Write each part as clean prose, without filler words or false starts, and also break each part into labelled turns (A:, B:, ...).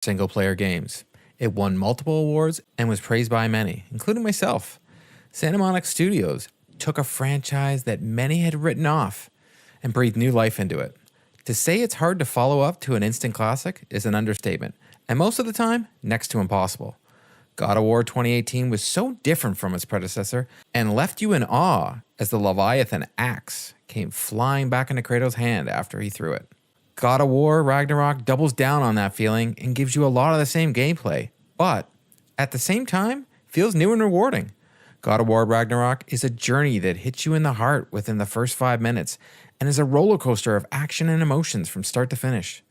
A: single-player games. It won multiple awards and was praised by many, including myself. Santa Monica Studios took a franchise that many had written off and breathed new life into it. To say it's hard to follow up to an instant classic is an understatement, and most of the time, next to impossible. God of War 2018 was so different from its predecessor and left you in awe as the Leviathan axe came flying back into Kratos' hand after he threw it. God of War Ragnarok doubles down on that feeling and gives you a lot of the same gameplay, but at the same time, feels new and rewarding. God of War Ragnarok is a journey that hits you in the heart within the first 5 minutes and is a roller coaster of action and emotions from start to finish.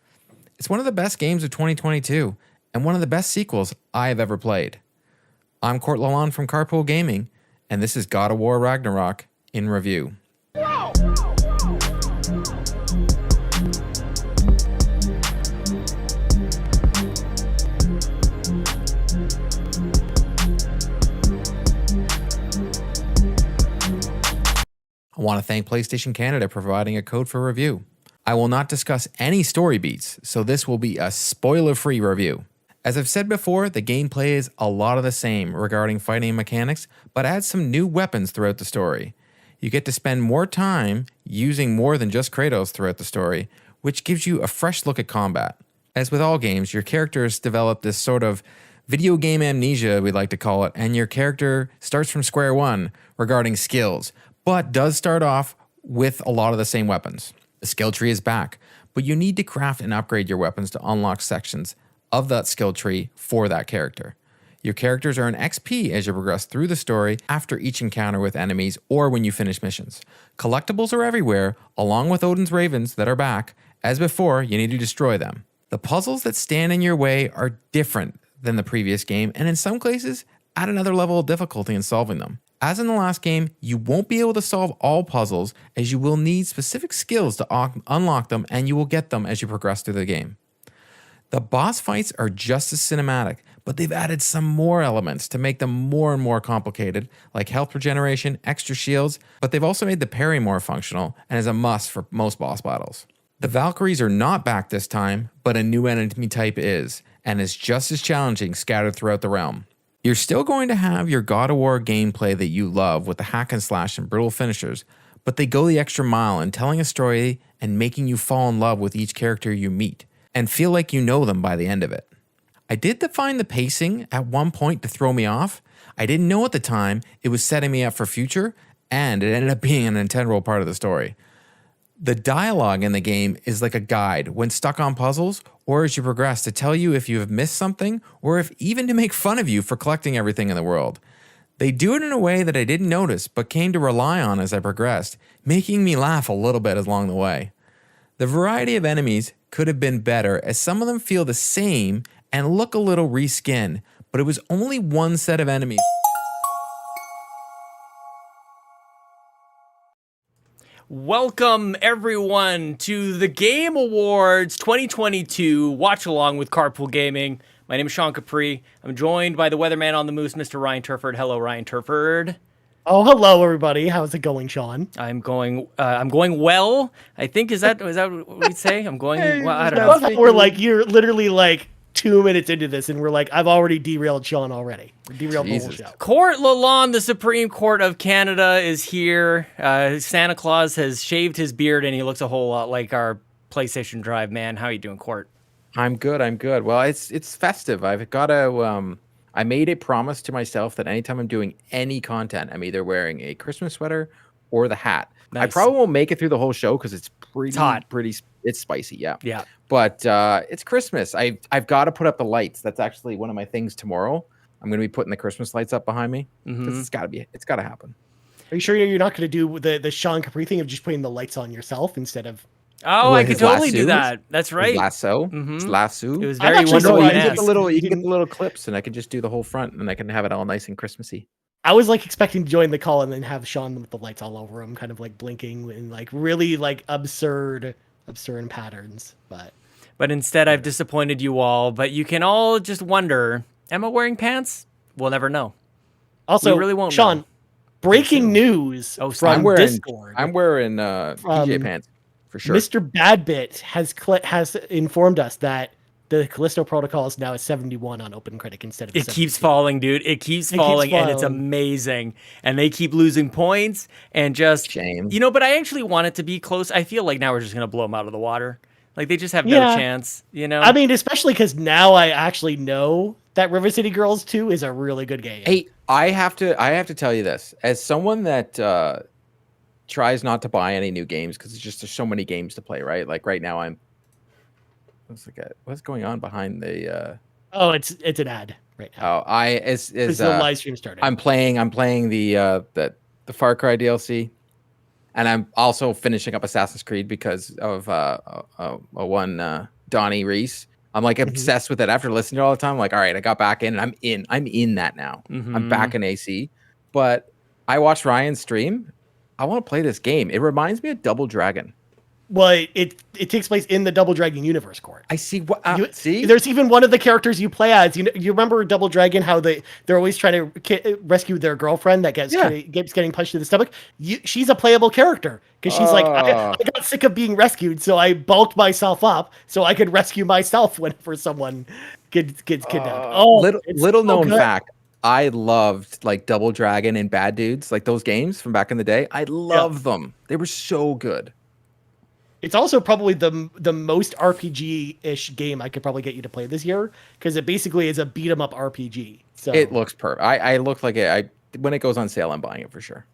A: It's one of the best games of 2022 and one of the best sequels I have ever played. I'm Court Lalonde from Carpool Gaming, and this is God of War Ragnarok in review. I want to thank PlayStation Canada for providing a code for review. I will not discuss any story beats, so this will be a spoiler-free review. As I've said before, the gameplay is a lot of the same regarding fighting mechanics, but adds some new weapons throughout the story. You get to spend more time using more than just Kratos throughout the story, which gives you a fresh look at combat. As with all games, your characters develop this sort of video game amnesia, we like to call it, and your character starts from square one regarding skills, but does start off with a lot of the same weapons. The skill tree is back, but you need to craft and upgrade your weapons to unlock sections of that skill tree for that character. Your characters earn XP as you progress through the story after each encounter with enemies or when you finish missions. Collectibles are everywhere, along with Odin's Ravens that are back. As before, you need to destroy them. The puzzles that stand in your way are different than the previous game, and in some cases, add another level of difficulty in solving them. As in the last game, you won't be able to solve all puzzles as you will need specific skills to unlock them, and you will get them as you progress through the game. The boss fights are just as cinematic, but they've added some more elements to make them more and more complicated, like health regeneration, extra shields, but they've also made the parry more functional and is a must for most boss battles. The Valkyries are not back this time, but a new enemy type is, and is just as challenging scattered throughout the realm. You're still going to have your God of War gameplay that you love with the hack and slash and brutal finishers, but they go the extra mile in telling a story and making you fall in love with each character you meet, and feel like you know them by the end of it. I did find the pacing at one point to throw me off. I didn't know at the time it was setting me up for future, and it ended up being an integral part of the story. The dialogue in the game is like a guide when stuck on puzzles or as you progress to tell you if you have missed something or if even to make fun of you for collecting everything in the world. They do it in a way that I didn't notice but came to rely on as I progressed, making me laugh a little bit along the way. The variety of enemies could have been better as some of them feel the same and look a little reskinned, but it was only one set of enemies.
B: Welcome, everyone, to the Game Awards 2022 Watch Along with Carpool Gaming. My name is Sean Capri. I'm joined by the weatherman on the moose, Mr. Ryan Turford. Hello, Ryan Turford.
C: Oh, hello, everybody. How's it going, Sean?
B: I'm going well. I think, is that what we'd say? I'm going well. I don't
C: I
B: know.
C: love how we're like, you're literally like 2 minutes into this, and we're like, I've already derailed Sean already. Derailed the whole show.
B: Court Lalonde, the Supreme Court of Canada, is here. Santa Claus has shaved his beard, and he looks a whole lot like our PlayStation Drive man. How are you doing, Court?
A: I'm good. Well, it's festive. I've got to. I made a promise to myself that anytime I'm doing any content, I'm either wearing a Christmas sweater or the hat. Nice. I probably won't make it through the whole show because it's hot. It's spicy, yeah.
B: Yeah.
A: But it's Christmas. I've got to put up the lights. That's actually one of my things tomorrow. I'm going to be putting the Christmas lights up behind me. Mm-hmm. It's got to happen.
C: Are you sure you're not going to do the Sean Capri thing of just putting the lights on yourself instead of?
B: Oh, I could totally do that. That's right.
A: Lasso. Mm-hmm. Lasso.
B: It was very Wonder Woman.
A: You can get the little clips, and I can just do the whole front, and I can have it all nice and Christmassy.
C: I was like expecting to join the call and then have Sean with the lights all over him, kind of like blinking and like really like absurd patterns.
B: But instead, I've disappointed you all. But you can all just wonder: am I wearing pants? We'll never know.
C: Also,
B: we really won't.
C: Sean,
B: know.
C: Breaking news from Discord.
A: I'm wearing PJ pants for sure.
C: Mr. Badbit has informed us that the Callisto Protocol is now at 71 on OpenCritic instead of
B: It keeps
C: 72.
B: falling, dude. It keeps falling, and it's
C: falling.
B: amazing. And they keep losing points, and just
A: Shame.
B: But I actually want it to be close. I feel like now we're just gonna blow them out of the water. Like they just have no
C: Yeah.
B: chance.
C: I mean, especially because now I actually know that River City Girls 2 is a really good game.
A: Hey, I have to tell you this as someone that tries not to buy any new games because there's so many games to play, right? Like right now, what's going on behind the?
C: Oh, it's an ad right now.
A: Oh, it's
C: the live stream started.
A: I'm playing the Far Cry DLC, and I'm also finishing up Assassin's Creed because of one Donnie Reese. I'm like obsessed with it after listening to it all the time. I'm like, all right, I got back in, and I'm in that now. I'm back in AC, but I watched Ryan's stream. I want to play this game. It reminds me of Double Dragon.
C: Well, it takes place in the Double Dragon universe, Court.
A: I see what see.
C: There's even one of the characters you play as. You remember Double Dragon? How they're always trying to rescue their girlfriend that keeps getting punched in the stomach. She's a playable character because she's like, I got sick of being rescued, so I bulked myself up so I could rescue myself whenever someone gets kidnapped.
A: Little known fact. I loved like Double Dragon and Bad Dudes, like those games from back in the day. I loved them. They were so good.
C: It's also probably the most RPG-ish game I could probably get you to play this year because it basically is a beat 'em up RPG. So
A: it looks perfect. I look like it. When it goes on sale, I'm buying it for sure.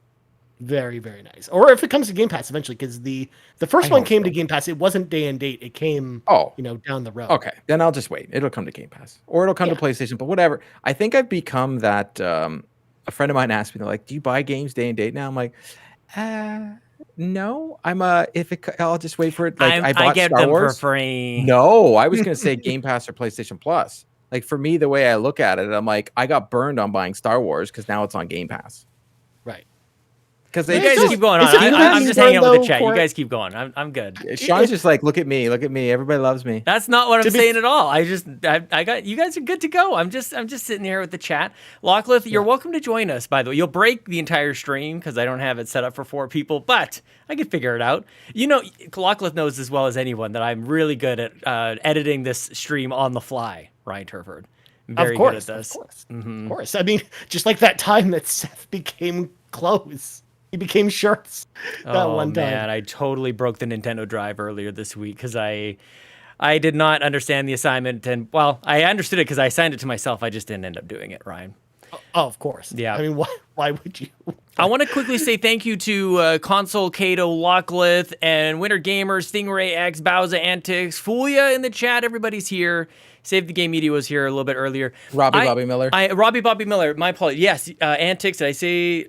C: Very, very nice. Or if it comes to Game Pass eventually, because the first one came to Game Pass. It wasn't day and date. It came down the road.
A: Okay, then I'll just wait. It'll come to Game Pass or it'll come to PlayStation. But whatever. I think I've become that. A friend of mine asked me, they're like, "Do you buy games day and date now?" I'm like, no, I'll just wait for it. Like I
B: get
A: Star
B: them
A: Wars
B: for free.
A: No, I was gonna say Game Pass or PlayStation Plus. Like for me, the way I look at it, I'm like, I got burned on buying Star Wars because now it's on Game Pass.
C: Right.
A: Because
B: you guys keep going on. I'm just hanging out with the chat. You guys keep going. I'm good.
A: Sean's just like, look at me. Everybody loves me.
B: That's not what I'm saying at all. I got you guys are good to go. I'm just sitting here with the chat. Locklith, you're welcome to join us. By the way, you'll break the entire stream because I don't have it set up for 4 people, but I can figure it out. Locklith knows as well as anyone that I'm really good at editing this stream on the fly. Ryan Turford, I'm very good at this.
C: Of course. I mean, just like that time that Seth became clothes. He became shirts that one time.
B: Man, I totally broke the Nintendo Drive earlier this week because I did not understand the assignment. And, well, I understood it because I assigned it to myself. I just didn't end up doing it, Ryan.
C: Oh, of course.
B: Yeah.
C: I mean, why would you?
B: I want to quickly say thank you to Console Kato, Locklith, and Winter Gamers, Stingray X, Bowser Antics, Fulia in the chat. Everybody's here. Save the Game Media was here a little bit earlier.
A: Bobby Miller.
B: Robbie Bobby Miller. My apologies. Yes, Antics. Did I say?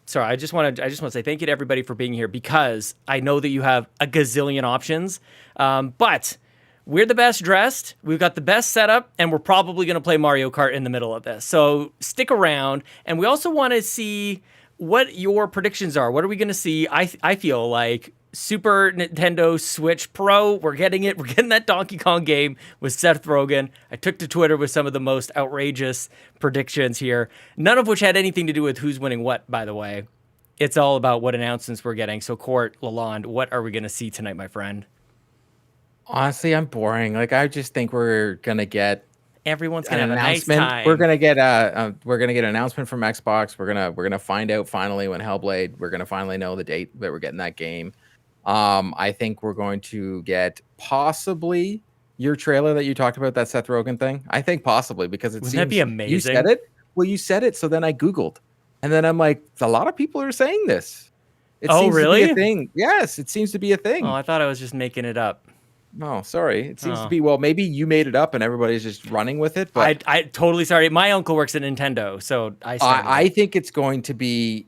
B: Sorry, I just want to say thank you to everybody for being here because I know that you have a gazillion options. But we're the best dressed, we've got the best setup, and we're probably going to play Mario Kart in the middle of this. So stick around. And we also want to see what your predictions are. What are we going to see? I feel like Super Nintendo Switch Pro, we're getting it. We're getting that Donkey Kong game with Seth Rogen. I took to Twitter with some of the most outrageous predictions here, none of which had anything to do with who's winning what, by the way. It's all about what announcements we're getting. So, Court, Lalonde, what are we going to see tonight, my friend?
A: Honestly, I'm boring. Like, I just think we're going to get
B: everyone's going to have a nice time.
A: We're going to get an announcement from Xbox. We're going to find out finally when Hellblade, we're going to finally know the date that we're getting that game. I think we're going to get possibly your trailer that you talked about, that Seth Rogen thing. I think possibly because
B: Wouldn't that be amazing?
A: You said it. Well, you said it, so then I Googled, and then I'm like, a lot of people are saying this. It seems
B: really?
A: to be a thing. Yes, it seems to be a thing.
B: Oh, I thought I was just making it up.
A: No, sorry. It seems to be, well, maybe you made it up and everybody's just running with it. But
B: I totally sorry. My uncle works at Nintendo, so
A: I think it's going to be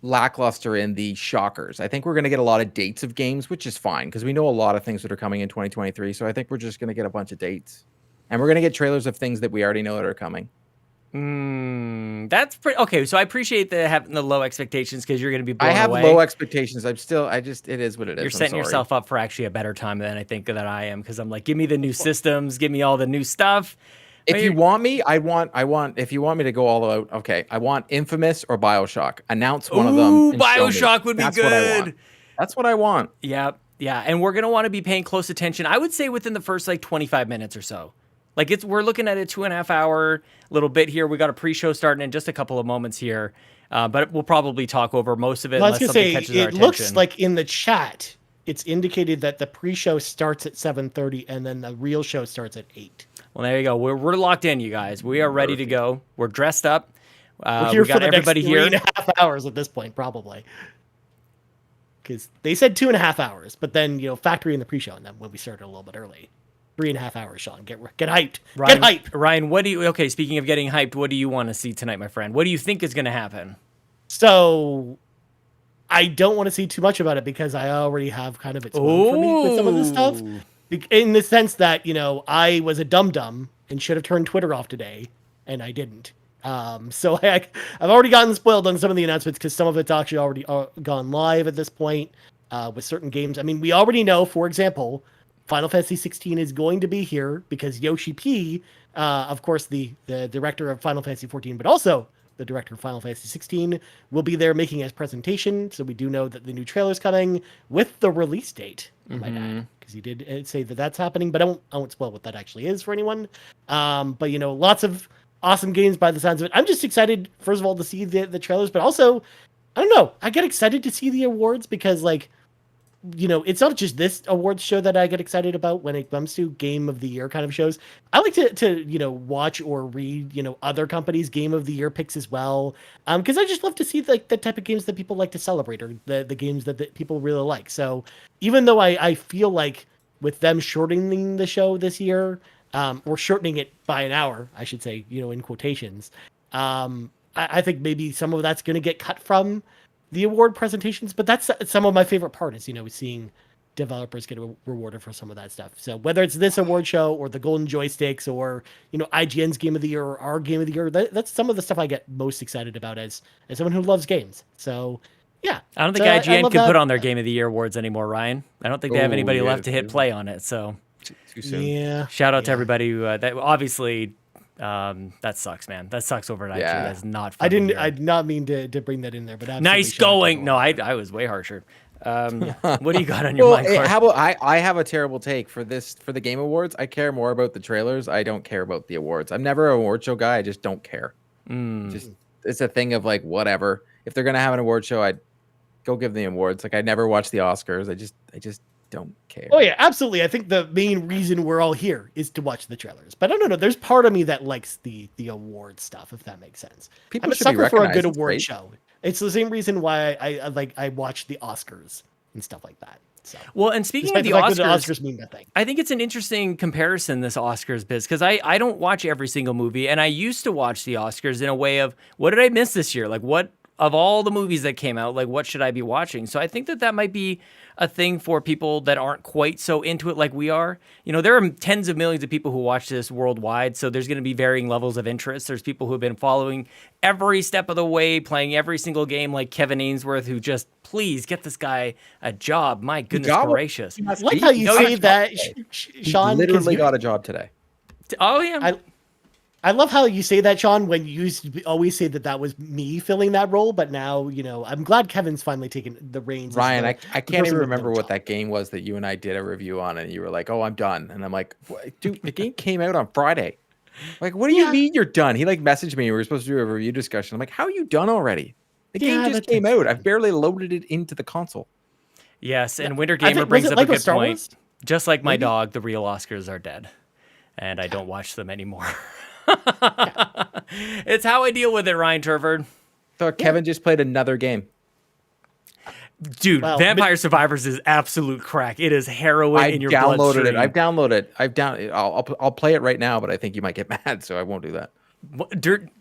A: lackluster in the shockers. I think we're going to get a lot of dates of games, which is fine because we know a lot of things that are coming in 2023. So I think we're just going to get a bunch of dates, and we're going to get trailers of things that we already know that are coming.
B: That's pretty okay. So I appreciate having the low expectations because you're going to be blown away.
A: I have low expectations. It is what it is.
B: You're setting yourself up for actually a better time than I think that I am because I'm like, give me the new systems, give me all the new stuff.
A: If you want me, if you want me to go all out, okay, I want Infamous or BioShock. Announce one of them.
B: BioShock would be good.
A: That's what I want.
B: Yep. Yeah, and we're gonna want to be paying close attention. I would say within the first like 25 minutes or so. Like we're looking at a 2.5 hour little bit here. We got a pre-show starting in just a couple of moments here, but we'll probably talk over most of it unless something catches our attention.
C: It looks like in the chat, it's indicated that the pre-show starts at 7:30 and then the real show starts at 8.
B: Well, there you go. We're locked in, you guys. We are ready to go. We're dressed up.
C: We're here
B: we got
C: for the
B: everybody
C: next
B: here.
C: 3.5 hours at this point, probably. Because they said 2.5 hours, but then factor in the pre-show and then when we started a little bit early. 3.5 hours, Sean. Get hyped.
B: Ryan,
C: get hyped.
B: Ryan, okay, speaking of getting hyped, what do you want to see tonight, my friend? What do you think is going to happen?
C: So, I don't want to see too much about it because I already have kind of explained for me with some of this stuff. In the sense that, I was a dum-dum and should have turned Twitter off today, and I didn't. So I've already gotten spoiled on some of the announcements because some of it's actually already gone live at this point with certain games. I mean, we already know, for example, Final Fantasy XVI is going to be here because Yoshi P, of course, the director of Final Fantasy XIV, but also the director of Final Fantasy XVI, will be there making his presentation. So we do know that the new trailer's coming with the release date, I might add, because he did say that that's happening, but I won't spoil what that actually is for anyone. But, lots of awesome games by the sounds of it. I'm just excited, first of all, to see the trailers, but also, I don't know, I get excited to see the awards because, it's not just this awards show that I get excited about when it comes to Game of the Year kind of shows. I like to watch or read, other companies' Game of the Year picks as well. Because I just love to see the type of games that people like to celebrate or the games that people really like. So even though I feel like with them shortening the show this year, or shortening it by an hour, I should say, in quotations, I think maybe some of that's going to get cut from the award presentations, but that's some of my favorite part is, seeing developers get rewarded for some of that stuff. So whether it's this award show or the Golden Joysticks or, IGN's Game of the Year or our Game of the Year, that's some of the stuff I get most excited about as someone who loves games. So yeah.
B: I don't think IGN can put on their Game of the Year awards anymore, Ryan. I don't think they have anybody left to hit play on it. So
A: too soon.
C: Yeah.
B: Shout out to everybody who, that obviously, that sucks, man. That sucks over at IGN. That's not fun.
C: I did not mean to bring that in there, but
B: nice going. No, I was way harsher. What do you got on your mind?
A: How about I have a terrible take for the Game Awards. I care more about the trailers. I don't care about the awards. I'm never an award show guy. I just don't care. Just it's a thing of whatever. If they're gonna have an award show, I'd go give them the awards. I never watch the Oscars. I just don't care.
C: Oh yeah, absolutely. I think the main reason we're all here is to watch the trailers. But I don't know. There's part of me that likes the award stuff, if that makes sense.
A: People
C: I'm a
A: should be
C: sucker for a good
A: recognized.
C: award show. It's the same reason why I watch the Oscars and stuff like that. So,
B: well, and speaking
C: despite
B: of
C: the Oscars mean nothing.
B: I think it's an interesting comparison, this Oscars biz, because I don't watch every single movie, and I used to watch the Oscars in a way of, what did I miss this year? What of all the movies that came out, what should I be watching? So I think that might be a thing for people that aren't quite so into it like we are. There are tens of millions of people who watch this worldwide, so there's going to be varying levels of interest. There's people who have been following every step of the way, playing every single game, like Kevin Ainsworth, who just, please get this guy a job. My goodness gracious.
C: I like how you say that, Sean.
A: He literally got a job today.
B: Oh, yeah.
C: I love how you say that, Sean, when you used to always say that was me filling that role, but now, I'm glad Kevin's finally taken the reins.
A: Ryan, I can't even remember what that game was that you and I did a review on, and you were like, oh, I'm done. And I'm like, dude, the game came out on Friday. What do you mean you're done? He messaged me. We were supposed to do a review discussion. I'm like, how are you done already? The game just came out. I've barely loaded it into the console.
B: Yes, and Winter Gamer brings up a good point.
C: Wars?
B: Just like my dog, the real Oscars are dead, and I don't watch them anymore. It's how I deal with it, Ryan Turford.
A: So Kevin just played another game.
B: Dude, Vampire Survivors is absolute crack. It is heroin in your bloodstream.
A: I've downloaded it. I'll play it right now, but I think you might get mad, so I won't do that.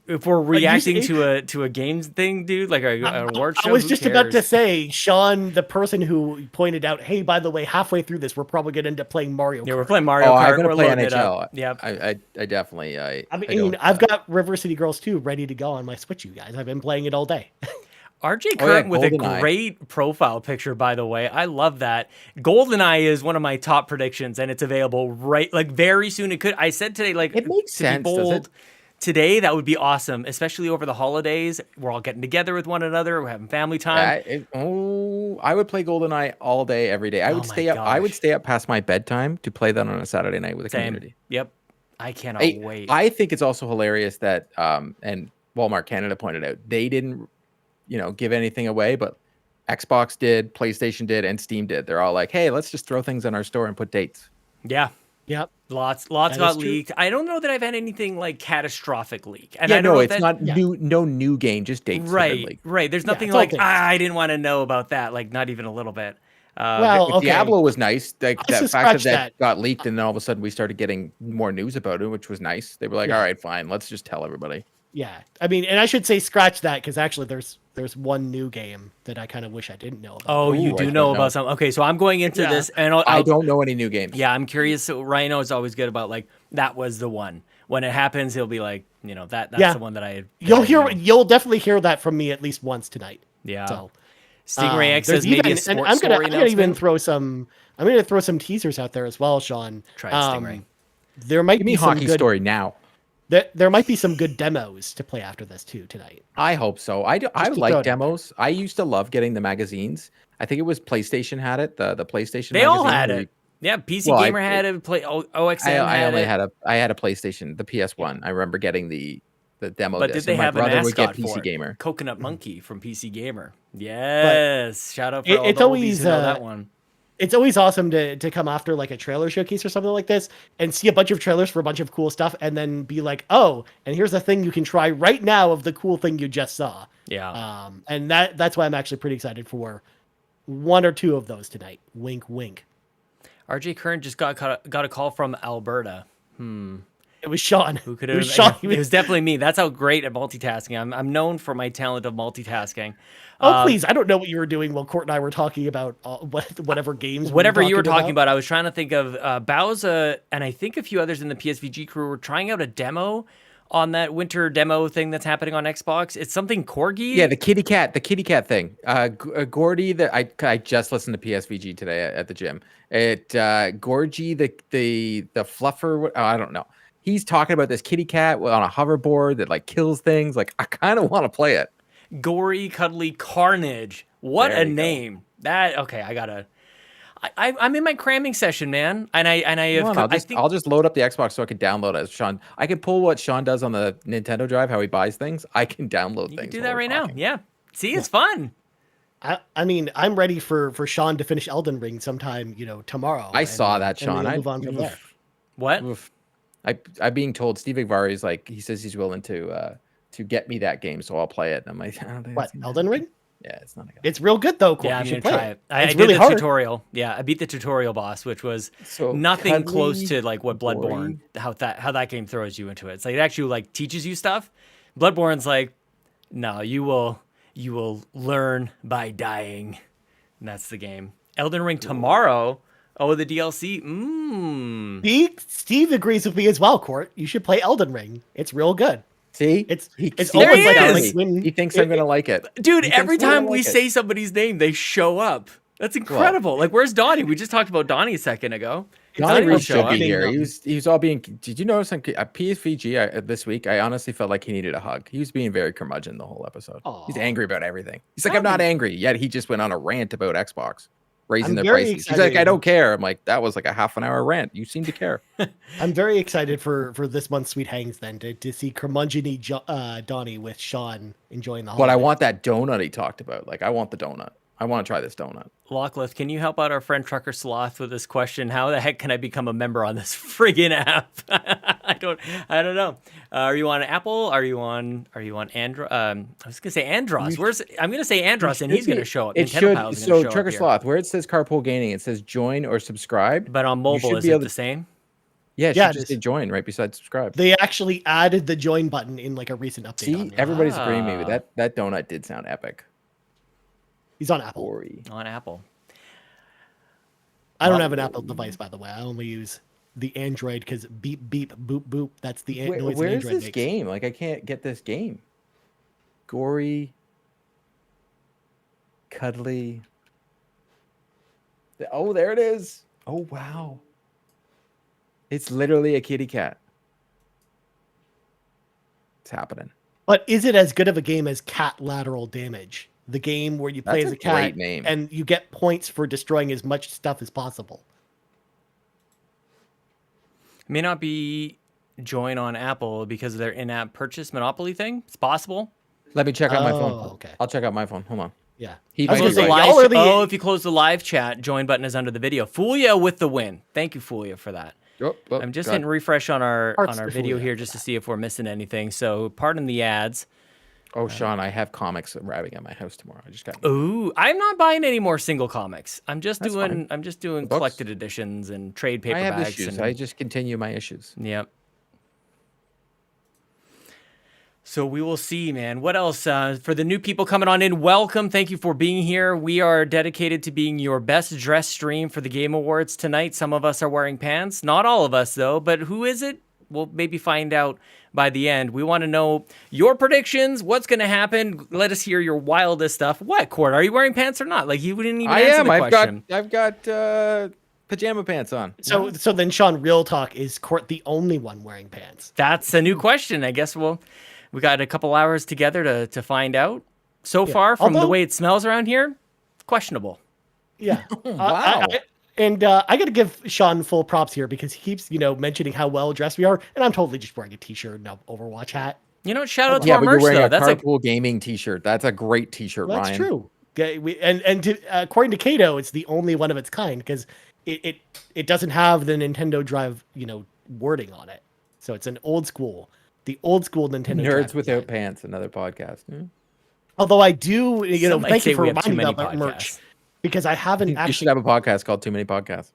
B: If we're reacting to a games thing, dude, an award show,
C: I was just about to say, Sean, the person who pointed out, hey, by the way, halfway through this, we're probably going to end up playing Mario Kart.
B: Yeah, we're playing Mario Kart.
A: I'm going to play NHL.
B: Yeah,
A: I definitely.
C: I've got River City Girls 2 ready to go on my Switch, you guys. I've been playing it all day.
B: RJ Curtin with a great profile picture, by the way. I love that. GoldenEye is one of my top predictions, and it's available very soon. I said today,
A: it makes sense, does it?
B: today, that would be awesome, especially over the holidays. We're all getting together with one another. We're having family time.
A: I would play GoldenEye all day, every day. I
B: Oh
A: would
B: my
A: stay up. I would
B: gosh.
A: stay up past my bedtime to play that on a Saturday night with the
B: Same.
A: community.
B: Yep. I cannot wait.
A: I think it's also hilarious that and Walmart Canada pointed out they didn't, give anything away, but Xbox did, PlayStation did, and Steam did. They're all like, "Hey, let's just throw things in our store and put dates."
B: Yeah.
C: Yep.
B: Lots
C: That
B: got
C: is true.
B: leaked. I don't know that I've had anything like catastrophic leak. And
A: Yeah,
B: I don't
A: no,
B: know
A: it's
B: if that,
A: not
C: Yeah.
A: new. No new game, just dates. have been
B: right.
A: leaked.
B: Right. There's nothing
C: it's all
B: like
C: dates.
B: I didn't want to know about that. Like not even a little bit.
C: Well, okay.
A: Diablo was nice. Like
C: I
A: that
C: just
A: fact that
C: scratched
A: that
C: that.
A: got leaked, and then all of a sudden we started getting more news about it, which was nice. They were like,
C: Yeah.
A: "All right, fine, let's just tell everybody."
C: Yeah, I mean, and I should say scratch that because actually there's one new game that I kind of wish I didn't know about.
B: Oh, you
A: Ooh, I
B: do
A: don't
B: know
A: know.
B: about some. Okay, so I'm going into
C: Yeah.
B: this, and
A: I don't know any new games.
B: Yeah, I'm curious. So Rhino is always good about like that was the one. When it happens, he'll be like, that's
C: Yeah.
B: the one that I.
C: You'll definitely hear that from me at least once tonight.
B: Yeah.
C: So
B: Stingray X
C: there's
B: says maybe a
C: and
B: sports
C: I'm
B: story
C: gonna even
B: announcement.
C: throw some teasers out there as well, Sean.
B: Try it, Stingray.
C: There might
A: Give me
C: be some
A: Hockey
C: good
A: Story now.
C: there might be some good demos to play after this too tonight.
A: I hope so. I
C: to throw it
A: like
C: out
A: demos. I used to love getting the magazines. I think it was PlayStation had it. The PlayStation.
B: They all
A: magazine
B: had
A: where
B: it. Yeah, PC
A: Well,
B: Gamer had it. OXM
A: I
B: had
A: only
B: it.
A: had a PlayStation, the PS1. I remember getting the demo.
B: But did
A: disc,
B: they
A: and my
B: have a
A: brother would get
B: mascot for
A: PC
B: it?
A: Gamer.
B: Coconut Monkey from PC Gamer. Yes. Shout out for all
C: it's
B: the oldies
C: always,
B: who know that one.
C: It's always awesome to come after like a trailer showcase or something like this and see a bunch of trailers for a bunch of cool stuff and then be like, oh, and here's a thing you can try right now of the cool thing you just saw.
B: Yeah.
C: And that's why I'm actually pretty excited for one or two of those tonight. Wink, wink.
B: RJ Kern just got a call from Alberta.
C: It was Sean.
B: Who could
C: It
B: have?
C: was Sean.
B: It was definitely me. That's how great at multitasking. I'm known for my talent of multitasking.
C: Oh, please. I don't know what you were doing while Court and I were talking about whatever games.
B: Whatever you were talking about, I was trying to think of Bowza and I think a few others in the PSVG crew were trying out a demo on that winter demo thing that's happening on Xbox. It's something Corgi.
A: Yeah, the kitty cat thing. Gordy, I just listened to PSVG today at the gym. Gorgie, the fluffer. I don't know. He's talking about this kitty cat on a hoverboard that like kills things. Like I kind of want to play it.
B: Gory, cuddly carnage. What
A: There
B: a
A: you go.
B: name. That okay, I gotta. I'm in my cramming session, man, and I have.
A: Come on, I'll just load up the Xbox so I can download it. As Sean, I can pull what Sean does on the Nintendo Drive, how he buys things. I can download
B: you
A: things.
B: can do
A: while
B: that
A: we're
B: right now.
A: talking.
B: Yeah. See, it's fun.
C: I mean, I'm ready for Sean to finish Elden Ring sometime, tomorrow.
A: I saw that,
C: and
A: Sean.
C: we'll move on from there.
B: What?
A: Oof. I'm being told Steve Igvari is like he says he's willing to get me that game, so I'll play it. And I'm like, I don't think
C: What,
A: that's gonna
C: Elden
A: happen.
C: Ring?
A: Yeah, it's not.
C: It's real good though. Court.
B: Yeah, I'm
C: You
B: gonna
C: should play
B: try it. I
C: It's
B: did
C: really
B: the
C: hard.
B: tutorial. Yeah, I beat the tutorial boss, which was
A: So
B: nothing close
A: cuddly,
B: to like what Bloodborne.
A: gory.
B: How that game throws you into it. It's like it actually like teaches you stuff. Bloodborne's like, no, you will learn by dying. And that's the game. Elden Ring tomorrow. Oh, the DLC.
C: Steve agrees with me as well, Court. You should play Elden Ring. It's real good.
A: See,
C: It's
A: he
C: almost
B: like
C: like
B: is.
C: when
A: he thinks I'm gonna like it.
B: Dude,
A: He thinks
B: every
A: I'm gonna
B: time we
A: like it.
B: say somebody's name, they show up. That's incredible. Like, where's Donnie? We just talked about Donnie a second ago.
A: Donnie
B: will
A: Reed
B: show
A: should be
B: up.
A: here. He was all being. Did you notice on PSVG this week? I honestly felt like he needed a hug. He was being very curmudgeon the whole episode. He's
C: Aw.
A: angry about everything. He's like, I'm not angry. Yet he just went on a rant about Xbox raising
C: I'm
A: their
C: very
A: prices. He's like, I
C: excited.
A: don't care. I'm like, that was like a half an hour rant. You seem to care.
C: I'm very excited for this month's Sweet Hangs then to see curmudgeon-y Donnie with Sean enjoying the
A: But I
C: holiday.
A: want that donut he talked about. Like, I want the donut. I want to try this donut.
B: Lockleth, can you help out our friend Trucker Sloth with this question? How the heck can I become a member on this friggin' app? I don't know. Are you on Apple? Are you on Android? I was gonna say Andros. I'm gonna say Andros, and he's gonna show up.
A: It
B: Nintendo
A: should.
B: Pals is gonna
A: So
B: show up
A: Trucker
B: here.
A: Sloth, where it says Carpool Gaming, it says join or subscribe.
B: But on
A: You
B: mobile,
A: should
B: is
A: be
B: it
A: able
B: the
A: to-
B: same?
A: Yeah, it
C: Yeah,
A: should
C: it
A: just say
C: is.
A: join right beside subscribe.
C: They actually added the join button in like a recent update.
A: See,
C: on there.
A: everybody's agreeing with me. That donut did sound epic.
C: He's on Apple.
A: Gory.
B: On Apple.
C: I don't have an Apple device, by the way. I only use the Android because beep beep boop boop. That's the noise an
A: Where's
C: Android
A: this
C: makes.
A: game? Like, I can't get this game. Gory. Cuddly. Oh, there it is. Oh, wow. It's literally a kitty cat. It's happening.
C: But is it as good of a game as Cat Lateral Damage? The game where you play
A: That's
C: as
A: a
C: a cat
A: great name.
C: and you get points for destroying as much stuff as possible.
B: May not be join on Apple because of their in-app purchase monopoly thing. It's possible.
A: Let me check out my phone.
C: Okay.
A: I'll check out my phone. Hold on.
C: Yeah.
A: He
C: I was
A: might
C: gonna
A: be
C: say,
A: right.
C: y'all are the-
B: if you close the live chat, join button is under the video. Fulia with the win. Thank you, Fulia, for that. I'm just hitting refresh on our video here just to see if we're missing anything. So pardon the ads.
A: Oh, Sean, I have comics arriving at my house tomorrow. I just got.
B: Ooh, I'm not buying any more single comics. I'm just
A: That's
B: doing
A: fine.
B: collected editions and trade paperbacks.
A: I have issues.
B: And,
A: I just continue my issues.
B: Yep. So we will see, man. What else? For the new people coming on in, welcome. Thank you for being here. We are dedicated to being your best dressed stream for the Game Awards tonight. Some of us are wearing pants. Not all of us, though. But who is it? We'll maybe find out by the end. We want to know your predictions. What's going to happen? Let us hear your wildest stuff. What, Court? Are you wearing pants or not? Like, you didn't even answer the question.
A: I've got pajama pants on.
C: So then, Sean, real talk, is Court the only one wearing pants?
B: That's a new question. I guess we got a couple hours together to find out. So far, from the way it smells around here, questionable.
C: Yeah.
A: Wow.
C: I got to give Sean full props here because he keeps, mentioning how well dressed we are, and I'm totally just wearing a t-shirt and an Overwatch hat.
B: Shout out to
A: Yeah,
B: our
A: but
B: merch
A: you're wearing
B: though.
A: a Carpool gaming t-shirt. That's a great t-shirt,
C: That's
A: Ryan.
C: true. Yeah, according to Kato, it's the only one of its kind because it doesn't have the Nintendo Drive, wording on it. So it's the old school Nintendo
A: Nerds
C: Drive
A: Without
C: design.
A: Pants, another podcast.
C: Although I do,
B: Some might
C: thank
B: say
C: you for
B: we have too
C: reminding me
B: many
C: about merch
B: podcasts.
C: because I haven't
A: You should
C: actually.
A: have a podcast called Too Many Podcasts.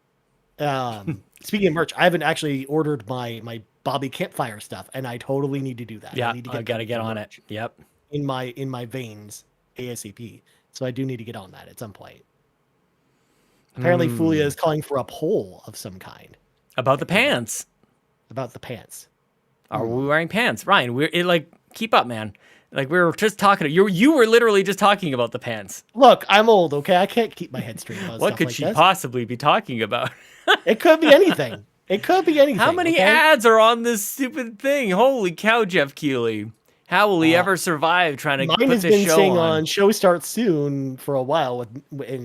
C: Speaking of merch, I haven't actually ordered my Bobby Campfire stuff, and I totally need to do that.
B: Yeah,
C: I need to
B: I got to get on it.
C: merch
B: Yep.
C: in my veins ASAP. So I do need to get on that at some point. Apparently, Fulia is calling for a poll of some kind
B: About the pants.
C: about the pants.
B: Are we wearing pants? Ryan, keep up, man. Like, we were just talking. You were literally just talking about the pants.
C: Look, I'm old, okay? I can't keep my head straight about
B: What
C: stuff
B: could
C: like
B: she
C: this.
B: possibly be talking about?
C: It could be anything. It could be anything.
B: How many
C: okay?
B: ads are on this stupid thing? Holy cow, Jeff Keighley. How will he ever survive trying to
C: Mine
B: put
C: has
B: this
C: been
B: show
C: saying
B: on?
C: show starts soon for a while.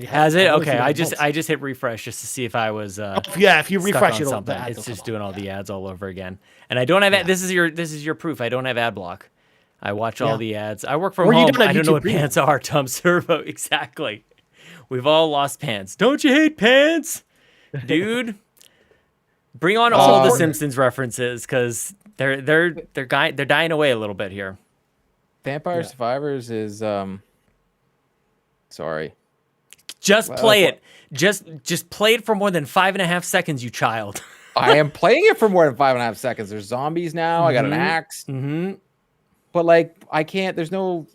B: Has it?
C: I've only
B: Okay,
C: seen
B: I
C: it
B: just
C: once.
B: hit refresh just to see if I was
C: Yeah, if you
B: stuck
C: refresh
B: on
C: it,
B: something.
C: the ads
B: It's
C: will
B: just
C: come
B: doing
C: up,
B: all the ads all over again. And I don't have this is your proof. I don't have ad block. I watch all the ads. I work from
C: Or you
B: home.
C: don't have
B: I don't know
C: YouTube
B: what
C: Premium.
B: pants are, Tom Servo. Exactly. We've all lost pants. Don't you hate pants? Dude. Bring on all the Simpsons references because they're dying away a little bit here.
A: Vampire Survivors is sorry.
B: Just play it. Just play it for more than 5.5 seconds, you child.
A: I am playing it for more than 5.5 seconds. There's zombies now. I got an axe.
B: Mm-hmm.
A: But I can't. There's no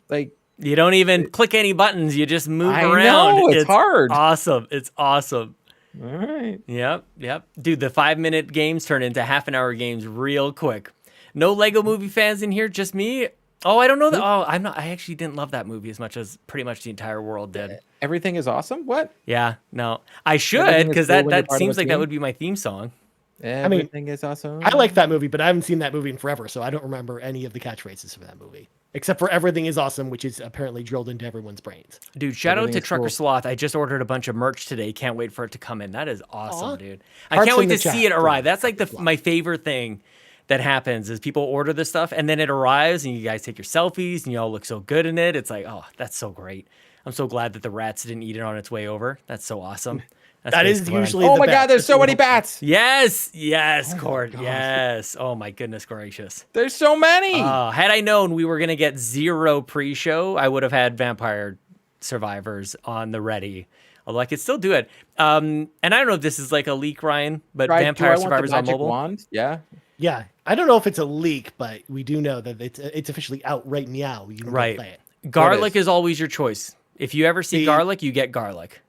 B: You don't even click any buttons. You just move
A: I
B: around.
A: know, it's hard.
B: Awesome. It's awesome.
A: All right.
B: Yep. Dude, the 5-minute games turn into half-an-hour games real quick. No Lego Movie fans in here, just me. Oh, I don't know that. Oh, I'm not. I actually didn't love that movie as much as pretty much the entire world did.
A: Everything is awesome. What?
B: Yeah. No, I should
A: Everything is
B: because
A: cool when you're
B: that
A: part of
B: seems
A: a
B: like that
A: team?
B: would be my theme song.
A: Everything is awesome.
C: I like that movie, but I haven't seen that movie in forever, so I don't remember any of the catchphrases for that movie. Except for everything is awesome, which is apparently drilled into everyone's brains.
B: Dude, shout out
A: Everything
B: to
A: is
B: Trucker
A: cool.
B: Sloth. I just ordered a bunch of merch today. Can't wait for it to come in. That is awesome,
C: Aw.
B: dude. I
C: Hearts
B: can't wait
C: in
B: to
C: the
B: see
C: chat
B: it
C: for
B: arrive. That's like
C: Trucker Sloth.
B: my favorite thing that happens is people order this stuff and then it arrives and you guys take your selfies and you all look so good in it. It's like, oh, that's so great. I'm so glad that the rats didn't eat it on its way over. That's so awesome. That's
C: That is
B: basically what I'm-
C: usually
A: Oh
C: the
A: my
C: best.
A: God! There's so many bats.
B: Yes, Cord. Yes. Oh my goodness gracious.
A: There's so many.
B: Had I known we were gonna get 0 pre-show, I would have had Vampire Survivors on the ready. Although I could still do it. And I don't know if this is like a leak, Ryan, but
A: Do I
B: Vampire
A: want the
B: Survivors on
A: magic
B: mobile.
A: wand? Yeah.
C: Yeah, I don't know if it's a leak, but we do know that it's officially out right now. You can go
B: Right.
C: play it.
B: Garlic is always your choice. If you ever see
C: The-
B: garlic, you get garlic.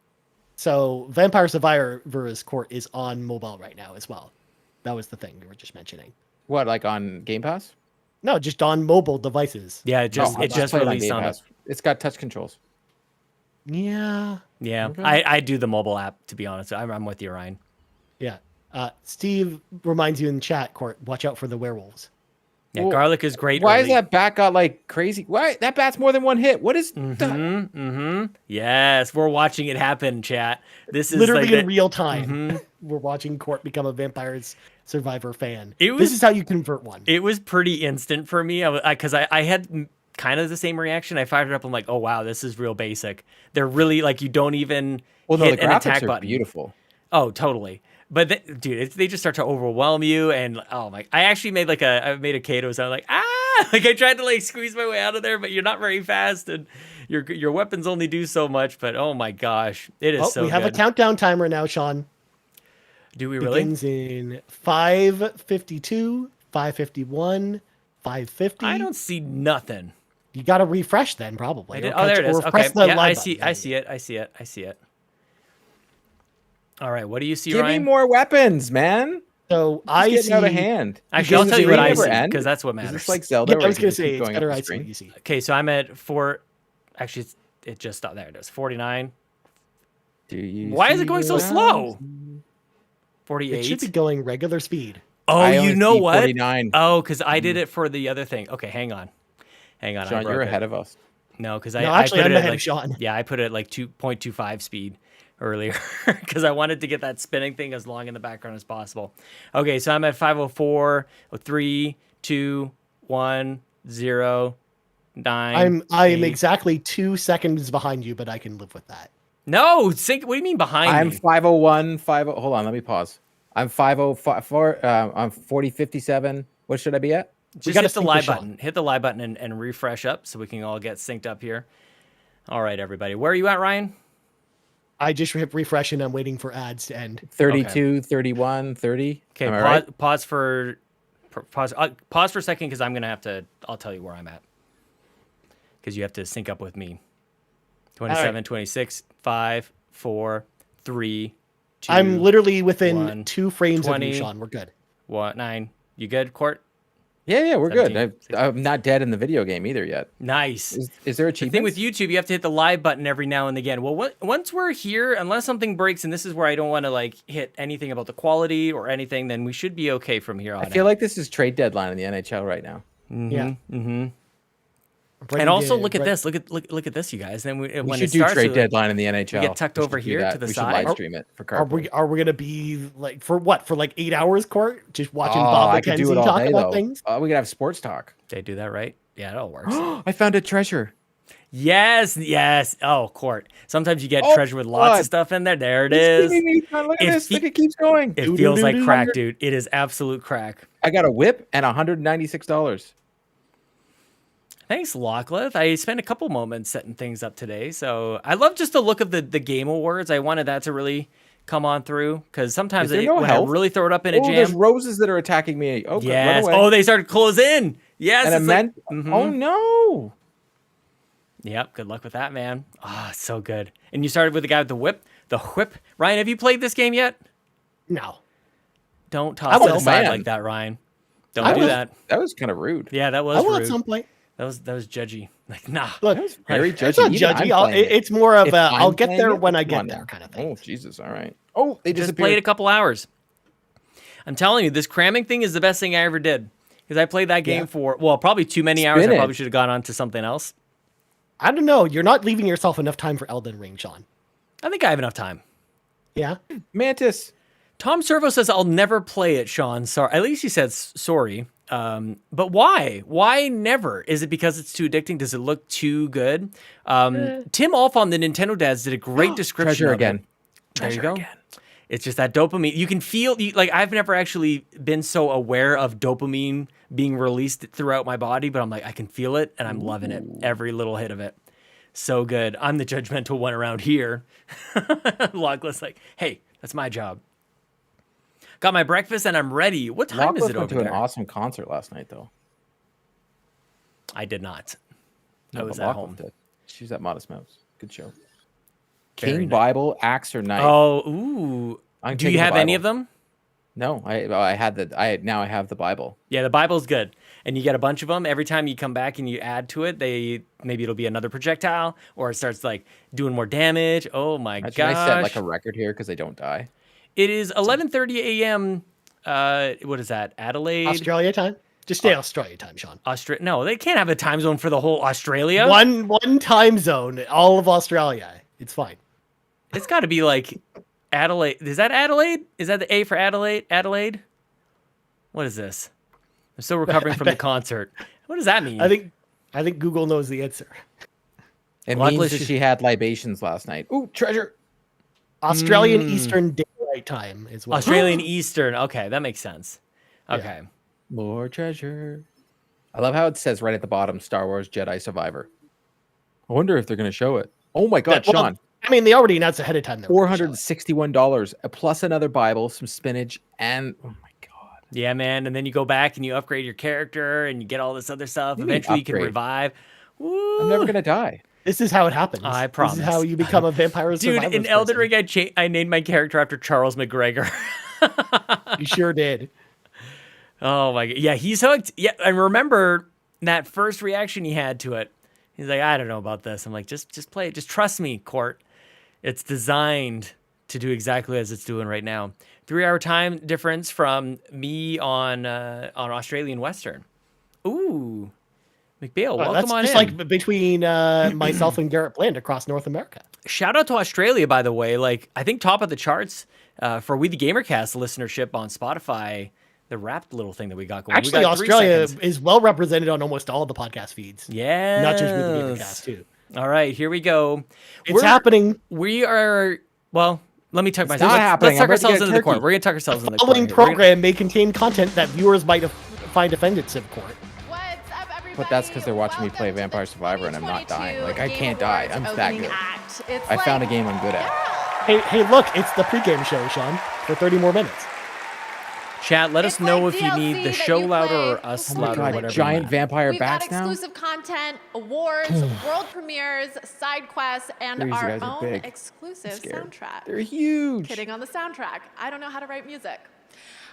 C: So Vampire Survivors Court is on mobile right now as well. That was the thing we were just mentioning.
A: What, like on Game Pass?
C: No, just on mobile devices.
B: Yeah, it just
A: No, I
B: just
A: played
B: released
A: Game
B: on it.
A: Pass. It's got touch controls.
C: Yeah.
B: Yeah,
A: Okay.
B: I do the mobile app to be honest. I'm with you, Ryan.
C: Yeah. Steve reminds you in chat, Court, watch out for the werewolves.
B: Yeah, garlic is great.
A: Why
B: early.
A: is that bat got like crazy? Why that bat's more than one hit? What is?
B: Yes, we're watching it happen, chat. This is
C: Literally
B: like
C: in real time. We're watching Court become a Vampires Survivor fan.
B: It was-
C: this is how you convert one.
B: It was pretty instant for me because I had kind of the same reaction. I fired it up. I'm like, oh wow, this is real basic. They're really like you don't even hit
A: the
B: an
A: graphics
B: attack
A: are
B: button.
A: beautiful.
B: Oh, totally. But dude, they just start to overwhelm you, and oh my! I actually made I made a Kato sound like like I tried to like squeeze my way out of there, but you're not very fast, and your weapons only do so much. But oh my gosh, it is so.
C: We have
B: good.
C: a countdown timer now, Sean.
B: Do we really?
C: Begins in 5:52, 5:51, 5:50.
B: I don't see nothing.
C: You got to refresh then, probably.
B: Oh, there it is.
C: Or
B: Okay,
C: press the
B: yeah,
C: live
B: I see
C: button.
B: it. I see it. All right, what do you see,
A: Give
B: Ryan?
A: me more weapons, man.
C: So
A: It's
C: I
A: getting
C: see.
A: out of hand.
B: Actually, I'll
C: Begins
B: tell you
C: in
B: what I
A: never
B: see
A: end?
B: because that's what
A: Is
B: matters.
A: this like Zelda?
C: Yeah, I
A: where
C: was
A: you
C: gonna
A: just keep
C: say it's
A: going
C: better.
A: up the
C: I see what
A: screen?
C: you see.
B: Okay, so I'm at 4. Actually, it just stopped. There it is. 49.
A: Do you
B: Why is
A: see
B: it going so
A: what
B: slow?
A: I see?
B: 48.
C: It should be going regular speed.
B: Oh,
A: I
B: you
A: only
B: know
A: see
B: what?
A: 49.
B: Oh, because I did it for the other thing. Okay, hang on.
A: Sean, you're ahead of us.
B: No, because
C: No,
B: I
C: actually,
B: put
C: I'm
B: it at
C: ahead
B: like,
C: of Sean.
B: Yeah, I put it at like 2.25 speed earlier because I wanted to get that spinning thing as long in the background as possible. Okay, so I'm at 5:04, 3, 2, 1, 0, 9.
C: I'm
B: 8.
C: exactly 2 seconds behind you, but I can live with that.
B: No, sync. What do you mean behind
A: I'm
B: me?
A: 501, 50. Hold on, let me pause. I'm 504. I'm 4057. What should I be at?
B: Just
C: gotta
B: hit the
C: sync
B: live
C: with Sean.
B: button. Hit the live button and refresh up so we can all get synced up here. All right, everybody. Where are you at, Ryan?
C: I just hit refresh and I'm waiting for ads to end.
A: 32, 31, 30.
B: Okay,
A: Am I
B: pause,
A: right?
B: pause for a second because I'm gonna have to. I'll tell you where I'm at because you have to sync up with me. 27,
C: right.
B: 26, 5, 4, 3, 2.
C: I'm literally within
B: 1,
C: 2 frames
B: 20.
C: of you, Sean. We're good.
B: 9. You good, Court?
A: Yeah, we're
B: 17,
A: good. I'm not dead in the video game either yet.
B: Nice.
A: Is there a
B: The thing with YouTube, you have to hit the live button every now and again. Well, once we're here, unless something breaks, and this is where I don't want to like hit anything about the quality or anything, then we should be okay from here on.
A: I feel like this is trade deadline in the NHL right now.
C: Yeah.
B: And also look at this. Look at this, you guys. Then when
A: We
B: it
A: should do
B: starts,
A: trade deadline in the NHL.
B: get tucked
A: We
B: over
A: should do
B: here
A: that.
B: to the
A: we
B: side.
A: should live stream it for
C: Are
A: Carpool.
C: we gonna be like for what? For like 8 hours, Court? Just watching
A: Oh,
C: Bob
A: I could do
C: McKenzie
A: it all
C: talk
A: day
C: about
A: though.
C: things?
A: We could have sports talk.
B: They do that right? Yeah, it all works.
A: I found a treasure.
B: Yes. Oh, Court. Sometimes you get
A: Oh,
B: treasure with lots
A: God.
B: of stuff in there. There it
A: It's
B: is.
A: giving me- Look at
B: It
A: this.
B: fe-
A: Look, it keeps going.
B: It feels like crack, dude. It is absolute crack.
A: I got a whip and $196.
B: Thanks, Lachlan. I spent a couple moments setting things up today. So I love just the look of the Game Awards. I wanted that to really come on through because sometimes
A: Is there no
B: when
A: health?
B: I really throw it up in a
A: There's
B: jam.
A: roses that are attacking me. Oh,
B: Yes.
A: run away.
B: Oh, they started to close in. Yes.
A: and a
B: it's like-
A: Oh no!
B: Yep. Good luck with that, man. Ah, so good. And you started with the guy with the whip. The whip. Ryan, have you played this game yet?
C: No.
B: Don't toss it
A: will,
B: aside
A: man.
B: like that, Ryan. Don't do that.
A: That was kind of rude.
B: Yeah, that
C: I
B: was
C: will
B: rude.
C: at some point.
B: That was judgy. Like, nah.
C: Look,
A: Very
C: it's
A: judgy.
C: not
A: Even I'm
C: judgy.
A: playing it.
C: It's more of
A: If
C: a
A: I'm
C: I'll get
A: playing
C: there
A: it,
C: when I
A: come on
C: get there
A: now.
C: kind of thing.
A: Oh Jesus! All right. Oh, they
B: Just
A: disappeared.
B: played a couple hours. I'm telling you, this cramming thing is the best thing I ever did. Because I played that game for, probably too many hours. I
A: Spin it.
B: probably should have gone on to something else.
C: I don't know. You're not leaving yourself enough time for Elden Ring, Sean.
B: I think I have enough time.
C: Yeah.
A: Mantis.
B: Tom Servo says, I'll never play it, Sean. Sorry. At least he said sorry. But why? Why never? Is it because it's too addicting? Does it look too good? Tim Alfon, the Nintendo Dads, did a great description
A: Treasure
B: of
A: again.
B: it. There you go. It's just that dopamine. You can feel, like, I've never actually been so aware of dopamine being released throughout my body, but I'm like, I can feel it, and I'm loving it. Every little hit of it. So good. I'm the judgmental one around here. Lachlan's like, hey, that's my job. Got my breakfast, and I'm ready. What time is it
A: went
B: over
A: to
B: there?
A: an awesome concert last night, though.
B: I did not. I
A: No,
B: was
A: but
B: at
A: Lachlan
B: home.
A: did. She was at Modest Mouse. Good show.
B: Very
A: King
B: nice.
A: Bible, axe or knife.
B: Oh, ooh.
A: I'm
B: Do
A: taking
B: you
A: the
B: have any of
A: Bible.
B: them?
A: No, I now I have the Bible.
B: Yeah, the Bible's good. And you get a bunch of them. Every time you come back and you add to it, maybe it'll be another projectile or it starts like doing more damage. Oh my
A: Imagine I
B: gosh.
A: set like a record here because I don't die.
B: It is 11:30 a.m. What is that? Adelaide?
C: Australia time. Just stay Australia time, Sean.
B: No, they can't have a time zone for the whole Australia.
C: One time zone, all of Australia. It's fine.
B: It's got to be like Adelaide. Is that Adelaide? Is that the A for Adelaide? Adelaide? What is this? I'm still recovering from the concert. What does that mean?
C: I think Google knows the answer.
A: It means that she had libations last night. Ooh, treasure.
C: Australian Eastern Daylight Time is what.
B: Australian Eastern. Okay, that makes sense. Okay.
C: Yeah.
A: More treasure. I love how it says right at the bottom, Star Wars Jedi Survivor. I wonder if they're going to show it. Oh my God,
C: Well,
A: Sean.
C: I mean, they already announced ahead of time.
A: $461 plus another Bible, some spinach, and oh my God.
B: Yeah, man. And then you go back and you upgrade your character and you get all this other stuff. Eventually you can revive. Woo.
A: I'm never going to die.
C: This is how it happens.
B: I promise.
C: This is how you become a vampire survivor.
B: Dude, in Elden Ring, I named my character after Charles McGregor.
C: You sure did.
B: Oh my God. Yeah, he's hooked. Yeah, I remember that first reaction he had to it. He's like, I don't know about this. I'm like, just play it. Just trust me, Court. It's designed to do exactly as it's doing right now. 3-hour time difference from me on Australian Western. Ooh. McBeal, welcome on in.
C: That's just like between myself and Garrett Bland across North America.
B: Shout out to Australia, by the way. Like, I think top of the charts for We the Gamercast listenership on Spotify. The wrapped little thing that we got going.
C: Actually, Australia is well represented on almost all the podcast feeds.
B: Yeah.
C: Not just with the Gamercast, too.
B: All right, here we go.
C: It's happening.
B: We are, well, let me tuck
A: It's
B: myself.
A: not happening.
B: Let's tuck
A: I'm about to
B: ourselves
A: get a
B: into the corner.
A: turkey.
B: We're going to tuck ourselves in the
C: The following
B: corner.
C: program may contain content that viewers might find offensive, Court.
D: What's up, everybody?
A: But that's because they're watching me play Vampire Survivor and I'm not dying. Like, I can't die. I'm that good. I found a game I'm good at.
C: Hey, look, it's the pregame show, Sean, for 30 more minutes.
B: Chat, let us
D: It's
B: know
D: like
B: if you need
D: DLC
B: the
D: that
B: show
D: you
B: louder
D: play
B: or us
D: before
B: louder,
D: you
B: whatever.
A: Giant vampire
D: We've got
A: bats now?
D: exclusive content, awards, world premieres, side quests, and
A: These
D: our
A: guys are
D: own
A: big.
D: exclusive
A: Scared.
D: soundtrack.
A: They're huge.
D: Kidding on the soundtrack. I don't know how to write music.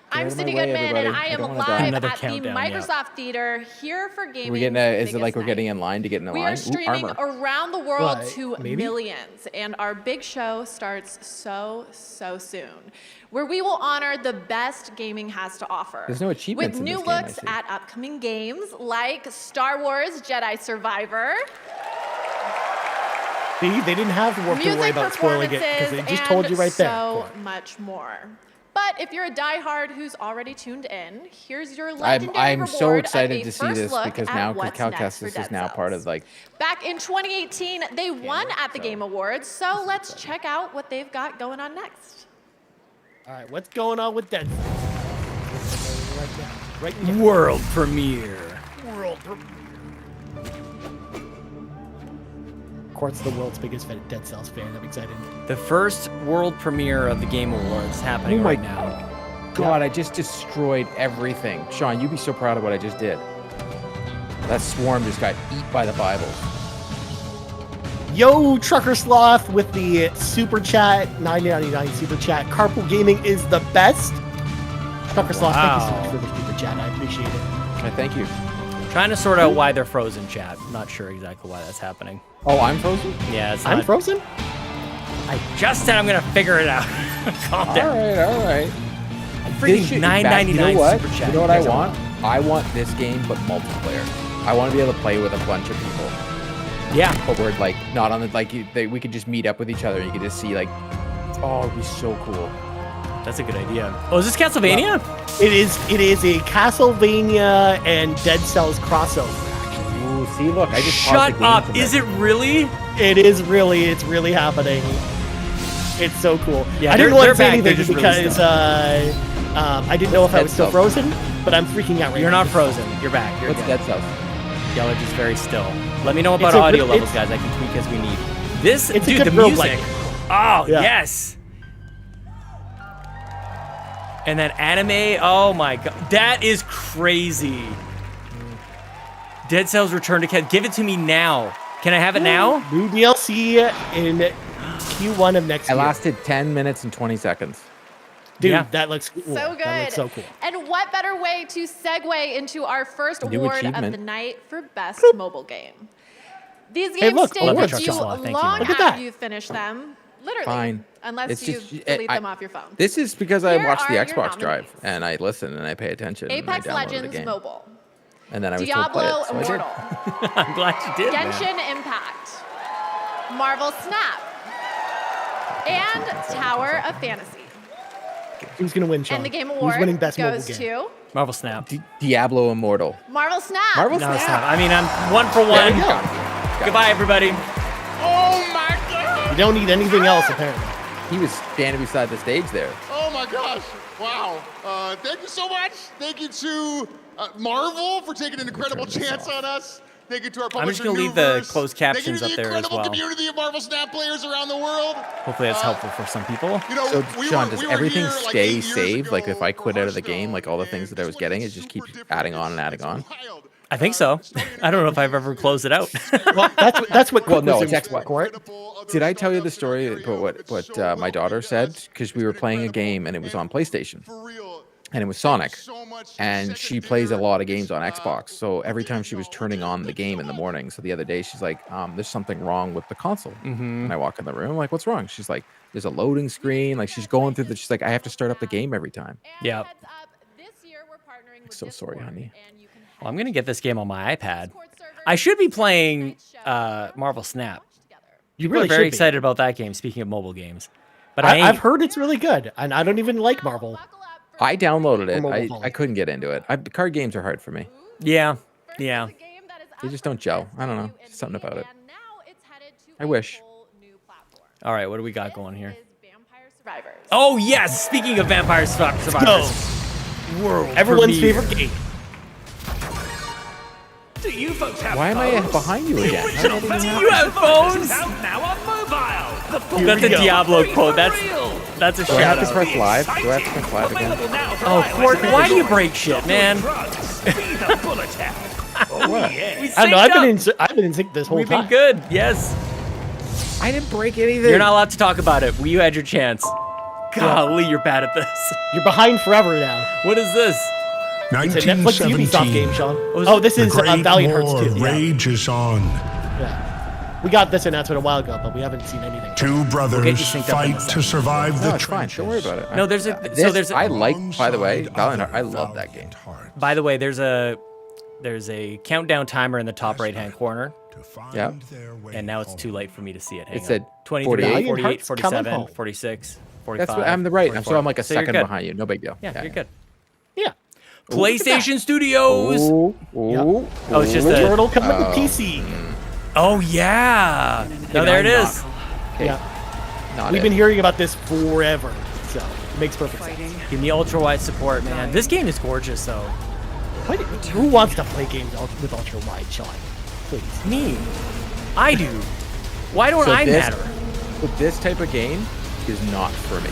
A: Get
D: I'm
A: out of my
D: Cindy
A: way,
D: Goodman, and
A: everybody.
D: I am
A: don't wanna die.
D: live
B: Another
D: at the
B: countdown, yeah.
D: Microsoft Theater here for gaming.
A: Are we getting is it like we're getting in line to get in the
D: We
A: line?
D: are streaming
A: Armor.
D: around the world
C: What?
D: to
C: Maybe?
D: millions, and our big show starts so soon, where we will honor the best gaming has to offer.
A: There's no achievements
D: with
A: in
D: new
A: this game, I
D: looks
A: see.
D: at upcoming games like Star Wars Jedi Survivor,
C: See, they didn't have to worry
D: music
C: about spoiling it because
D: performances,
C: they just told you right there.
D: so
C: Court.
D: much more. But if you're a diehard who's already tuned in, here's your legendary
A: I'm
D: reward
A: so
D: of
A: excited
D: a
A: to see
D: first
A: this
D: look
A: because
D: at
A: now
D: what's next
A: Calcast
D: for
A: this
D: Dead
A: is now part
D: Cells.
A: of like
D: Back in 2018, they won at the Game Awards, so let's check out what they've got going on next.
C: All right, what's going on with Dead Cells? Right now.
B: World premiere.
C: World. Court's the world's biggest Dead Cells fan. I'm excited.
B: The first world premiere of the Game Awards happening
A: Oh my
B: right now.
A: God, I just destroyed everything. Sean, you'd be so proud of what I just did. That swarm just got eat by the Bibles.
C: Yo, Trucker Sloth with the super chat, $9.99 super chat. Carpool Gaming is the best. Trucker Sloth, thank you so much for the super chat. I appreciate it.
A: Okay, thank you.
B: Trying to sort out why they're frozen, chat. Not sure exactly why that's happening.
A: Oh, I'm frozen?
B: Yeah, it's
C: I'm
B: not.
C: frozen?
B: I just said I'm gonna figure it out. Calm down.
A: All right.
B: Freaking
A: This shit-
B: $9.99
A: you know what?
B: super chat.
A: You know what I
B: guys are-
A: want? I want this game, but multiplayer. I want to be able to play with a bunch of people.
B: Yeah.
A: But we're like not on the we could just meet up with each other and you could just see like, oh, it'd be so cool.
B: That's a good idea. Oh, is this Castlevania?
C: It is a Castlevania and Dead Cells crossover, actually.
A: Ooh, see, look, I just
B: Shut up. Is it really?
C: It's really happening. It's so cool.
B: Yeah,
C: I didn't
B: they're
C: want to say
B: back. They're
C: anything
B: just really
C: because I didn't know if I was still frozen, but I'm freaking out right
B: You're
C: now.
B: not frozen. You're back. You're
A: What's
B: good.
A: Dead Cells?
B: Y'all are just very still. Let me know about
C: It's a
B: audio
C: good-
B: levels,
C: it's-
B: guys. I can tweak as we need. This,
C: It's a
B: dude, the
C: good
B: music.
C: roguelike.
B: Oh,
C: Yeah.
B: yes. And that anime, oh my god. That is crazy. Dead Cells Return to Cat. Give it to me now. Can I have it now?
C: New DLC in Q1 of next
A: I
C: year.
A: lasted 10 minutes and 20 seconds.
C: Dude,
B: Yeah.
C: that looks cool.
D: So good.
C: That looks so cool.
D: And what better way to segue into our first
A: New
D: award of
A: achievement.
D: the night for best mobile game? These
C: Hey,
D: games
C: look,
D: stay
C: awards
D: with
C: are
D: you
C: just-
B: thank you,
D: long
B: man.
C: Look at
D: after
C: that.
D: you finish them. Literally.
A: Fine.
D: Unless
A: It's
D: you
A: just-
D: delete
A: I-
D: them off your phone.
A: This is because I
D: Here
A: watch the
D: are your
A: Xbox Drive
D: nominees.
A: and I listen and I pay attention.
D: Apex
A: and I download the
D: Legends
A: game.
D: Mobile,
A: And then I was told play
D: Diablo
A: it, so I did.
D: Immortal,
B: I'm glad you did. man.
D: Genshin Impact, Marvel Snap, and Tower of Fantasy.
C: Who's gonna win, Sean?
D: And the Game
C: Who's
D: Award
C: winning best mobile
D: goes
C: game?
D: to
B: Marvel Snap.
A: Diablo Immortal.
D: Marvel Snap.
A: Marvel
B: No,
A: Snap.
B: it's not. I mean, I'm 1 for
A: There
B: 1.
A: we go.
B: Goodbye, everybody.
E: Oh my god!
C: You don't need anything else, apparently.
A: He was standing beside the stage there.
E: Oh my gosh! Wow. Thank you so much. Thank you to Marvel for taking an incredible chance on us. Thank you to our publisher,
B: I'm just gonna leave the
E: Nuverse.
B: closed captions
E: Thank
B: up
E: you to
B: there
E: the
B: as
E: incredible
B: well.
E: community of Marvel Snap players around the world.
B: Hopefully that's helpful for some people.
E: You know,
A: So, Sean, does
E: we were
A: everything
E: here, like,
A: stay
E: 8 years
A: saved? Like, if I
E: ago
A: quit
E: for
A: out of the game, like, all the
E: Hearthstone,
A: things that I was
E: and
A: getting, it
E: it's
A: just
E: super
A: keeps
E: different.
A: adding on and adding on?
E: Wild.
B: I think so. I don't know if I've ever closed it out.
C: Well, that's what
A: Well, no,
C: quick
A: it's
C: resumes
A: Xbox.
C: for, right?
A: Did I tell you the story about what my daughter said? Because we were playing a game and it was on PlayStation.
E: For real.
A: And it was Sonic.
E: So much.
A: And
E: Such
A: she plays a
E: dinner,
A: lot of games on Xbox. So every time she was turning on the game in the morning. So the other day she's like, there's something wrong with the console. And I walk in the room, like, what's wrong? She's like, there's a loading screen. Like, she's going through she's like, I have to start up the game every time.
B: Yeah.
D: Heads up, this year we're partnering with
A: So sorry,
D: Discord,
A: honey.
D: and you can head
B: Well, I'm gonna get this game on my iPad.
D: Discord server
B: I should be
D: and
B: playing
D: tonight's show
B: Marvel Snap.
D: watch together.
C: You
B: We're
C: really
B: very
C: should
B: excited about that game. Speaking of mobile games, but I
C: I've
B: ain't.
C: heard it's really good, and I don't even like Marvel.
D: Buckle up for
A: I downloaded it.
C: mobile phone.
A: I couldn't get into it. Card games are hard for me.
B: Yeah,
D: First
B: yeah.
D: is a game that is
A: They
D: up
A: just
D: for
A: don't gel.
D: grabs
A: I don't
D: for
A: know.
D: you and
A: Something
D: me,
A: about it.
D: and now it's headed to
A: I
D: a
A: wish.
D: whole new platform.
B: All right, what do we got going here?
D: This is Vampire Survivors.
B: Oh yes. Speaking of Vampire Survivors, world
C: Everyone's
B: premiere.
C: favorite game.
F: Do you folks have
A: Why am I
F: phones?
A: behind you again?
F: Original
A: How did that
F: Fantasy
A: even
B: You have phones?
F: is out now on mobile. The full
B: That's a
F: video
B: Diablo
F: free
B: quote.
F: for
B: That's
F: real.
B: That's a
A: Do I have
B: shout
A: to
B: out.
A: press live? Do I have to press live again?
F: Available now for
B: Oh,
F: iOS
B: Court,
F: and
B: why do you
F: Android.
B: break shit, man?
F: Drugs. Be the bullet tap. Oh yeah.
C: I don't know.
B: Synced up.
C: I've been in sync this whole
B: We've
C: time.
B: been good. Yes.
A: I didn't break anything.
B: You're not allowed to talk about it. You had your chance. Golly, you're bad at this.
C: You're behind forever now.
B: What is this?
C: It's a Netflix Ubisoft game,
G: 1917.
C: Sean.
B: Was
C: Oh,
B: it-
C: this
G: The
C: is
G: Great
C: Valiant
G: War
C: Hearts 2.
G: of
C: Yeah.
G: Rage is on.
C: Yeah. We got this announcement a while ago, but we haven't seen anything.
G: Two
B: get
G: brothers
B: you synced up in a
G: fight to
B: second.
G: survive
A: No,
G: the
A: it's fine. Don't worry about it.
B: No, there's a-
A: This,
B: so there's a-
A: I like, by the way,
G: Alongside
A: Valiant Heart. I
G: other
A: love that game.
G: valiant hearts
B: By the way, there's a countdown timer in the top right-hand corner,
G: to find
A: Yeah.
G: their way
B: and now it's
G: home.
B: too late for me to see it. Hang
A: It
B: on.
A: said
B: 23,
A: 48.
B: 48,
C: Valiant Hearts coming
B: 47,
C: home.
B: 46, 45.
A: That's what I'm the right.
B: 44.
A: I'm like a
B: So you're
A: second
B: good.
A: behind you. No big deal.
B: Yeah, you're good.
C: Yeah.
B: PlayStation Studios.
A: Ooh,
C: Yep.
A: ooh,
B: Oh, it's just
C: The
B: a.
C: Turtle coming to PC.
B: Oh yeah. No, there it is.
C: Yeah.
A: not
C: We've
A: it.
C: been hearing about this forever, so it makes perfect sense.
B: Give me ultra wide support, man. This game is gorgeous, though.
C: Who wants to play games with ultra wide, Sean? Please.
B: Me. I do. Why don't
A: So
B: I
A: this-
B: matter?
A: But this type of game is not for me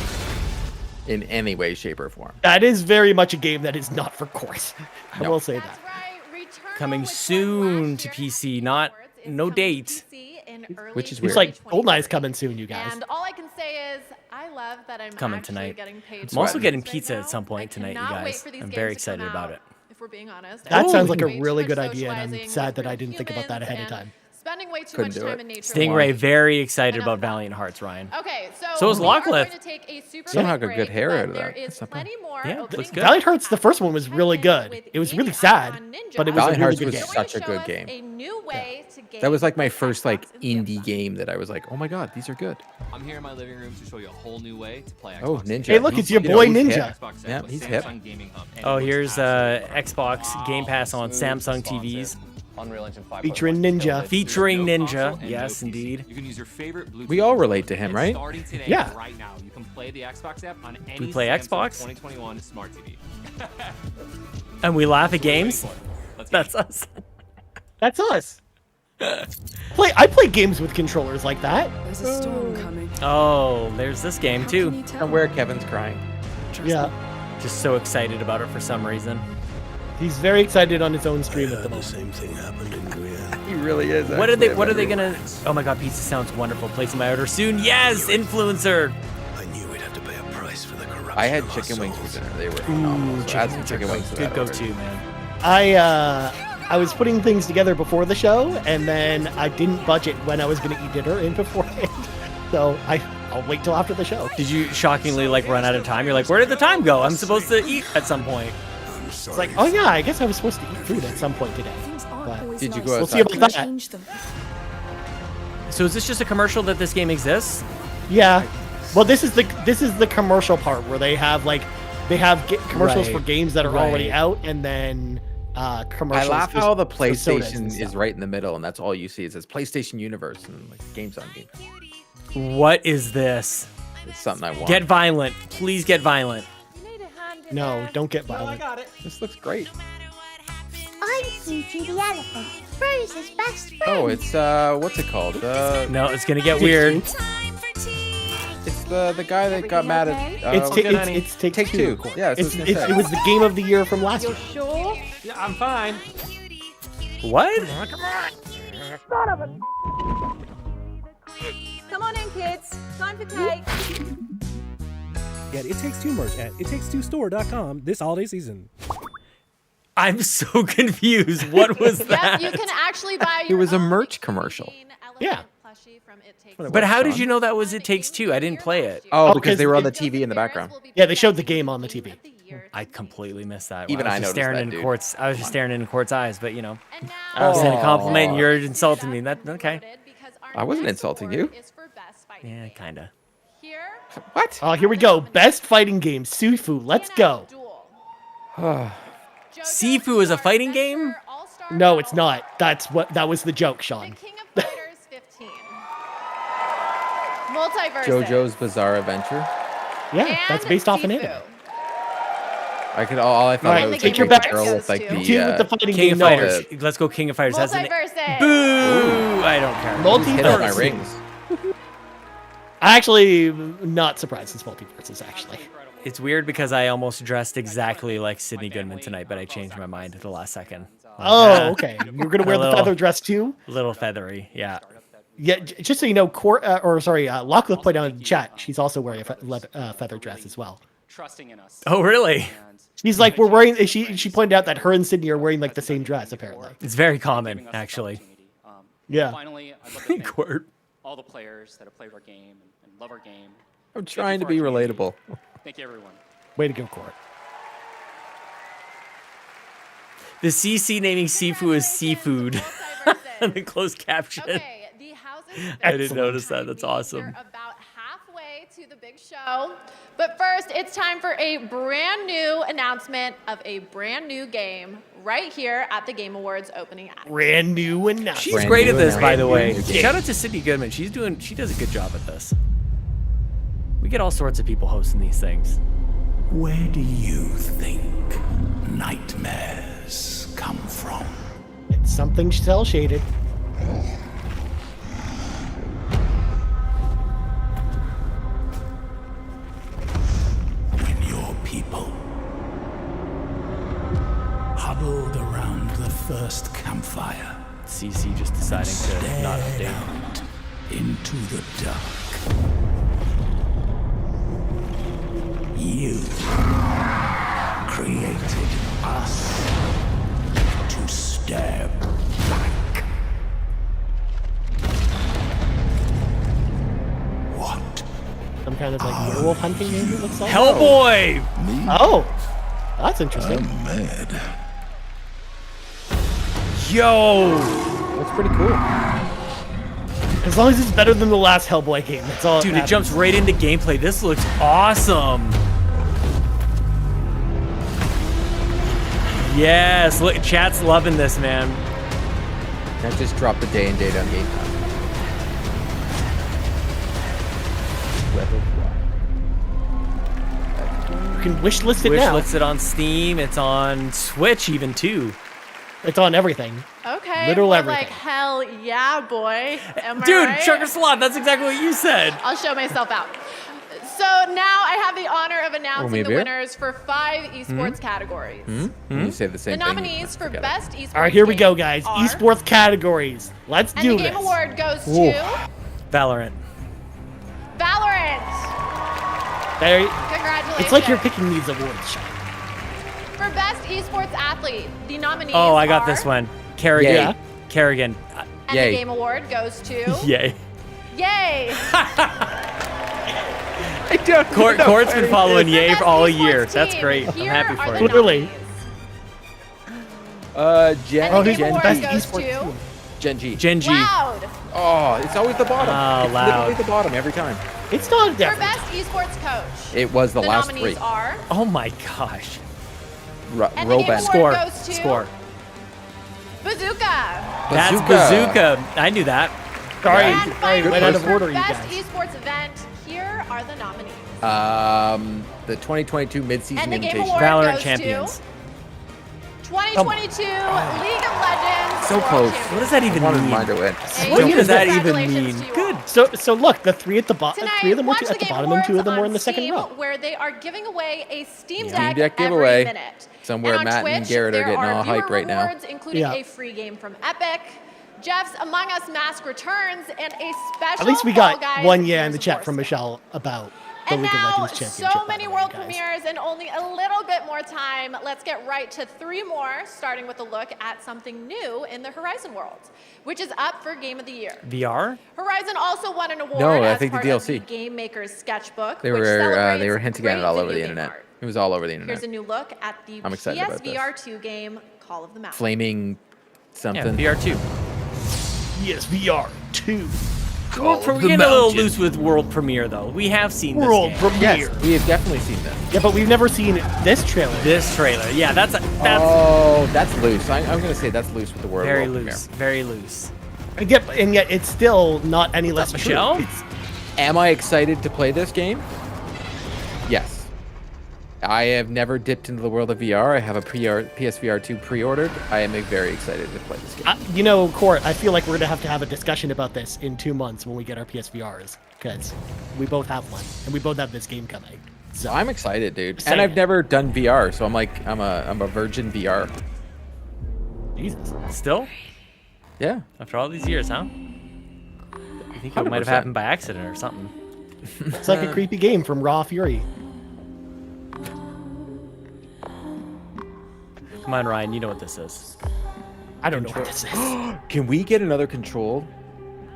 A: in any way, shape, or form.
C: That is very much a game that is not for course. I
A: No.
C: will say
D: That's
C: that.
D: right. Returnal
B: Coming
D: was
B: soon
D: last
B: to
D: year
B: PC,
D: in
B: not-
D: Esports. It's
B: no
D: coming
B: date.
D: to PC in early
A: Which is
C: It's
A: weird.
C: like
D: 2023.
C: GoldenEye's coming soon, you guys.
D: And all I can say is, I love that I'm
B: Coming
D: actually
B: tonight.
D: getting paid.
B: I'm also
D: for
B: getting
D: this
B: pizza
D: right
B: at some
D: now.
B: point
D: I
B: tonight, you
D: cannot wait
B: guys.
D: for these
B: I'm
D: games
B: very
D: to
B: excited
D: come
B: about
D: out,
B: it.
D: If we're being honest.
C: That
D: I'm
C: sounds like a
D: doing way
C: really
D: too
C: good
D: much
C: idea, and I'm
D: socializing
C: sad
D: with
C: that I
D: real
C: didn't think about that ahead of
D: humans
C: time.
D: and Spending way too
A: Couldn't
D: much
A: do
D: time
A: it.
D: in nature.
B: Stingray, very excited
D: Enough
B: about
D: of that.
B: Valiant Hearts, Ryan.
D: Okay,
B: So is
D: we are
B: Lachlan.
D: going to take a super
A: Somehow
D: quick
A: got good
D: break,
A: hair
D: but
A: out of
D: there
A: that.
D: is
A: That's not bad.
D: plenty more
B: Yeah,
D: opening
B: looks good.
C: Valiant Hearts, the first one was really good.
D: with
C: It was
D: Gaming
C: really sad,
D: Icon Ninja.
C: but it was
A: Valiant
C: a really
A: Hearts
C: good
A: was
C: game.
D: They're going
A: such
D: to
A: a
D: show
A: good
D: us
A: game.
D: A new way to game
A: That was like my
D: with
A: first like
D: Xbox and
A: indie
D: PS5.
A: game that I was like, oh my god, these are good.
H: I'm here in my living room to show you a whole new way to play Xbox.
A: Oh, Ninja.
C: Hey, look, it's your
A: You know,
C: boy
A: he's
C: Ninja.
A: hip.
H: Xbox
A: Yeah,
H: with
A: he's hip.
H: Samsung Gaming Hub, and
B: Oh,
H: it
B: here's
H: works absolutely
B: Xbox Game Pass on Samsung TVs.
H: Unreal Engine 5.1
C: Featuring Ninja.
B: Featuring
H: There's no
B: Ninja,
H: console and
B: yes,
H: no PC.
B: indeed.
H: You can use your favorite Bluetooth
A: We all
H: controller.
A: relate to him,
H: And
A: right?
H: Starting today,
C: Yeah.
H: right now, you can play the Xbox app on any
B: We play
H: Samsung
B: Xbox?
H: 2021 Smart TV.
B: And we laugh at games.
H: Let's get
B: That's us.
C: That's us. I play games with controllers like that.
I: There's a storm coming.
B: Oh, there's this game
I: How can you
B: too.
I: tell?
A: And where Kevin's crying.
I: Trust
C: Yeah.
I: me.
B: Just so excited about it for some reason.
C: He's very excited on his own stream at the moment.
G: same thing happened in Guyana.
A: He really is.
B: What are they gonna? Oh my god, pizza sounds wonderful. Placing my order soon. Yes, influencer.
G: I knew we'd have to pay a price for the corruption.
A: I had chicken wings for dinner. They were phenomenal. So I had some chicken wings. to
B: Good
A: that
B: go-to,
A: order.
B: man.
C: I was putting things together before the show, and then I didn't budget when I was going to eat dinner in beforehand. So I'll wait till after the show.
B: Did you shockingly like run out of time? You're like, where did the time go? I'm supposed to eat at some point.
C: It's like, oh yeah, I guess I was supposed to eat food at some point today. But
A: Did you go
C: we'll
A: outside?
C: see about that.
B: So is this just a commercial that this game exists?
C: Yeah. Well, this is the commercial part where they have commercials for
B: Right,
C: games that are already
B: right.
C: out, and then commercials.
A: I laugh how the
C: for sodas and
A: PlayStation is
C: stuff.
A: right in the middle, and that's all you see. It says PlayStation Universe and like games on game.
B: What is this?
A: It's something I want.
B: Get violent. Please get violent.
C: No, don't get violent.
A: This looks great.
I: I'm Tootie the elephant, Rose's best friend.
A: Oh, it's what's it called?
B: No, it's gonna get weird.
A: It's the guy that got mad at.
C: It's Take Two.
A: Two. Yeah, that's what I was gonna say.
C: It was the game of the year from last year.
I: Sure?
F: Yeah, I'm fine.
B: What?
I: Come on in, kids. Time for cake.
F: Get It Takes Two merch at ittakestoostore.com this holiday season.
B: I'm so confused. What was that?
D: Yep, you can actually buy
A: It
D: your
A: was a
D: own
A: merch commercial.
C: Yeah.
D: plushie from It Takes
A: What it
B: But
A: was,
B: how did
A: Sean.
B: you know that was It Takes Two? I didn't play it.
A: Oh, because
C: because
A: they were on the
C: it-
A: TV in the background.
C: Yeah, they showed the game on the TV.
B: I completely missed that.
A: Even I
B: was just
A: noticed
B: staring
A: that,
B: into
A: dude.
B: Court's. I was just staring into Court's eyes, but you know,
D: And now,
B: I was saying a
A: Aw.
B: compliment, and you're insulting me. That okay?
D: because our
A: I wasn't
D: next
A: insulting
D: award
A: you.
D: is for best fighting
B: Yeah,
D: game.
B: kinda.
D: Here,
A: What?
C: Oh, here we go. Best fighting game, Sifu. Let's go.
D: Duel.
B: Sifu is a fighting game?
C: No, it's not. That was the joke, Sean.
D: The King of Fighters 15. Multiverse.
A: JoJo's Bizarre Adventure.
C: Yeah, that's based off an anime.
A: All I thought
C: Right,
A: was
D: take
A: like
D: your
A: the
D: bets.
A: girl with like
D: Two
A: the
C: Two with the fighting
B: King
C: game.
B: of
C: no.
B: Fighters. Let's go King of Fighters. Has an
D: Multiverse.
B: boo. I don't care.
A: hit on my
C: Multiverse.
A: rings.
C: I actually not surprised it's multiverses. Actually,
B: It's weird because I almost dressed exactly like Sydney Goodman tonight, but I changed my mind at the last second.
C: oh okay. You're gonna wear the
B: little-
C: feather dress too.
B: A little feathery, yeah.
C: Yeah, just so you know, Lachlan put out in the chat. She's also wearing a feather dress as well.
H: Trusting in us.
B: Oh, really?
H: And
C: She's like, we're wearing. She pointed out that her and Sydney are wearing like the same dress apparently.
B: It's very
H: giving
B: common,
H: us this
B: actually.
H: opportunity.
C: Yeah.
H: Finally, I'd love to thank
B: Court.
H: all the players that have played our game and love our game.
A: I'm
H: Thank you
A: trying to
H: for
A: be
H: our community.
A: relatable.
H: Thank you, everyone.
C: Way to go, Court.
B: The CC naming Sifu is seafood. The closed caption.
D: Okay, the houses.
B: I didn't notice that. That's awesome.
D: We're about halfway to the big show. But first, it's time for a brand new announcement of a brand new game right here at the Game Awards opening act.
C: Brand new announcement.
B: She's
A: Brand
B: great
A: new
B: at this, by the
A: announcement.
B: way.
A: Brand new
B: Shout out to Sydney Goodman. She does a good job at this. We get all sorts of people hosting these things.
G: Where do you think nightmares come from?
C: It's something cell shaded.
G: When your people huddled around the first campfire,
B: CC just deciding to not
G: stared
B: update.
G: out into the dark. You created us to stare back. What?
C: Some kind of like werewolf hunting game. It looks like.
B: Hellboy!
C: Oh, that's interesting.
G: Mad.
B: Yo!
A: That's pretty cool.
C: As long as it's better than the last Hellboy game, that's all.
B: Dude, it jumps right into gameplay. This looks awesome. Yes, look, chat's loving this, man.
A: I just dropped the day and date on Game Time.
C: You can wish list it
B: Wish
C: now.
B: lists it on Steam. It's on Switch even too.
C: It's on everything.
D: Okay.
C: Literal
D: we're
C: everything.
D: like, hell yeah, boy. Am I
B: Dude,
D: right?
B: Sugar Slot, that's exactly what you said.
D: I'll show myself out. So now I have the honor of announcing
A: me a
D: the
A: beer?
D: winners for 5 esports categories.
A: You say the same
D: The
A: thing.
D: nominees for
A: forget it.
D: best esports.
C: All right, here we go,
D: game
C: guys.
D: are-
C: Esports categories. Let's
D: And
C: do
D: the
C: this.
D: Game Award goes
C: Ooh.
D: to
B: Valorant.
D: Valorant.
C: There-
D: Congratulations.
C: It's like you're picking these awards, Sean.
D: For best esports athlete, the nominees
B: Oh, I got
D: are-
B: this one. Kerrigan.
C: Yeah.
B: Kerrigan.
D: And
A: Yay.
D: the Game Award goes to
B: Yay.
D: Yay.
B: Court's been following Yay
D: Best
B: for all
D: esports
B: year. That's
D: team,
B: great. I'm
D: here
B: happy
D: are
B: for
D: the
B: you.
C: Literally.
D: nominees.
A: Gen,
D: And the
C: who's
D: Game
C: the
D: Award
C: best
D: goes
C: esports
D: to
C: team?
A: Gen G.
B: Gen G.
D: Loud
A: Oh, it's always the bottom.
B: Oh,
A: it's
B: Loud.
A: literally the bottom every time.
C: It's not
D: for
C: that.
D: best esports coach.
A: It was the last
D: nominees
A: three.
D: are.
B: Oh my gosh.
D: And the Game
A: Roban.
D: Award
B: Score.
D: goes to
B: Score.
D: Bazooka.
B: That's Bazooka. I knew that.
C: Sorry,
D: And
C: I
D: finally,
C: went out of
D: for
C: order, you
D: best
C: guys.
D: esports event, here are the nominees.
A: The 2022 mid-season
D: And the Game
A: invitation.
D: Award
B: Valorant
D: goes
B: champions.
D: to 2022 League of Legends.
A: So
D: World
A: close.
D: Championship.
B: What does that even
A: One
B: mean?
A: reminder win.
B: What does that even
D: Congratulations
B: mean?
D: to you
B: Good.
D: all.
C: So look, the three at the bottom,
D: Tonight,
C: 3 of them were
D: watch
C: at
D: the
C: the
D: Game
C: bottom, and 2 of them
D: Awards
C: were in the
D: on
C: second
D: Steam,
C: row.
D: where they are giving away a Steam
A: Steam
D: Deck,
A: Deck
D: every
A: giveaway.
D: minute.
A: Somewhere
D: and on
A: Matt and
D: Twitch,
A: Garrett are
D: there
A: getting all
D: viewer
A: hyped right now.
D: rewards, including
C: Yeah.
D: a free game from Epic. Jeff's Among Us Mask returns and a special.
C: At least we
D: Fall
C: got
D: Guys
C: one yeah in
D: Gears
C: the
D: of
C: chat
D: War
C: from
D: skin.
C: Michelle about the
D: And
C: League of
D: now,
C: Legends championship.
D: so
C: by
D: many
C: the way,
D: world
C: guys.
D: premieres and only a little bit more time. Let's get right to 3 more, starting with a look at something new in the Horizon world, which is up for Game of the Year.
B: VR?
D: Horizon also won an award
A: No, I
D: as
A: think the
D: part
A: DLC.
D: of the Game Maker's Sketchbook,
A: They
D: which
A: were
D: celebrates
A: hinting at
D: great
A: it all over
D: video
A: the
D: game
A: internet.
D: art.
A: It was all over the internet.
D: Here's a new look at the
A: I'm excited about this.
D: PSVR2 game Call of the Mountain.
A: Flaming
B: Yeah,
A: something.
B: VR 2.
C: Yes, VR 2.
B: We're getting a little loose with world premiere, though. We have seen this
C: World
B: game.
C: premiere.
A: Yes, we have definitely seen this.
C: Yeah, but we've never seen this trailer.
B: This trailer. Yeah, that's
A: Oh, that's loose. I'm going to say that's loose with the word.
B: very
A: world
B: loose. Very loose.
C: And yet it's still not any less true.
B: Michelle?
C: It's-
A: Premiere. Am I excited to play this game? Yes. I have never dipped into the world of VR. I have a PSVR 2 pre-ordered. I am very excited to play this game.
C: you know, Court, I feel like we're going to have a discussion about this in 2 months when we get our PSVRs, because we both have one, and we both have this game coming. So
A: I'm excited, dude.
C: Same.
A: And I've never done VR, so I'm a virgin VR.
C: Jesus.
B: Still?
A: Yeah.
B: After all these years, huh? I think it might have
A: 100%.
B: happened by accident or something.
C: It's like a creepy game from Raw Fury.
B: Come on, Ryan. You know what this is.
C: I don't know what this is.
A: Can we get another control?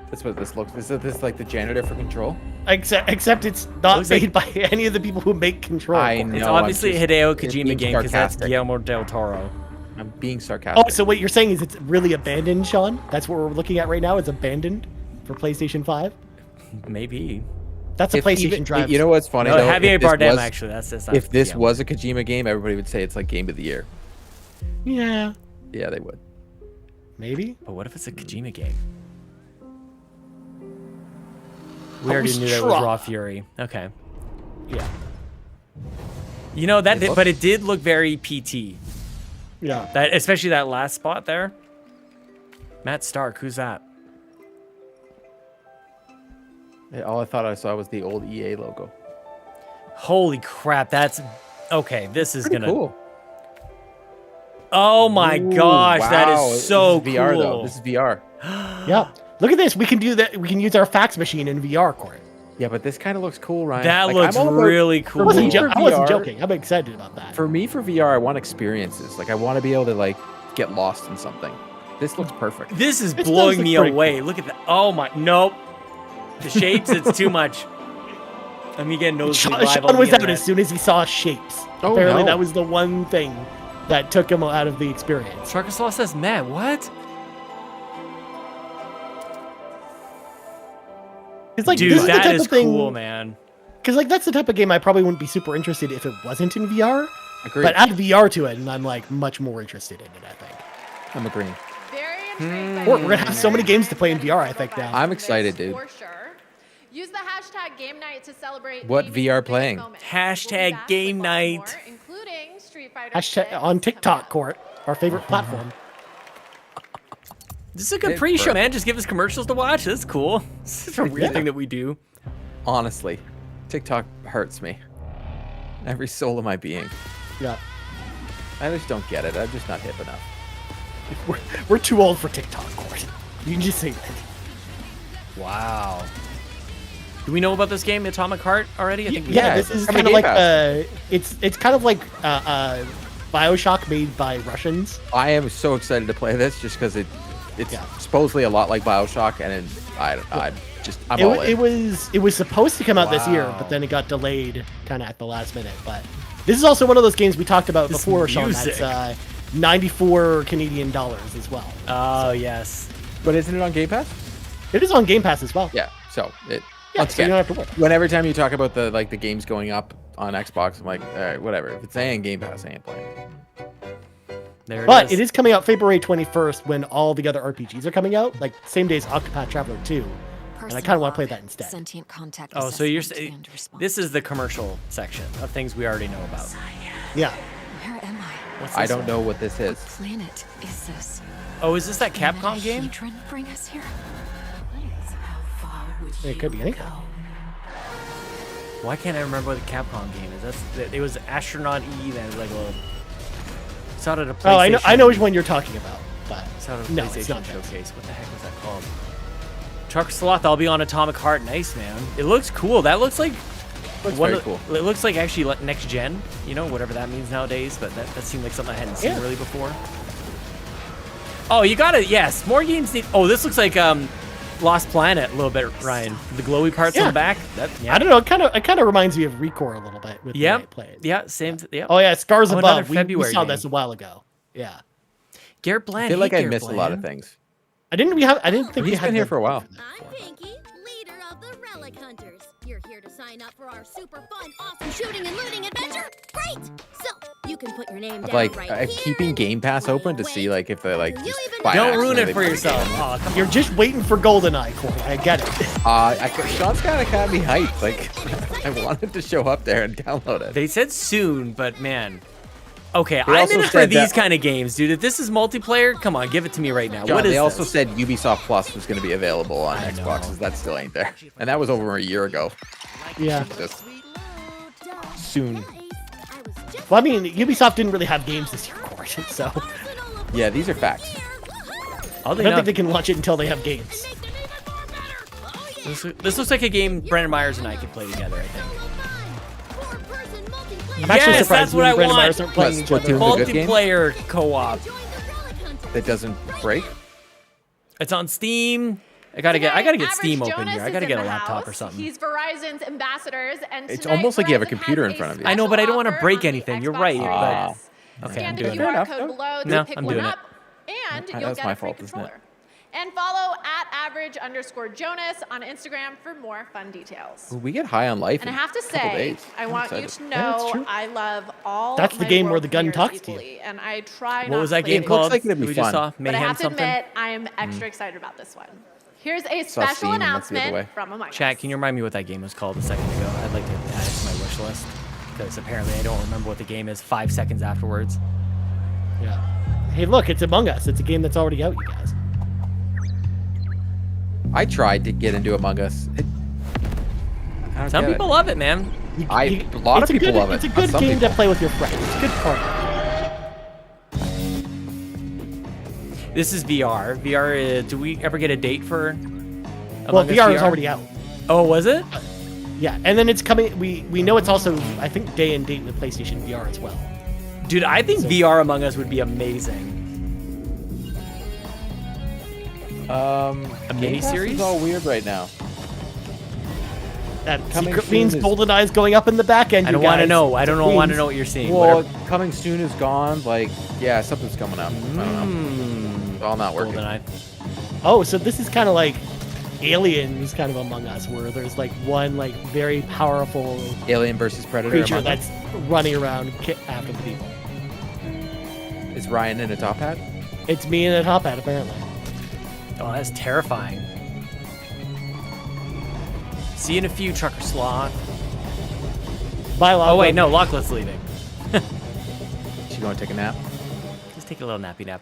A: That's what this looks. Is this like the janitor for control?
C: Except it's not
B: Looks
C: made by any of the people who make Control.
A: I know.
B: It's
A: I'm
B: obviously
A: just-
B: a Hideo
A: it's
B: Kojima
A: being
B: game because that's
A: sarcastic.
B: Guillermo del Toro.
A: I'm being
C: Oh,
A: sarcastic.
C: so what you're saying is it's really abandoned, Sean? That's what we're looking at right now? It's abandoned for PlayStation 5?
B: Maybe.
C: That's a
A: If
C: PlayStation
A: even-
C: Drive.
A: You know what's funny
B: No,
A: though?
B: Javier
A: If this
B: Bardem,
A: was-
B: actually. That's
A: If this
B: yeah.
A: was a Kojima game, everybody would say it's like Game of the Year.
C: Yeah,
A: Yeah, they would.
C: maybe.
B: But what if it's a Kojima game? We
C: But
B: already
C: we
B: knew that was
C: struck.
B: Raw Fury. Okay.
C: Yeah.
B: You know that,
A: It
B: but it did look very PT.
C: Yeah.
B: That, especially that last spot there. Matt Stark, who's that?
A: Yeah, all I thought I saw was the old EA logo.
B: Holy crap! That's okay. This is
A: Pretty
B: gonna.
A: cool.
B: Oh my
A: Ooh,
B: gosh, that
A: wow.
B: is so
A: This is VR
B: cool.
A: though. This is VR.
C: Yeah. Look at this. We can do that. We can use our fax machine in VR, Court.
A: Yeah, but this kind of looks cool, Ryan.
B: That
A: Like,
B: looks
A: I'm all about-
B: really
C: I
B: cool.
C: wasn't,
A: For
C: I wasn't
A: VR.
C: joking. I'm excited about that.
A: For me, for VR, I want experiences. Like I want to be able to like get lost in something. This looks perfect.
B: This is
C: It does
B: blowing
C: look
B: me
C: pretty
B: away. Look at that. Oh my, nope. The shapes, it's too much. Let me get nosebleed
C: Sean,
B: live on
C: Sean
B: the
C: was out
B: internet.
C: as soon as he saw shapes.
A: Oh,
C: Apparently,
A: no.
C: that was the one thing that took him out of the experience.
B: Sharkasaw says, Matt, what?
C: It's like
B: Dude,
C: this is the
B: that
C: type
B: is
C: of thing,
B: cool, man.
C: Because like that's the type of game I probably wouldn't be super interested if it wasn't in VR.
A: Agreed.
C: But add VR to it, and I'm like much more interested in it. I think.
A: I'm agreeing.
D: Very intrigued by
C: We're
D: the
C: gonna have so many
D: premiere.
C: games to play in VR, I think, now.
A: I'm excited, dude.
D: For sure. Use the hashtag game night to celebrate
A: What
D: gaming's
A: VR
D: biggest
A: playing?
D: moments.
B: Hashtag
D: We'll be back
B: game
D: with lots
B: night.
D: more, including Street Fighter
C: Hashtag
D: 6
C: on TikTok,
D: coming up.
C: Court, our favorite platform.
B: This is a good
A: It's
B: pre-show,
A: perfect.
B: man. Just give us commercials to watch. That's cool. This is a weird
C: Yeah.
B: thing that we do.
A: Honestly, TikTok hurts me. Every soul of my being.
C: Yeah,
A: I just don't get it. I'm just not hip enough.
C: we're too old for TikTok, Court. You can just say that.
B: Wow. Do we know about this game, Atomic Heart, already? I think we
C: Yeah,
B: did.
C: this is
A: coming
C: kind of
A: Game
C: like
A: Pass.
C: it's kind of like BioShock made by Russians.
A: I am so excited to play this just because it's
C: Yeah.
A: supposedly a lot like BioShock, and I'm
C: It,
A: all
C: wa-
A: in.
C: it was supposed to come out this year,
B: Wow.
C: but then it got delayed kind of at the last minute. But this is also one of those games we talked about
B: This
C: before, Sean.
B: music.
C: That's $94 Canadian as well.
B: Oh yes.
A: But isn't it on Game Pass?
C: It is on Game Pass as well.
A: Yeah. So it.
C: Yeah,
A: Once
C: so you
A: again,
C: don't have to worry.
A: whenever time you talk about the games going up on Xbox, I'm like, all right, whatever. If it's saying Game Pass, I ain't playing it.
B: There
C: But it is coming out February 21st when all the other RPGs are coming out. Like same day as Octopath Traveler 2. And I kind of want to play that instead.
J: Sentient contact
B: Oh, so you're
J: assessment and response.
B: this is the commercial section of things we already know about.
C: Yeah.
J: Where am I?
B: What's
A: I
B: this
A: don't
B: one?
A: know what this
J: What
A: is.
J: planet is this?
B: Oh, is this that
J: Can
B: Capcom
J: a
B: game?
J: Hedron bring us here?
C: It could be anything.
B: Why can't I remember what the Capcom game is? It was Astronaut E. Then it was like a little. It's out at a PlayStation.
C: Oh, I know which one you're talking about. But
B: It's out of a
C: no,
B: PlayStation
C: it's not that.
B: showcase. What the heck was that called? Trucker Sloth. I'll be on Atomic Heart. Nice, man. It looks cool. That looks like.
A: Looks
B: one
A: very
B: of-
A: cool.
B: It looks like actually next gen. You know, whatever that means nowadays. But that seemed like something I hadn't seen
C: Yeah.
B: really before. Oh, you got it. Yes, more games need. Oh, this looks like Lost Planet a little bit, Ryan. The glowy parts on
C: Yeah.
B: the back. That, yeah.
C: I don't know. It kind of reminds me of Recore a little bit with the way
B: Yep.
C: it plays.
B: Yeah. Same. Yeah.
C: Oh yeah, Scars
B: Oh, another
C: Above. We
B: February
C: saw
B: game.
C: this a while ago. Yeah.
B: Garrett Bland.
A: I feel like
B: Hey,
A: I
B: Garrett
A: missed a lot of
B: Bland.
A: things.
C: I didn't think we
A: He's
C: had
A: been here
C: the-
A: for a while.
I: I'm Pinky, leader of the Relic Hunters. You're here to sign up for our super fun, awesome shooting and looting adventure? Great! So, you can put your name down
A: Like
I: right
A: I'm
I: here
A: keeping
I: and
A: Game Pass
I: wait,
A: open to see like if they like
I: You
A: just
I: even
A: by
B: Don't
A: accident
B: ruin it
A: they
B: for
A: put the
B: yourself.
A: game.
B: Oh, come
C: You're just waiting for GoldenEye, Corey. I get it.
A: Sean's kind of got me hyped. Like I wanted to show up there and download it.
B: They said soon, but man. Okay,
A: They
B: I'm
A: also
B: in it for
A: said
B: these
A: that-
B: kind of games, dude. If this is multiplayer, come on, give it to me right now.
A: John,
B: what is
A: they also
B: this?
A: said Ubisoft Plus was going to be available on
B: I
A: Xboxes.
B: know.
A: That still ain't there, and that was over a year ago.
C: Yeah.
A: Just soon.
C: Well, I mean, Ubisoft didn't really have games this year, Corey. So
A: Yeah, these are facts.
B: Oddly
C: I don't
B: enough,
C: think they can launch it until they have games.
B: this looks like a game Brandon Myers and I could play together, I think.
C: I'm actually
B: Yes,
C: surprised
B: that's what
C: me and
B: I
C: Brandon
B: want.
C: Myers aren't playing each other.
A: Splatoon. Good game?
B: Multiplayer co-op.
A: That doesn't break.
B: It's on Steam. I gotta get Steam open here. I gotta get a laptop or something.
D: He's Verizon's ambassadors, and
A: It's
D: tonight
A: almost like you have a
D: Verizon
A: computer
D: has
A: in front of you.
B: I know, but I don't wanna
D: special
B: break
D: offer on the
B: anything. You're
D: Xbox
B: right,
D: Series
B: but-
D: S.
B: Okay,
D: Scan
B: I'm
D: the
B: doing
A: Fair
D: QR
A: enough.
D: code below
B: No,
D: to pick
B: I'm
D: one
B: doing it.
D: up, and you'll
A: That's
D: get
A: my
D: a free
A: fault, isn't it?
D: controller. And follow at @average_Jonas on Instagram for more fun details.
A: We get high on life.
D: And I
A: in
D: have to
A: a couple
D: say,
A: days.
D: I
A: I'm
D: want you
A: excited.
D: to
C: Yeah, that's
D: know
C: true.
D: I love all.
C: That's the
D: my
C: game where
D: world
C: the gun
D: premieres
C: talks to you.
D: equally, and I try
B: What
D: not
B: was
D: to
B: that
D: play
B: game
D: it.
A: looks
B: called?
A: like it'd be
B: we just
A: fun.
B: saw
D: But I
B: Mayhem
D: have to
B: something.
D: admit, I am extra excited about this one. Here's a
A: Saw
D: special
A: Steam and looked the other way.
D: announcement from Among
B: Chat,
D: Us.
B: can you remind me what that game was called a second ago? I'd like to add it to my wish list because apparently I don't remember what the game is 5 seconds afterwards.
C: Yeah. Hey, look, it's Among Us. It's a game that's already out, you guys.
A: I tried to get into Among Us. I don't
B: Some
A: get it.
B: people love it, man.
A: A lot of
C: It's a
A: people
C: good,
A: love it.
C: It's a
A: Not
C: good
A: some
C: game
A: people.
C: to play with your friends. It's a good party.
B: This is VR. VR. Do we ever get a date for?
C: Well,
B: Among Us
C: VR is already out.
B: Oh, was it?
C: Yeah, and then it's coming. We know it's also, I think, day and date with PlayStation VR as well.
B: Dude, I think VR Among Us would be amazing. A
A: Game Pass
B: miniseries?
A: is all weird right now.
C: That
A: Coming
C: secret
A: soon
C: means
A: is-
C: GoldenEye's going up in the back end.
B: I don't want to know. I don't want to know what you're seeing.
A: Well,
B: Whatever.
A: coming soon is gone. Like, yeah, something's coming up. I don't know. It's all not working.
B: GoldenEye.
C: Oh, so this is kind of like Aliens, kind of Among Us, where there's like one like very powerful
A: Alien versus Predator.
C: creature
A: Among Us.
C: that's running around after the people.
A: Is Ryan in a top hat?
C: It's me in a top hat, apparently.
B: Oh, that's terrifying. See you in a few, Trucker Sloth.
C: Bye, Lachlan.
B: Oh wait, no, Lachlan's leaving.
A: She going to take a nap?
B: Just take a little nappy nap.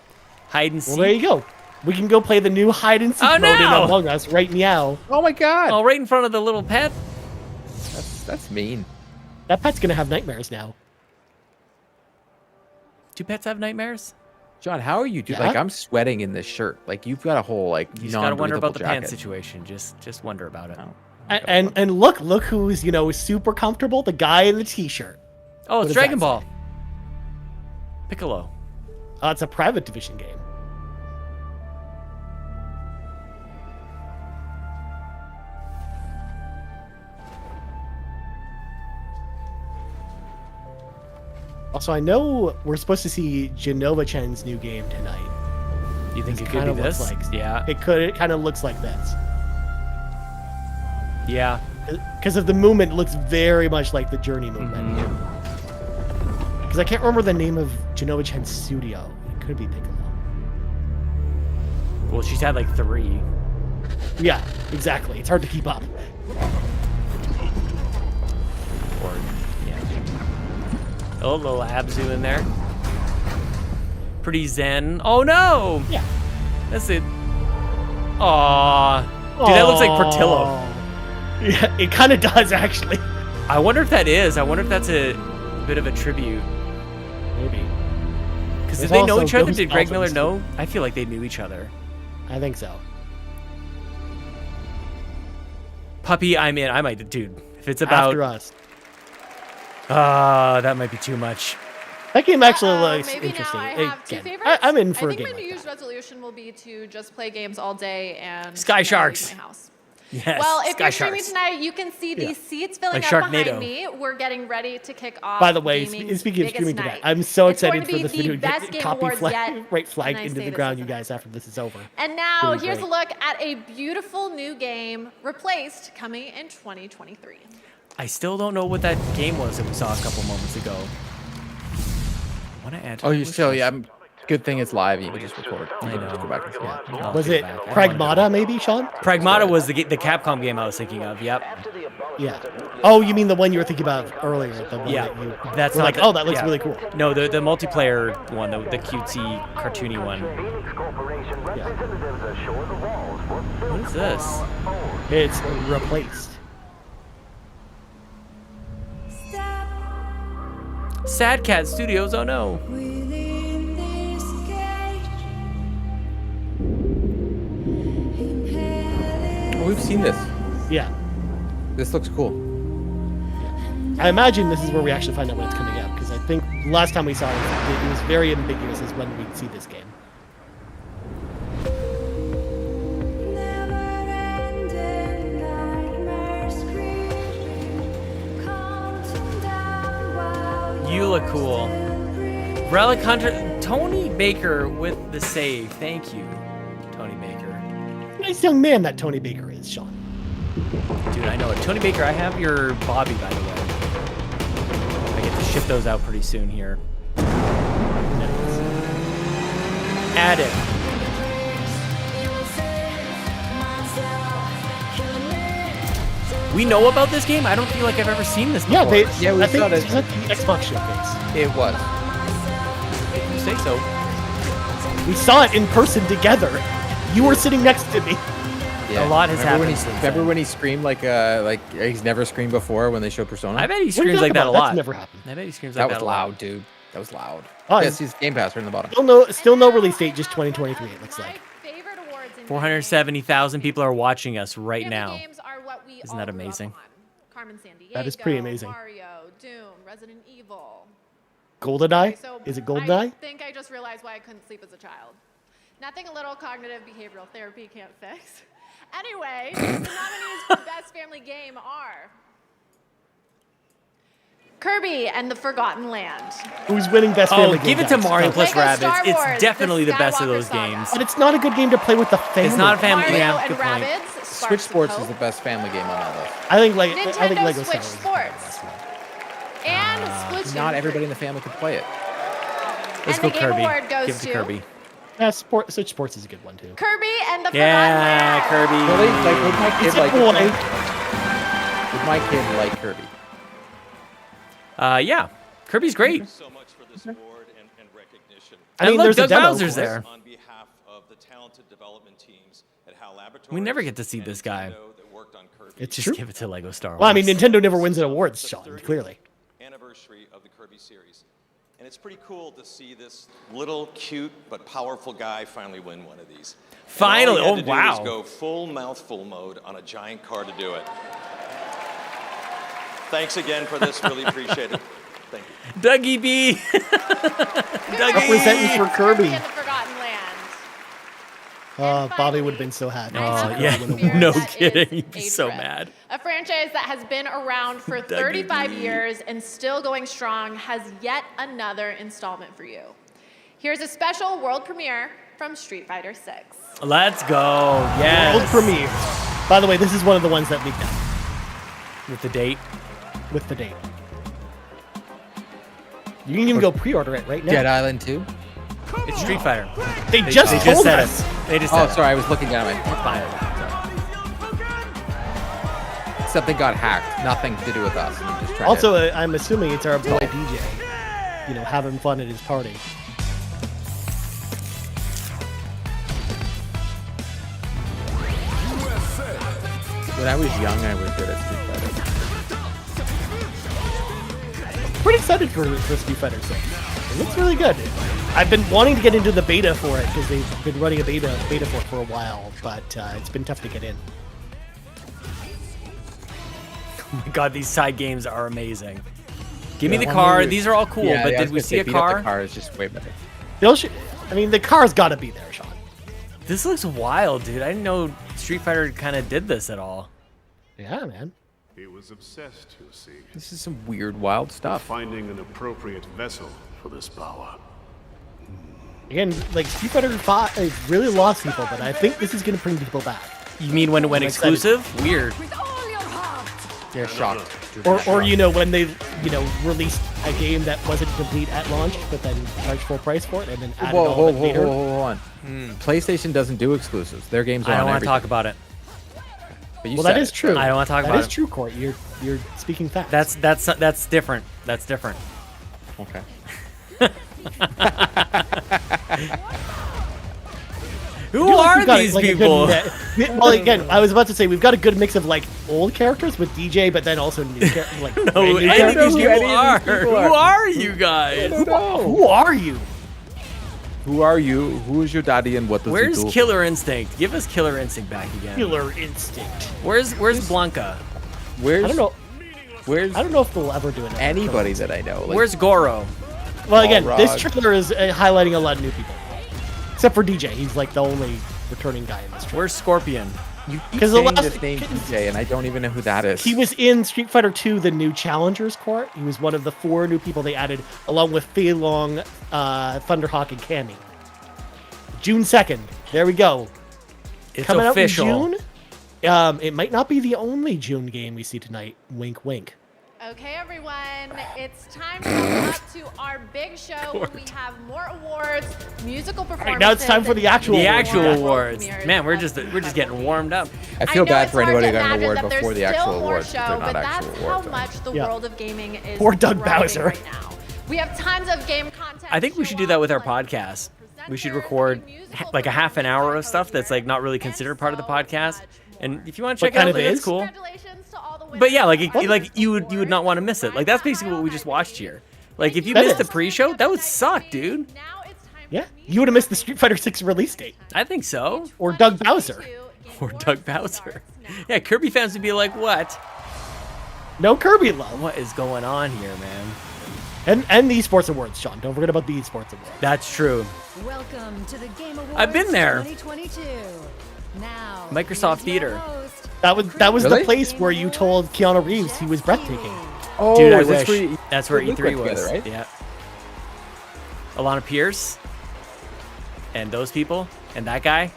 B: Hide and
C: Well,
B: seek.
C: there you go. We can go play the new hide and seek
B: Oh,
C: mode in
B: no!
C: Among Us right now.
A: Oh my God!
B: Oh, right in front of the little pet.
A: That's mean.
C: That pet's gonna have nightmares now.
B: Do pets have nightmares?
A: John, how are you doing?
C: Yeah?
A: Like, I'm sweating in this shirt. Like, you've got a whole like
B: You just gotta wonder about the
A: non-breathable
B: pants
A: jacket.
B: situation. Just wonder about it.
A: Oh.
C: And look who's super comfortable. The guy in the t-shirt.
B: Oh,
C: What
B: it's
C: does
B: Dragon
C: that
B: Ball. Piccolo.
C: It's a private division game. Also, I know we're supposed to see Genova Chen's new game tonight.
B: You think it could
C: Kinda
B: be
C: looks
B: this?
C: like
B: Yeah.
C: it could. It kind of looks like this
B: Yeah.
C: because of the movement. It looks very much like the Journey movement. Because I can't remember the name of Genova Chen's studio. It could be Piccolo.
B: Well, she's had like 3.
C: Yeah, exactly. It's hard to keep up.
B: Or, yeah. Oh, little Abzu in there. Pretty zen. Oh no!
C: Yeah.
B: That's it. Aww. Dude, that looks like Portillo.
C: Yeah, it kind of does actually.
B: I wonder if that is. I wonder if that's a bit of a tribute.
C: Maybe.
B: Because did
C: There's
B: they know
C: also
B: each other?
C: Ghost
B: Did Greg Miller
C: Dolphins,
B: know? I feel like they knew each other.
C: I think so.
B: Puppy, I'm in. I might, dude. If it's about,
C: After Us.
B: that might be too much.
C: That game actually looks
D: Maybe
C: interesting.
D: now I have two
C: Again,
D: favorites.
C: I'm in for
D: I
C: a
D: think
C: game
D: my New
C: like
D: Year's
C: that.
D: resolution will be to just play games all day and
B: Sky
D: never leave
B: Sharks.
D: my house.
B: Yes.
D: Well, if
B: Sky
D: you're streaming
B: Sharks.
D: tonight, you can see these seats filling
B: Like
D: up
B: Sharknado.
D: behind me. We're getting ready to kick off.
C: By the way,
D: gaming's
C: speaking of
D: biggest
C: streaming tonight,
D: night.
C: I'm so
D: It's going
C: excited
D: to
C: for
D: be
C: this
D: the
C: video to
D: best
C: get
D: Game
C: copy
D: Awards
C: flag,
D: yet,
C: right flag
D: and I
C: into
D: say
C: the
D: this
C: ground,
D: as
C: you
D: a-
C: guys, after this is over.
D: And now
C: Really
D: here's
C: great.
D: a look at a beautiful new game replaced coming in 2023.
B: I still don't know what that game was that we saw a couple moments ago. I want to add.
A: Oh, you still, yeah. Good thing it's live. You can just record. You can
B: know.
A: just go back and see it.
B: I'll
C: Was
B: get
C: it
B: back. I
C: Pragmata, maybe, Sean?
B: Pragmata was the Capcom game I was thinking of. Yep.
C: Yeah. Oh, you mean the one you were thinking about earlier? The one
B: Yeah,
C: that you
B: that's
C: were
B: not
C: like,
B: the-
C: oh, that looks
B: yeah.
C: really cool.
B: No, the multiplayer one, the cutesy, cartoony one.
C: Yeah.
B: What is this?
C: It's replaced.
B: Sad Cat Studios. Oh no.
A: Oh, we've seen this.
C: Yeah.
A: This looks cool.
C: I imagine this is where we actually find out when it's coming out, because I think last time we saw it, it was very ambiguous as when we'd see this game.
B: You look cool. Relic Hunter. Tony Baker with the save. Thank you, Tony Baker.
C: Nice young man that Tony Baker is, Sean.
B: Dude, I know it. Tony Baker, I have your Bobby, by the way. I get to ship those out pretty soon here. Add it. We know about this game? I don't feel like I've ever seen this before.
C: Yeah,
A: we
C: I think
A: saw
C: this
A: this.
C: was at the Xbox showcase.
A: It was.
B: If you say so.
C: We saw it in person together. You were sitting next to me.
A: Yeah.
B: A lot has
A: Remember when
B: happened since
A: Remember
B: then.
A: when he screamed like he's never screamed before when they showed Persona?
B: I bet he
C: What are you
B: screams like
C: talking
B: that a
C: about?
B: lot.
C: That's never happened.
B: I bet he screams
A: that
B: like
A: was
B: that a lot.
A: loud, dude. That was loud.
C: Oh,
A: Yes, he's Game Pass right in the bottom.
C: Still no release date, just 2023. It looks like.
D: My favorite awards in
B: 470,000 people are watching us right
D: gaming.
B: now.
D: Games are what we
B: Isn't
D: all
B: that
D: grew up
B: amazing?
D: on. Carmen Sandiego,
C: That is pretty amazing.
D: Mario, Doom, Resident Evil.
C: GoldenEye?
D: So
C: Is it
D: I
C: GoldenEye?
D: think I just realized why I couldn't sleep as a child. Nothing a little cognitive behavioral therapy can't fix. Anyway, the nominees for Best Family Game are Kirby and the Forgotten Land.
C: Who's winning Best
B: Oh,
C: Family
B: give
C: Game,
B: it to
C: guys?
B: Mario
C: Go.
B: plus
D: Lego
B: Rabbids.
D: Star Wars,
B: It's definitely the best of
D: Skywalker
B: those
D: Saga.
B: games.
C: But it's not a good game to play with the family.
B: It's not a family.
D: Mario
B: Yeah,
D: and
B: good point.
D: Rabbids,
A: Switch
D: Sparks of
A: Sports
D: Hope.
A: is the best family game on that list.
C: I think
D: Nintendo
C: Lego
D: Switch
C: Star Wars is
D: Sports. And Splatoon.
A: Not everybody in the family could play it.
B: Let's
D: And
B: go
D: the Game
B: Kirby.
D: Award goes
B: Give it to
D: to
B: Kirby.
C: Yeah, Switch Sports is a good one too.
D: Kirby and the
B: Yeah,
D: Forgotten Land.
B: Kirby.
A: Really? Like, would my kid
C: It's a
A: like
C: boy.
A: Would my kid like Kirby?
B: Yeah, Kirby's great.
K: So much for this award and recognition.
C: I mean,
B: and look,
C: there's a
B: Doug
C: demo.
B: Bowser's
C: for it.
B: there.
K: On behalf of the talented development teams at HAL Laboratories.
B: We never get to see
K: and
B: this guy.
K: Nintendo that worked on Kirby.
C: It's
B: Just
C: true.
B: give it to Lego Star Wars.
C: Well, I mean, Nintendo never wins at awards, Sean. Clearly.
K: Anniversary of the Kirby series. And it's pretty cool to see this little cute but powerful guy finally win one of these. And
B: Finally?
K: all
B: Oh,
K: he had to
B: wow.
K: do was go full mouthful mode on a giant car to do it. Thanks again for this. Really appreciate it. Thank you.
B: Dougie B.
C: Representing for Kirby.
D: And the Forgotten Land.
C: Bobby would have been so happy.
B: No kidding. You'd be so mad.
D: A franchise that has been around for 35 years and still going strong has yet another installment for you. Here's a special world premiere from Street Fighter VI.
B: Let's go. Yes.
C: World premiere. By the way, this is one of the ones that leaked out.
B: With the date?
C: With the date. You can even go pre-order it right now.
A: Dead Island 2?
B: It's Street Fighter.
C: They just told
B: said
C: us.
B: it. They just said it.
A: Sorry, I was looking at it. It's fine. Something got hacked. Nothing to do with us. I'm just trying
C: Also, I'm assuming it's our boy DJ. You know, having fun at his party.
A: When I was young, I was good at Street Fighter.
C: Pretty excited for Street Fighter 6. It looks really good. I've been wanting to get into the beta for it because they've been running a beta for a while, but it's been tough to get in.
B: Oh my god, these side games are amazing. Give me the car. These are all cool, but did we see a car?
A: The car is just way better.
C: I mean, the car's got to be there, Sean.
B: This looks wild, dude. I didn't know Street Fighter kind of did this at all.
C: Yeah, man.
F: He was obsessed, you see.
A: This is some weird, wild stuff.
F: Finding an appropriate vessel for this power.
C: Again, like Street Fighter 5 really lost people, but I think this is going to bring people back.
B: You mean when it went exclusive? Weird.
A: They're shocked.
C: Or you know, when they, you know, released a game that wasn't complete at launch, but then charged full price for it, and then added all of it later.
A: Hold on. PlayStation doesn't do exclusives. Their games are
B: I don't
A: on
B: want to talk about it.
C: Well, that is true.
B: I don't want to talk about it.
C: That is true, Court. You're speaking facts.
B: That's different. That's different.
A: Okay.
B: Who are these people?
C: Well, again, I was about to say we've got a good mix of like old characters with DJ, but then also new characters. Like
B: no, any of these people are. Who are you guys?
C: Who are you?
A: Who are you? Who is your daddy, and what does
B: Where's
A: he do?
B: Killer Instinct? Give us Killer Instinct back again.
C: Killer Instinct.
B: Where's Blanca?
A: Where's
C: I don't know.
A: Where's
C: I don't know if they'll ever do it.
A: anybody that I know? Like,
B: Where's Goro?
C: Well, again,
A: Balrog.
C: this trailer is highlighting a lot of new people, except for DJ. He's like the only returning guy in this trailer.
B: Where's Scorpion?
A: You keep
C: 'Cause the
A: saying
C: last-
A: this name DJ, and I don't even know who that is.
C: He was in Street Fighter 2, the new Challengers Court. He was one of the 4 new people they added, along with Fei Long, Thunderhawk, and Cammy. June 2nd. There we go.
B: It's
C: Coming
B: official.
C: out in June. It might not be the only June game we see tonight. Wink, wink.
D: Okay, everyone, it's time to go up to our big show where we have more awards, musical performances.
C: Right, now it's time for the actual
B: The
C: awards.
B: actual
C: Yeah.
B: awards. Man, we're just getting warmed up.
A: I feel
D: know
A: bad
D: it's
A: for
D: hard
A: anybody
D: to
A: who got an
D: imagine
A: award
D: that
A: before the
D: there's
A: actual
D: still more
A: awards.
D: show,
A: They're not
D: but
A: actual
D: that's
A: awards.
D: how much the world of gaming is
C: Poor Doug
D: thriving
C: Bowser.
D: right now. We have tons of game content.
B: I think we
D: to
B: should
D: show
B: do that with our
D: off, like
B: podcast. We should
D: presenters,
B: record
D: musical
B: like a half an hour of stuff that's like not really
D: performances,
B: considered
D: and
B: part of the
D: so
B: podcast.
D: much
B: And
D: more.
B: if you want to check
C: What
B: it
C: kind
B: out,
C: of
B: like, that's
C: is?
B: cool.
D: Congratulations to all the
B: But yeah,
D: winners
B: like
D: of
B: you
D: these
B: would not want to miss it.
D: awards.
B: Like that's basically what we just watched here. Like if you
C: That
B: missed the
C: is.
B: pre-show, that would suck, dude.
D: Now it's time for
C: Yeah, you would have missed the Street Fighter 6 release date.
B: I think so.
C: Or Doug Bowser.
B: Or Doug Bowser. Yeah, Kirby fans would be like, "What?
C: No Kirby love.
B: What is going on here, man?"
C: And the Esports Awards, Sean. Don't forget about the Esports Awards.
B: That's true.
J: Welcome to the Game Awards
B: I've been there.
J: 2022. Now,
B: Microsoft
J: here's your
B: Theater.
J: host,
C: That was
A: Really?
C: the place where you told Keanu Reeves he was breathtaking.
A: Oh,
B: Dude, I
A: is this
B: wish.
A: where
B: That's where
A: Luke
B: E3
A: went
B: was.
A: together, right?
B: Yeah. Alana Pierce. And those people. And that guy.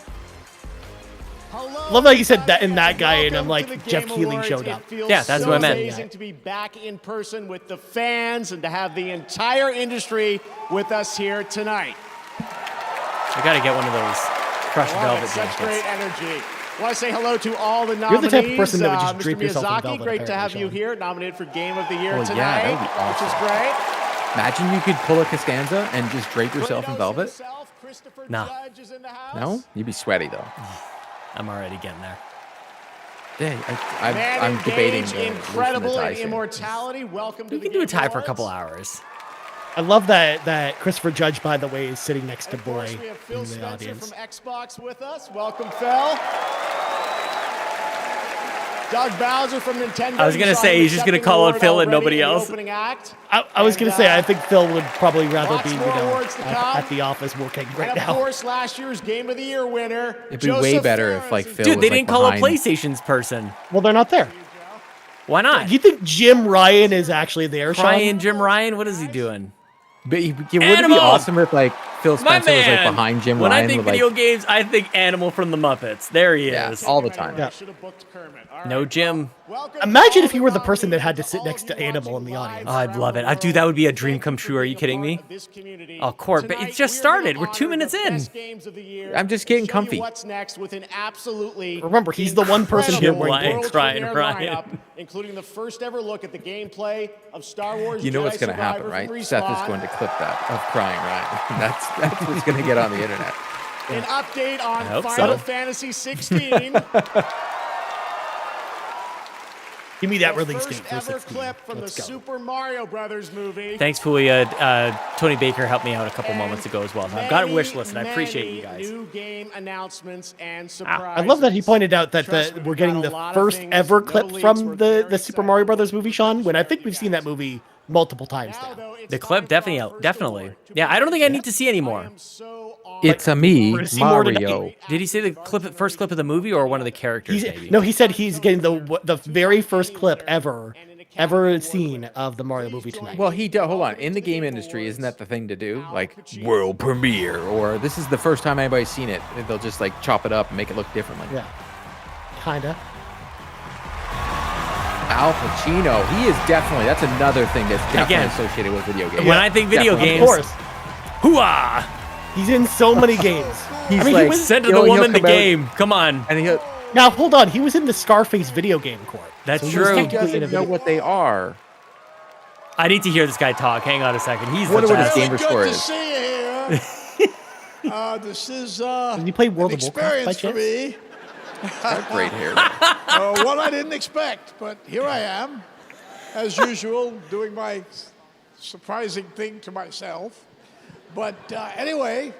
C: Love how you said that and that guy, and I'm like, Jeff Keighley showed up.
B: Yeah, that's what I meant.
L: Amazing to be back in person with the fans and to have the entire industry with us here tonight.
B: I gotta get one of those crushed
L: All right,
B: velvet
L: such
B: jackets.
L: great energy. I want to say hello to all the
C: You're
L: nominees.
C: the type of person that would just
L: Mr.
C: drape yourself in
L: Miyazaki,
C: velvet,
L: great to have
C: apparently,
L: you
C: Sean.
L: here, nominated for Game of the Year
A: Oh, yeah,
L: tonight,
A: that would be awesome.
L: which is great.
A: Imagine you could pull a Costanza and just drape yourself in
L: Kratos
A: velvet.
L: himself, Christopher
B: No.
L: Judge is in the house.
A: No, you'd be sweaty though.
B: I'm already getting there.
A: Yeah,
L: Man
A: I'm debating
L: engaged,
A: the
L: incredible
A: tie
L: in
A: thing.
L: immortality. Welcome to
B: We
L: the
B: can do a
L: Game
B: tie for a
L: Awards.
B: couple hours.
C: I love that Christopher Judge, by the way, is sitting next to
L: And of course,
C: Boy
L: we have Phil
C: in the
L: Spencer
C: audience.
L: from Xbox with us. Welcome, Phil. Doug Bowser from Nintendo.
B: I was gonna say, he's just gonna call out Phil and nobody else.
C: I was going to say, I think Phil would probably rather
L: lots
C: be,
L: more awards to come.
C: at the office working right
L: And of
C: now.
L: course, last year's Game of the Year winner.
A: It'd be way better if like Phil
B: Dude,
A: was
B: they
A: like,
B: didn't call a
A: behind.
B: PlayStation's person.
C: Well, they're not there.
B: Why not?
C: Do you think Jim Ryan is actually there, Sean?
B: Ryan, Jim Ryan, what is he doing?
A: But wouldn't it be
B: Animal!
A: awesome if like Phil
B: My
A: Spencer was like
B: man.
A: behind Jim
B: When
A: Ryan?
B: I think
A: with, like,
B: video games, I think Animal from the Muppets. There he
A: yeah,
B: is.
A: all the time.
C: Yeah.
B: No Jim.
C: Imagine if you were the person that had to sit next to Animal in the audience.
B: Oh, I'd love it. Dude, that would be a dream come true. Are you kidding me? Oh, Court, but it's just started. We're 2 minutes in.
A: I'm just getting comfy.
L: What's next with an absolutely
C: Remember, he's the one person here
B: Jim
C: wearing
B: Ryan,
C: pink.
B: Ryan.
L: lineup, including the first ever look at the gameplay of Star Wars.
A: You know
L: Jedi
A: what's going to happen,
L: Survivor
A: right?
L: from
A: Seth is
L: Respawn.
A: going to clip that of crying Ryan. That's what's going to get on the internet.
L: An update on
B: hope
L: Final
B: so.
L: Fantasy XVI.
C: Give me that
L: the
C: release date
L: first
C: for
L: ever
C: 16.
L: clip from the
C: Let's go.
L: Super Mario Brothers movie.
B: Thanks, Fulia. Tony Baker helped me out a couple moments ago as well. I've got a wish list, and I appreciate you guys.
L: New game announcements and surprises.
C: I love that he pointed out that
L: Trust me,
C: we're
L: we've
C: getting
L: got a
C: the
L: lot of
C: first
L: things,
C: ever
L: no
C: clip
L: leaks.
C: from
L: We're
C: the
L: very
C: Super Mario
L: excited
C: Brothers movie, Sean,
L: to
C: when I
L: show
C: think
L: you
C: we've seen
L: guys.
C: that movie multiple times
L: Now,
C: now.
L: though, it's
B: The clip,
L: time for our first
B: definitely.
L: award to
B: Yeah, I don't think I need to see anymore.
A: It's a me,
C: We're gonna see more
A: Mario.
C: tonight.
B: Did he say the first clip of the movie, or one of the characters? Maybe.
C: No, he said he's getting the very first clip ever seen of the Mario movie tonight.
A: Well, hold on. In the game industry, isn't that the thing to do? Like world premiere, or this is the first time anybody's seen it. They'll just like chop it up and make it look differently.
C: Yeah, kinda.
A: Al Pacino, he is definitely. That's another thing that's definitely
B: Again,
A: associated with video games.
B: When I think video
A: Definitely.
B: games,
C: Of course,
B: hooah!
C: he's in so many games.
A: He's
C: he
A: like,
C: was-
B: Send to
A: you
B: the
A: know, he'll
B: woman the
A: come out
B: game. Come on.
A: and he'll.
C: Now hold on, he was in the Scarface video game court.
B: That's
C: he was
B: true.
A: He
C: technically in a
A: doesn't know
C: video-
A: what they are.
B: I need to hear this guy talk. Hang on a second. He's the
A: Wonder what his
B: best.
A: gamer score
F: Good to
A: is.
F: see you here. This is
C: Did he play World
F: an
C: of Warcraft by
F: experience for
C: chance?
F: me.
A: Got great hair.
F: What I didn't expect, but here I am, as usual, doing my surprising thing to myself. But anyway,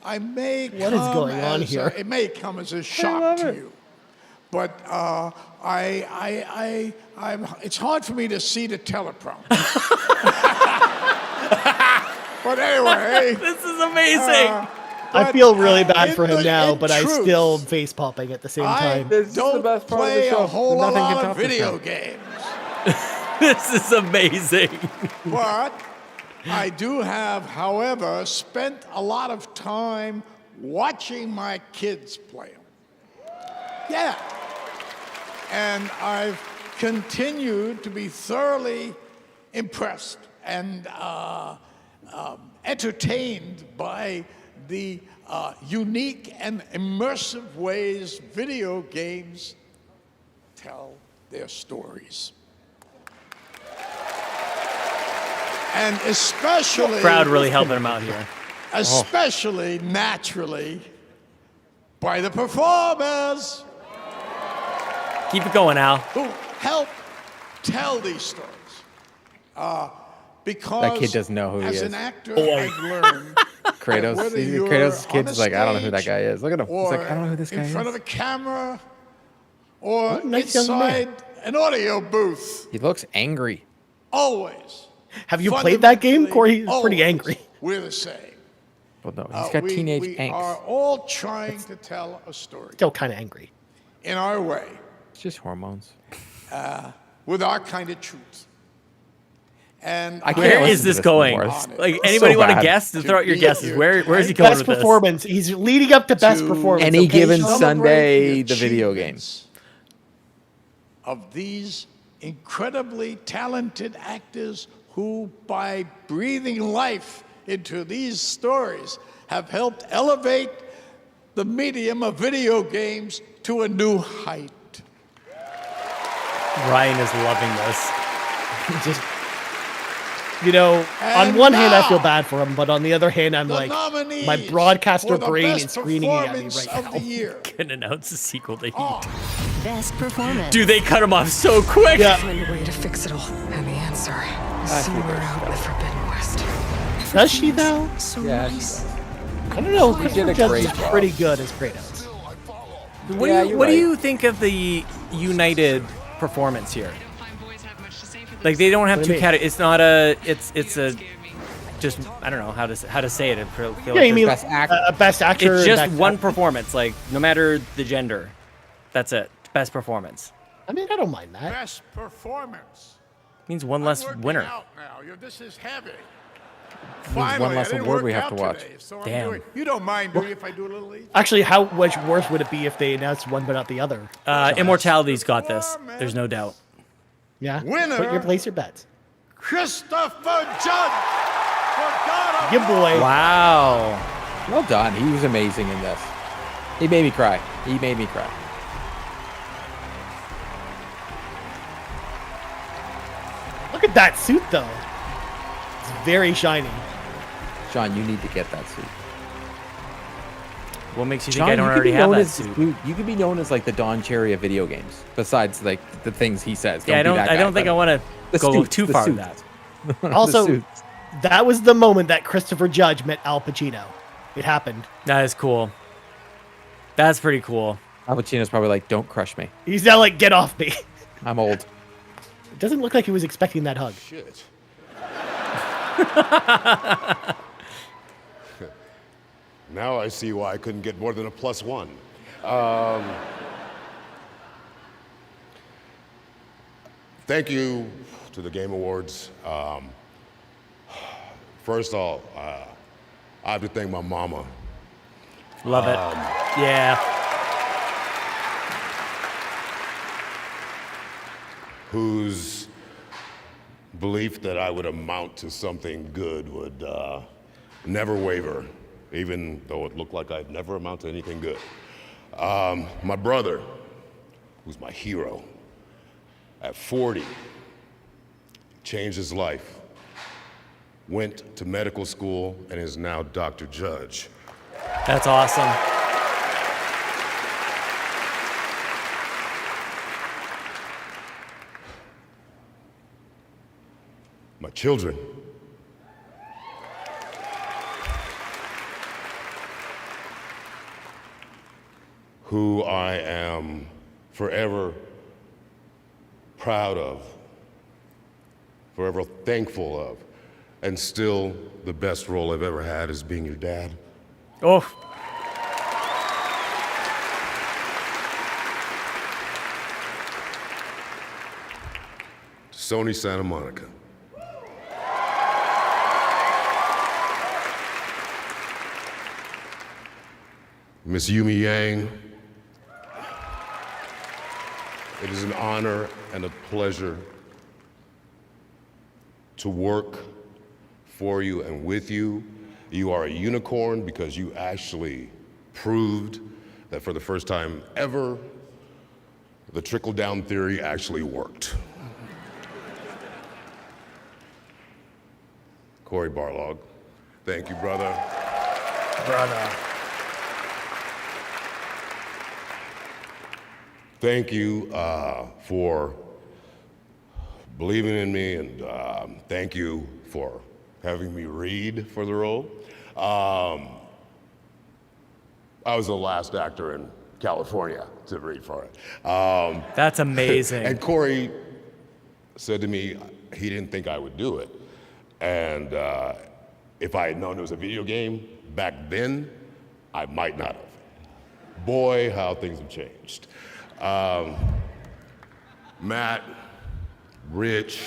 F: I may come
C: What is going on
F: as,
C: here?
F: it may come as a shock to you, but it's hard for me to see the teleprompter. But anyway,
B: This is amazing.
C: I feel really bad
F: in
C: for him
F: the-
C: now,
F: in
C: but I
F: truth,
C: still face popping at the same
F: I
C: time.
A: This is the
F: don't
A: best part of the
F: play
A: show.
F: a whole
A: Nothing can
F: lot of
A: top this
F: video
A: now.
F: games.
B: This is amazing.
F: But I do have, however, spent a lot of time watching my kids play them. Yeah. And I've continued to be thoroughly impressed and entertained by the unique and immersive ways video games tell their stories. And especially
B: Crowd really helping him out here.
F: especially naturally by the performers
B: Keep it going, Al.
F: who help tell these stories. Because
A: That kid doesn't know who he
F: as
A: is.
F: an actor, I've learned
A: Kratos.
F: whether
A: He's-
F: you're
A: Kratos'
F: on
A: kid's
F: a
A: is like, I don't know who that
F: stage
A: guy is. Look at him. He's
F: or
A: like, I don't know who this guy
F: in front
A: is.
F: of a camera or
C: What a nice young man.
F: inside an audio booth.
A: He looks angry.
F: Always.
C: Have you played that game, Corey? He's pretty
F: always,
C: angry.
F: We're the same.
A: Well, no, he's got teenage
F: we
A: angst.
F: are all trying to tell a story
C: Still kind of angry.
F: in our way
A: It's just hormones.
F: with our kind of truth. And
A: I can't
B: Where
A: listen
B: is
A: to
B: this
A: this
B: going?
A: anymore.
B: Like,
F: So
B: anybody want to
A: bad.
B: guess? To throw out your
F: be
B: guesses.
F: here
B: Where is he going
C: Best
B: with this?
C: performance. He's leading up to best
F: To
C: performance.
A: Any
C: okay,
A: given
C: Sean?
A: Sunday,
F: the
A: the video game.
F: achievements of these incredibly talented actors who, by breathing life into these stories, have helped elevate the medium of video games to a new height.
B: Ryan is loving this.
C: Just, you know, on
F: And
C: one hand, I feel
F: now,
C: bad for him, but on the other hand, I'm
F: The
C: like,
F: nominees
C: my broadcaster
F: for the
C: brain
F: best
C: is screaming at me
F: performance
C: right
F: of
C: now.
F: the year.
B: Can announce a sequel to Heat.
F: are
J: Best performance.
B: Dude, they cut him off so quick.
C: Yeah.
M: Find a way to fix it all. And the answer is somewhere out in the Forbidden West.
C: Does she though?
M: So
A: Yeah, she
M: nice.
C: I don't know.
A: He
C: Christopher
A: did a
C: Judge
A: great
C: is
A: job.
C: pretty good as Kratos.
B: What do you think of the United performance here? Like they don't have two categories. It's not a. It's a. Just I don't know how to say it. I feel like
C: you mean
B: best
C: actor?
B: It's just one performance. Like no matter the gender, that's it. Best performance.
C: I mean, I don't mind that.
F: Best performance.
B: Means one less winner.
F: Out now. This is heavy.
A: Means one less award we have to watch.
F: Today, so
B: Damn.
F: You don't mind, do you, if I do a little each?
C: Actually, how much worse would it be if they announced one but not the other?
B: Immortality's got this. There's no doubt.
C: Yeah.
F: Winner.
C: Place your bets.
F: Christopher Judd.
C: Good boy.
A: Wow. Well done. He was amazing in this. He made me cry.
C: Look at that suit, though. It's very shiny.
A: Sean, you need to get that suit.
B: What makes you
A: Sean,
B: think I don't already have that suit?
A: You could be known as like the Don Cherry of video games. Besides like the things he says.
B: Yeah, I don't think I want to go too far with that.
C: Also, that was the moment that Christopher Judge met Al Pacino. It happened.
B: That is cool. That's pretty cool.
A: Al Pacino's probably like, "Don't crush me."
C: He's now like, "Get off me."
A: I'm old.
C: It doesn't look like he was expecting that hug.
E: Shit. Now I see why I couldn't get more than a +1. Thank you to the Game Awards. First off, I have to thank my mama.
B: Love it. Yeah.
E: Whose belief that I would amount to something good would never waver, even though it looked like I'd never amount to anything good. My brother, who's my hero, at 40, changed his life, went to medical school, and is now Dr. Judge.
B: That's awesome.
E: My children. Who I am forever proud of, forever thankful of, and still the best role I've ever had is being your dad.
B: Oh.
E: Sony Santa Monica. Miss Yumi Yang, it is an honor and a pleasure to work for you and with you. You are a unicorn because you actually proved that for the first time ever, the trickle-down theory actually worked. Corey Barlog, thank you, brother.
C: Brother.
E: Thank you for believing in me, and thank you for having me read for the role. I was the last actor in California to read for it.
B: That's amazing.
E: And Corey said to me he didn't think I would do it. And if I had known it was a video game back then, I might not have. Boy, how things have changed. Matt, Rich,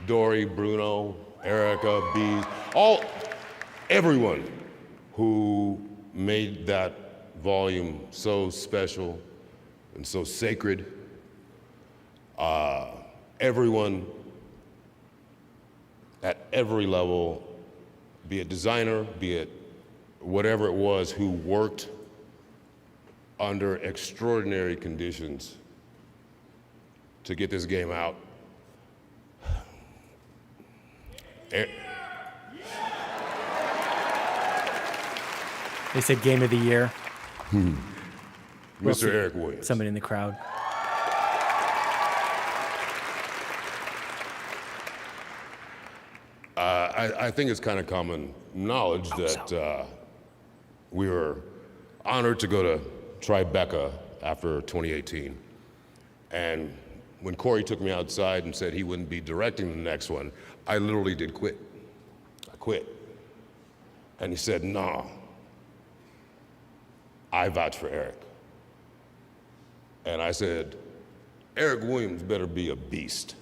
E: Dory, Bruno, Erica, B, everyone who made that volume so special and so sacred. Everyone at every level, be it designer, be it whatever it was, who worked under extraordinary conditions to get this game out.
B: They said game of the year.
E: Mr. Eric Williams.
B: Somebody in the crowd.
E: I think it's kind of common knowledge that we were honored to go to Tribeca after 2018. And when Corey took me outside and said he wouldn't be directing the next one, I literally did quit. I quit. And he said, "Nah, I vouch for Eric." And I said, "Eric Williams better be a beast."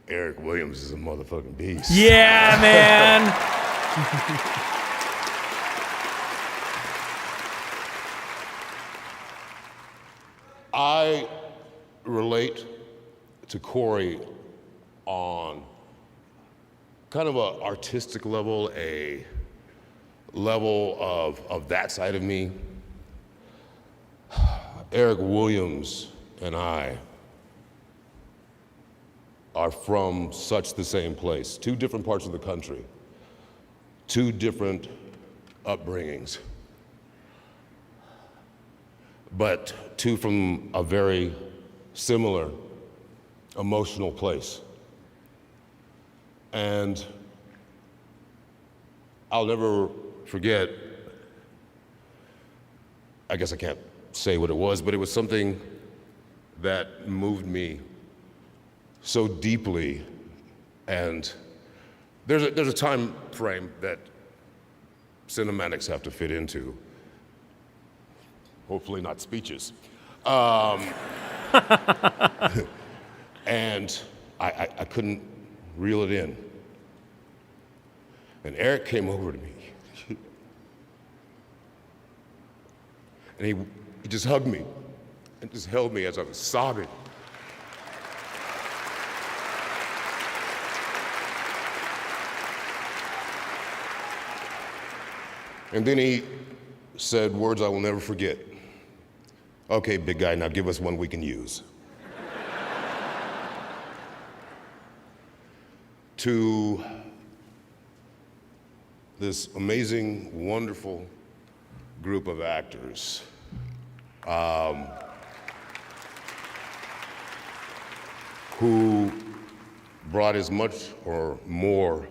E: Eric Williams is a motherfucking beast.
B: Yeah, man.
E: I relate to Corey on kind of an artistic level, a level of that side of me. Eric Williams and I are from such the same place, two different parts of the country, two different upbringings, but two from a very similar emotional place. And I'll never forget, I guess I can't say what it was, but it was something that moved me so deeply. And there's a time frame that cinematics have to fit into. Hopefully not speeches. And I couldn't reel it in. And Eric came over to me. And he just hugged me and just held me as I was sobbing. And then he said words I will never forget. "Okay, big guy, now give us one we can use." To this amazing, wonderful group of actors, who brought as much or more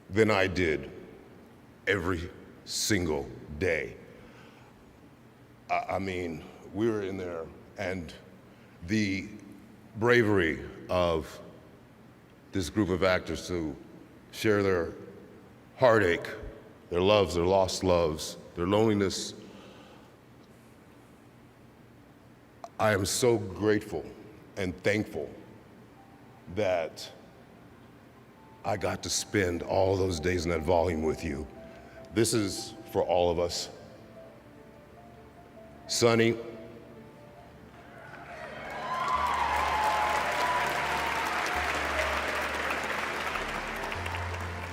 E: than I did every single day. I mean, we were in there, and the bravery of this group of actors to share their heartache, their loves, their lost loves, their loneliness. I am so grateful and thankful that I got to spend all those days in that volume with you. This is for all of us. Sonny,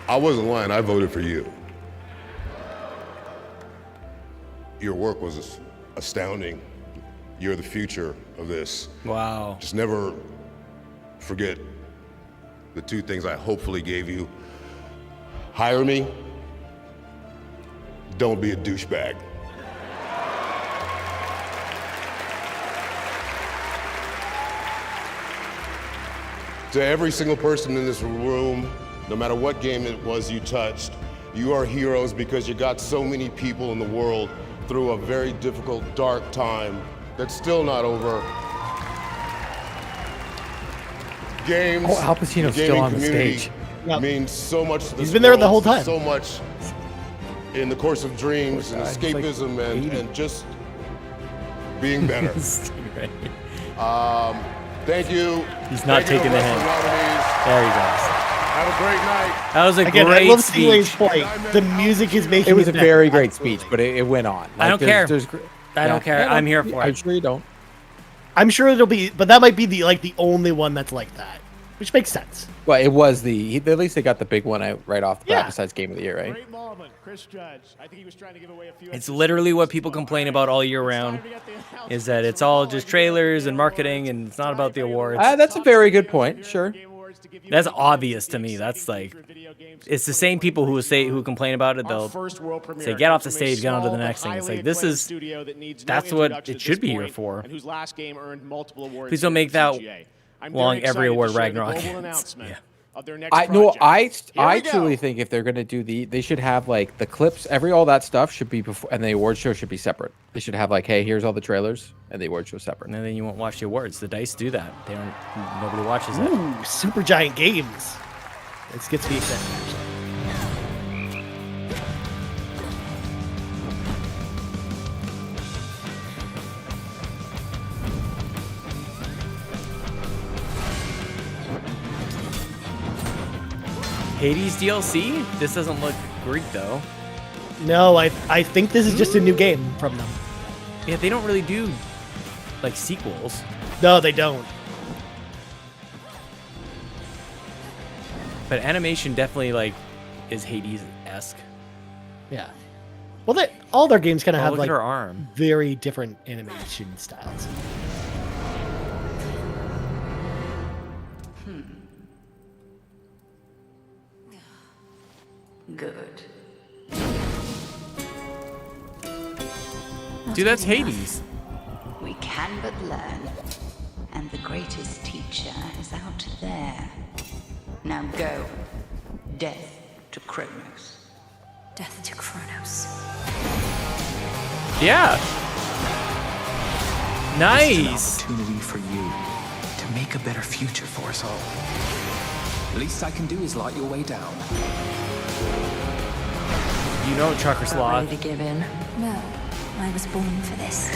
E: I wasn't lying, I voted for you. Your work was astounding. You're the future of this.
B: Wow.
E: Just never forget the two things I hopefully gave you. Hire me, don't be a douchebag. To every single person in this room, no matter what game it was you touched, you are heroes because you got so many people in the world through a very difficult, dark time that's still not over. Games,
A: Al Pacino's
E: the
A: still
E: gaming
A: on the
E: community
A: stage.
E: means so much to this
C: He's been there the
E: world,
C: whole time.
E: So much in the course of dreams and escapism and just being better. Thank you.
B: He's not
E: Thank you
B: taking
E: to
B: the
E: Western
B: hint.
E: nominees.
B: There he goes.
E: Have a great night.
B: That was a
C: Again,
B: great
C: I love
B: speech.
C: Steve point. The music is making
A: It was a
C: it
A: very
C: better.
A: great speech, but it went on.
B: I don't care. I don't care.
A: Yeah,
B: I'm here for
A: I'm
B: it.
A: sure you don't.
C: I'm sure it'll be, but that might be the only one that's like that, which makes sense.
A: Well, it was at least they got the big one out right off the bat
C: Yeah.
A: besides Game of the Year, right?
L: Great moment, Chris Judge. I think he was trying to give away a few.
B: It's literally what people complain about all year round, is that it's all just trailers and marketing, and it's not about the awards.
A: That's a very good point. Sure.
B: That's obvious to me. That's like, it's the same people who complain about it. They'll say, get off the stage, get on to the next thing. It's like, that's what it should be here for. Please don't make that
L: I'm
B: Long
L: very
B: every
L: excited
B: award
L: to share
B: Ragnarok
L: the global
B: gets.
L: announcement
B: Yeah.
L: of their next
A: I
L: project. Here
A: I
L: we go.
A: truly think if they're gonna do they should have like the clips, all that stuff should be before, and the award show should be separate. They should have like, hey, here's all the trailers, and the award show separate.
B: And then you won't watch the awards. The dice do that. They don't. Nobody watches it.
C: Ooh, Super Giant Games. This gets me excited, actually.
B: Hades DLC? This doesn't look Greek though.
C: No, I think this is just a new game from them.
B: Yeah, they don't really do like sequels.
C: No, they don't.
B: But animation definitely like is Hades-esque.
C: Yeah. Well, all their games kind of have
B: look
C: like
B: at her arm.
C: very different animation styles.
M: Good.
B: Dude, that's Hades.
M: We can but learn. And the greatest teacher is out there. Now go. Death to Kronos. Death to Kronos.
B: Yeah. Nice.
G: Opportunity for you to make a better future for us all. Least I can do is light your way down.
B: You know, Trucker Sloth.
M: Ready to give in? No. I was born for this.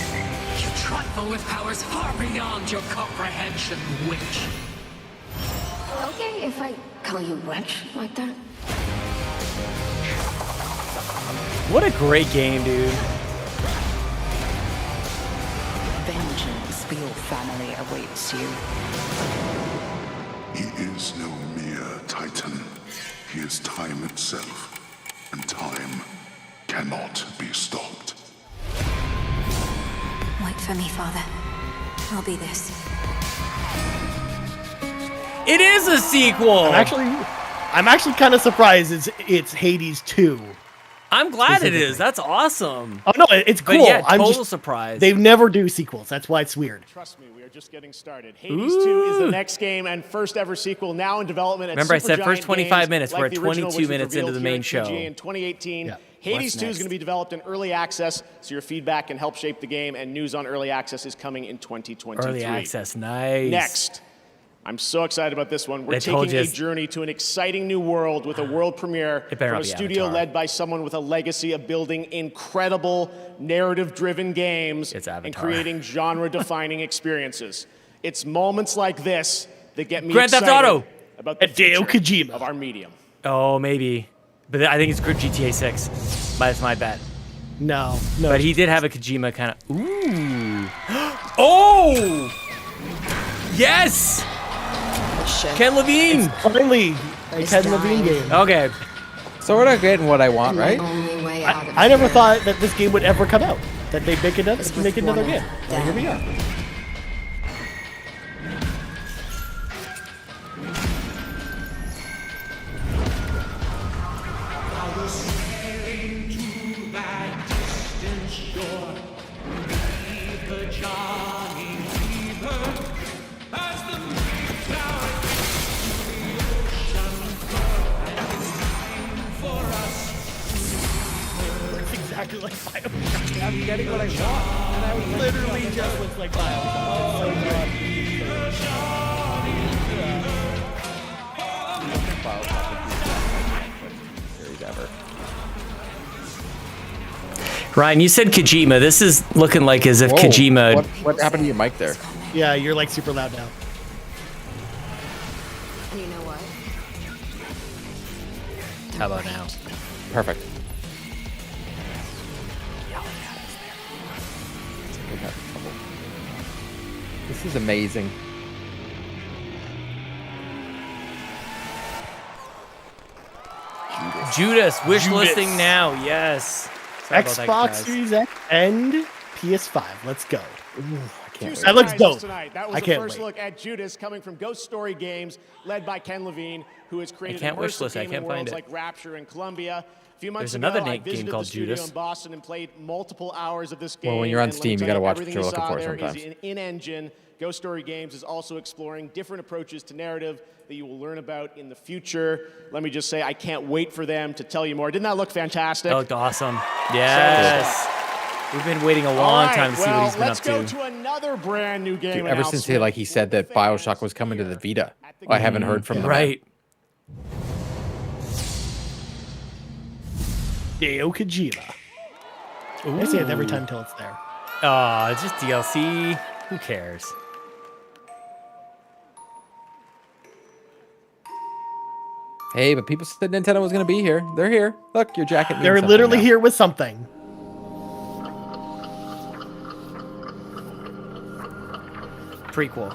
G: You trifle with powers far beyond your comprehension, witch.
I: Okay, if I call you witch like that.
B: What a great game, dude.
M: Vengeance for your family awaits you.
N: He is no mere titan. He is time itself, and time cannot be stopped.
M: Wait for me, Father. I'll be this.
B: It is a sequel.
C: I'm actually kind of surprised it's Hades 2.
B: I'm glad it is. That's awesome.
C: Oh no, it's cool.
B: But yeah,
C: I'm
B: total
C: just
B: surprise.
C: They never do sequels. That's why it's weird.
L: Trust me, we are just getting started. Hades 2 is the next game and first ever sequel now in development at
B: Remember, I said
L: Supergiant
B: first 25
L: Games,
B: minutes.
L: like
B: We're at
L: the original,
B: 22
L: which was
B: minutes into
L: revealed
B: the
L: here
B: main
L: at
B: show.
L: TGA in 2018.
C: Yeah.
L: Hades
B: What's
L: 2 is
B: next?
L: going to be developed in early access, so your feedback can help shape the game, and news on early access is coming in 2023.
B: Early access, nice.
L: Next. I'm so excited about this one. We're
B: I told
L: taking a
B: you.
L: journey to an exciting new world with a world premiere
B: It better
L: from
B: not
L: a
B: be
L: studio
B: Avatar.
L: led by someone with a legacy of building incredible narrative-driven games
B: It's
L: and
B: Avatar.
L: creating genre-defining experiences. It's moments like this that get me
B: Grand Theft
L: excited
B: Auto.
L: about the
C: Hideo
L: future
C: Kojima.
L: of our medium.
B: Oh, maybe. But I think it's good GTA 6. That's my bet.
C: No.
B: But he did have a Kojima kind of. Ooh. Oh! Yes! Ken Levine!
C: Finally, a Ken Levine game.
B: Okay.
A: So we're not getting what I want, right?
M: Only way out of
C: I never
M: here.
C: thought that this game would ever come out. That they'd make another game. Well, here we are. Exactly like Bioshock. I'm getting what I want, and I literally just looks like Bioshock. It's so
A: Series ever.
B: Ryan, you said Kojima. This is looking like as if
A: Whoa,
B: Kojima.
A: What happened to your mic there?
C: Yeah, you're like super loud now.
I: And you know what?
B: How about now?
A: Perfect. This is amazing.
B: Judas, wish listing now. Yes. Sorry about that,
C: Xbox
B: guys.
C: Series X and PS5. Let's go.
A: Ooh, I can't wait.
C: That looks
L: Surprises
C: dope.
L: Tonight. That was
C: I
L: the
C: can't
L: first
C: wait.
L: look at Judas coming from Ghost Story Games, led by Ken Levine, who has created
B: can't wish
L: immersive
B: list, I
L: gaming
B: can't find
L: worlds
B: it.
L: like Rapture and Columbia. A few months
B: There's
L: ago,
B: another
L: I
B: game
L: visited
B: called
L: the studio
B: Judas.
L: in Boston and played multiple hours of this game.
A: Well, when you're on
L: and let me
A: Steam, you
L: tell
A: gotta watch what
L: everything
A: you're
L: you
A: looking
L: saw
A: for
L: there is
A: sometimes.
L: in-engine. Ghost Story Games is also exploring different approaches to narrative that you will learn about in the future. Let me just say, I can't wait for them to tell you more. Didn't that look fantastic?
B: That looked awesome. Yes. We've been waiting a long time to see what he's been
L: let's
B: up
L: go
B: to.
L: to another brand new game.
A: Dude, ever since he said that BioShock was coming to the Vita, I haven't heard from him.
B: Right.
C: Hideo Kojima. I say it every time until it's there.
B: Oh, it's just DLC. Who cares?
A: Hey, but people said Nintendo was going to be here. They're here. Look, your jacket means
C: They're
A: something
C: literally
A: now.
C: here with something.
B: Prequel.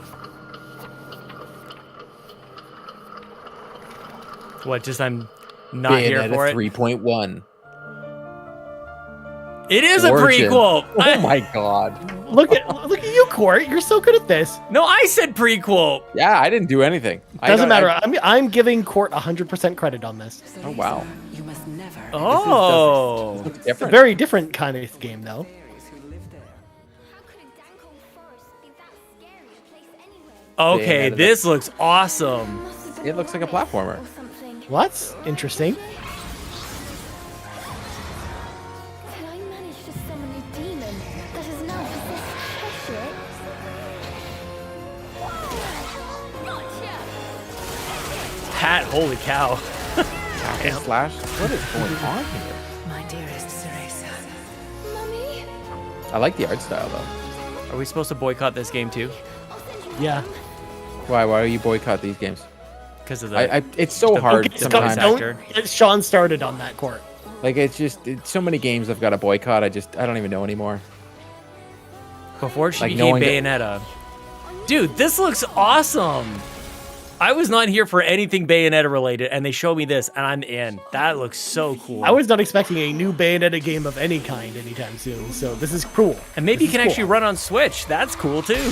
B: What? Just I'm not here
A: Bayonetta
B: for it.
A: 3.1.
B: It is
A: Origin.
B: a prequel.
A: Oh my god.
C: Look at you, Court. You're so good at this.
B: No, I said prequel.
A: Yeah, I didn't do anything.
C: Doesn't matter. I'm giving Court 100% credit on this.
A: Oh wow.
J: You must never.
B: Oh.
C: It's a very different kind of game, though.
B: Okay,
A: Bayonetta.
B: this looks awesome.
A: It looks like a platformer.
C: Well, that's interesting.
I: Can I manage to summon a demon that has now possessed Cheshire? Gotcha!
B: Hat, holy cow.
A: Slash. What is going on here?
J: My dearest Cereza.
I: Mummy?
A: I like the art style though.
B: Are we supposed to boycott this game too?
C: Yeah.
A: Why? Why do you boycott these games?
B: Because of the.
A: It's so hard
C: Okay,
A: sometimes.
C: Sean started on that, Court.
A: Like it's so many games I've got to boycott. I don't even know anymore.
B: Before she
A: Like,
B: became
A: knowing that-
B: Bayonetta. Dude, this looks awesome. I was not here for anything Bayonetta related, and they showed me this, and I'm in. That looks so cool.
C: I was not expecting a new Bayonetta game of any kind anytime soon, so this is cool.
B: And maybe
C: This
B: you can
C: is
B: actually
C: cool.
B: run on Switch. That's cool too.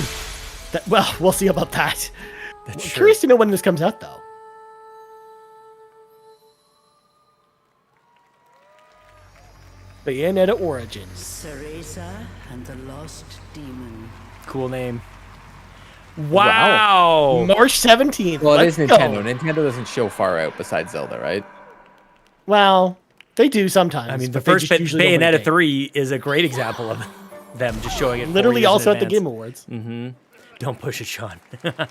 C: Well, we'll see about that.
B: That's true.
C: Curious to know when this comes out, though. Bayonetta Origins.
J: Cereza and the Lost Demon.
B: Cool name. Wow.
C: March 17th.
A: Well, it
C: Let's
A: is
C: go.
A: Nintendo. Nintendo doesn't show far out besides Zelda, right?
C: Well, they do sometimes.
B: I mean, the
C: but they
B: first
C: just usually don't
B: Bayonetta
C: make it.
B: 3 is a great example of them just showing it. 4
C: Literally
B: years in
C: also at the
B: advance.
C: Game Awards.
B: Mm-hmm. Don't push it, Sean.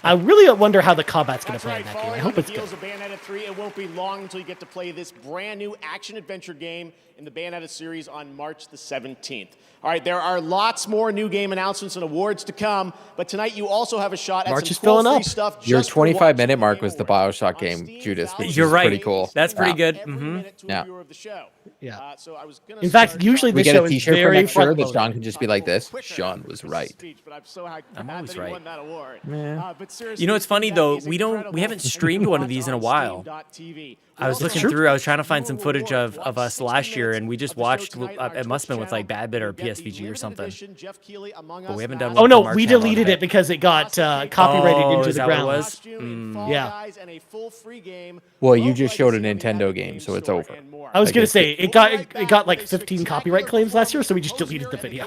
C: I really wonder how the combat's going to play in that game. I
L: Following
C: hope
L: on
C: it's
L: the
C: good.
L: heels of Bayonetta 3, it won't be long until you get to play this brand new action-adventure game in the Bayonetta series on March the 17th. All right, there are lots more new game announcements and awards to come, but tonight you also have a shot at
C: March
L: some
C: is
L: cool
C: filling
L: free
C: up.
L: stuff
A: Your
L: just for
A: 25-minute
L: watching
A: mark
L: the
A: was the
L: Game Awards.
A: BioShock
L: On
A: game,
L: Steam,
A: Judas, which
B: You're
A: is
B: right.
A: pretty cool.
B: That's pretty
A: Yeah.
B: good.
L: every
B: Mm-hmm.
L: minute to a
A: Yeah.
L: viewer of the show.
C: Yeah.
L: So I was gonna
C: In fact,
L: start
C: usually
A: We
C: this
A: get
C: show
A: a
C: is
A: T-shirt for
C: very
A: next year that
C: front-loaded.
A: Sean can just be like this.
L: quicker
A: Sean was
L: with
A: right.
L: speech, but I'm so glad
B: I'm always
L: that he
B: right.
L: won that award.
A: Yeah.
L: But
B: You know what's funny
L: that
B: though?
L: is
B: We
L: incredible.
B: haven't streamed one of these in a while.
L: Steam.tv.
B: I was
L: We
B: looking
L: also
B: through. I was
L: have
B: trying to find some
L: new
B: footage
L: awards.
B: of
L: Watch
B: us
L: 60
B: last year,
L: minutes
B: and we just
L: of the show
B: watched.
L: tonight on our
B: It must have been with
L: Twitch
B: like Bad Bit or
L: channel. You'll get the
B: PSVG or
L: limited
B: something.
L: edition Jeff Keighley Among
B: But we
L: Us
B: haven't done
L: mask.
B: one
C: Oh no,
B: from our
C: we
B: channel in a
C: deleted
B: bit.
C: it because it got copyrighted
B: Oh,
C: into
B: is
C: the
B: that what it
C: ground.
B: was?
L: Costume, Fall
C: Yeah.
L: Guys, and a full free game.
A: Well, you
L: Rogue
A: just showed a
L: Legacy on the
A: Nintendo
L: Epic
A: game,
L: Games
A: so it's
L: Store
A: over.
L: and more.
C: I was
A: Like,
C: gonna
A: it's-
C: say it got like 15 copyright claims last year, so we just deleted the video.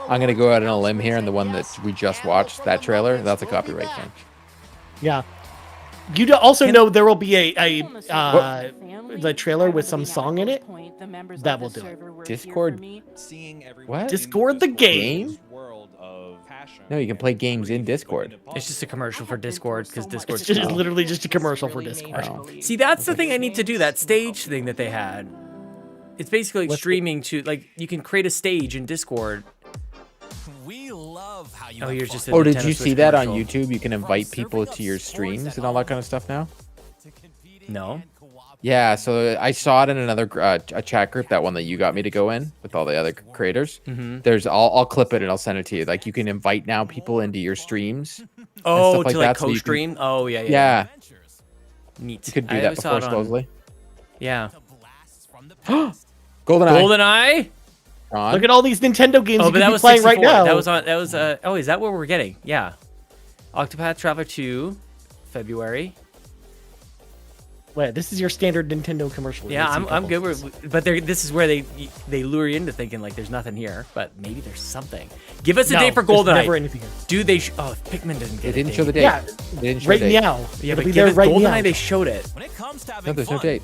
A: I'm gonna go out on a limb here, and the one that we just watched, that trailer, that's a copyright thing.
C: Yeah. You also know there will be the trailer with some song in it. That will do it.
A: Discord. What?
C: Discord the game.
A: No, you can play games in Discord.
B: It's just a commercial for Discord because Discord's
C: It's just
B: cool.
C: literally just a commercial for Discord.
A: Oh.
B: See, that's the thing I need to do. That stage thing that they had. It's basically like streaming to like you can create a stage in Discord.
O: We love how you.
B: Oh, you're just. A
A: Oh, did
B: Nintendo
A: you
B: Switch
A: see that on
B: commercial.
A: YouTube? You can invite people to your streams and all that kind of stuff now.
B: No.
A: Yeah, so I saw it in another a chat group, that one that you got me to go in with all the other creators.
B: Mhm.
A: There's I'll clip it and I'll send it to you. Like you can invite now people into your streams. and
B: Oh,
A: stuff like
B: to like
A: that, so you can-
B: co-stream. Oh yeah, yeah.
A: Yeah,
B: Neat.
A: you could do
B: I
A: that
B: always saw
A: before
B: it on-
A: supposedly.
B: Yeah.
A: GoldenEye.
B: GoldenEye.
A: Sean?
C: Look at all these Nintendo games
B: Oh,
C: you
B: but
C: could
B: that
C: be
B: was
C: playing
B: 64.
C: right now.
B: That was on. That was. Oh, is that what we're getting? Yeah. Octopath Traveler 2, February.
C: Wait, this is your standard Nintendo commercial.
B: Yeah,
C: Let's see
B: I'm
C: a
B: good
C: couple.
B: with. But this is where they lure you into thinking like there's nothing here, but maybe there's something. Give us a
C: No,
B: date for
C: there's
B: GoldenEye.
C: never anything here.
B: Do they? Oh, Pikmin didn't
A: They
B: get.
A: didn't
B: a
A: show the
B: date.
A: date.
C: Yeah,
A: They didn't show
C: right
A: the date.
C: meow.
B: Yeah,
C: It'll
B: but
C: be
B: give
C: there
B: us
C: right
B: GoldenEye.
C: meow.
B: They showed it.
O: When it comes to having
A: No, there's no
O: fun,
A: date.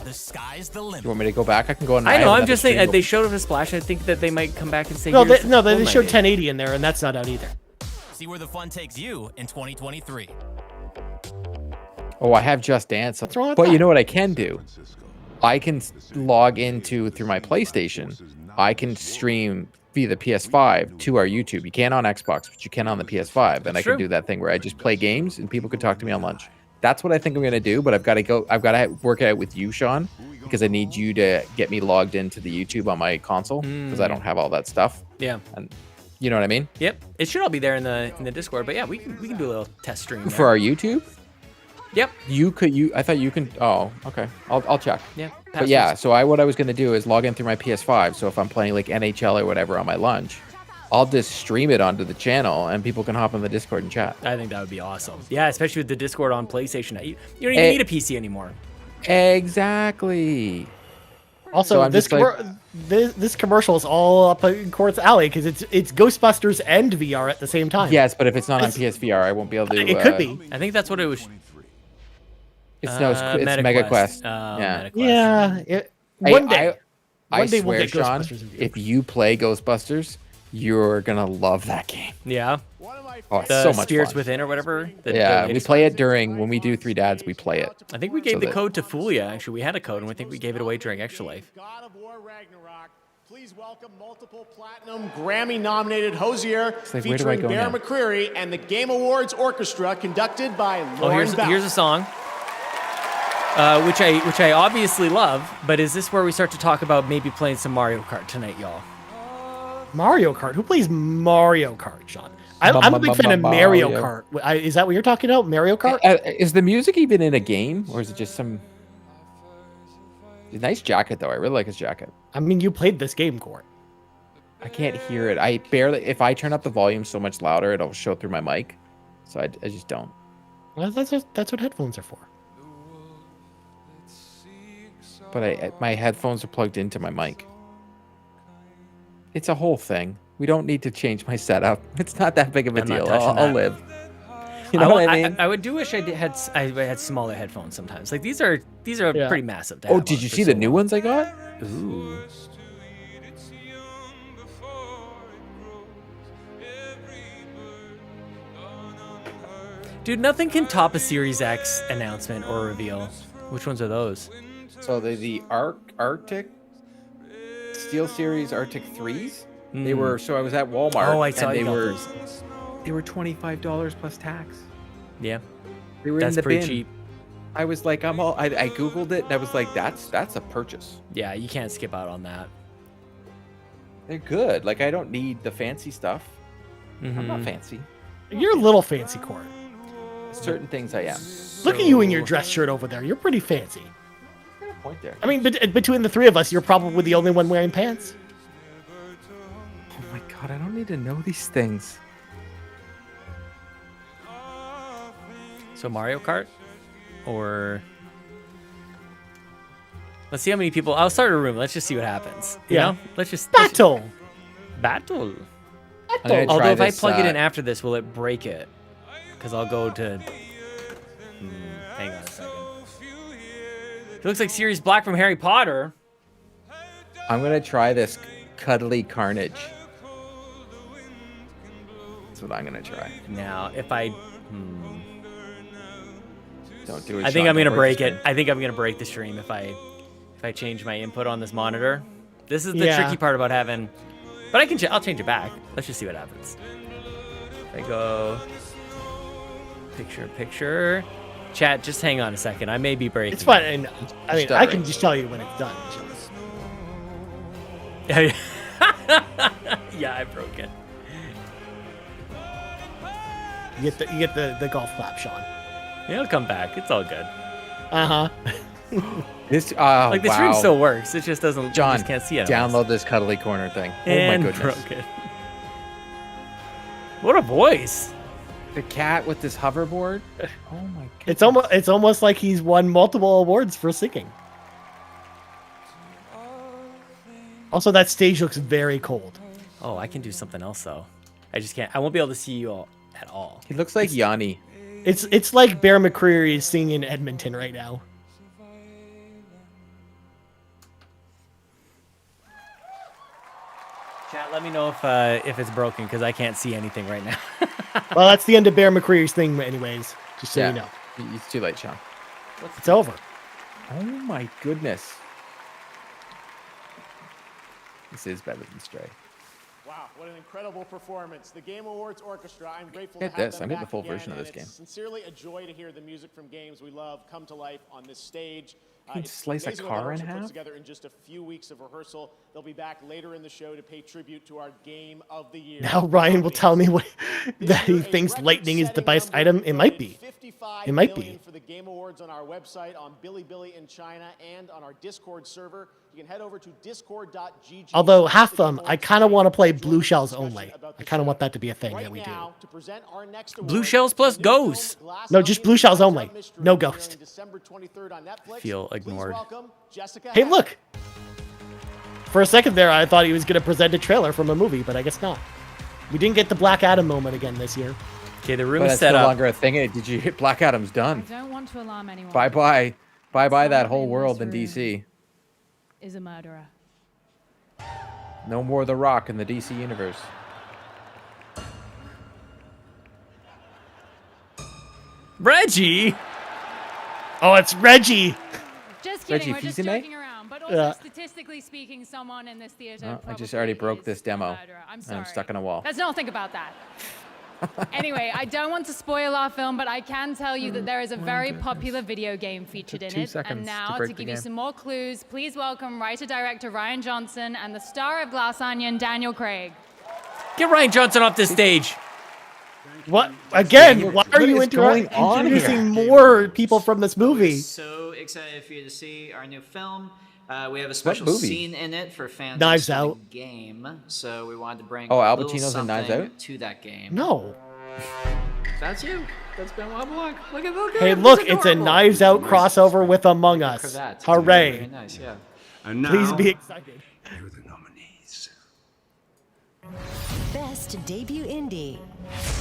O: the sky's the limit.
A: You want me to go back? I can go on.
B: I know.
A: have
B: I'm
A: another
B: just saying.
A: stream.
B: They showed it a splash. I think that they might come back and say.
C: No,
B: "Here's
C: they
B: GoldenEye
C: showed
B: date."
C: 1080 in there, and that's not out either.
O: See where the fun takes you in 2023.
A: Oh, I have Just Dance.
C: What's wrong with
A: But
C: that?
A: you know what I can do? I can log into through my PlayStation. I can stream via the PS5 to our YouTube. You can't on Xbox, but you can on the PS5. And I
B: true.
A: can do that thing where I just play games and people can talk to me on lunch. That's what I think I'm going to do, but I've got to work it out with you, Sean, because I need you to get me logged into the YouTube on my console because I don't have all that stuff.
B: Yeah.
A: And you know what I mean?
B: Yep. It should all be there in the Discord. But yeah, we can do a little test stream
A: For our YouTube?
B: Yep.
A: I thought you can. Oh, okay. I'll check.
B: Yeah.
A: But yeah, so what I was gonna do is log in through my PS5. So if I'm playing like NHL or whatever on my lunch, I'll just stream it onto the channel and people can hop on the Discord and chat.
B: I think that would be awesome. Yeah, especially with the Discord on PlayStation. You don't even need a PC anymore.
A: Exactly.
C: Also,
A: So I'm
C: this
A: just like-
C: this commercial is all up in Court's alley because it's Ghostbusters and VR at the same time.
A: Yes, but if it's not on PSVR, I won't be able to.
C: It could be.
B: I think that's what it was.
A: It's it's Mega Quest. Yeah.
B: MetaQuest.
C: Yeah. One day.
A: I
C: One day
A: swear,
C: we'll get
A: Sean,
C: Ghostbusters in VR.
A: if you play Ghostbusters, you're gonna love that game.
B: Yeah.
A: Oh, it's
B: The
A: so much
B: Spirits
A: fun.
B: Within or whatever.
A: Yeah, we play it when we do Three Dads. We play it.
B: I think we gave
A: So
B: the
A: that-
B: code to Fulia. Actually, we had a code, and we think we gave it away during Extra Life.
L: God of War Ragnarok. Please welcome multiple platinum Grammy-nominated Hosier
A: like, where do I
L: featuring
A: go
L: Bear
A: now?
L: McCreary and the Game Awards Orchestra conducted by
B: Oh,
L: Lauren Bell.
B: here's a song. Which I obviously love, but is this where we start to talk about maybe playing some Mario Kart tonight, y'all?
C: Mario Kart. Who plays Mario Kart, Sean? I'm a big fan of Mario Kart. Is that what you're talking about? Mario Kart?
A: Is the music even in a game, or is it just some? Nice jacket though. I really like his jacket.
C: I mean, you played this game, Court.
A: I can't hear it. I barely. If I turn up the volume so much louder, it'll show through my mic. So I just don't.
C: Well, that's what headphones are for.
A: But my headphones are plugged into my mic. It's a whole thing. We don't need to change my setup. It's not that big of a
B: I'm not
A: deal.
B: touching
A: I'll
B: that.
A: live. You know what I mean?
B: I would do wish I had smaller headphones sometimes. Like these are
C: Yeah.
B: pretty massive. To
A: Oh,
B: have
A: did
B: on
A: you
B: for
A: see
B: so
A: the new
B: long.
A: ones I got?
B: Ooh. Dude, nothing can top a Series X announcement or reveal. Which ones are those?
A: So the Arctic Steel Series Arctic 3s. They were so I was at Walmart.
B: Oh, I saw
A: and
B: you
A: they
B: got
A: were
B: those.
A: they were $25 plus tax.
B: Yeah,
A: They were
B: that's
A: in the
B: pretty
A: bin.
B: cheap.
A: I was like, I googled it and I was like, that's a purchase.
B: Yeah, you can't skip out on that.
A: They're good. Like I don't need the fancy stuff. I'm
B: Mm-hmm.
A: not fancy.
C: You're a little fancy, Court.
A: Certain things I am.
C: Look at you in your dress shirt over there. You're pretty fancy.
A: Point there.
C: I mean, between the three of us, you're probably the only one wearing pants.
A: Oh my god, I don't need to know these things.
B: So Mario Kart, or let's see how many people. I'll start a room. Let's just see what happens. You
C: Yeah.
B: know? Let's just
C: Battle.
B: battle.
A: I'm gonna
B: Although
A: try
B: if I
A: this,
B: plug it in after this, will it break it? Because I'll go to. Hang on a second. It looks like Sirius Black from Harry Potter.
A: I'm gonna try this cuddly carnage. That's what I'm gonna try.
B: Now, if I.
A: Don't do it.
B: I think
A: Sean.
B: I'm gonna
A: Don't
B: break
A: the
B: it. I think I'm gonna break the stream if I change my input on this monitor. This is the
C: Yeah.
B: tricky part about having. But I'll change it back. Let's just see what happens. If I go picture. Chat, just hang on a second. I may be breaking.
C: It's fine. And, I mean, I
A: Stuttering.
C: can just tell you when it's done.
B: Yeah, I broke it.
C: You get the golf clap, Sean.
B: It'll come back. It's all good.
C: Uh huh.
A: This
B: Like the stream
A: wow.
B: still works. It just doesn't.
A: John,
B: you just can't see it.
A: download this cuddly corner thing.
B: And
A: oh my goodness.
B: broke it. What a voice!
A: The cat with this hoverboard. Oh my god.
C: It's almost like he's won multiple awards for singing. Also, that stage looks very cold.
B: Oh, I can do something else though. I just can't. I won't be able to see you all at all.
A: He looks like Yanni.
C: It's like Bear McCreary is singing in Edmonton right now.
B: Chat, let me know if it's broken because I can't see anything right now.
C: Well, that's the end of Bear McCreary's thing, anyways. Just so you know.
A: It's too late, Sean.
C: It's over.
A: Oh my goodness. This is better than Stray.
L: Wow, what an incredible performance. The Game Awards Orchestra, I'm grateful
A: Get
L: to have
A: this,
L: them
A: I made the
L: back
A: full
L: again,
A: version of
L: and
A: this game.
L: It's sincerely a joy to hear the music from games we love come to life on this stage.
A: You can
L: It's
A: slice a
L: amazing what
A: car
L: Orchestra
A: in
L: puts
A: half?
L: together in just a few weeks of rehearsal. They'll be back later in the show to pay tribute to our Game of the Year.
C: Now Ryan will tell me that he thinks lightning is the best item. It might be. It might be.
L: For the Game Awards on our website, on Bilibili in China, and on our Discord server. You can head over to discord.gg.
C: Although half of them, I kind of want to play blue shells only. I kind of want that to be a thing that we do.
B: Blue shells plus ghosts.
C: No, just blue shells only. No ghost.
B: Feel ignored.
C: Hey, look. For a second there, I thought he was going to present a trailer from a movie, but I guess not. We didn't get the Black Adam moment again this year.
B: Okay, the room
A: But
B: is
A: that's
B: set
A: no
B: up.
A: longer a thing. Did you hit Black Adam's done?
P: I don't want to alarm anyone.
A: Bye bye. Bye bye that whole
P: in this
A: world in
P: room.
A: DC.
P: Is a murderer.
A: No more The Rock in the DC universe.
B: Reggie.
C: Oh, it's Reggie.
P: Just
A: Reggie
P: kidding. We're just
A: Fils-Aimé?
P: joking around. But also,
C: Yeah.
P: statistically speaking, someone in this theater.
A: Oh, I just
P: probably
A: already broke
P: is
A: this
P: a
A: demo.
P: murderer. I'm
A: And
P: sorry.
A: I'm stuck in a wall.
P: Let's not think about that. Anyway, I don't want to spoil our film, but I can tell you that there is a very popular video game featured in
A: Took 2
P: it.
A: seconds
P: And
A: to
P: now,
A: break
P: to
A: the
P: give you
A: game.
P: some more clues, please welcome writer-director Ryan Johnson and the star of Glass Onion, Daniel Craig.
B: Get Ryan Johnson off this stage.
C: What? Again, why are
A: What
C: you
A: is going on
C: introducing
A: here?
C: more people from this movie?
Q: So excited for you to see our new film. We have a special
A: movie?
Q: scene in it for fans
C: Knives
Q: of the
C: Out.
Q: game. So we wanted to bring
A: Oh,
Q: a
A: Al
Q: little
A: Pacino's in Knives
Q: something
A: Out?
Q: to that game.
C: No.
Q: That's you. That's Benoit Blanc. Look at that.
C: Hey, look, it's a Knives Out crossover with Among Us.
Q: Cravat.
C: Hooray.
Q: Very nice, yeah.
N: And now,
C: Please be excited.
N: here are the nominees.
R: Best Debut Indie.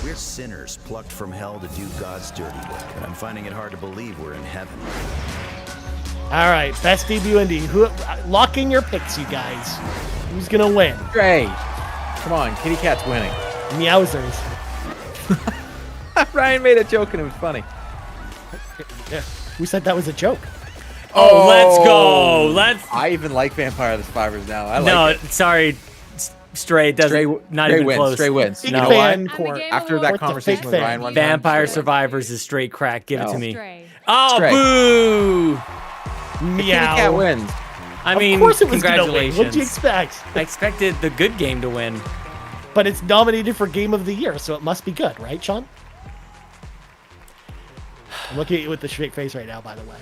S: We're sinners plucked from hell to do God's dirty work, and I'm finding it hard to believe we're in heaven.
C: All right, best debut indie. Lock in your picks, you guys. Who's going to win?
A: Stray. Come on, Kitty Cat's winning.
C: Meowsers.
A: Ryan made a joke and it was funny.
C: Yeah. Who said that was a joke?
B: Oh, let's go. Let's.
A: I even like Vampire the Survivors now. I like
B: No,
A: it.
B: sorry. Stray doesn't. Not
A: Stray
B: even
A: wins.
B: close.
A: Stray wins.
C: Big
A: You know
C: fan
A: why?
C: court.
A: After that conversation with Ryan one time,
B: Vampire
A: Stray wins.
B: Survivors is straight crack. Give it
A: No.
B: to me.
P: Stray.
B: Oh,
A: Stray.
B: boo!
A: The Kitty Cat wins.
B: I mean,
C: of course it was gonna win.
B: congratulations.
C: What did you expect?
B: I expected the good game to win.
C: But it's nominated for Game of the Year, so it must be good, right, Sean? I'm looking at you with the straight face right now, by the way.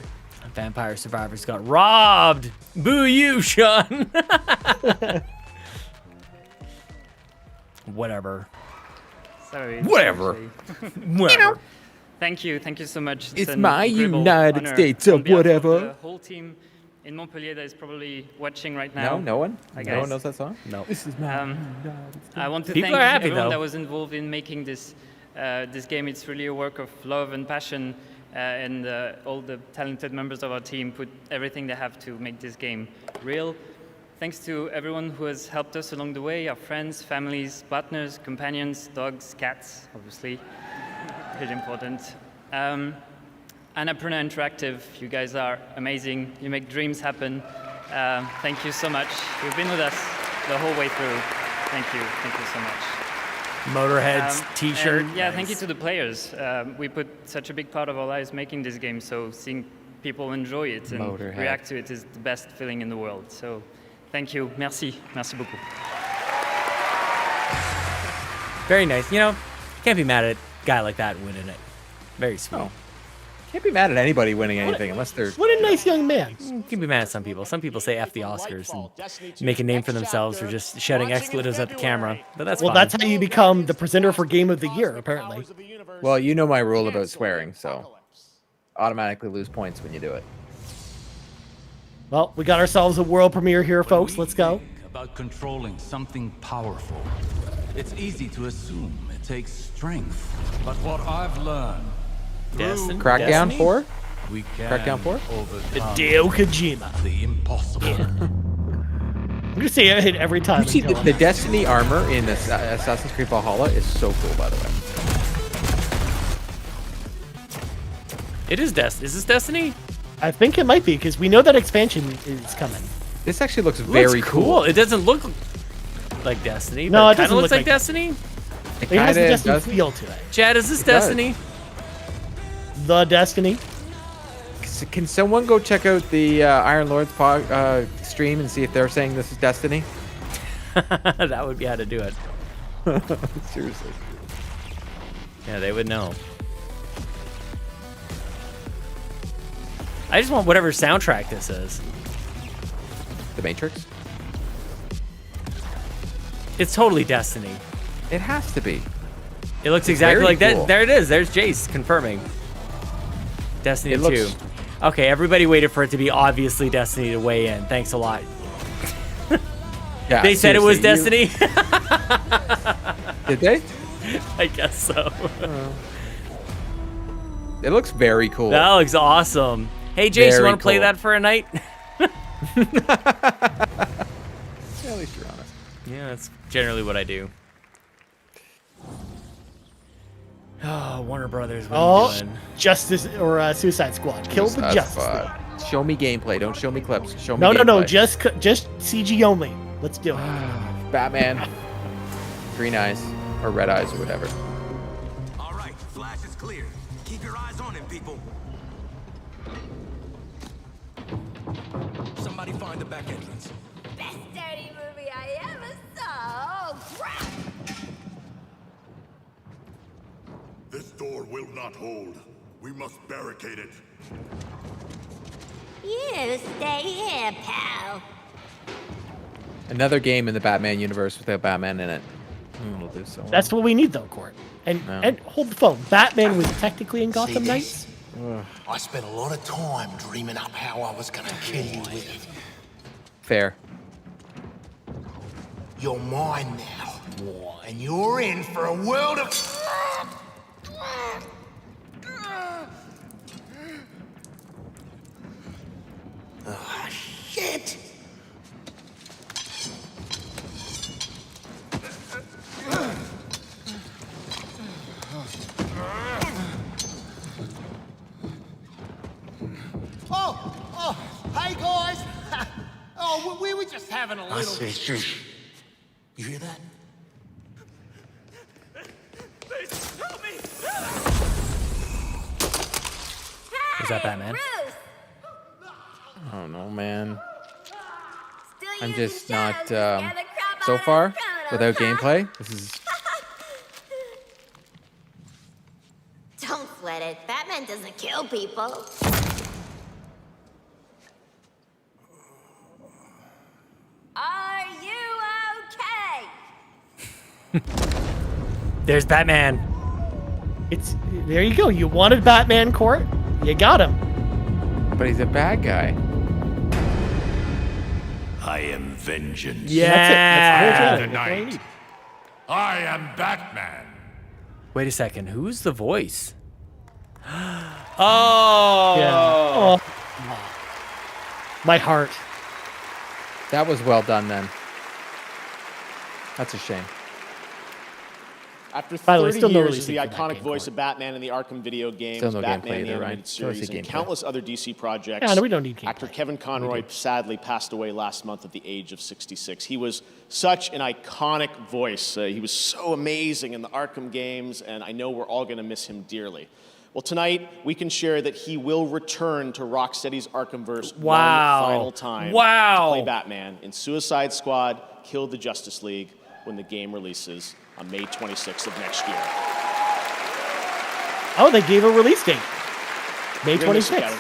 B: Vampire Survivors got robbed. Boo you, Sean. Whatever.
H: Sorry.
A: Whatever.
B: Whatever.
H: Thank you so much.
A: It's
H: an
A: my
H: incredible
A: United
H: honor
A: States
H: on
A: of
H: behalf
A: whatever.
H: the whole team in Montpellier that is probably watching right now.
A: No, no one?
H: Hi,
A: No one
H: guys.
A: knows that song?
B: No.
A: This is my
H: I want to
B: People
H: thank
B: are happy,
H: everyone
B: though.
H: that was involved in making this this game. It's really a work of love and passion, and all the talented members of our team put everything they have to make this game real. Thanks to everyone who has helped us along the way, our friends, families, partners, companions, dogs, cats, obviously, pretty important. Annapurna Interactive, you guys are amazing. You make dreams happen. Thank you so much. You've been with us the whole way through. Thank you so much.
B: Motorhead's T-shirt.
H: And, yeah,
B: Nice.
H: thank you to the players. We put such a big part of our lives making this game, so seeing people enjoy it and
A: Motorhead.
H: react to it is the best feeling in the world. So, thank you. Merci beaucoup.
B: Very nice. You know, can't be mad at a guy like that winning it. Very sweet.
A: Oh. Can't be mad at anybody winning anything unless they're.
C: What a nice young man.
B: You can be mad at some people. Some people say F the Oscars and make a name for themselves for just shouting expletives at the camera. But that's
C: Well,
B: fine.
C: that's how you become the presenter for Game of the Year, apparently.
A: Well, you know my rule about swearing, so automatically lose points when you do it.
C: Well, we got ourselves a world premiere here, folks. Let's go.
T: About controlling something powerful. It's easy to assume it takes strength. But what I've learned through
A: Crackdown 4?
T: we can
A: Crackdown 4?
T: overcome
C: Hideo Kojima.
T: the impossible.
C: I'm gonna say it every time.
A: You see
C: until
A: the Destiny armor in Assassin's Creed Valhalla is so cool, by the way.
B: It is Destiny. Is this Destiny?
C: I think it might be because we know that expansion is coming.
A: This actually looks
B: It
A: very
B: looks cool. It doesn't look like Destiny,
C: No,
B: but
C: it
B: it kind
C: doesn't
B: of looks
C: look
B: like
C: like-
B: Destiny.
C: It has the
A: kinda
C: Destiny
A: does.
C: feel to it.
B: Chad, is this
A: It does.
B: Destiny?
C: The Destiny.
A: Can someone go check out the Iron Lord's stream and see if they're saying this is Destiny?
B: That would be how to do it.
A: Seriously.
B: Yeah, they would know. I just want whatever soundtrack this is.
A: The Matrix?
B: It's totally Destiny.
A: It has to be.
B: It looks
A: It's
B: exactly
A: very
B: like
A: cool.
B: that. There it is. There's Jace confirming. Destiny
A: It
B: 2.
A: looks-
B: Okay, everybody waited for it to be obviously Destiny to weigh in. Thanks a lot.
A: Yeah,
B: They said it was
A: seriously,
B: Destiny?
A: Did they?
B: I guess so.
A: It looks very cool.
B: That looks awesome. Hey, Jace, you
A: Very
B: want to play
A: cool.
B: that for a night?
A: Yeah, at least you're honest.
B: Yeah, that's generally what I do. Oh, Warner Brothers, what are you doing?
C: Justice or Suicide Squad. Kill the
A: Suicide
C: Justice
A: Squad.
C: League.
A: Show me gameplay. Don't show me clips. Show me
C: No,
A: gameplay.
C: just CG only. Let's do it.
A: Batman. Green eyes. Or red eyes or whatever.
O: All right, flash is clear. Keep your eyes on him, people. Somebody find the back entrance.
I: Best dirty movie I ever saw. Oh, crap!
N: This door will not hold. We must barricade it.
I: You stay here, pal.
A: Another game in the Batman universe without Batman in it. It'll do so well.
C: That's what we need, though, Court. And
A: No.
C: and hold the phone. Batman was technically in Gotham Knights.
U: I spent a lot of time dreaming up how I was gonna kill you with it.
A: Fair.
U: You're mine now. And you're in for a world of... Ah, shit!
V: Oh, hey guys. Oh, we were just having a
U: I
V: little.
U: said, shush. You hear that?
B: Is that Batman?
A: I don't know, man. I'm just not, so far, without gameplay, this is...
I: Don't sweat it. Batman doesn't kill people. Are you okay?
B: There's Batman.
C: It's there. You go. You wanted Batman, Court. You got him.
A: But he's a bad guy.
N: I am vengeance.
B: Yeah.
C: That's
N: The
C: all you
N: night.
C: need.
N: I am Batman.
B: Wait a second. Who's the voice? Oh.
C: Yeah. Oh. My heart.
A: That was well done then. That's a shame.
L: After
C: By the way,
L: 30
C: still no
L: years
C: release
L: as the
C: date for that
L: iconic
C: game,
L: voice of Batman in the Arkham video games,
A: Still no gameplay
L: Batman the
A: either, Ryan.
L: animated
A: Still see
L: series, and
A: gameplay.
L: countless other DC projects,
C: Yeah, no, we don't need gameplay.
L: actor Kevin Conroy sadly passed away last month at the age of 66. He was such an iconic voice. He was so amazing in the Arkham games, and I know we're all going to miss him dearly. Well, tonight, we can share that he will return to Rocksteady's Arkhamverse
B: Wow.
L: one final time
B: Wow.
L: to play Batman in Suicide Squad, Kill the Justice League, when the game releases on May 26th of next year.
C: Oh, they gave a release date. May
L: You're gonna miss it,
C: 26th.
L: Kevin.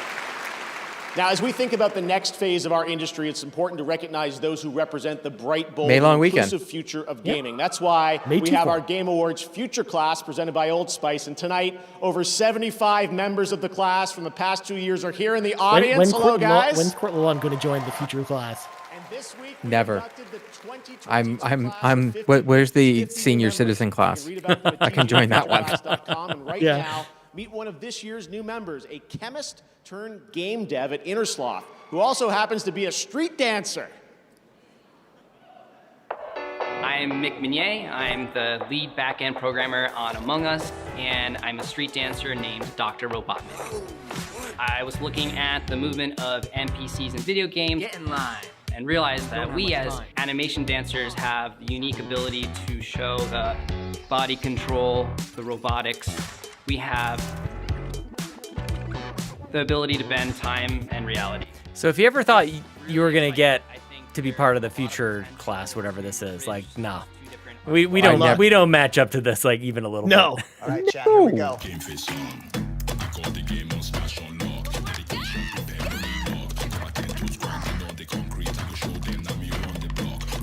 L: Now, as we think about the next phase of our industry, it's important to recognize those who represent the bright, bold,
A: May long
L: and
A: weekend.
L: inclusive future of gaming. That's why
C: May
L: we have
C: 24th.
L: our Game Awards Future Class presented by Old Spice. And tonight, over 75 members of the class from the past 2 years are here in the audience. Hello, guys.
C: When's Court Lalonde going to join the future class?
L: And this week, we
A: Never.
L: conducted the 2022
A: I'm.
L: class of
A: Where's the
L: 50
A: senior
L: members.
A: citizen class?
L: You can read about them at
A: I can join that one.
L: teenagerclass.com. And right
C: Yeah.
L: now, meet one of this year's new members, a chemist turned game dev at Innersloth, who also happens to be a street dancer.
D: I'm Mick Minier. I'm the lead back-end programmer on Among Us, and I'm a street dancer named Dr. Robotnik. I was looking at the movement of NPCs in video games
G: Get in line.
D: and realized that
G: Don't
D: we
G: have much
D: as
G: time.
D: animation dancers have the unique ability to show the body control, the robotics. We have the ability to bend time and reality.
B: So if you ever thought you were gonna get to be part of the future class, whatever this is, like, no, we don't match up to this like even a little
C: No.
B: bit.
V: All right, chat, here we go.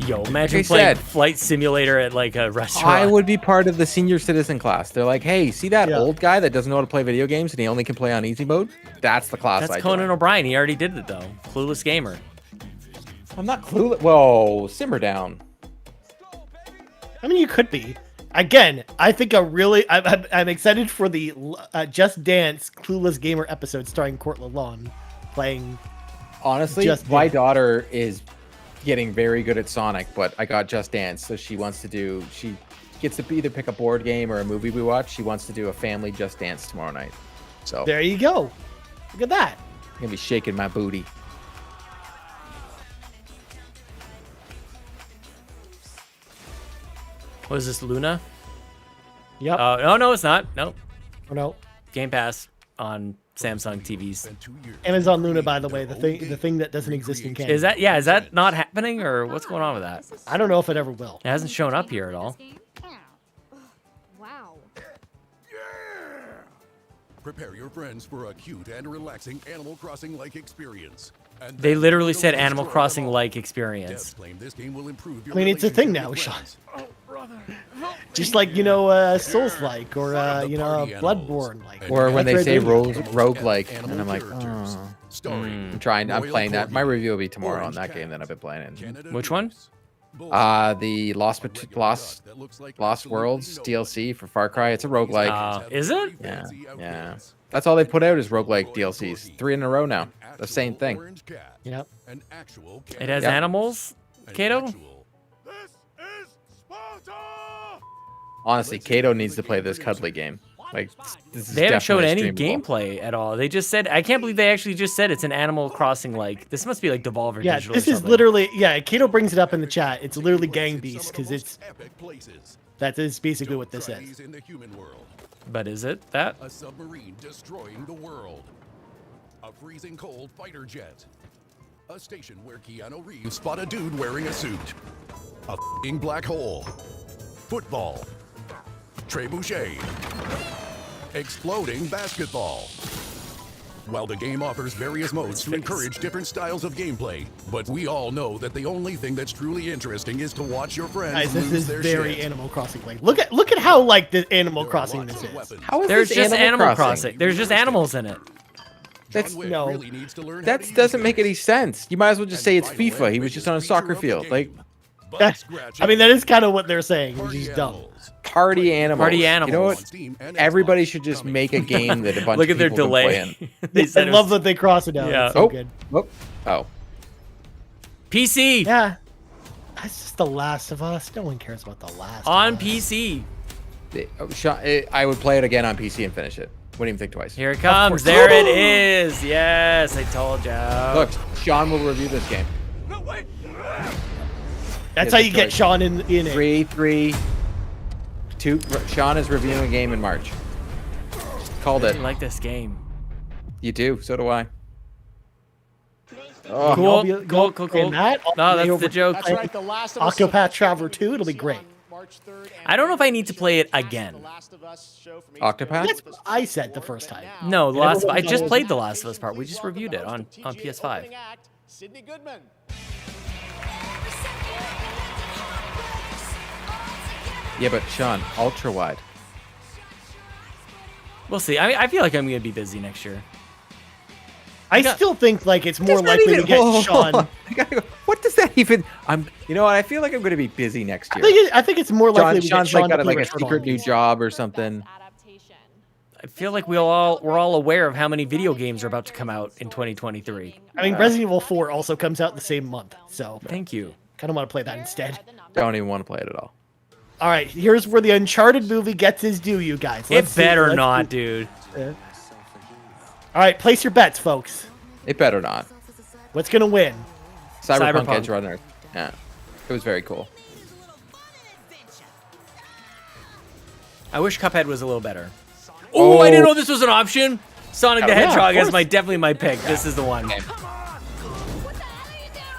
B: Yo, imagine
A: Like I
B: playing
A: said,
B: Flight Simulator at like a restaurant.
A: I would be part of the senior citizen class. They're like, hey, see that
C: Yeah.
A: old guy that doesn't know how to play video games and he only can play on easy mode? That's the class
B: That's
A: I
B: Conan
A: join.
B: O'Brien. He already did it though. Clueless gamer.
A: I'm not clueless. Whoa, simmer down.
C: I mean, you could be. Again, I think I'm excited for the Just Dance Clueless Gamer episode starring Court Lalonde playing.
A: Honestly,
C: Just
A: my
C: Dance.
A: daughter is getting very good at Sonic, but I got Just Dance, so she gets to either pick a board game or a movie we watch. She wants to do a family Just Dance tomorrow night. So
C: There you go. Look at that.
A: I'm gonna be shaking my booty.
B: What is this, Luna?
C: Yep.
B: No, it's not. Nope.
C: Oh, no.
B: Game Pass on Samsung TVs.
C: Amazon Luna, by the way, the thing that doesn't exist in Canada.
B: Is that not happening, or what's going on with that?
C: I don't know if it ever will.
B: It hasn't shown up here at all.
I: Wow.
K: Prepare your friends for a cute and relaxing Animal Crossing-like experience. And
B: They
K: then
B: literally
K: you'll
B: said
K: destroy
B: Animal
K: them
B: Crossing
K: all.
B: like experience.
K: Devs claim this game will improve your
C: I mean, it's a thing now,
K: relationship
C: Sean.
K: with friends.
C: Just like, Souls-like or, Bloodborne like.
A: Or when they say
C: Metroidvania.
A: roguelike, and I'm like, I'm playing that. My review will be tomorrow on that game that I've been playing.
B: Which one?
A: The Lost Worlds DLC for Far Cry. It's a roguelike.
B: Is it?
A: Yeah. That's all they put out is roguelike DLCs. 3 in a row now. The same thing.
C: Yep.
B: It has animals, Kato?
A: Honestly, Kato needs to play this cuddly game. Like, this is
B: They haven't shown any
A: definitely streamable.
B: gameplay at all. They just said, I can't believe they actually just said it's an Animal Crossing like. This must be like Devolver
C: Yeah,
B: Digital.
C: this
B: or
C: is
B: something.
C: literally, Kato brings it up in the chat. It's literally Gang Beasts because that is basically what this is.
K: In the human world.
B: But is it that?
K: A submarine destroying the world. A freezing cold fighter jet. A station where Keanu Reeves spot a dude wearing a suit. A f***ing black hole. Football. Trebuchet. Exploding basketball. While the game offers various modes to encourage different styles of gameplay, but we all know that the only thing that's truly interesting is to watch your friends
C: Guys, this
K: lose
C: is
K: their
C: very
K: shit.
C: Animal Crossing like. Look at how like the Animal Crossing this is.
A: How is
B: There's
A: this
B: just
A: Animal
B: Animal
A: Crossing?
B: Crossing. There's just animals in it.
A: That's
C: no.
A: That doesn't make any sense. You might as well just say it's FIFA. He was just on a soccer field. Like,
C: I mean, that is kind of what they're saying, which is dumb.
A: party animals.
B: Party
A: You know
B: animals.
A: what? Everybody should just make a game that a bunch
B: Look
A: of
B: at their
A: people can play
B: delay.
A: in.
B: They said
C: I
B: it
C: love
B: was-
C: that they cross it out.
B: Yeah.
C: It's so good.
A: Oh.
B: PC
C: Yeah. That's just The Last of Us. No one cares about The Last
B: on
C: of Us.
B: PC.
A: I would play it again on PC and finish it. Wouldn't even think twice.
B: Here it comes. There it is. Yes, I told you.
A: Look, Sean will review this game.
C: That's how you get Sean in it.
A: 3-3-2. Sean is reviewing a game in March. Called
B: I
A: it.
B: like this game.
A: You do. So do I.
C: I'll
B: Cool,
C: be-
B: cool.
C: and that, I'll
B: No,
C: be
B: that's
C: over
B: the joke.
L: That's right, The Last of Us.
C: Octopath Traveler 2. It'll be great.
B: I don't know if I need to play it again.
A: Octopath?
C: That's what I said the first time.
B: No,
C: And everyone
B: I
C: thought
B: just
C: it was-
B: played The Last of Us part. We just reviewed it on PS5.
L: Sydney Goodman.
A: Yeah, but Sean, ultra wide.
B: We'll see. I feel like I'm going to be busy next year.
C: I still think like it's more
A: Does that
C: likely
A: even-
C: to get
A: hold
C: Sean.
A: on. I gotta go, what does that even? You know what? I feel like I'm going to be busy next year.
C: I think it's more likely we get
A: Sean's
C: Sean
A: like
C: to
A: got
C: play
A: like a
C: Return
A: secret
C: on
A: new
C: these.
A: job or something.
B: I feel like we're all aware of how many video games are about to come out in 2023.
C: I mean, Resident Evil 4 also comes out the same month, so
B: Thank you.
C: kind of want to play that instead.
A: Don't even want to play it at all.
C: All right, here's where the Uncharted movie gets his due, you guys.
B: It better not, dude.
C: All right, place your bets, folks.
A: It better not.
C: What's gonna win?
A: Cyberpunk
B: Cyberpunk.
A: Edge Runner. Yeah, it was very cool.
B: I wish Cuphead was a little better. Oh, I didn't know this was an option. Sonic the
A: Yeah,
B: Hedgehog
A: of
B: is definitely my pick. This is the one.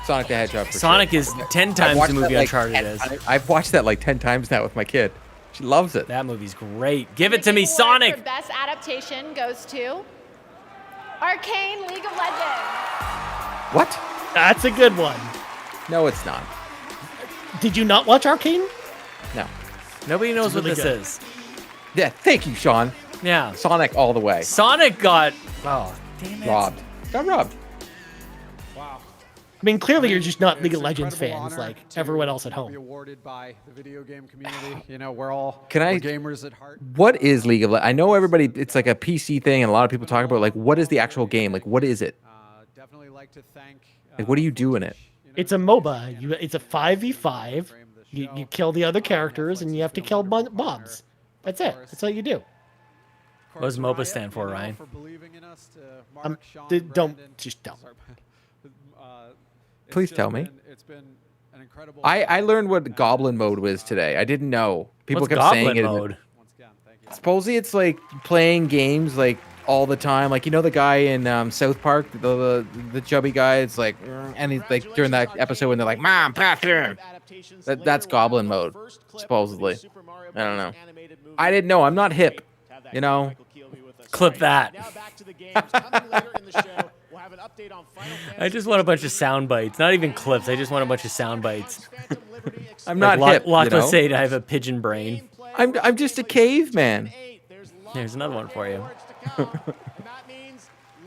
A: Sonic the Hedgehog. For
B: Sonic
A: sure.
B: is 10
A: I've
B: times
A: watched
B: the movie
A: that, like,
B: Uncharted
A: 10
B: is.
A: I've watched that like 10 times now with my kid. She loves it.
B: That movie's great. Give it to me,
E: Award
B: Sonic.
E: For best adaptation goes to Arcane League of Legends.
A: What?
C: That's a good one.
A: No, it's not.
C: Did you not watch Arcane?
A: No.
B: Nobody knows what
C: really
B: this
C: good.
B: is.
A: Yeah, thank you, Sean.
B: Yeah.
A: Sonic all the way.
B: Sonic got... Oh, damn it.
A: Robbed. Got robbed.
C: I mean, clearly you're just not League of Legends fans like everyone else at
F: Be
C: home.
F: awarded by the video game community. You know, we're all
A: Can I?
F: we're gamers at heart.
A: What is League of Legends? I know everybody. It's like a PC thing, and a lot of people talk about like what is the actual game? Like what is it?
F: Definitely like to thank.
A: Like what do you do in it?
C: It's a MOBA. It's a 5v5. You kill the other characters and you have to kill mobs. That's it. That's all you do.
B: What does MOBA stand for, Ryan?
C: Don't.
A: Please tell me. I learned what Goblin mode was today. I didn't know. People
B: What's
A: kept
B: Goblin
A: saying it.
B: mode?
A: Supposedly it's like playing games like all the time. Like you know the guy in South Park, the chubby guy. It's like, and he's like during that episode when they're like, "Mom, bathroom." That's Goblin mode, supposedly. I don't know. I didn't know. I'm not hip. You know.
B: Clip that. I just want a bunch of sound bites. Not even clips. I just want a bunch of sound bites.
A: I'm not hip.
B: Lock
A: you know?
B: say I have a pigeon brain.
A: I'm just a caveman.
B: There's another one for you.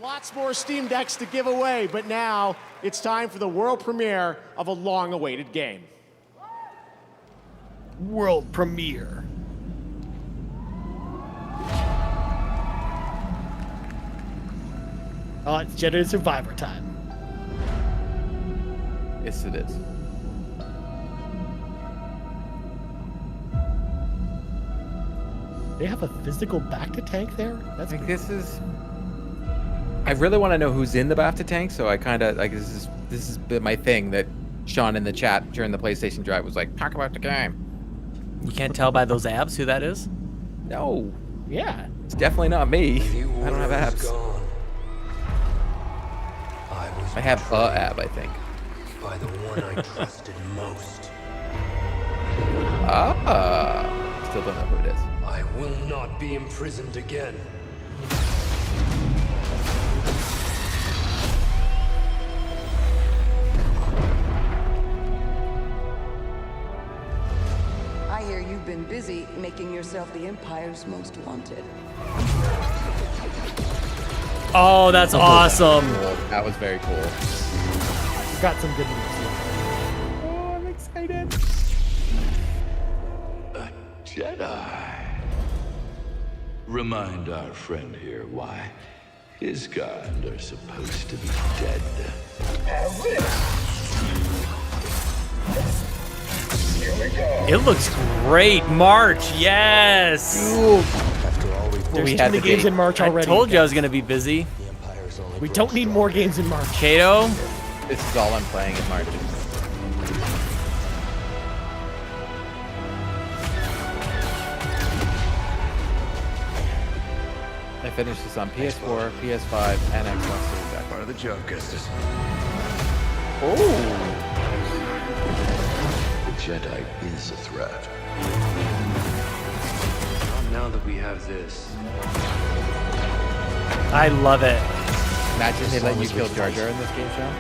L: Lots more Steam Decks to give away, but now it's time for the world premiere of a long-awaited game.
C: World premiere. Oh, it's Jedi Survivor time.
A: Yes, it is.
C: They have a physical BAFTA tank there? That's
A: like this is. I really want to know who's in the BAFTA tank, so I kind of like this is been my thing that Sean in the chat during the PlayStation Drive was like, talk about the game.
B: You can't tell by those abs who that is?
A: No.
C: Yeah.
A: It's definitely not me. I don't have abs. I have a ab, I think.
U: By the one I trusted most.
A: Still don't know who it is.
U: I will not be imprisoned again.
J: I hear you've been busy making yourself the Empire's most wanted.
B: Oh, that's awesome.
A: That was very cool.
C: Got some good news here.
A: Oh, I'm excited.
U: A Jedi.
W: Remind our friend here why his kind are supposed to be dead.
B: It looks great. March, yes.
C: There's too many games in March already.
B: I told you I was going to be busy.
C: We don't need more games in March.
B: Kato?
A: This is all I'm playing in March. I finished this on PS4, PS5, and Xbox Series X.
U: Part of the joke, Judas.
A: Oh.
W: Jedi is a threat.
O: Not now that we have this.
B: I love it.
A: Imagine they let you kill Jar Jar in this game, Sean.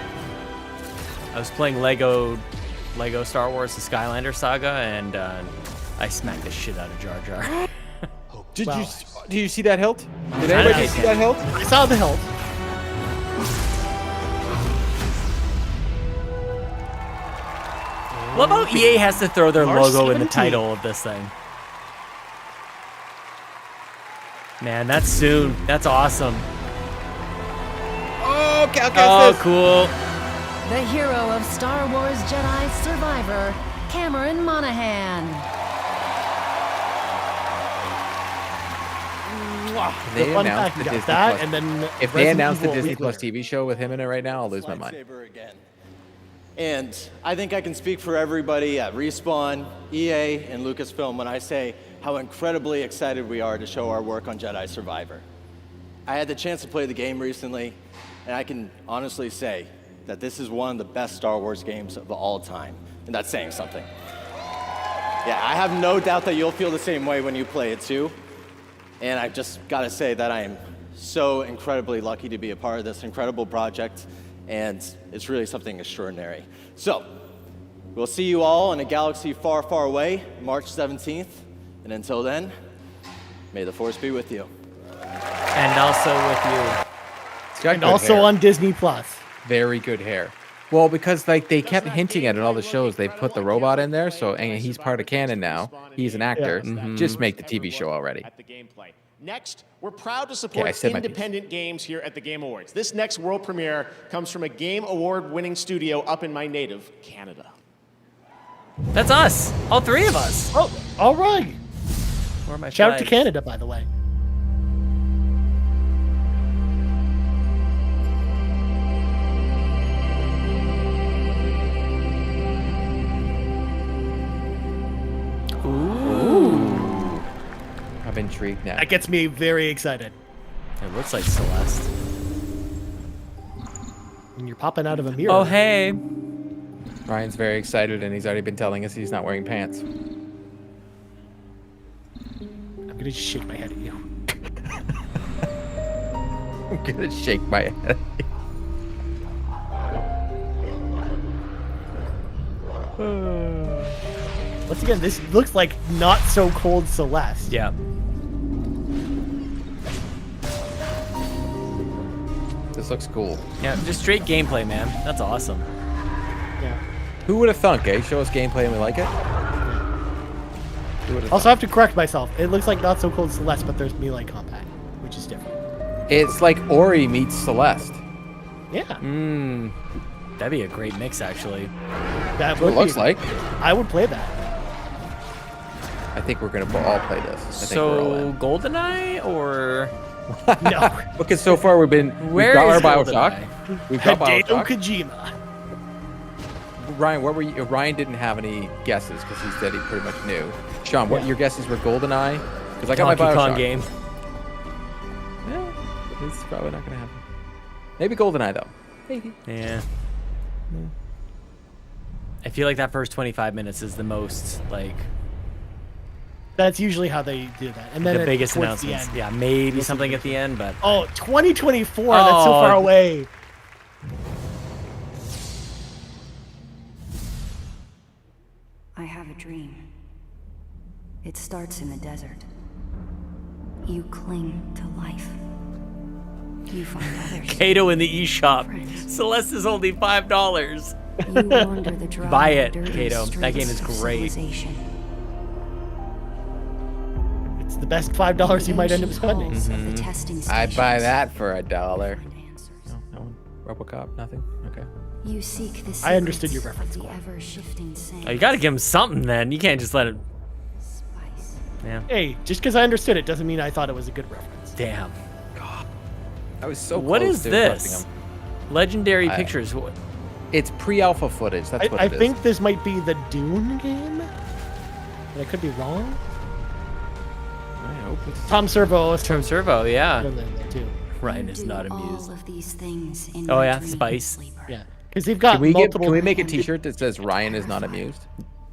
B: I was playing Lego Star Wars: The Skylander Saga, and I smacked the shit out of Jar Jar.
A: Did you see that hilt? Did anybody see that hilt?
C: I saw the hilt.
B: Love how EA has to throw their
C: March
B: logo in the
C: 17th.
B: title of this thing. Man, that's soon. That's awesome.
A: Oh, okay,
B: Oh, cool.
I: The hero of Star Wars Jedi Survivor, Cameron Monaghan.
A: If they
C: fun
A: announce
C: fact,
A: the
C: you got
A: Disney
C: that,
A: Plus,
C: and then
A: if they
C: Resident
A: announce the
C: Evil a
A: Disney
C: week
A: Plus
C: later.
A: TV show with him in it right now, I'll lose my mind.
M: Lightsaber again. And I think I can speak for everybody at Respawn, EA, and Lucasfilm when I say how incredibly excited we are to show our work on Jedi Survivor. I had the chance to play the game recently, and I can honestly say that this is one of the best Star Wars games of all time, and that's saying something. Yeah, I have no doubt that you'll feel the same way when you play it too. And I've just got to say that I am so incredibly lucky to be a part of this incredible project, and it's really something extraordinary. So, we'll see you all in a galaxy far, far away, March 17th. And until then, may the Force be with you.
B: And also with you.
A: It's got
C: And
A: good
C: also
A: hair.
C: on Disney Plus.
A: Very good hair. Well, because like they kept hinting at it in all the shows, they put the robot in there, so and he's part of canon now. He's an actor. Just make the TV show already.
L: At the gameplay. Next, we're proud to
A: Okay,
L: support
A: I said my piece.
L: independent games here at the Game Awards. This next world premiere comes from a Game Award-winning studio up in my native Canada.
B: That's us. All three of us.
C: Oh, all right.
B: Where are my
C: Shout out to
B: flags?
C: Canada, by the way.
A: Ooh. I'm intrigued now.
C: That gets me very excited.
B: It looks like Celeste.
C: And you're popping out of a mirror.
B: Oh, hey.
A: Ryan's very excited, and he's already been telling us he's not wearing pants.
C: I'm gonna just shake my head at you.
A: I'm gonna shake my head.
C: Once again, this looks like not so cold Celeste.
B: Yeah.
A: This looks cool.
B: Yeah, just straight gameplay, man. That's awesome.
C: Yeah.
A: Who would have thunk, eh? Show us gameplay and we like it? Who would have
C: Also, I have to correct myself. It looks like not so cold Celeste, but there's melee combat, which is different.
A: It's like Ori meets Celeste.
C: Yeah.
B: That'd be a great mix, actually.
C: That
A: What it looks like.
C: I would play that.
A: I think we're gonna all play this. I think we're all
B: So,
A: in.
B: GoldenEye or
C: No.
A: Because so far we've
B: Where
A: got our
B: is
A: Bioshock.
B: GoldenEye?
A: We've got
C: Hideo
A: Bioshock.
C: Kojima.
A: Ryan, what were you? Ryan didn't have any guesses because he said he pretty much knew. Sean, what your guesses were? GoldenEye? Because I got
B: Donkey
A: my Bioshock
B: Kong game.
A: Yeah, it's probably not gonna happen. Maybe GoldenEye though. Maybe.
B: Yeah. I feel like that first 25 minutes is the most, like,
C: That's usually how they do that. And then
B: the biggest
C: towards the
B: announcements.
C: end.
B: Yeah, maybe something at the end, but
C: Oh, 2024. That's so far
B: Oh.
C: away.
J: I have a dream. It starts in the desert. You cling to life. You find others.
B: Kato in the eShop. Celeste is only $5.
J: You wander the dry,
B: Buy it,
J: dirty
B: Kato. That game is
J: streets of
B: great.
J: civilization.
C: It's the best $5 you might end up spending.
J: The testing
A: I'd
J: stations.
A: buy that for $1. No one. RoboCop, nothing. Okay.
J: You seek the
C: I understood your
J: secrets
C: reference,
J: of the
C: Glenn.
J: ever-shifting sands.
B: Oh, you gotta give him something then. You can't just let it. Yeah.
C: Hey, just because I understood it doesn't mean I thought it was a good reference.
B: Damn.
A: I was so
B: What
A: close
B: is
A: to
B: this?
A: correcting him.
B: Legendary
A: I-
B: Pictures. What?
A: It's pre-alpha footage. That's what
C: I
A: it is.
C: think this might be the Dune game. But I could be wrong.
A: I hope it's
C: Tom Servo.
B: Tom Servo, yeah.
C: in there too.
B: Ryan is not amused.
J: All of these things in
B: Oh
J: your
B: yeah,
J: dream.
B: Spice.
C: Yeah, because they've got
A: Can we
C: multiple.
A: can we make a T-shirt that says Ryan is not amused?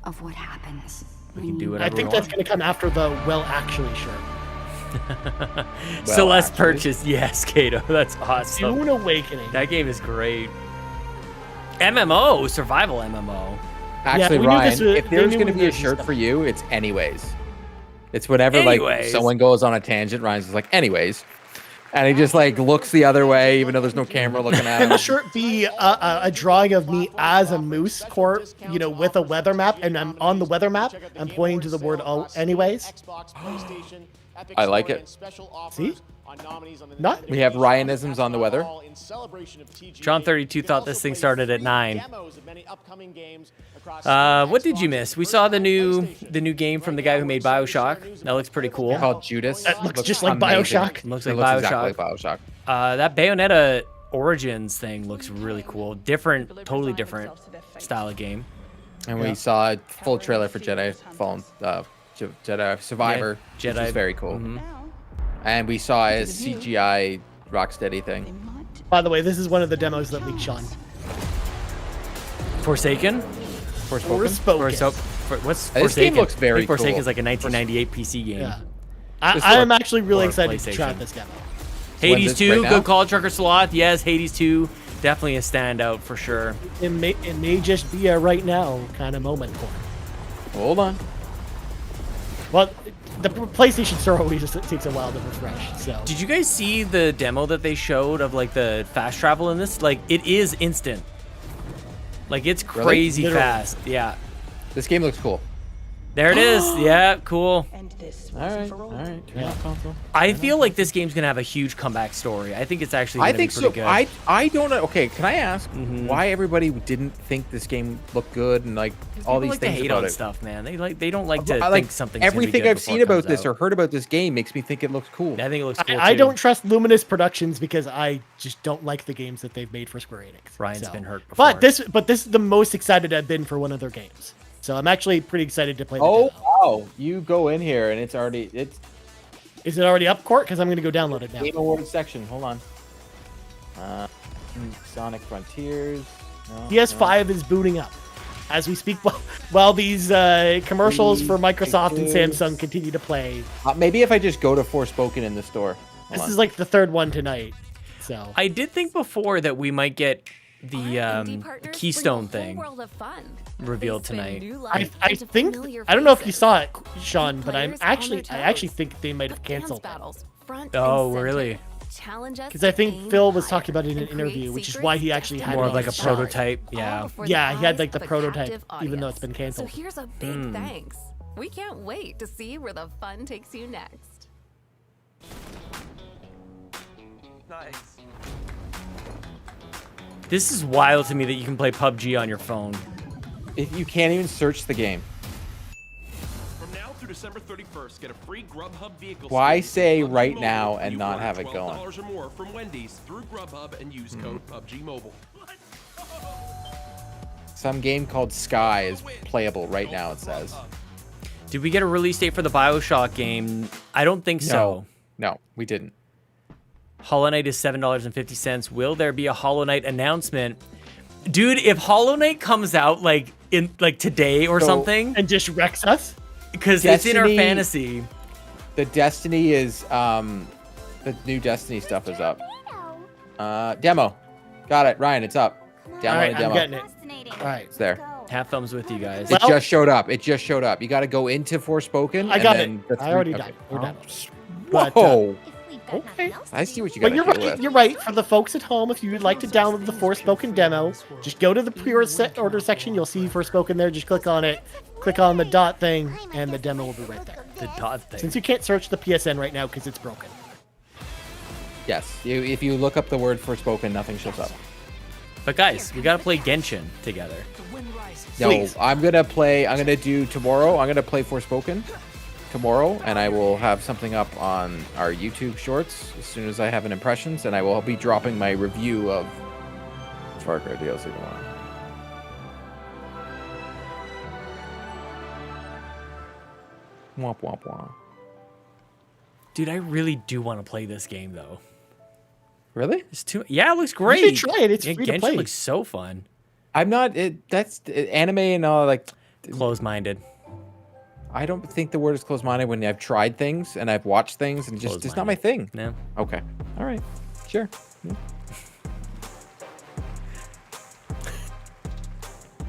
J: of what happens.
B: We can do
C: I
B: whatever
C: think
B: we
C: that's
B: want.
C: going to come after the well actually shirt.
B: Celeste purchase, yes, Kato. That's awesome.
C: Dune Awakening.
B: That game is great. MMO, survival MMO.
A: Actually,
C: we knew
A: Ryan,
C: this was-
A: if
C: they
A: there's
C: knew
A: going to
C: we
A: be a
C: were
A: shirt
C: stuff.
A: for you, it's anyways. It's whatever, like,
B: Anyways.
A: someone goes on a tangent, Ryan's just like, anyways. And he just, like, looks the other way, even though there's no camera looking at
C: Can the
A: him.
C: shirt be a drawing of me as a moose court, you know, with a weather map, and I'm on the weather map, I'm pointing to the word "oh," anyways.
A: I like it.
C: See? Not.
A: We have Ryanisms on the weather.
B: John 32 thought this thing started at 9. What did you miss? We saw the new game from the guy who made BioShock. That looks pretty cool.
A: Called Judas.
C: That looks just like
A: amazing.
C: BioShock.
B: Looks
A: It
B: like BioShock.
A: exactly like BioShock.
B: That Bayonetta Origins thing looks really cool. Different, totally different style of game.
A: And we saw a full trailer for Jedi Fallen, Jedi Survivor,
B: Yeah,
A: which
B: Jedi.
A: is very cool.
B: Mhm.
A: And we saw a CGI Rocksteady thing.
C: By the way, this is one of the demos that leaked, Sean.
B: Forsaken?
C: Forspoken.
B: What's
A: This
B: Forsaken?
A: game looks very
B: I think Forsaken
A: cool.
B: is like a 1998 PC game.
C: Yeah.
A: Just
C: I
A: for-
C: am actually really
B: for
C: excited to try
B: PlayStation.
C: this demo.
B: Hades
A: this
B: 2,
A: right now?
B: good call, Trucker Sloth. Yes, Hades 2, definitely a standout for sure.
C: It may just be a right now kind of moment for it.
A: Hold on.
C: Well, the PlayStation Store always just takes a while to refresh. So
B: Did you guys see the demo that they showed of like the fast travel in this? Like it is instant. Like it's
A: Really?
B: crazy
C: Literally.
B: fast. Yeah.
A: This game looks cool.
B: There it is. Yeah, cool.
A: All right. Turn off console.
B: I feel like this game's gonna have a huge comeback story. I think it's actually gonna
A: I think
B: be pretty
A: so.
B: good.
A: I don't know. Okay, can I ask
B: Mhm.
A: why everybody didn't think this game looked good and like all
B: People
A: these
B: like to
A: things
B: hate
A: about
B: on
A: it?
B: stuff, man. They don't like to
A: I
B: think something's gonna be
A: everything
B: good
A: I've
B: before
A: seen
B: it
A: about
B: comes
A: this
B: out.
A: or heard about this game makes me think it looks cool.
B: I think it looks cool
C: I
B: too.
C: don't trust Luminous Productions because I just don't like the games that they've made for Square Enix.
B: Ryan's been hurt before.
C: But this is the most excited I've been for one of their games. So I'm actually pretty excited to play. The
A: Oh
C: demo.
A: wow! You go in here and it's
C: Is it already up, Court? Because I'm going to go download it now.
A: Game Awards section. Hold on. Sonic Frontiers. No,
C: PS5 is booting up as we speak. While these commercials for Microsoft and Samsung continue to play.
A: Maybe if I just go to Forspoken in the store. Hold
C: This
A: on.
C: is like the third one tonight. So
B: I did think before that we might get the Keystone thing revealed tonight.
C: I think I don't know if you saw it, Sean, but I actually think they might have canceled it.
B: Oh, really?
C: Because I think Phil was talking about it in an interview, which is why he actually had
B: More
C: it
B: of like
C: on
B: a
C: his
B: prototype. Yeah.
C: Yeah, he had like the prototype, even though it's been canceled.
Q: So here's a big thanks. We can't wait to see where the fun takes you next.
O: Nice.
B: This is wild to me that you can play PUBG on your phone.
A: If you can't even search the game.
R: From now through December 31st, get a free Grubhub vehicle.
A: Why
R: skin
A: say
R: with PUBG
A: right
R: Mobile
A: now
R: when
A: and
R: you
A: not
R: order
A: have it going?
R: $12 or more from Wendy's through Grubhub and use code PUBG Mobile.
A: Some game called Sky is playable right now, it says.
B: Did we get a release date for the BioShock game? I don't think so.
A: No, we didn't.
B: Hollow Knight is $7.50. Will there be a Hollow Knight announcement? Dude, if Hollow Knight comes out like in like today or something
C: and just wrecks us,
B: because it's in our fantasy.
A: The Destiny is the new Destiny stuff is up. Demo. Got it, Ryan, it's up. Download
C: All right,
A: a demo.
C: I'm getting it. All right,
A: It's there.
B: Half thumbs with you guys.
A: It just showed up. It just showed up. You got to go into Forspoken.
C: I got
A: and
C: it.
A: then
C: I already
A: okay.
C: done. We're done.
A: Whoa.
C: Okay.
A: I see what you got
C: But
A: to
C: you're
A: deal
C: right.
A: with.
C: You're right. For the folks at home, if you would like to download the Forspoken demo, just go to the pre-order section. You'll see Forspoken there. Just click on it. Click on the dot thing, and the demo will be right there.
B: The dot thing.
C: Since you can't search the PSN right now because it's broken.
A: Yes. If you look up the word Forspoken, nothing shows up.
B: But guys, we gotta play Genshin together.
A: No,
C: Please.
A: I'm gonna do tomorrow. I'm gonna play Forspoken tomorrow, and I will have something up on our YouTube shorts as soon as I have an impressions, and I will be dropping my review of Far Cry DLC tomorrow. Womp womp womp.
B: Dude, I really do want to play this game though.
A: Really?
B: It's too. Yeah, it looks great.
C: You should try it. It's
B: Yeah,
C: free to
B: Genshin
C: play.
B: looks so fun.
A: I'm not. That's anime and all. Like,
B: Close-minded.
A: I don't think the word is close-minded when I've tried things and I've watched things and just it's not my thing.
B: Yeah.
A: Okay. All right. Sure. Yeah.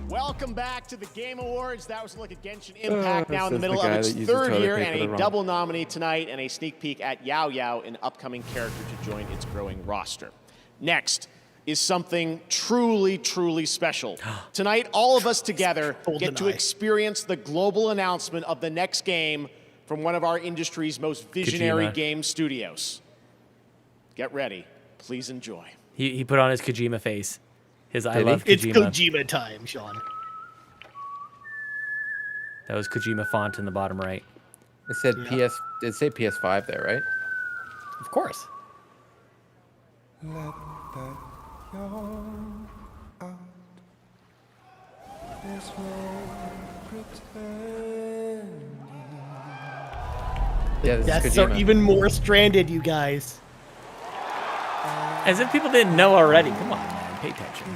L: Welcome back to the Game Awards. That was a look at Genshin Impact now in the
A: says the
L: middle
A: guy
L: of its
A: that uses
L: third
A: toilet
L: year
A: paper
L: and
A: the
L: a
A: wrong-
L: double nominee tonight and a sneak peek at Yao Yao, an upcoming character to join its growing roster. Next is something truly, truly special. Tonight, all of us together get to experience the global announcement of the next game from one of our industry's most visionary
B: Kojima.
L: game studios. Get ready. Please enjoy.
B: He put on his Kojima face. His I
A: Did he?
B: love Kojima.
C: It's Kojima time, Sean.
B: That was Kojima font in the bottom right.
A: It said it said PS5 there, right?
C: Of course.
A: Yeah, this
C: That's
A: is
C: so
A: Kojima.
C: even more stranded, you guys.
B: As if people didn't know already. Come on, man. Pay attention.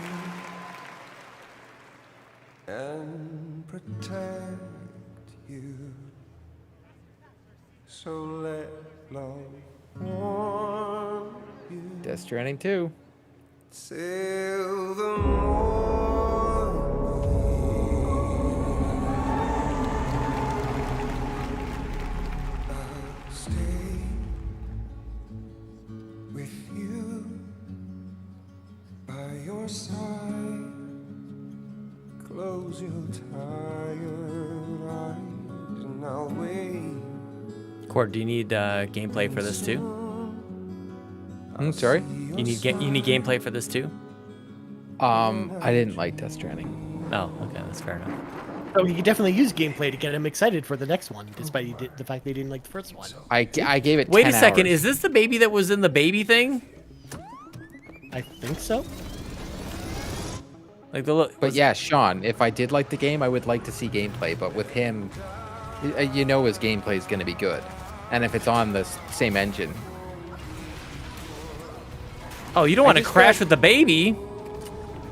H: And protect you. So let love warm you.
A: Death Stranding 2.
H: Till the morning. I'll stay with you by your side. Close your tired eyes and I'll wait.
B: Cord, do you need gameplay for this too?
A: Sorry?
B: You need gameplay for this too?
A: I didn't like Death Stranding.
B: Oh, okay, that's fair enough.
C: So you could definitely use gameplay to get him excited for the next one, despite the fact they didn't like the first one.
A: I gave it 10
B: Wait a second,
A: hours.
B: is this the baby that was in the baby thing?
C: I think so.
B: Like the look.
A: But yeah, Sean, if I did like the game, I would like to see gameplay. But with him, you know his gameplay is going to be good. And if it's on the same engine.
B: Oh, you don't want to
A: just
B: crash
A: feel
B: with the baby.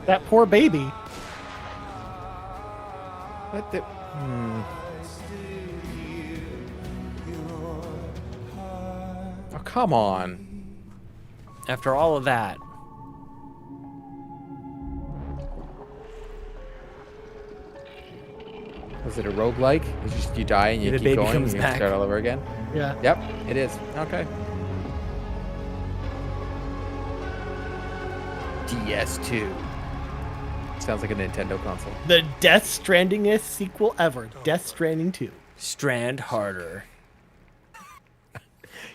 C: That poor baby.
A: What the? Oh, come on.
B: After all of that.
A: Was it a roguelike? It's just you die and you
B: The
A: keep
B: baby
A: going and
B: comes
A: you
B: back.
A: start all over again?
C: Yeah.
A: Yep, it is. Okay. DS2. Sounds like a Nintendo console.
C: The Death Strandingest sequel ever. Death Stranding 2.
B: Strand harder.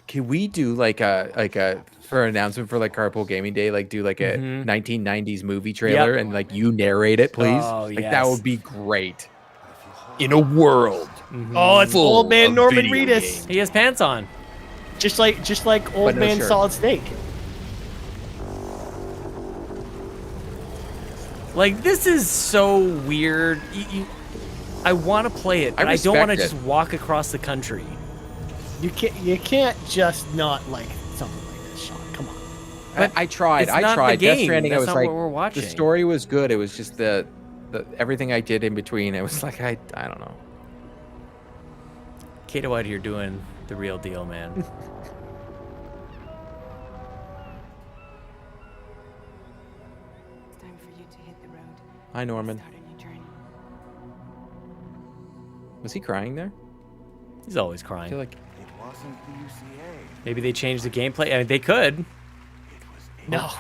A: Can we do like a for an announcement for like Carpool Gaming Day, like do like a 1990s movie trailer and like you narrate it, please?
B: Oh,
A: like
B: yes.
A: that would be great. In a world.
C: Oh, it's
A: full
C: old man
A: of
C: Norman
A: video
C: Reedus.
A: games.
B: He has pants on.
C: Just like old
A: no
C: man
A: shirt.
C: Solid Snake.
B: Like, this is so weird. I want to play it, but I don't want to
A: respect
B: just
A: it.
B: walk across the country.
C: You can't just not like something like this, Sean. Come on.
B: But
A: I tried.
B: it's
A: I
B: not the
A: tried. Death
B: game.
A: Stranding.
B: That's
A: I was
B: not
A: like,
B: what we're watching.
A: the story was good. It was just the everything I did in between. It was like I don't know.
B: Kato out here doing the real deal, man.
Q: It's time for you to hit the road.
A: Hi, Norman.
Q: Start a new journey.
A: Was he crying there?
B: He's always
A: I
B: crying.
A: feel like
H: It wasn't the UCA.
B: Maybe they changed the gameplay. I mean, they could.
C: No,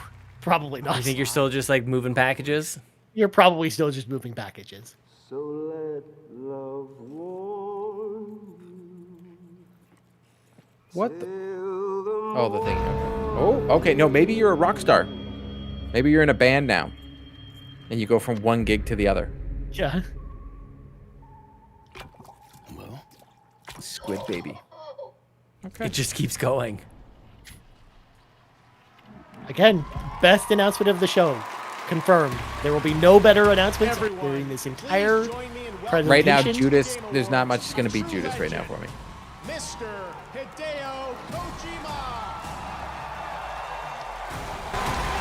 C: probably not.
B: You think you're still just like moving packages?
C: You're probably still just moving packages.
H: So let love warm you.
A: what? The? Oh, the thing. Okay. Oh, okay. No, maybe you're a rock star. Maybe you're in a band now, and you go from one gig to the other.
C: Yeah.
A: Squid baby. Okay.
B: It just keeps going.
C: Again, best announcement of the show. Confirmed. There will be no better announcements during this entire presentation.
A: Right now, Judas. There's not much that's going to beat Judas right now for me.
L: Mr. Hideo Kojima.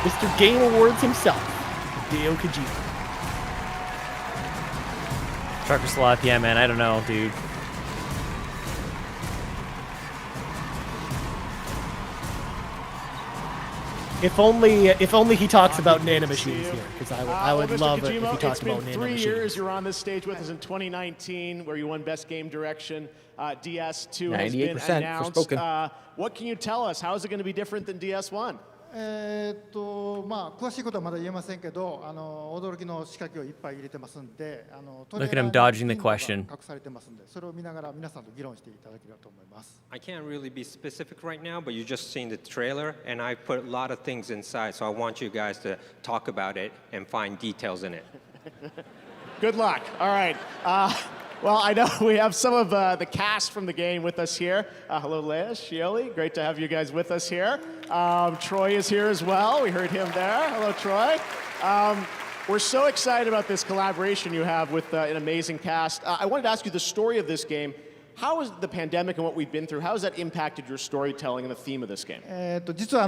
C: Mr. Game Awards himself, Hideo Kojima.
B: Trucker Sloth, yeah, man, I don't know, dude.
C: If only he talks about nanomachines here, because I would love it if he talks about nanomachines.
L: It's been 3 years you're on this stage with us in 2019, where you won Best Game Direction. DS2 has been
A: 98%
L: announced. What can you tell us? How is it going to be different than DS1?
P: 詳しいことはまだ言えませんけど、驚きの仕掛けをいっぱい入れてますんで、
B: Look at him dodging the question.
P: 隠されてますんで、それを見ながら皆さんと議論していただければと思います。
S: I can't really be specific right now, but you just seen the trailer, and I put a lot of things inside, so I want you guys to talk about it and find details in it.
L: Good luck. All right. Well, I know we have some of the cast from the game with us here. Hello, Leia, Shioli. Great to have you guys with us here. Troy is here as well. We heard him there. Hello, Troy. We're so excited about this collaboration you have with an amazing cast. I wanted to ask you the story of this game. How has the pandemic and what we've been through, how has that impacted your storytelling and the theme of this game?
P: 実は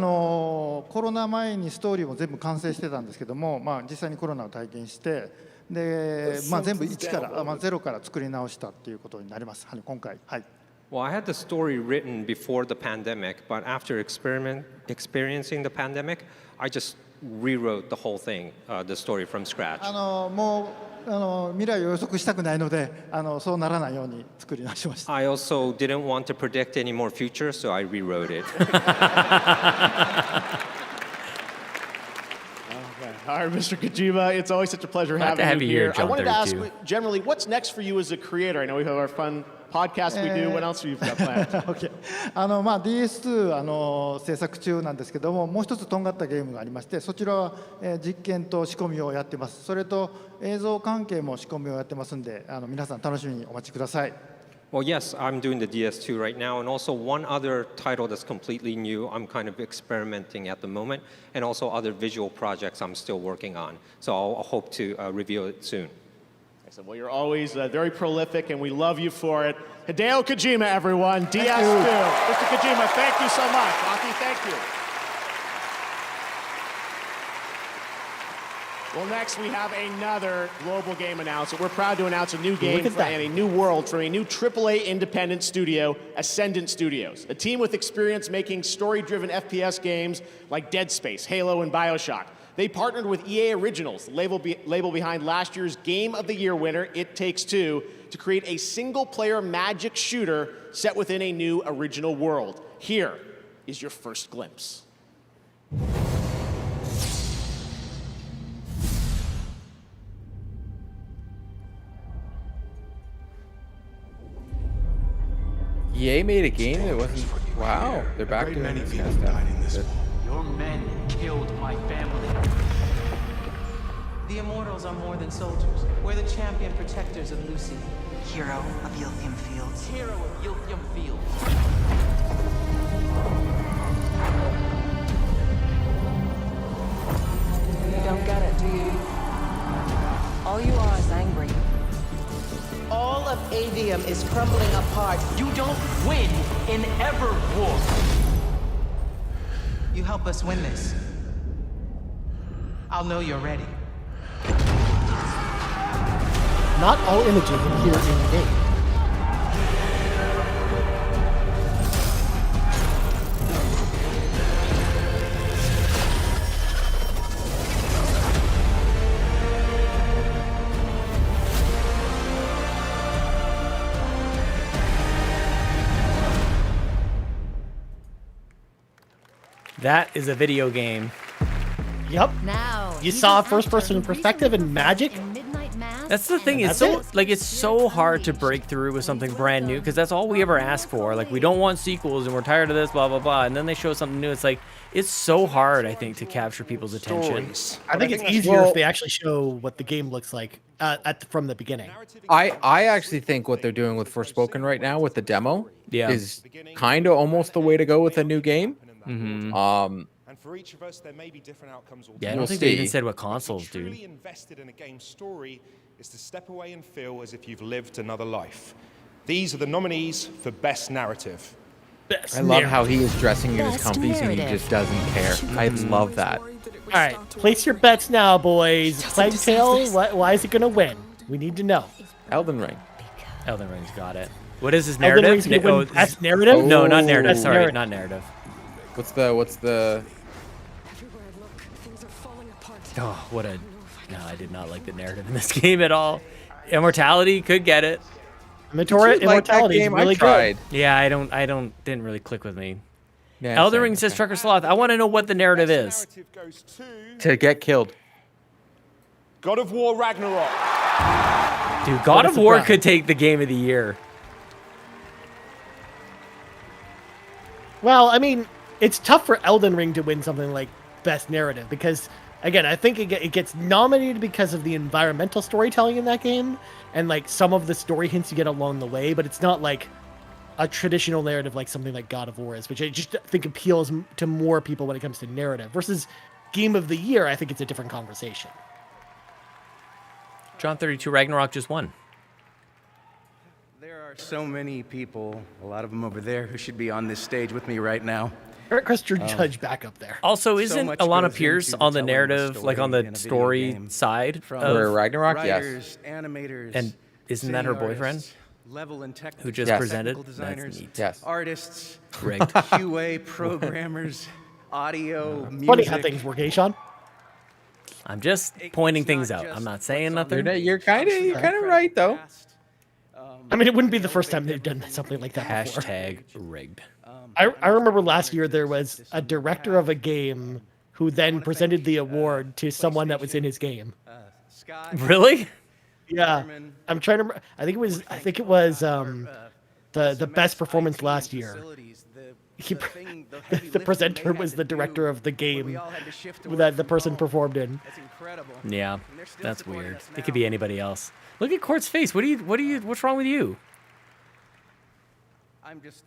P: コロナ前にストーリーも全部完成してたんですけども、実際にコロナを体験して。で全部一から、ゼロから作り直したっていうことになります。今回、はい。
S: Well, I had the story written before the pandemic, but after experiencing the pandemic, I just rewrote the whole thing, the story from scratch.
P: もう未来を予測したくないので、そうならないように作り直しました。
S: I also didn't want to predict any more future, so I rewrote it.
L: All right, Mr. Kojima, it's always such a pleasure having you here. I wanted to ask, generally, what's next for you as a creator? I know we have our fun podcast we do. What else have you got planned?
P: Okay. DS2 制作中なんですけども、もう一つとんがったゲームがありまして、そちらは実験と仕込みをやってます。それと映像関係も仕込みをやってますんで、皆さん楽しみにお待ちください。
S: Well, yes, I'm doing the DS2 right now, and also one other title that's completely new. I'm kind of experimenting at the moment, and also other visual projects I'm still working on. So I'll hope to reveal it soon.
L: Excellent. Well, you're always very prolific, and we love you for it. Hideo Kojima, everyone. DS2. Mr. Kojima, thank you so much. Aki, thank you. Well, next we have another global game announcement. We're proud to announce a new game and a new world from a new AAA independent studio, Ascendant Studios. A team with experience making story-driven FPS games like Dead Space, Halo, and BioShock. They partnered with EA Originals, the label behind last year's Game of the Year winner, It Takes Two, to create a single-player magic shooter set within a new original world. Here is your first glimpse.
A: EA made a game that wasn't. Wow, they're back to many people died in this.
T: Your men killed my family.
X: The Immortals are more than soldiers. We're the champion protectors of Lucy.
Y: Hero of Yilthium Fields.
X: Hero of Yilthium Fields. You don't get it, do you? All you are is angry.
Y: All of Avium is crumbling apart.
X: You don't win in ever war.
Y: You help us win this. I'll know you're ready.
C: Not all images appear in game.
B: That is a video game.
C: Yep.
I: Now,
C: you saw first-person perspective and magic.
B: That's the thing. It's so it's so hard to break through with something brand new because that's all we ever ask for. Like we don't want sequels and we're tired of this, blah blah blah. And then they show something new. It's like it's so hard, I think, to capture people's attention.
C: I think it's easier if they actually show what the game looks like from the beginning.
A: I actually think what they're doing with Forspoken right now with the demo is kind of almost the way to go with a new game.
B: Mm-hmm.
Z: And for each of us, there may be different outcomes.
B: Yeah, I don't think they even said what consoles, dude.
Z: Truly invested in a game story is to step away and feel as if you've lived another life. These are the nominees for Best Narrative.
A: I love how he is dressing in his comfies and he just doesn't care. I love that.
C: All right, place your bets now, boys. Plague Tale, why is it going to win? We need to know.
A: Elden Ring.
B: Elden Ring's got it. What is his
C: Elden
B: narrative?
C: Ring's gonna win best narrative?
B: No, not narrative.
C: Best
B: Sorry,
C: narrative.
B: not narrative.
A: What's the?
B: Oh, what a... No, I did not like the narrative in this game at all. Immortality could get it.
C: Immortality is really good.
B: Yeah, didn't really click with me.
A: Yeah,
B: Elden
A: same,
B: Ring says Trucker Sloth. I want to know what the narrative is.
A: To get killed.
Z: God of War Ragnarok.
B: Dude, God of War could take the game of the year.
C: Well, I mean, it's tough for Elden Ring to win something like best narrative because, again, I think it gets nominated because of the environmental storytelling in that game and like some of the story hints you get along the way, but it's not like a traditional narrative like something like God of War is, which I just think appeals to more people when it comes to narrative. Versus Game of the Year, I think it's a different conversation.
B: John 32 Ragnarok just won.
D: There are so many people, a lot of them over there, who should be on this stage with me right now.
C: Eric Custer Judge back up there.
B: Also,
D: So
B: isn't
D: much
B: Alana
D: goes
B: Pierce
D: into
B: on the
D: telling the
B: narrative,
D: story
B: like on
D: in a
B: the
D: video
B: story
D: game.
B: side
D: From
B: of
A: Ragnarok?
D: writers,
A: Yes.
D: animators,
B: And isn't that her
D: city
B: boyfriend?
D: artists, level and technical,
B: Who just
A: Yes.
B: presented?
D: technical
B: That's
D: designers,
B: neat.
A: Yes.
D: artists,
B: Rigged.
D: QA programmers, audio, music.
C: Funny how things work, eh, Sean?
B: I'm just pointing things out. I'm not saying nothing.
A: You're kind of right though.
C: I mean, it wouldn't be the first time they've done something like that before.
B: Hashtag rigged.
C: I remember last year there was a director of a game who then presented the award to someone that was in his game.
B: Really?
C: Yeah, I'm trying to remember. I think it was the best performance last year. The presenter was the director of the game that the person performed in.
B: Yeah, that's weird. It could be anybody else. Look at Court's face. What's wrong with you?
D: I'm just,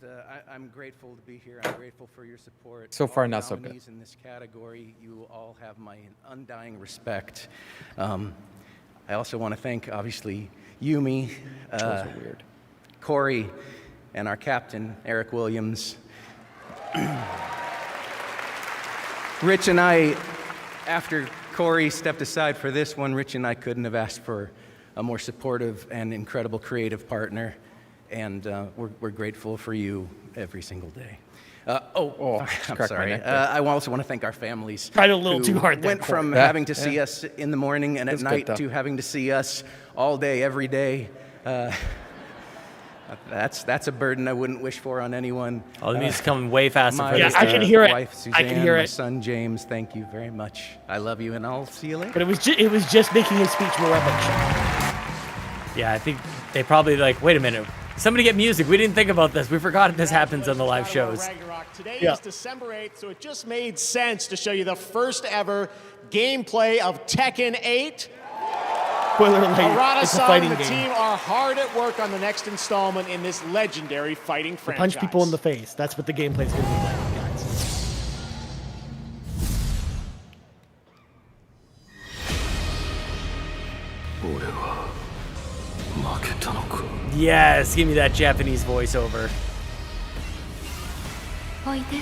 D: I'm grateful to be here. I'm grateful for your support.
A: So far,
D: All the
A: not so good.
D: nominees in this category, you all have my undying respect. I also want to thank, obviously, Yumi, Corey, and our captain, Eric Williams. Rich and I, after Corey stepped aside for this one, Rich and I couldn't have asked for a more supportive and incredible creative partner. And we're grateful for you every single day. I'm sorry. I also want to thank our families.
C: Tried a little
D: who
C: too hard there,
D: went from
C: Corey.
D: having to see us in the morning and at
A: That's good,
D: night
A: though.
D: to having to see us all day, every day. That's a burden I wouldn't wish for on anyone.
B: Oh, the music's coming way faster for
D: My
B: this
C: I
B: game.
C: can hear it.
D: wife, Suzanne,
C: I can hear
D: my
C: it.
D: son James, thank you very much. I love you, and I'll see you later.
C: But it was just making his speech more epic.
B: Yeah, I think they probably like, wait a minute. Somebody get music. We didn't think about this. We forgot this happens on the live shows.
L: Ragnarok. Today
C: Yeah.
L: is December 8th, so it just made sense to show you the first ever gameplay of Tekken 8.
C: Spoiler alert, it's a
L: Arata-san
C: fighting
L: and the
C: game.
L: team are hard at work on the next installment in this legendary fighting
C: To
L: franchise.
C: punch people in the face. That's what the gameplay is going to be like, guys.
B: Yes, give me that Japanese voiceover.
J: おいで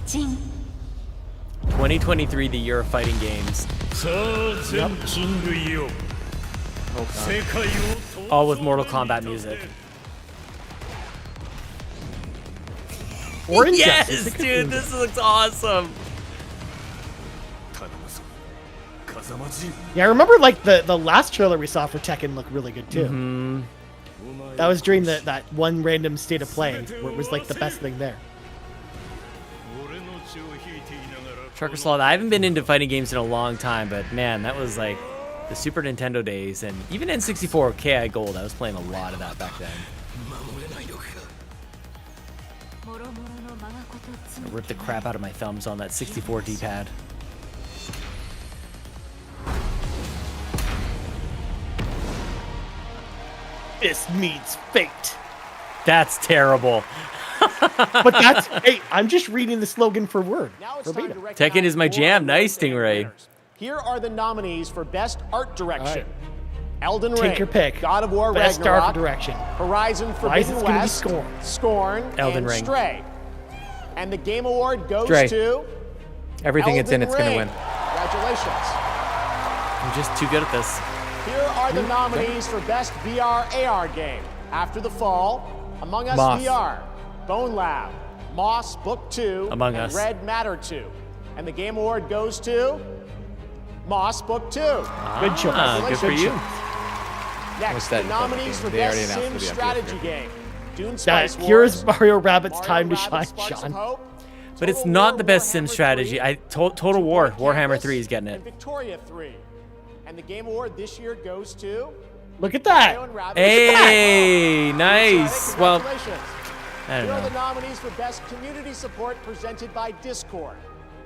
J: ジン
B: 2023, the year of fighting games. All with Mortal Kombat music.
C: Or
B: Yes,
C: Injustice. It could be
B: dude,
C: Injustice.
B: this looks awesome.
C: Yeah, I remember like the last trailer we saw for Tekken looked really good too.
B: Mm-hmm.
C: That was during that one random state of play where it was like the best thing there.
B: Trucker Sloth, I haven't been into fighting games in a long time, but man, that was like the Super Nintendo days, and even N64 KI Gold, I was playing a lot of that back then. I ripped the crap out of my thumbs on that 64 D-pad.
C: This meets fate.
B: That's terrible.
C: But that's hey, I'm just reading the slogan for word.
L: Now it's time to
C: Verbatim.
L: recognize
B: Tekken is my
L: four
B: jam. Nice,
L: award-winning
B: Stingray.
L: winners. Here are the nominees for Best Art Direction. Elden
C: Take
L: Ring,
C: your pick.
L: God of War
C: Best
L: Ragnarok,
C: art direction.
L: Horizon
C: Why is
L: Forbidden
C: it gonna be
L: West,
C: Scorn?
L: Scorn,
B: Elden
L: and
B: Ring.
L: Stray. And the Game Award goes
A: Stray.
L: to
A: Everything it's in,
L: Elden
A: it's gonna
L: Ring.
A: win.
L: Congratulations.
B: I'm just too good at this.
L: Here are the nominees for Best VR AR Game. After the Fall, Among Us
B: Moss.
L: VR, Bone Lab, Moss Book 2,
B: Among
L: and
B: Us.
L: Red Matter 2. And the Game Award goes to Moss Book 2.
C: Good choice.
B: Good for you.
L: Next,
A: What's that
L: the nominees for
A: They already
L: Best
A: announced
L: Sim
A: the
L: Strategy Game. Dune
C: That
L: Spice
C: here's
L: Wars,
C: Mario Rabbit's
L: Mario
C: time to
L: Rabbids
C: shine,
L: Sparks of
C: Sean.
L: Hope,
B: But it's
L: Total
B: not
L: War
B: the best
L: Warhammer
B: sim
L: 3,
B: strategy. Total War, Warhammer
L: Canvas,
B: 3 is getting
L: and
B: it.
L: Victoria 3. And the Game Award this year goes to
C: Look at that.
L: Mario and Rabbids.
B: Hey, nice. Well,
L: Congratulations.
B: I don't
L: Here are the
B: know.
L: nominees for Best Community Support presented by Discord,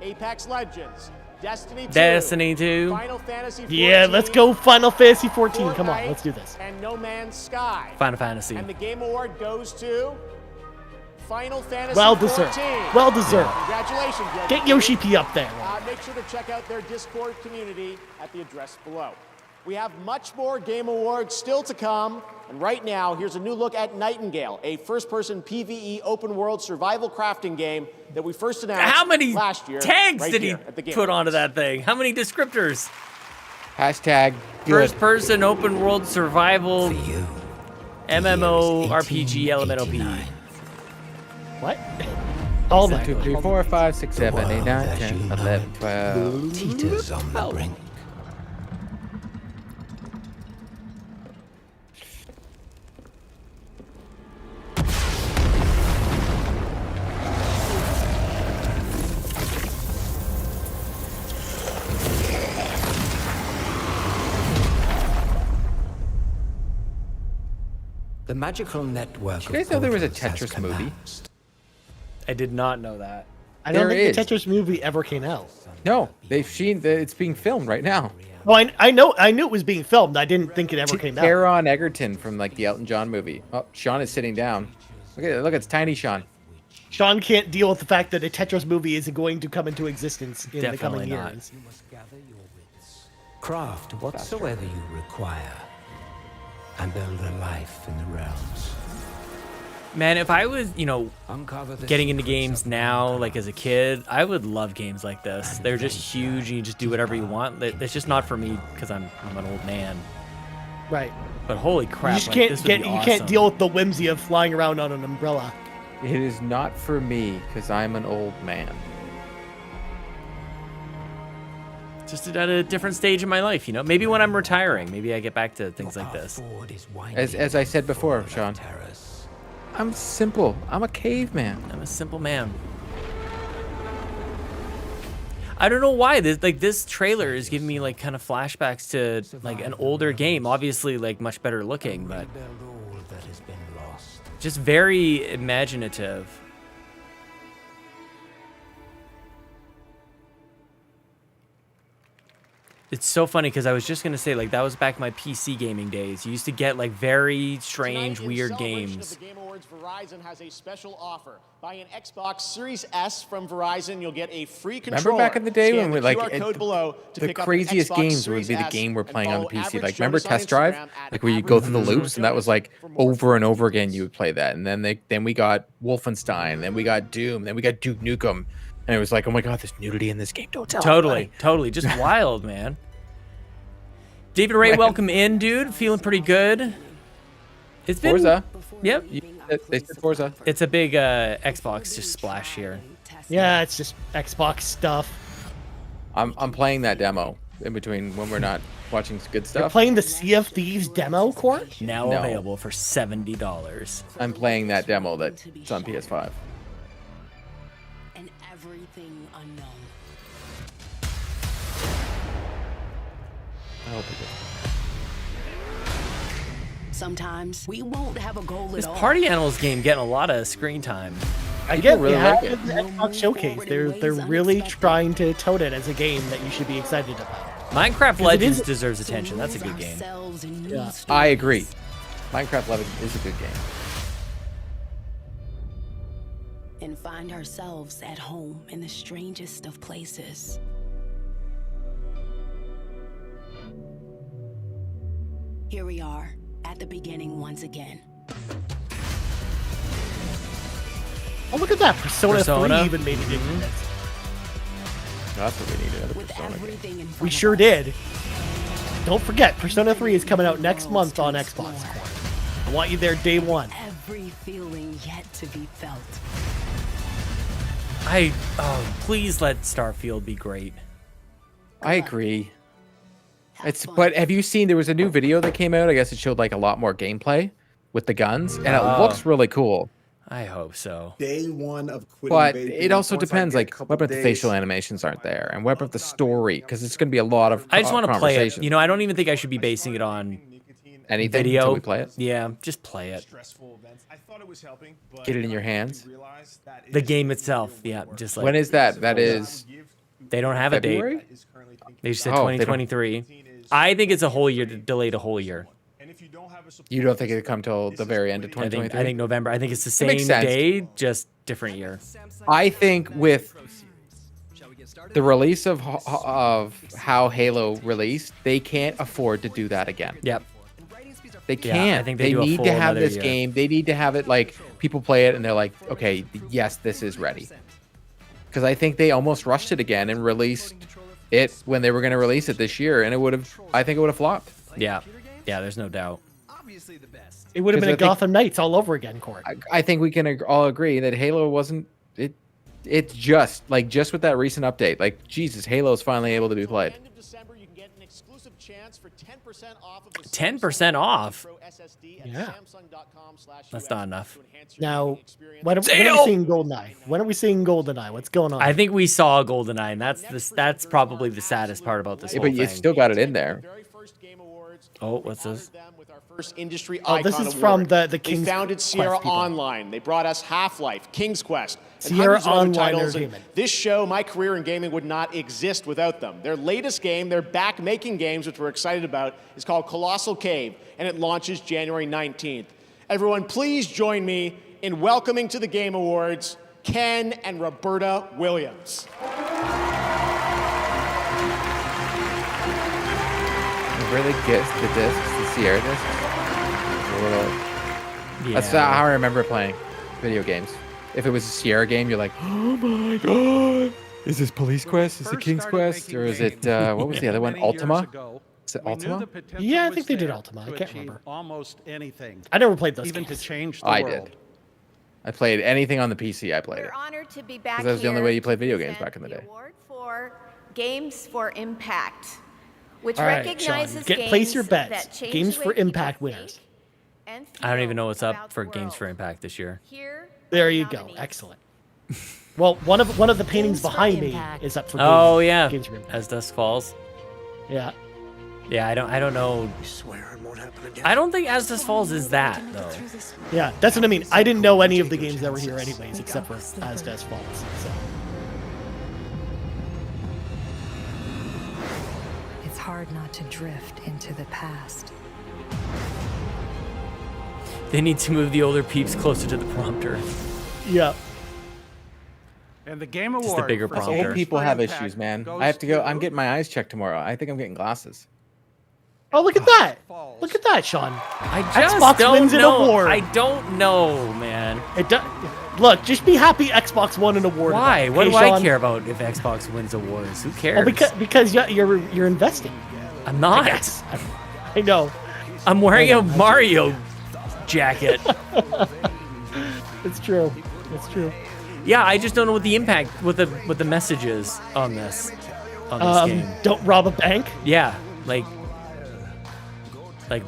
L: Apex Legends, Destiny 2,
B: Destiny 2.
L: Final Fantasy 14,
C: Yeah, let's go Final Fantasy 14. Come on,
L: Fortnite,
C: let's do this.
L: and No Man's Sky.
B: Final Fantasy.
L: And the Game Award goes to Final Fantasy
C: Well deserved.
L: 14.
C: Well deserved.
L: Congratulations, Yoshi.
C: Get Yoshi P up there.
L: Make sure to check out their Discord community at the address below. We have much more Game Awards still to come, and right now, here's a new look at Nightingale, a first-person PvE open-world survival crafting game that we first announced
B: How many
L: last year.
B: tags
L: right
B: did he
L: here at the Game
B: put onto
L: Awards.
B: that thing? How many descriptors?
A: Hashtag good.
B: First person open world survival MMO RPG LMNOP.
C: What? All that.
A: 2, 3, 4, 5, 6, 7, 8, 9, 10, 11, 12.
U: Teeters on the brink. The magical network.
A: Did you guys know there was a Tetris movie?
B: I did not know that.
C: I don't
A: There
C: think
A: is.
C: the Tetris movie ever came out.
A: No, it's being filmed right now.
C: Well, I knew it was being filmed. I didn't think it ever came out.
A: Taron Egerton from like the Elton John movie. Oh, Sean is sitting down. Look, it's tiny Sean.
C: Sean can't deal with the fact that a Tetris movie isn't going to come into existence in the
B: Definitely
C: coming
B: not.
C: years.
U: Craft whatsoever you require, and build a life in the realms.
B: Man, if I was,
U: Uncover the
B: getting into
U: secrets
B: games
U: of
B: now, like as a kid, I would love games like this. They're just huge and you just do whatever you want. It's just not for me because I'm an old man.
C: Right.
B: But holy crap,
C: You just
B: like,
C: can't
B: this would
C: get.
B: be
C: You
B: awesome.
C: can't deal with the whimsy of flying around on an umbrella.
A: It is not for me because I'm an old man.
B: Just at a different stage in my life, Maybe when I'm retiring, maybe I get back to things like this.
A: As I said before, Sean, I'm simple. I'm a caveman.
B: I'm a simple man. I don't know why this trailer is giving me like kind of flashbacks to like an older game, obviously like much better looking, but just very imaginative. It's so funny because I was just gonna say like that was back in my PC gaming days. You used to get like very strange,
L: Tonight, in
B: weird
L: celebration
B: games.
L: Of the Game Awards, Verizon has a special offer. Buy an Xbox Series S from Verizon, you'll get a free controller.
A: Remember back in the day
L: Scan
A: when we
L: the
A: like
L: QR code below to
A: the
L: pick up an
A: craziest
L: Xbox
A: games would
L: Series
A: be the
L: S
A: game we're
L: and
A: playing on the
L: follow
A: PC.
L: Average
A: Like remember
L: Jonas on
A: Test Drive?
L: Instagram at
A: Like where you go through the
L: Average
A: loops and that was like over and over again you would play that. And then we got Wolfenstein, then we got Doom, then we got Duke Nukem. And it was like, oh my god, there's nudity in this game. Don't tell anybody.
B: Totally. Just wild, man. David Ray, welcome in, dude. Feeling pretty good. It's been
A: Forza.
B: Yep.
A: They said Forza.
B: It's a big Xbox just splash here.
C: Yeah, it's just Xbox stuff.
A: I'm playing that demo in between when we're not watching good
C: You're
A: stuff.
C: playing the Sea of Thieves demo, Court?
B: Now
A: No.
B: available for $70.
A: I'm playing that demo that's on PS5.
E: And everything unknown.
A: I hope it is.
E: Sometimes we won't have a goal
B: This
E: at all.
B: Party Animals game getting a lot of screen time.
C: I get
A: really
C: yeah,
A: like it.
C: the Xbox Showcase. They're really trying to tout it as a game that you should be excited about.
B: Minecraft
C: it
B: Legends
C: is-
B: deserves attention. That's a good game.
C: Yeah.
A: I agree. Minecraft Legends is a good game.
E: And find ourselves at home in the strangest of places. Here we are at the beginning once again.
C: Oh, look at that. Persona 3
B: Persona.
C: even made it into this.
A: That's what we needed. Another
E: With
A: Persona game.
E: everything in front
C: We
E: of
C: sure
E: us,
C: did. don't forget, Persona 3 is coming out next month on Xbox. I want you there day one.
E: Every feeling yet to be felt.
B: Please let Starfield be great.
A: I agree. But have you seen, there was a new video that came out, I guess it showed like a lot more gameplay with the guns, and it looks really cool.
B: I hope so.
F: Day one of quitting
A: But
F: vaping,
A: it also
F: once I
A: depends,
F: get a
A: like,
F: couple
A: what about the
F: days-
A: facial animations aren't there, and what about the story? Because it's going to be a lot of
B: I just want to play it.
A: conversation.
B: You know, I don't even think I should be basing it on
A: Anything
B: video.
A: until we play it.
B: Yeah, just play it.
A: Get it in your hands.
B: The game itself, yeah. Just like
A: When is that? That is.
B: They don't have
A: February?
B: a date. They just said
A: Oh, they don't-
B: 2023. I think it's a whole year, delayed a whole year.
A: You don't think it'll come till the very end of 2023?
B: I think November. I think it's the
A: That makes
B: same
A: sense.
B: day, just different year.
A: I think with the release of how Halo released, they can't afford to do that again.
B: Yep.
A: They
B: Yeah,
A: can't.
B: I think
A: they
B: they do a
A: need
B: full
A: to have
B: another
A: this
B: year.
A: game. They need to have it like people play it and they're like, okay, yes, this is ready. Because I think they almost rushed it again and released it when they were going to release it this year, and I think it would have flopped.
B: Yeah. Yeah, there's no doubt.
C: It would have been a
A: 'Cause I think-
C: Gotham Knights all over again, Court.
A: I think we can all agree that Halo wasn't. It's just with that recent update. Like Jesus, Halo's finally able to be played.
B: 10% off.
C: Yeah.
B: That's not enough.
C: Now, when are we seeing GoldenEye? When are we seeing GoldenEye? What's going on?
B: I think we saw GoldenEye, and that's probably the saddest part about this
A: Yeah,
B: whole
A: but you
B: thing.
A: still got it in there.
B: Oh, what's this?
L: First industry
C: Oh, this
L: icon
C: is from
L: award.
C: the King's
L: They founded Sierra
C: Quest people.
L: Online. They brought us Half-Life, King's Quest, and
C: Sierra
L: hundreds of other
C: Online
L: titles. And
C: Entertainment.
L: this show, my career in gaming, would not exist without them. Their latest game, they're back making games, which we're excited about, is called Colossal Cave, and it launches January 19th. Everyone, please join me in welcoming to the Game Awards Ken and Roberta Williams.
A: It really gets the discs, the Sierra discs. A little. That's
B: Yeah.
A: how I remember playing video games. If it was a Sierra game, you're like, oh my god, is this Police Quest? Is it King's Quest? Or is it, what was the other one? Ultima? Is it Ultima?
C: Yeah, I think they did Ultima. I can't remember.
G: Almost anything.
C: I never played those
G: Even
C: games.
G: to change the
A: I
G: world.
A: did. I played anything on the PC, I played it.
K: Honored to be back
A: Because that was the only
K: here
A: way you played
K: to
A: video games
K: present
A: back in the day.
K: Award for Games for Impact, which
C: All right,
K: recognizes
C: Sean,
K: games
C: place your
K: that
C: bets.
K: change
C: Games
K: the way
C: for
K: people
C: Impact
K: think
C: winners.
K: and
B: I don't even
K: feel
B: know what's
K: about
B: up
K: the
B: for Games
K: world.
B: for Impact this year.
K: Here
C: There you go. Excellent. Well, one of the paintings
K: Games for
C: behind me
K: Impact.
C: is up for
B: Oh yeah,
C: Games for Impact.
B: As Dusk Falls.
C: Yeah.
B: Yeah, I don't know. I don't think As Dusk Falls is that though.
C: Yeah, that's what I mean. I didn't know any of the games that were here anyways, except for As Dusk Falls. So.
J: It's hard not to drift into the past.
B: They need to move the older peeps closer to the prompter.
C: Yeah.
G: And the Game
B: Just
G: Award
B: the bigger
G: for
B: prompter.
A: Old people
G: for
A: have
G: Impact
A: issues, man.
G: goes
A: I have to go.
G: to-
A: I'm getting my eyes checked tomorrow. I think I'm getting glasses.
C: Oh, look at that! Look at that, Sean.
B: I just
C: Xbox
B: don't
C: wins an
B: know.
C: award.
B: I don't know, man.
C: It do- Look, just be happy Xbox won an award.
B: Why?
C: today,
B: What
C: okay,
B: do I
C: Sean?
B: care about if Xbox wins awards? Who cares?
C: Well, because you're investing.
B: I'm not.
C: Yes. I know.
B: I'm wearing a Mario jacket.
C: It's true. It's true.
B: Yeah, I just don't know what the impact, what the message is on this game.
C: Don't rob a bank.
B: Yeah, like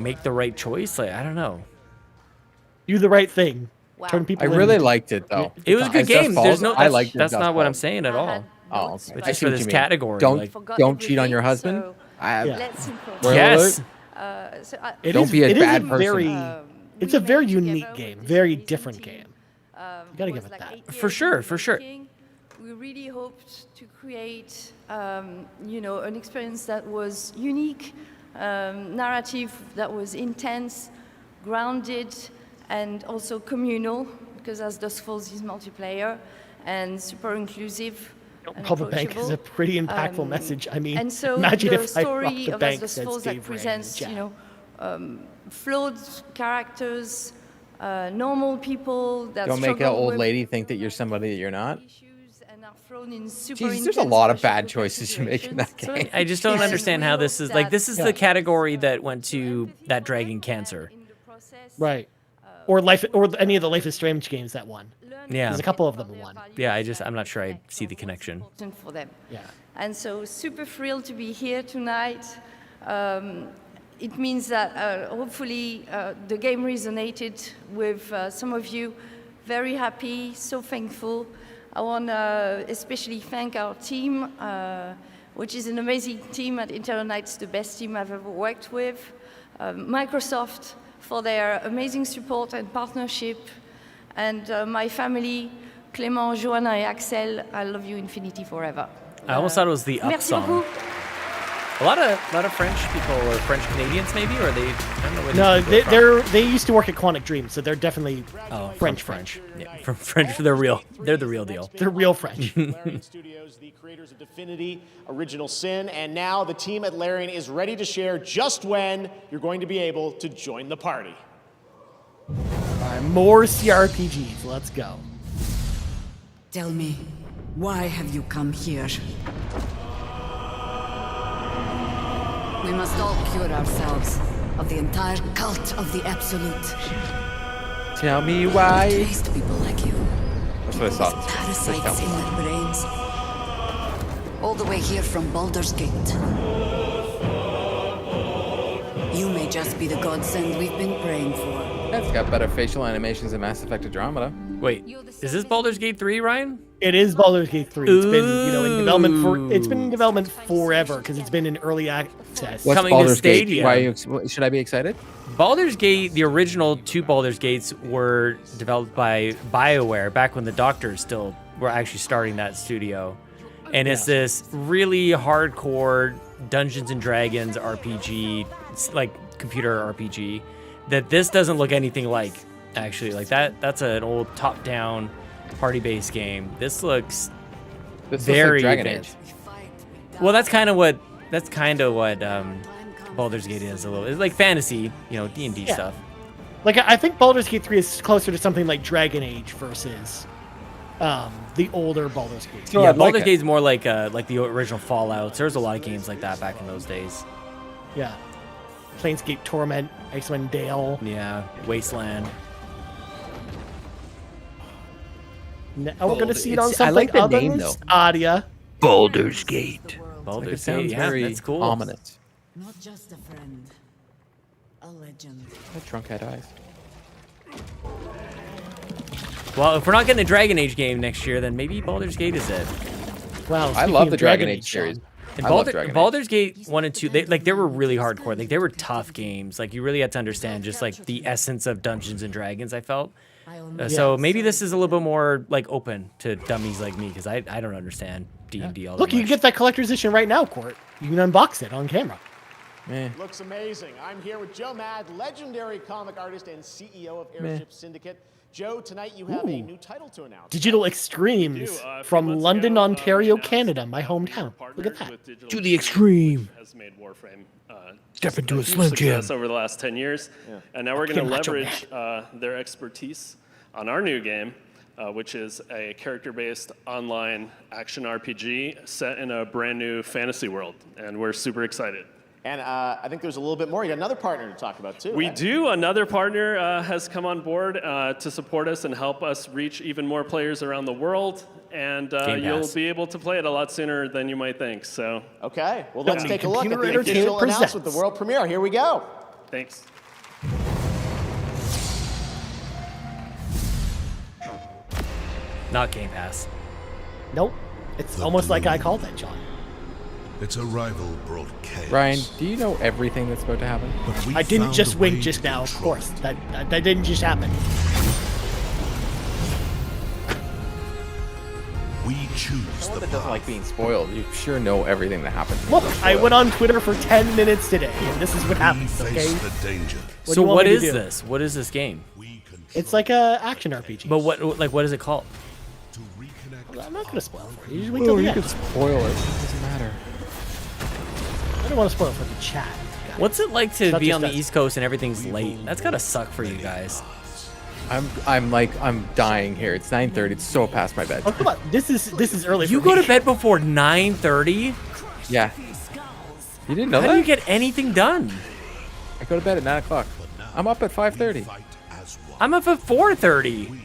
B: make the right choice. Like I don't know.
C: Do the right thing. Turn people.
A: I really
C: in.
A: liked it though.
B: It was a good
A: As Dusk
B: game.
A: Falls,
B: There's no.
A: I
B: That's,
A: liked
B: that's
A: Dusk
B: not what I'm
A: Falls.
B: saying at all.
A: Oh, okay.
B: It's
A: I
B: just
A: see
B: for
A: what
B: this
A: you mean.
B: category.
A: Don't
B: like,
A: don't cheat on your husband.
K: Let's
B: yes.
C: It
A: Don't
C: is-
A: be a
C: it is
A: bad person.
C: Very, it's a very unique game. Very different game. You gotta give it that.
B: For sure. For sure.
N: We really hoped to create, an experience that was unique, narrative that was intense, grounded, and also communal, because As Dusk Falls is multiplayer and super inclusive. and
C: Rob a bank is a
N: approachable.
C: pretty impactful message. I mean,
N: And so
C: imagine
N: the
C: if I robbed
N: story
C: a
N: of As
C: bank,
N: Dusk
C: said
N: Falls that
C: Steve Ray in the
N: presents,
C: chat.
N: flawed characters, normal people that
A: Don't make an
N: struggle
A: old
N: with
A: lady think that you're somebody that you're not. Jeez, there's a lot of bad choices you make in that game.
B: I just don't understand how this is like. This is the category that went to that Dragon Cancer.
C: Right. Or any of the Life is Strange games that won.
B: Yeah.
C: There's a couple of them that won.
B: Yeah, I'm not sure I see the connection.
N: For them.
C: Yeah.
N: And so super thrilled to be here tonight. It means that hopefully the game resonated with some of you. Very happy, so thankful. I want to especially thank our team, which is an amazing team at Intel Knights, the best team I've ever worked with. Microsoft for their amazing support and partnership. And my family, Clément, Joanna, and Axel, I love you infinity forever.
B: I almost thought it was the Up
N: Merci
B: song.
N: beaucoup.
B: A lot of French people or French Canadians maybe, or they I don't know where
C: No,
B: these people are from.
C: they used to work at Quantic Dream, so they're definitely French.
B: Yeah, from French, they're the real deal.
C: They're real French.
L: Larian Studios, the creators of Divinity, Original Sin, and now the team at Larian is ready to share just when you're going to be able to join the party.
C: All right, more CRPGs. Let's go.
F: Tell me, why have you come here? We must all cure ourselves of the entire cult of the Absolute.
A: Tell me why.
F: Traced people like you.
A: That's what I thought.
F: With parasites in their brains. All the way here from Baldur's Gate. You may just be the godsend we've been praying for.
A: It's got better facial animations than Mass Effect Andromeda.
B: Wait, is this Baldur's Gate 3, Ryan?
C: It is Baldur's Gate 3. It's been, in development it's been in development forever because it's been in early access.
A: What's
B: Coming
A: Baldur's
B: to Stadia.
A: Gate? Why are you, should I be excited?
B: Baldur's Gate, the original two Baldur's Gates were developed by BioWare back when the Doctors still were actually starting that studio. And it's this really hardcore Dungeons and Dragons RPG, like computer RPG, that this doesn't look anything like, actually. Like that's an old top-down party-based game. This looks very
A: like Dragon
B: advanced.
A: Age.
B: Well, that's kind of what Baldur's Gate is a little. It's like fantasy, D&D stuff.
C: Like I think Baldur's Gate 3 is closer to something like Dragon Age versus the older Baldur's Gate.
B: So yeah, Baldur's Gate is more like the original Fallouts. There's a lot of games like that back in those days.
C: Yeah. Planescape Torment, Icewind Dale.
B: Yeah, Wasteland.
C: Now we're going to see it on something other than Stadia.
U: Baldur's Gate.
B: Baldur's
A: Gate,
B: yeah,
A: very
B: that's cool.
A: ominous.
F: Not just a friend, a legend.
A: That drunk had eyes.
B: Well, if we're not getting a Dragon Age game next year, then maybe Baldur's Gate is it.
C: Wow,
A: I love the Dragon Age series.
B: And
A: I love Dragon Age.
B: Baldur's Gate 1 and 2, they were really hardcore. Like, they were tough games. Like, you really had to understand just, like, the essence of Dungeons and Dragons, I felt. So maybe this is a little bit more, like, open to dummies like me, because I don't understand D&D all that
C: Look, you can get that collector's edition right now, Court. You can unbox it on camera.
L: Looks amazing. I'm here with Joe Mad, legendary comic artist and CEO of Airship Syndicate. Joe, tonight you have a new title to announce.
C: Digital Extremes from London, Ontario, Canada, my hometown. Look at that.
U: To the extreme.
M: Has made Warframe
U: Step into a
M: huge
U: Slim Jim.
M: success over the last 10 years. And now we're going to leverage their expertise on our new game, which is a character-based online action RPG set in a brand new fantasy world. And we're super excited.
L: And I think there's a little bit more. You got another partner to talk about, too.
M: We
L: right?
M: do. Another partner has come on board to support us and help us reach even more players around the world. And you'll be able to play it a lot sooner than you might think. So
L: okay. Well, let's take a look at the official announcement, the world premiere. Here we go.
M: Thanks.
B: Not Game Pass.
C: Nope. It's almost like I called that, John.
O: Its arrival brought chaos.
A: Ryan, do you know everything that's about to happen?
C: I didn't just wink just now, of course. That didn't just happen.
O: We choose
A: Someone that doesn't like being spoiled. You sure know everything that happens.
C: Look, I went on Twitter for 10 minutes today, and this is what happens, okay?
O: The danger.
B: So what is this? What is this game?
C: It's like a action RPG.
B: But what is it called?
C: I'm not going to spoil it for you. Just wait till the
A: you
C: end.
A: can spoil it. It doesn't matter.
C: I don't want to spoil it for the chat.
B: What's it like to
C: Not
B: be
C: just
B: on the
C: us.
B: East Coast and everything's late? That's gotta suck for you guys.
A: I'm dying here. It's 9:30. It's so past my bed.
C: Oh, come on. This is early.
B: You
C: for
B: go
C: me.
B: to bed before 9:30?
A: Yeah. You didn't know
B: How
A: that?
B: do you get anything done?
A: I go to bed at 9 o'clock. I'm up at 5:30.
B: I'm up at 4:30.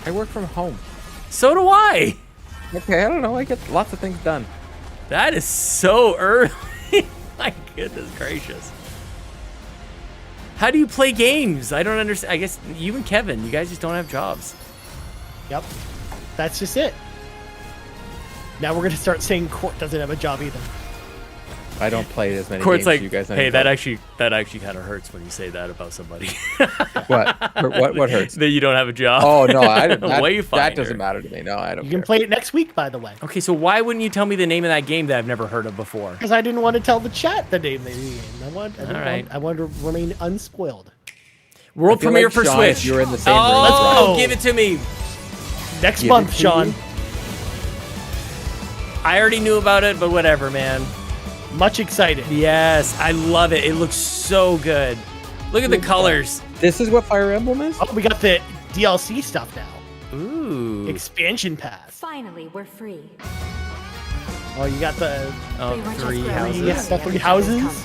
A: I work from home.
B: So do I.
A: Okay, I don't know. I get lots of things done.
B: That is so early. My goodness gracious. How do you play games? I don't understand. I guess you and Kevin, you guys just don't have jobs.
C: Yep. That's just it. Now we're gonna start saying Court doesn't have a job either.
A: I don't play as many
B: Court's
A: games
B: like,
A: as you guys.
B: hey, that actually kind of hurts when you say that about somebody.
A: What hurts?
B: That you don't have a job.
A: Oh no, that
B: Wayfinder.
A: doesn't matter to me. No, I don't.
C: You can play it next week, by the way.
B: Okay, so why wouldn't you tell me the name of that game that I've never heard of before?
C: Because I didn't want to tell the chat the name of the game. I want to remain unspoiled.
B: World premiere for
A: Sean,
B: Switch.
A: You're in the same room.
B: Oh,
C: Let's go.
B: give it to me.
C: Next
A: Give
C: month,
A: it to
C: Sean.
A: you.
B: I already knew about it, but whatever, man.
C: Much excited.
B: Yes, I love it. It looks so good. Look at the colors.
A: This is what Fire Emblem is?
C: Oh, we got the DLC stuff now.
B: Ooh.
C: Expansion pass.
J: Finally, we're free.
C: Oh, you got the
B: three houses.
C: Yes, the 3 houses.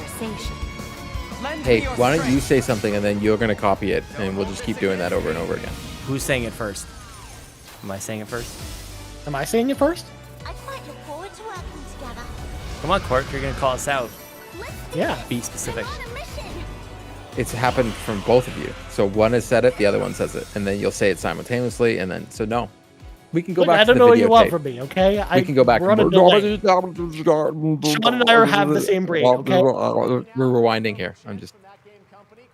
A: Hey, why don't you say something and then you're gonna copy it, and we'll just keep doing that over and over again.
B: Who's saying it first? Am I saying it first?
C: Am I saying it first?
I: I quite look forward to working together.
B: Come on, Court. You're gonna call us out.
C: Yeah.
B: Be specific.
A: It's happened from both of you. So one has said it, the other one says it, and then you'll say it simultaneously, and then no. We can go
C: Look,
A: back
C: I don't
A: to
C: know
A: the
C: what you want
A: videotape.
C: from me, okay?
A: We can go back.
C: We're on a delay. Sean and I have the same brain, okay?
A: We're rewinding here. I'm just.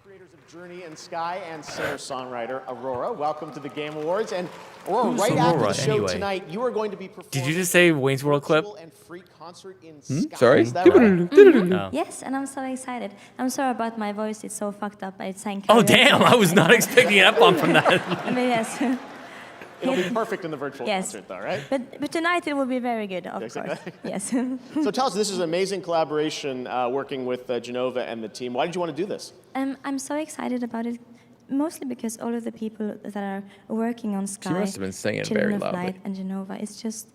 L: Creators of Journey and Sky and singer-songwriter Aurora. Welcome to the Game Awards. And Aurora,
B: Who's
L: right
B: Aurora,
L: after the show
B: anyway?
L: tonight, you are going to be performing.
B: Did you just say Wayne's World clip?
A: Sorry?
L: Is that right?
H: Yes, and I'm so excited. I'm sorry about my voice. It's so fucked up. I sang.
B: Oh,
H: karaoke.
B: damn. I was not expecting an F-bomb from that.
H: But yes.
L: It'll be perfect in the virtual
H: Yes.
L: concert, though, right?
H: But tonight it will be very good, of
L: Exactly.
H: course. Yes.
L: So tell us, this is an amazing collaboration working with Genova and the team. Why did you want to do this?
H: I'm so excited about it, mostly because all of the people that are working on Sky,
A: must have been singing
H: Children
A: very
H: of
A: loudly.
H: Light, and Genova, it's just.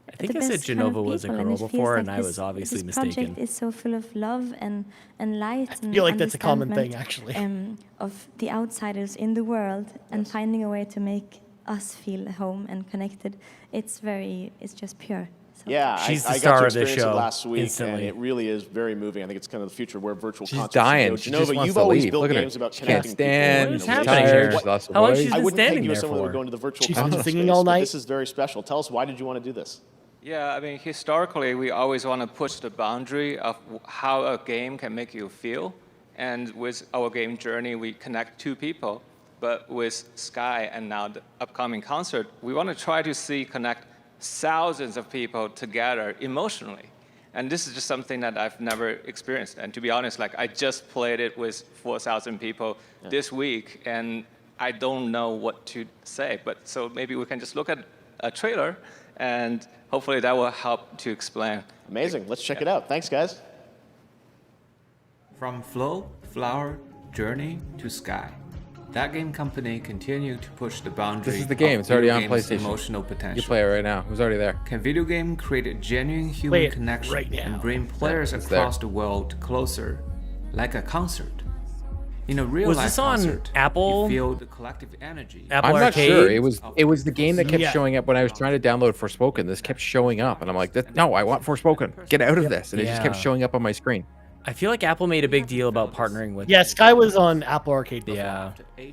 B: I think
H: the
B: I said
H: best kind of
B: Genova was a
H: people, and
B: girl
H: it feels
B: before, and
H: like
B: I was obviously
H: this
B: mistaken.
H: project is so full of love and light.
C: I feel like that's a common thing,
H: understanding,
C: actually.
H: Of the outsiders in the world and finding a way to make us feel home and connected. It's just pure. So.
L: Yeah,
B: She's the
L: I
B: star
L: got to
B: of this
L: experience it
B: show
L: last week,
B: instantly.
L: and it really is very moving. I think it's kind of the future where virtual
A: She's
L: concerts
A: dying.
L: go.
A: She
L: Genova,
A: just wants
L: you've
A: to
L: always
A: leave.
L: built
A: Look at her.
L: games about
A: Can't
L: connecting
A: stand.
L: people.
B: She's
A: She's
B: happening
A: tired.
B: here?
A: She's lost her
B: How long
A: voice.
B: she's
L: I
B: been
L: wouldn't
B: standing
L: think you were
B: there
L: someone who would
B: for?
L: go into the virtual
C: She's
L: concert
C: been singing
L: space,
C: all
L: but
C: night.
L: This is very special. Tell us, why did you want to do this?
P: Yeah, I mean, historically, we always want to push the boundary of how a game can make you feel. And with our game Journey, we connect two people. But with Sky and now the upcoming concert, we want to try to connect thousands of people together emotionally. And this is just something that I've never experienced. And to be honest, like I just played it with 4,000 people this week, and I don't know what to say. But so maybe we can just look at a trailer, and hopefully that will help to explain.
L: Amazing. Let's check it out. Thanks, guys.
Q: From Flow, Flower, Journey to Sky. That game company continued to push the boundary.
A: This is the game. It's already on
Q: games'
A: PlayStation.
Q: Emotional potential.
A: You play it right now. Who's already there?
Q: Can video game create a genuine
C: Play
Q: human
C: it
Q: connection
C: right now.
Q: and bring players
A: it's
Q: across
A: there.
Q: the world closer, like a concert? In a real
B: Was
Q: life
B: this on
Q: concert,
B: Apple?
Q: you feel the collective energy.
B: Apple
A: I'm not
B: Arcade?
A: sure. It was the game that kept
C: Yeah.
A: showing up when I was trying to download Forspoken. This kept showing up, and I'm like, no, I want Forspoken. Get out of this. And it just kept
B: Yeah.
A: showing up on my screen.
B: I feel like Apple made a big deal about partnering with.
C: Yeah, Sky was on Apple Arcade before.
B: Yeah.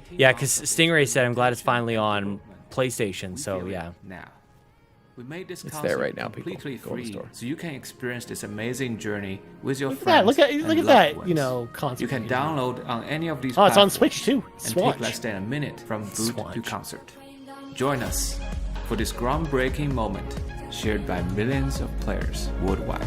B: Yeah, because Stingray said, I'm glad it's finally on PlayStation. So, yeah.
Q: Now, we made this
A: It's
Q: concept
A: there right now, people.
Q: completely
A: Go in the
Q: free,
A: store.
Q: so you can experience this amazing journey with your
C: Look at
Q: friends.
C: that. Look at
Q: and
C: that.
Q: loved
C: You
Q: ones.
C: know, concert.
Q: You can download on any of these.
C: Oh, it's on
Q: platforms
C: Switch too.
Q: And
C: Swatch.
Q: take less than a minute from boot to
B: Swatch.
Q: concert. Join us for this groundbreaking moment shared by millions of players worldwide.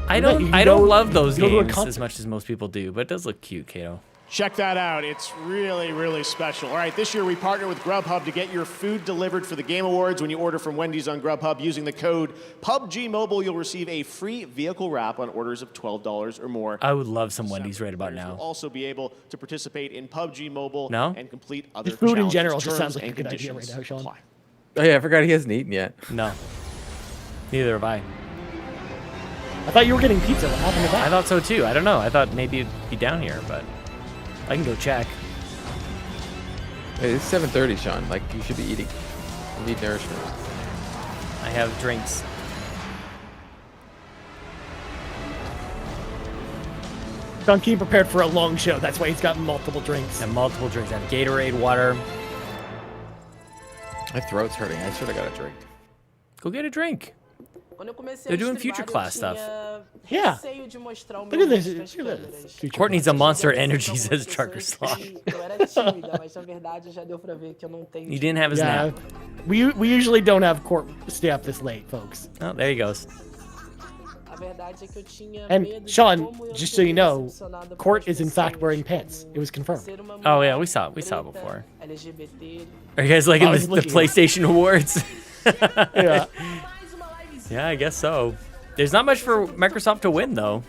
B: I
C: You
B: don't
C: go-
B: love those
C: you go to a
B: games
C: concert.
B: as much as most people do, but it does look cute, Kato.
L: Check that out. It's really, really special. All right, this year we partner with Grubhub to get your food delivered for the Game Awards. When you order from Wendy's on Grubhub using the code PUBGMobile, you'll receive a free vehicle wrap on orders of $12 or more.
B: I would love some Wendy's right about now.
L: You'll also be able to participate in PUBG Mobile and complete other
C: The food in
L: challenges.
C: general just
L: Terms
C: sounds like a
L: and
C: good idea right
L: conditions
C: now, Sean.
L: apply.
A: Oh yeah, I forgot he hasn't eaten yet.
B: No. Neither have I.
C: I thought you were getting pizza. What happened to that?
B: I thought so too. I don't know. I thought maybe it'd be down here, but I can go check.
A: Hey, it's 7:30, Sean. Like, you should be eating. You need nourishment.
B: I have drinks.
C: Sean came prepared for a long show. That's why he's got multiple drinks.
B: And multiple drinks. I have Gatorade, water.
A: My throat's hurting. I should have got a drink.
B: Go get a drink. They're doing future class stuff.
C: Yeah. Look at this. Look at this.
B: Courtney's a monster energy, says Trucker Sloth. He didn't have his nap.
C: We usually don't have Court stay up this late, folks.
B: Oh, there he goes.
C: And Sean, just so you know, Court is in fact wearing pants. It was confirmed.
B: Oh yeah, we saw it before. Are you guys liking the PlayStation Awards?
C: Yeah.
B: Yeah, I guess so. There's not much for Microsoft to win, though.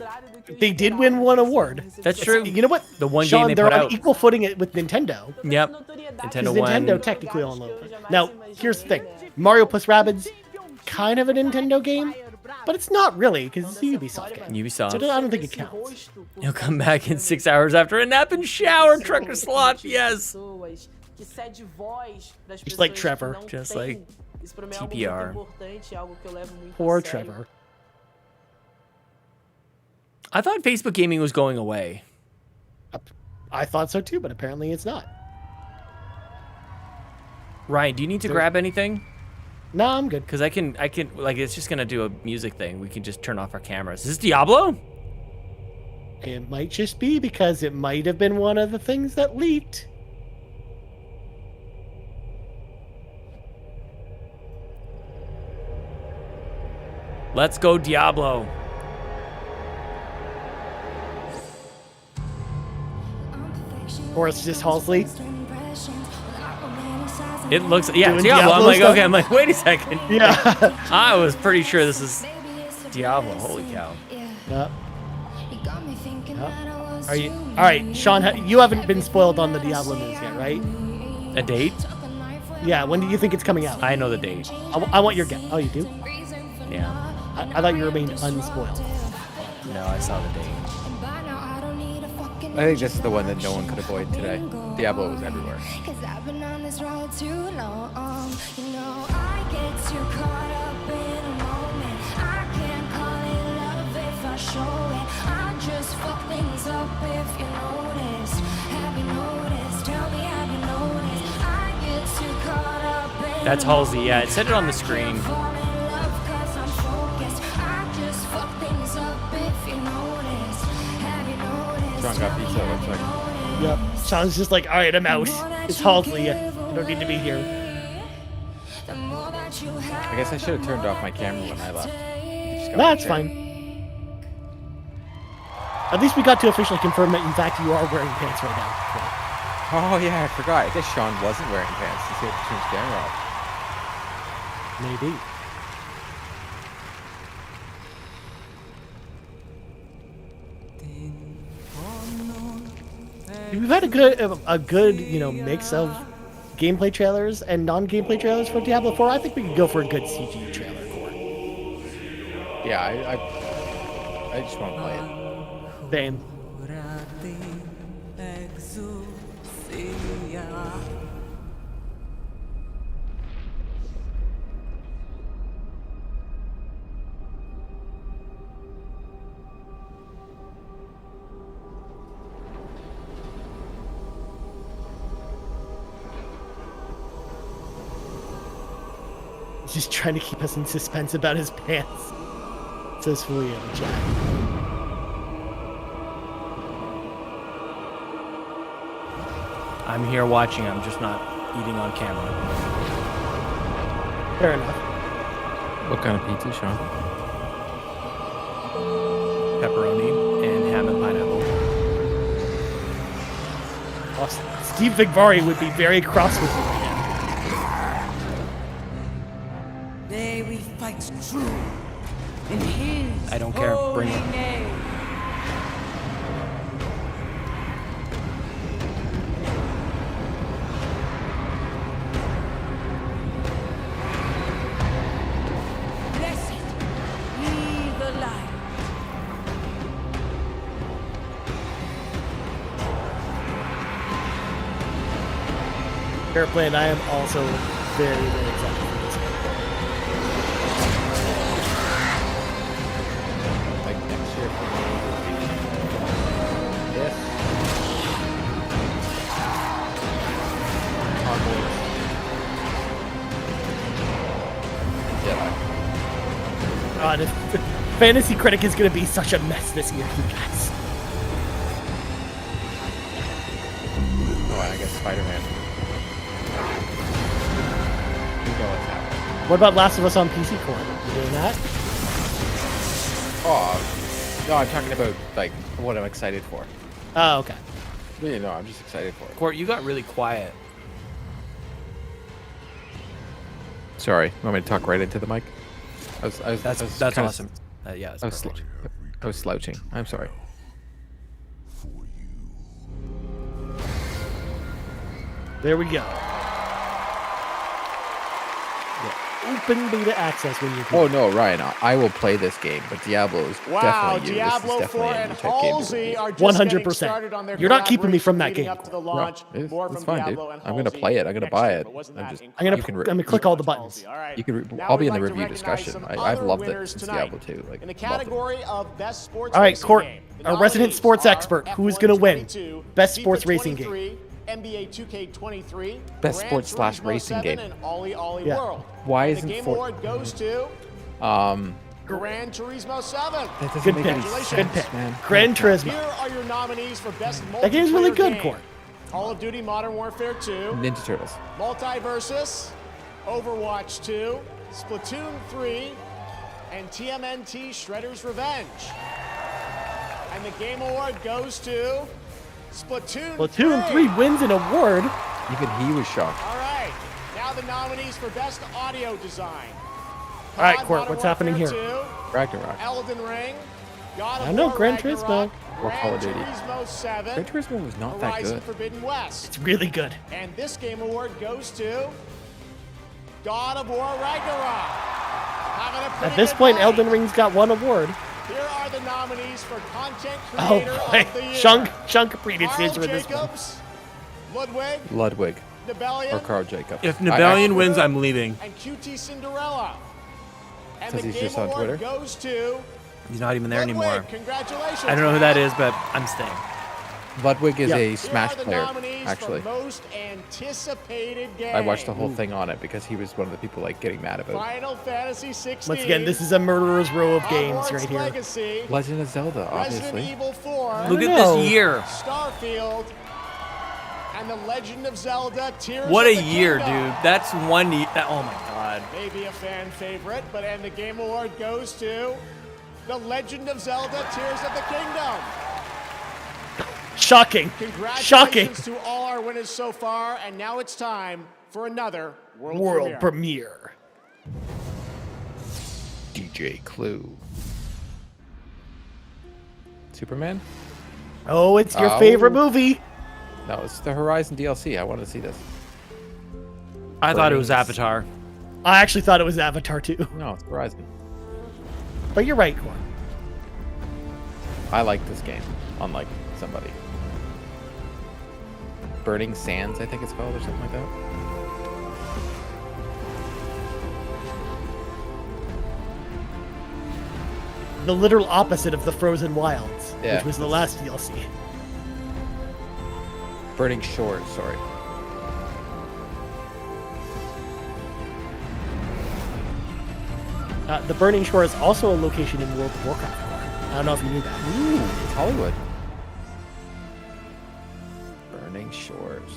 C: They did win one award.
B: That's true.
C: You know what?
B: The one
C: Sean,
B: game they
C: they're
B: put
C: on
B: out.
C: equal footing with Nintendo.
B: Yep. Nintendo won.
C: Nintendo technically on low. Now, here's the thing. Mario plus Rabbids, kind of a Nintendo game, but it's not really because it's a Ubisoft game.
B: Ubisoft.
C: So I don't think it counts.
B: He'll come back in 6 hours after a nap and shower, Trucker Sloth. Yes.
C: Just like Trevor.
B: Just like TPR.
C: Poor Trevor.
B: I thought Facebook gaming was going away.
C: I thought so too, but apparently it's not.
B: Ryan, do you need to grab anything?
C: No, I'm good.
B: Because I can, like, it's just going to do a music thing. We can just turn off our cameras. Is this Diablo?
C: It might just be because it might have been one of the things that leaked.
B: Let's go, Diablo.
C: Or it's just Halsey.
B: It looks, yeah,
C: Doing
B: Diablo.
C: Diablo
B: I'm like,
C: stuff?
B: okay, I'm like, wait a second.
C: Yeah.
B: I was pretty sure this is Diablo. Holy cow.
C: Yep. Are you all right, Sean? You haven't been spoiled on the Diablo news yet, right?
B: A date?
C: Yeah. When do you think it's coming out?
B: I know the date.
C: I want your guess. Oh, you do?
B: Yeah.
C: I thought you remained unspoiled.
B: No, I saw the date.
A: I think this is the one that no one could avoid today. Diablo was everywhere.
B: That's Halsey. Yeah, it said it on the screen.
A: Sean got pizza, it looks like.
C: Yep. Sean's just like, all right, I'm out. It's Halsey. You don't need to be here.
A: I guess I should have turned off my camera when I left.
C: That's fine. At least we got to officially confirm that, in fact, you are wearing pants right now.
A: Oh, yeah, I forgot. I guess Sean wasn't wearing pants. He said to turn his camera off.
C: Maybe. We've had a good, mix of gameplay trailers and non-gameplay trailers for Diablo 4. I think we could go for a good CG trailer for it.
A: Yeah, I just want to play it.
C: Same. Just trying to keep us in suspense about his pants. Says Fulia in the chat.
B: I'm here watching. I'm just not eating on camera.
C: Fair enough.
A: What kind of pizza, Sean?
B: Pepperoni and ham and pineapple.
C: Oh, Steve Vigvari would be very cross with you right now.
U: May we fight true in his
B: I don't care. Bring it.
U: name. Blessed be the light.
C: Fair play, and I am also very, very excited for this game.
A: Like next year. Yes. Jedi.
C: God, if Fantasy Critic is going to be such a mess this year, you guys.
A: Oh, I guess Spider-Man. You know what's happening.
C: What about Last of Us on PC Core? You doing that?
A: Oh, no, I'm talking about like what I'm excited for.
C: Oh, okay.
A: Really, no, I'm just excited for it.
B: Court, you got really quiet.
A: Sorry, want me to talk right into the mic?
B: That's
A: kinda
B: awesome. Yeah,
A: I was slouching. I'm sorry.
C: There we go. Open beta access when you can.
A: Oh no, Ryan, I will play this game, but Diablo is
L: Wow,
A: definitely you.
L: Diablo
A: This is
L: 4
A: definitely
L: and
A: a type game.
L: Halsey are just getting started on
C: 100%.
L: their
C: You're not keeping me from that
L: collaboration
C: game.
L: leading up to the launch.
A: No,
L: More
A: it's
L: from
A: fine, dude.
L: Diablo and
A: I'm gonna
L: Halsey
A: play it. I'm gonna
L: next
A: buy
L: year,
A: it.
L: but wasn't
A: I'm
L: that
A: just.
L: incredible?
C: I'm gonna click all the buttons.
L: All right.
A: You can.
L: Now
A: I'll be
L: we'd
A: in the
L: like to
A: review
L: recognize
A: discussion.
L: some
A: I've
L: other
A: loved it
L: winners
A: since
L: tonight.
A: Diablo 2. Like,
L: In the
A: loved it.
L: category of best sports
C: All right,
L: racing
C: Court,
L: game, the
C: our resident
L: nominees
C: sports
L: are
C: expert. Who is
L: F1
C: going to win?
L: 22,
C: Best
L: FIFA
C: sports racing
L: 23,
C: game.
L: NBA 2K23,
A: Best
L: Gran
A: sports slash
L: Turismo
A: racing
L: 7,
A: game.
L: and Ollie Ollie
C: Yeah.
L: World.
A: Why
L: And
A: isn't
L: the Game
A: For-
L: Award goes to Gran Turismo 7.
A: That doesn't
C: Good
A: make
C: pick.
A: any
C: Good
A: sense,
C: pick.
A: man.
C: Gran Turismo.
L: Here are your nominees for best multiplayer
C: That game's really good,
L: game.
C: Court.
L: Call of Duty Modern Warfare 2,
A: Ninja Turtles.
L: Multiversus, Overwatch 2, Splatoon 3, and TMNT Shredder's Revenge. And the Game Award goes to Splatoon 3.
C: Splatoon 3 wins an award.
A: Even he was shocked.
L: All right, now the nominees for best audio design.
C: All right,
L: COD
C: Court,
L: Modern
C: what's happening
L: Warfare
C: here?
L: 2,
A: Ragnarok.
L: Elden Ring, God of
C: I know,
L: War
C: Gran
L: Ragnarok,
C: Turismo.
A: Or Call of Duty.
L: Gran Turismo 7,
A: Gran Turismo was not that
L: Horizon
A: good.
L: Forbidden West.
C: It's really good.
L: And this Game Award goes to God of War Ragnarok. Having a pretty
C: At this
L: good
C: point,
L: night.
C: Elden Ring's got one award.
L: Here are the nominees for Content
C: Oh
L: Creator
C: boy,
L: of the Year.
C: Sean Capri did
L: Carl
C: answer this one.
L: Jacobs, Ludwig,
A: Ludwig
L: Nibelian,
A: or Carl Jacobs.
B: If Nibelian wins, I'm leaving.
L: and QT Cinderella. And
A: Because
L: the
A: he's
L: Game
A: just on
L: Award
A: Twitter?
L: goes to
B: He's not even there
L: Ludwig.
B: anymore.
L: Congratulations.
B: I don't know who that is, but I'm staying.
A: Ludwig is
C: Yeah.
A: a
L: Here
A: Smash
L: are the
A: player,
L: nominees
A: actually.
L: For most anticipated game.
A: I watched the whole thing on it because he was one of the people like getting mad about it.
L: Final Fantasy 16.
C: Once again, this is a murderer's row of games
L: Hogwarts
C: right here.
L: Legacy,
A: Legend of Zelda,
L: Resident
A: obviously.
L: Evil 4.
B: Look at
C: know.
B: this year.
L: Starfield, and The Legend of Zelda Tears
B: What
L: of
B: a
L: the
B: year,
L: Kingdom.
B: dude. That's 1 year. Oh my god.
L: Maybe a fan favorite, but and the Game Award goes to The Legend of Zelda Tears of the Kingdom.
C: Shocking.
L: Congratulations
C: Shocking.
L: to all our winners so far, and now it's time for another world
C: World
L: premiere.
C: premiere.
A: DJ Clue. Superman?
C: Oh, it's your
A: Oh.
C: favorite movie.
A: No, it's the Horizon DLC. I wanted to see this.
B: I thought it was
A: Burning-
B: Avatar.
C: I actually thought it was Avatar too.
A: No, it's Horizon.
C: But you're right, Court.
A: I like this game, unlike somebody. Burning Sands, I think it's called, or something like that.
C: The literal opposite of the Frozen Wilds,
A: Yeah.
C: which was the last DLC.
A: Burning Shores, sorry.
C: The Burning Shore is also a location in World of Warcraft. I don't know if you knew that.
A: Ooh, it's Hollywood. Burning Shores.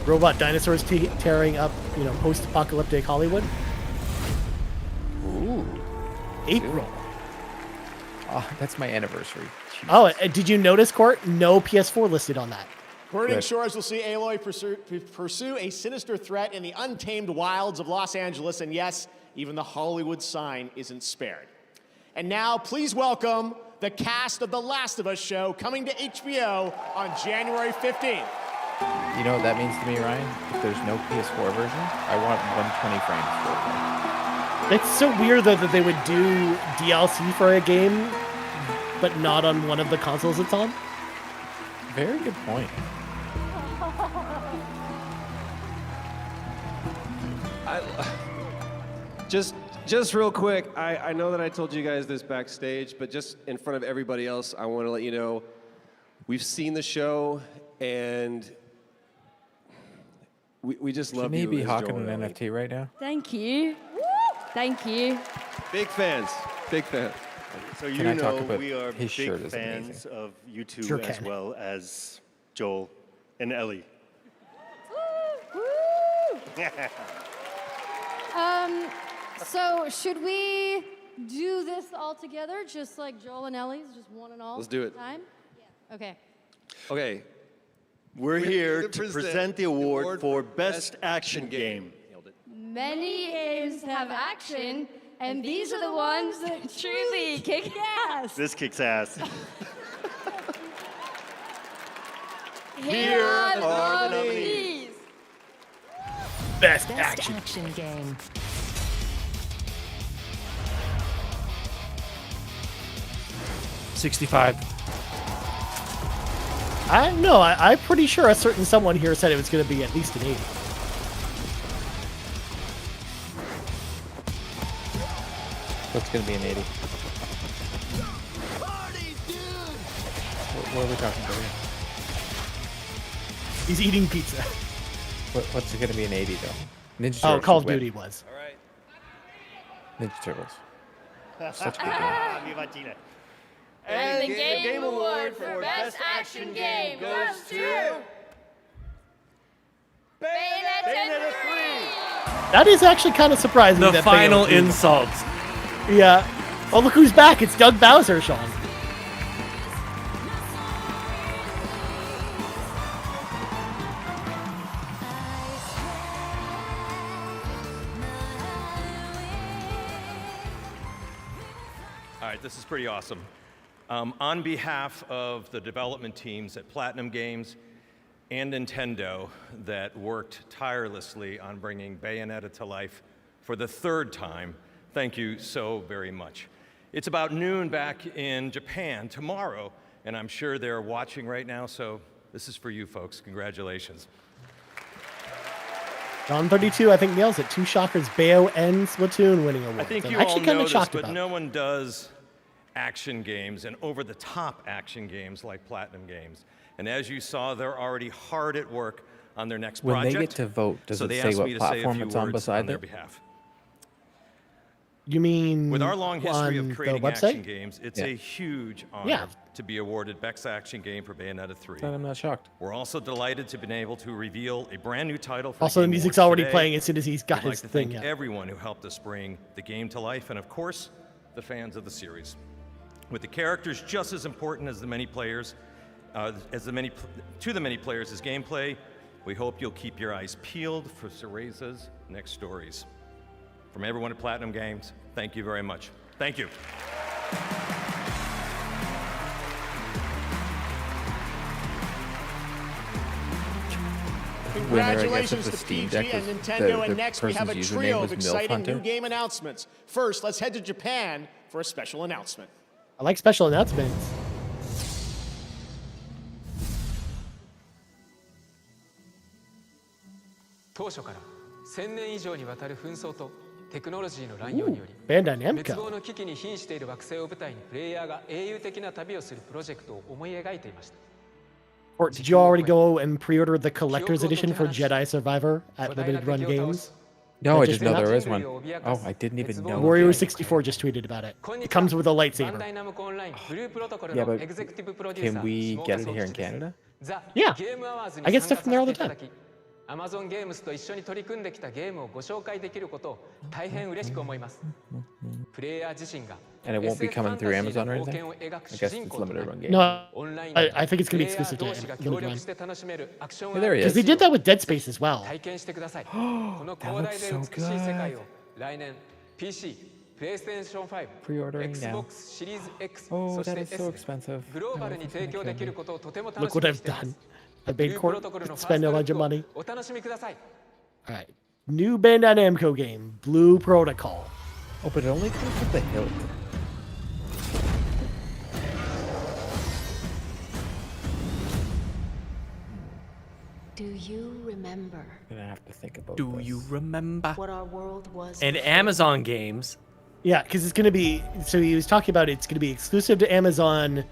C: Robot dinosaurs tearing up, post-apocalyptic Hollywood.
A: Ooh.
C: April.
A: Oh, that's my anniversary. Jeez.
C: Oh, did you notice, Court? No PS4 listed on that.
L: Burning
A: Good.
L: Shores will see Aloy pursue a sinister threat in the untamed wilds of Los Angeles, and yes, even the Hollywood sign isn't spared. And now, please welcome the cast of The Last of Us show coming to HBO on January 15th.
A: You know what that means to me, Ryan? If there's no PS4 version, I want 120 frames.
C: It's so weird, though, that they would do DLC for a game, but not on one of the consoles it's on.
A: Very good point.
R: Just real quick, I know that I told you guys this backstage, but just in front of everybody else, I want to let you know we've seen the show, and we just love you.
A: Should he be
R: as
A: hawking
R: Joel
A: an
R: and Ellie.
A: NFT right now?
S: Thank you. Thank you.
R: Big fans. Big fans.
T: So
A: Can
T: you
A: I talk
T: know
A: about
T: we are
A: his shirt
T: big
A: is
T: fans
A: amazing.
T: of you two
C: Sure
T: as
C: can.
T: well as Joel and Ellie.
S: So should we do this all together, just like Joel and Ellie's, just one and all?
R: Let's do it.
S: Time? Okay.
T: Okay, we're here to present the award for Best Action Game.
S: Many games have action, and these are the ones that truly kick ass.
T: This kicks ass.
S: Here are the
T: nominees.
C: Best
V: action game.
C: I don't know. I'm pretty sure a certain someone here said it was going to be at least an 80.
A: What's going to be an 80? What are we talking about here?
C: He's eating pizza.
A: What's it going to be an 80 though? Ninja
C: Oh,
A: Turtles
C: Call of
A: would win.
C: Duty was.
A: Ninja Turtles. Such a good game.
S: And the Game Award for Best Action Game goes to Bayonetta 3!
C: That is actually kind of surprising.
B: The
C: that
B: final
C: Bayonetta 3
B: insult.
C: Yeah. Oh, look who's back. It's Doug Bowser, Sean.
W: All right, this is pretty awesome. On behalf of the development teams at Platinum Games and Nintendo that worked tirelessly on bringing Bayonetta to life for the third time, thank you so very much. It's about noon back in Japan tomorrow, and I'm sure they're watching right now, so this is for you folks. Congratulations.
C: John 32, I think, nails it. Two shockers, Bayo and Splatoon winning awards.
W: I think
C: I'm
W: you all
C: actually
W: know
C: kind of
W: this,
C: shocked
W: but
C: about
W: no one does action games and over-the-top action games like Platinum Games. And as you saw, they're already hard at work on their next
A: When
W: project.
A: they get to vote, does
W: so
A: it
W: they
A: say
W: asked
A: what
W: me to say a
A: platform
W: few
A: it's on
W: words
A: beside
W: on their
A: it?
W: behalf.
C: You mean
W: With our long history
C: on
W: of creating
C: the website?
W: action games, it's a huge honor
C: Yeah.
W: to be awarded Best Action Game for Bayonetta 3.
A: I'm not shocked.
W: We're also delighted to be able to reveal a brand new title for
C: Also, the
W: Game
C: music's
W: Awards
C: already
W: today.
C: playing as soon as he's got
W: We'd
C: his
W: like to
C: thing.
W: thank
C: Yeah.
W: everyone who helped us bring the game to life, and of course, the fans of the series. With the characters just as important as the many players, to the many players as gameplay, we hope you'll keep your eyes peeled for Cereza's next stories. From everyone at Platinum Games, thank you very much. Thank you.
L: Congratulations
A: the
L: to
A: Steam
L: PG
A: Deck
L: and
A: was-
L: Nintendo,
A: the
L: and next we have a
A: person's username
L: trio
A: was
L: of
A: Milf
L: exciting
A: Hunter.
L: new game announcements. First, let's head to Japan for a special announcement.
C: I like special announcements. Bandai Namco.
X: 滅亡の危機に瀕している惑星を舞台にプレイヤーが英雄的な旅をするプロジェクトを思い描いていました。
C: Or did you already go and pre-order the collector's edition for Jedi Survivor at Limited Run Games?
A: No,
C: That
A: I
C: just
A: didn't know
C: came
A: there
C: out?
A: is one. Oh, I didn't even know.
C: Warrior64 just tweeted about it. It comes with a lightsaber.
A: Yeah, but can we get it here in Canada?
C: Yeah. I get stuff from there all the time.
X: Amazon ゲームズと一緒に取り組んできたゲームをご紹介できることを大変嬉しく思います。プレイヤー自身が
A: And it won't be coming through Amazon or anything? I guess it's limited run game.
C: No, I think it's gonna be exclusive to limited run.
A: Hey, there he
C: Because
A: is.
C: they did that with Dead Space as well.
A: That looks so good. Pre-ordering now. Oh, that is so expensive.
C: Look what I've done. I made Court spend a bunch of money. All right, new Bandai Namco game, Blue Protocol.
A: Oh, but it only comes with the hilt.
D: Do you remember
A: I'm gonna have to think about
B: Do
A: this.
B: you remember?
D: what our world was?
B: And
D: before?
B: Amazon games.
C: Yeah, because it's gonna be. So he was talking about it's gonna be exclusive to Amazon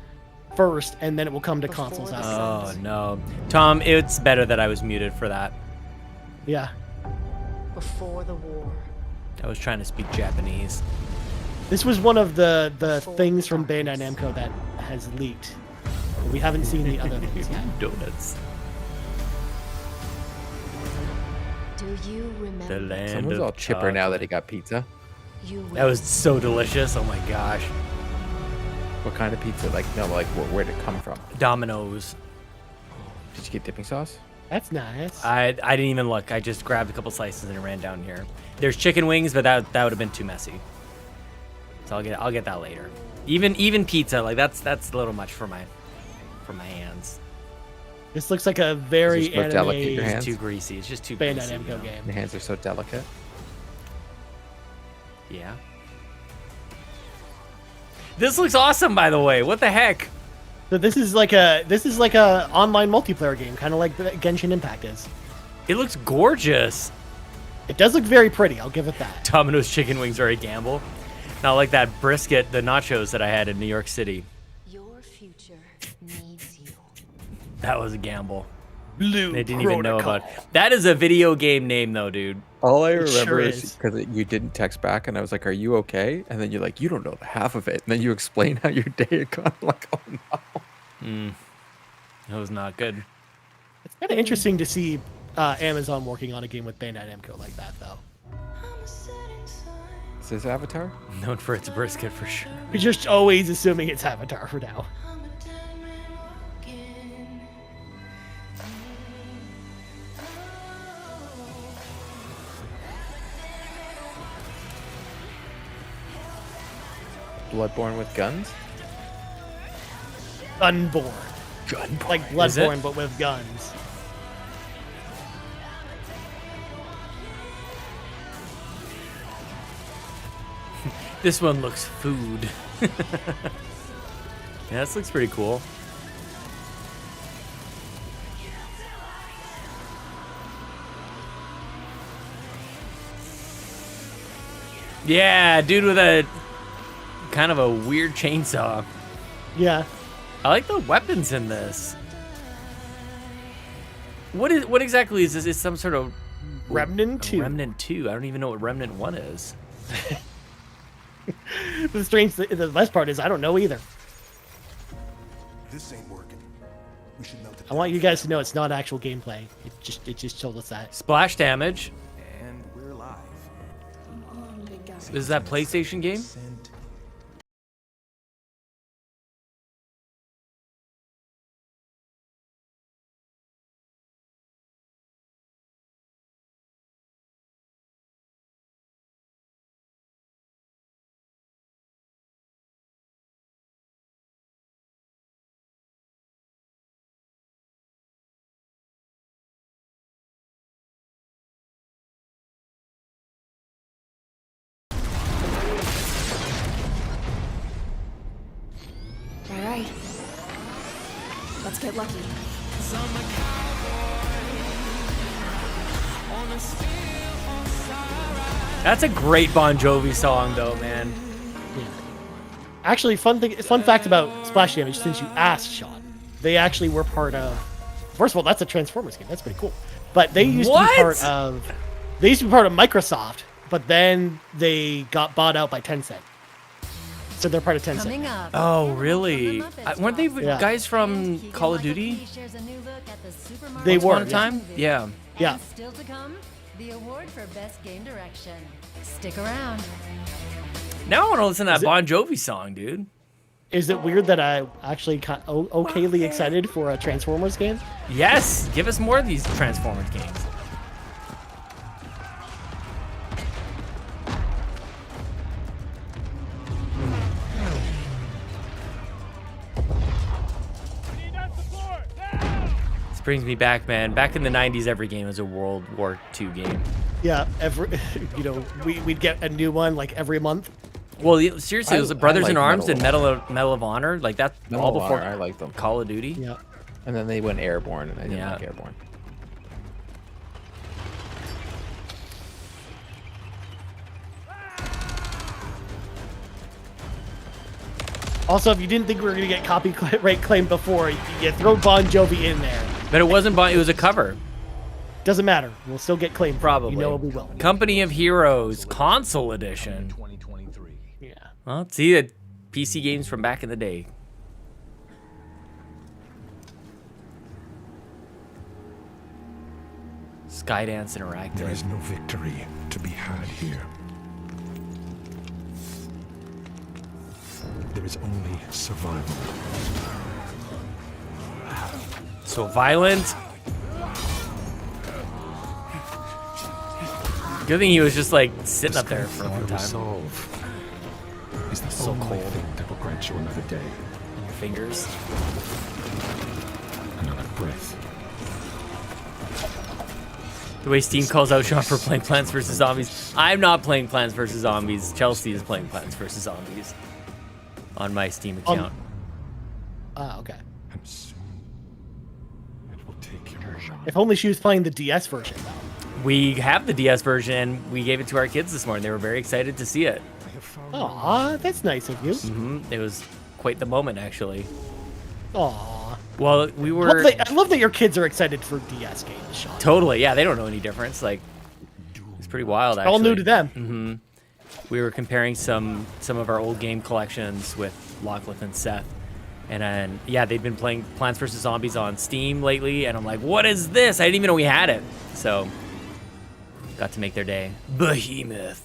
C: first, and then it will come to consoles after.
B: Oh no, Tom, it's better that I was muted for that.
C: Yeah.
D: Before the war.
B: I was trying to speak Japanese.
C: This was one of the things from Bandai Namco that has leaked. We haven't seen the other things yet.
B: Donuts.
D: Do you remember?
B: The land
A: Someone's
B: of
A: all chipper now that he got pizza.
B: That was so delicious. Oh my gosh.
A: What kind of pizza? Like, no, like, where'd it come from?
B: Domino's.
A: Did you get dipping sauce?
C: That's nice.
B: I didn't even look. I just grabbed a couple slices and ran down here. There's chicken wings, but that would have been too messy. So I'll get that later. Even pizza, like that's a little much for my hands.
C: This looks like a very
A: Is it so delicate, your
C: anime
A: hands?
B: Too greasy. It's just too
C: Bandai
B: greasy.
C: Namco game.
A: Your hands are so delicate.
B: Yeah. This looks awesome, by the way. What the heck?
C: So this is like a online multiplayer game, kind of like Genshin Impact is.
B: It looks gorgeous.
C: It does look very pretty. I'll give it that.
B: Domino's chicken wings are a gamble. Not like that brisket, the nachos that I had in New York City.
D: Your future needs you.
B: That was a gamble.
C: Blue
B: They didn't even know about it. That is a video game name, though, dude.
A: All I
C: It
A: remember
C: sure
A: is
C: is.
A: because you didn't text back, and I was like, "Are you okay?" And then you're like, "You don't know the half of it." And then you explain how your day had gone. I'm like, oh no.
B: That was not good.
C: It's kind of interesting to see Amazon working on a game with Bandai Namco like that, though.
A: Is this Avatar?
B: Known for its brisket for sure.
C: We're just always assuming it's Avatar for now.
A: Bloodborne with guns?
C: Gunborn.
A: Gunborn.
C: Like
B: Is it?
C: Bloodborne, but with guns.
B: This one looks food. Yeah, this looks pretty cool. Yeah, dude with a kind of a weird chainsaw.
C: Yeah.
B: I like the weapons in this. What exactly is this? Is some sort of
C: Remnant 2.
B: Remnant 2. I don't even know what Remnant 1 is.
C: The best part is I don't know either.
O: This ain't working. We should melt it.
C: I want you guys to know it's not actual gameplay. It just told us that.
B: Splash damage.
O: And we're live.
B: Is that PlayStation game?
F: All right. Let's get lucky.
B: That's a great Bon Jovi song, though, man.
C: Actually, fun fact about Splash Damage, since you asked, Sean, they actually were part of. First of all, that's a Transformers game. That's pretty cool. But they used to be part of. They used to be part of Microsoft, but then they got bought out by Tencent. So they're part of Tencent.
F: Coming up.
B: Oh, really? Weren't they
C: Yeah.
B: guys from Call of Duty?
C: They
B: Once
C: were.
B: upon a time? Yeah.
C: Yeah.
F: Still to come,
E: The award for best game direction. Stick around.
B: Now I want to listen to that Bon Jovi song, dude.
C: Is it weird that I actually got okayly excited for a Transformers game?
B: Yes, give us more of these Transformers games. This brings me back, man. Back in the 90s, every game was a World War II game.
C: Yeah, we'd get a new one like every month.
B: Well, seriously, it was Brothers
A: like
B: in Arms and
A: Medal
B: Medal of Honor. Like that's
A: Medal
B: all
A: of
B: before
A: Honor, I like them.
B: Call of Duty.
C: Yeah.
A: And then they went Airborne, and I didn't
B: Yeah.
A: like Airborne.
C: Also, if you didn't think we were going to get copyright claim before, you throw Bon Jovi in there.
B: But it wasn't Bon. It was a cover.
C: Doesn't matter. We'll still get claimed.
B: Probably.
C: You know we will.
B: Company of Heroes Console Edition.
C: Yeah.
B: Well, see the PC games from back in the day. Skydance Interactive.
O: There is no victory to be had here. There is only survival.
B: So violent. Good thing he was just like sitting up there for a long time.
O: Resolve is the
B: So
O: only
B: cold.
O: thing that will grant you another day,
B: Your fingers.
O: another breath.
B: The way Steam calls out Sean for playing Plants vs. Zombies. I'm not playing Plants vs. Zombies. Chelsea is playing Plants vs. Zombies on my Steam account.
C: Okay.
O: And soon it will take your shot.
C: If only she was playing the DS version, though.
B: We have the DS version. We gave it to our kids this morning. They were very excited to see it.
C: Aw, that's nice of you.
B: It was quite the moment, actually.
C: Aw.
B: Well, we were...
C: I love that your kids are excited for DS games, Sean.
B: Totally, yeah. They don't know any difference. Like, it's pretty wild, actually.
C: All new to them.
B: Mm-hmm. We were comparing some of our old game collections with Lachlan and Seth. And then, yeah, they'd been playing Plants vs. Zombies on Steam lately. And I'm like, what is this? I didn't even know we had it. So, got to make their day. Behemoth.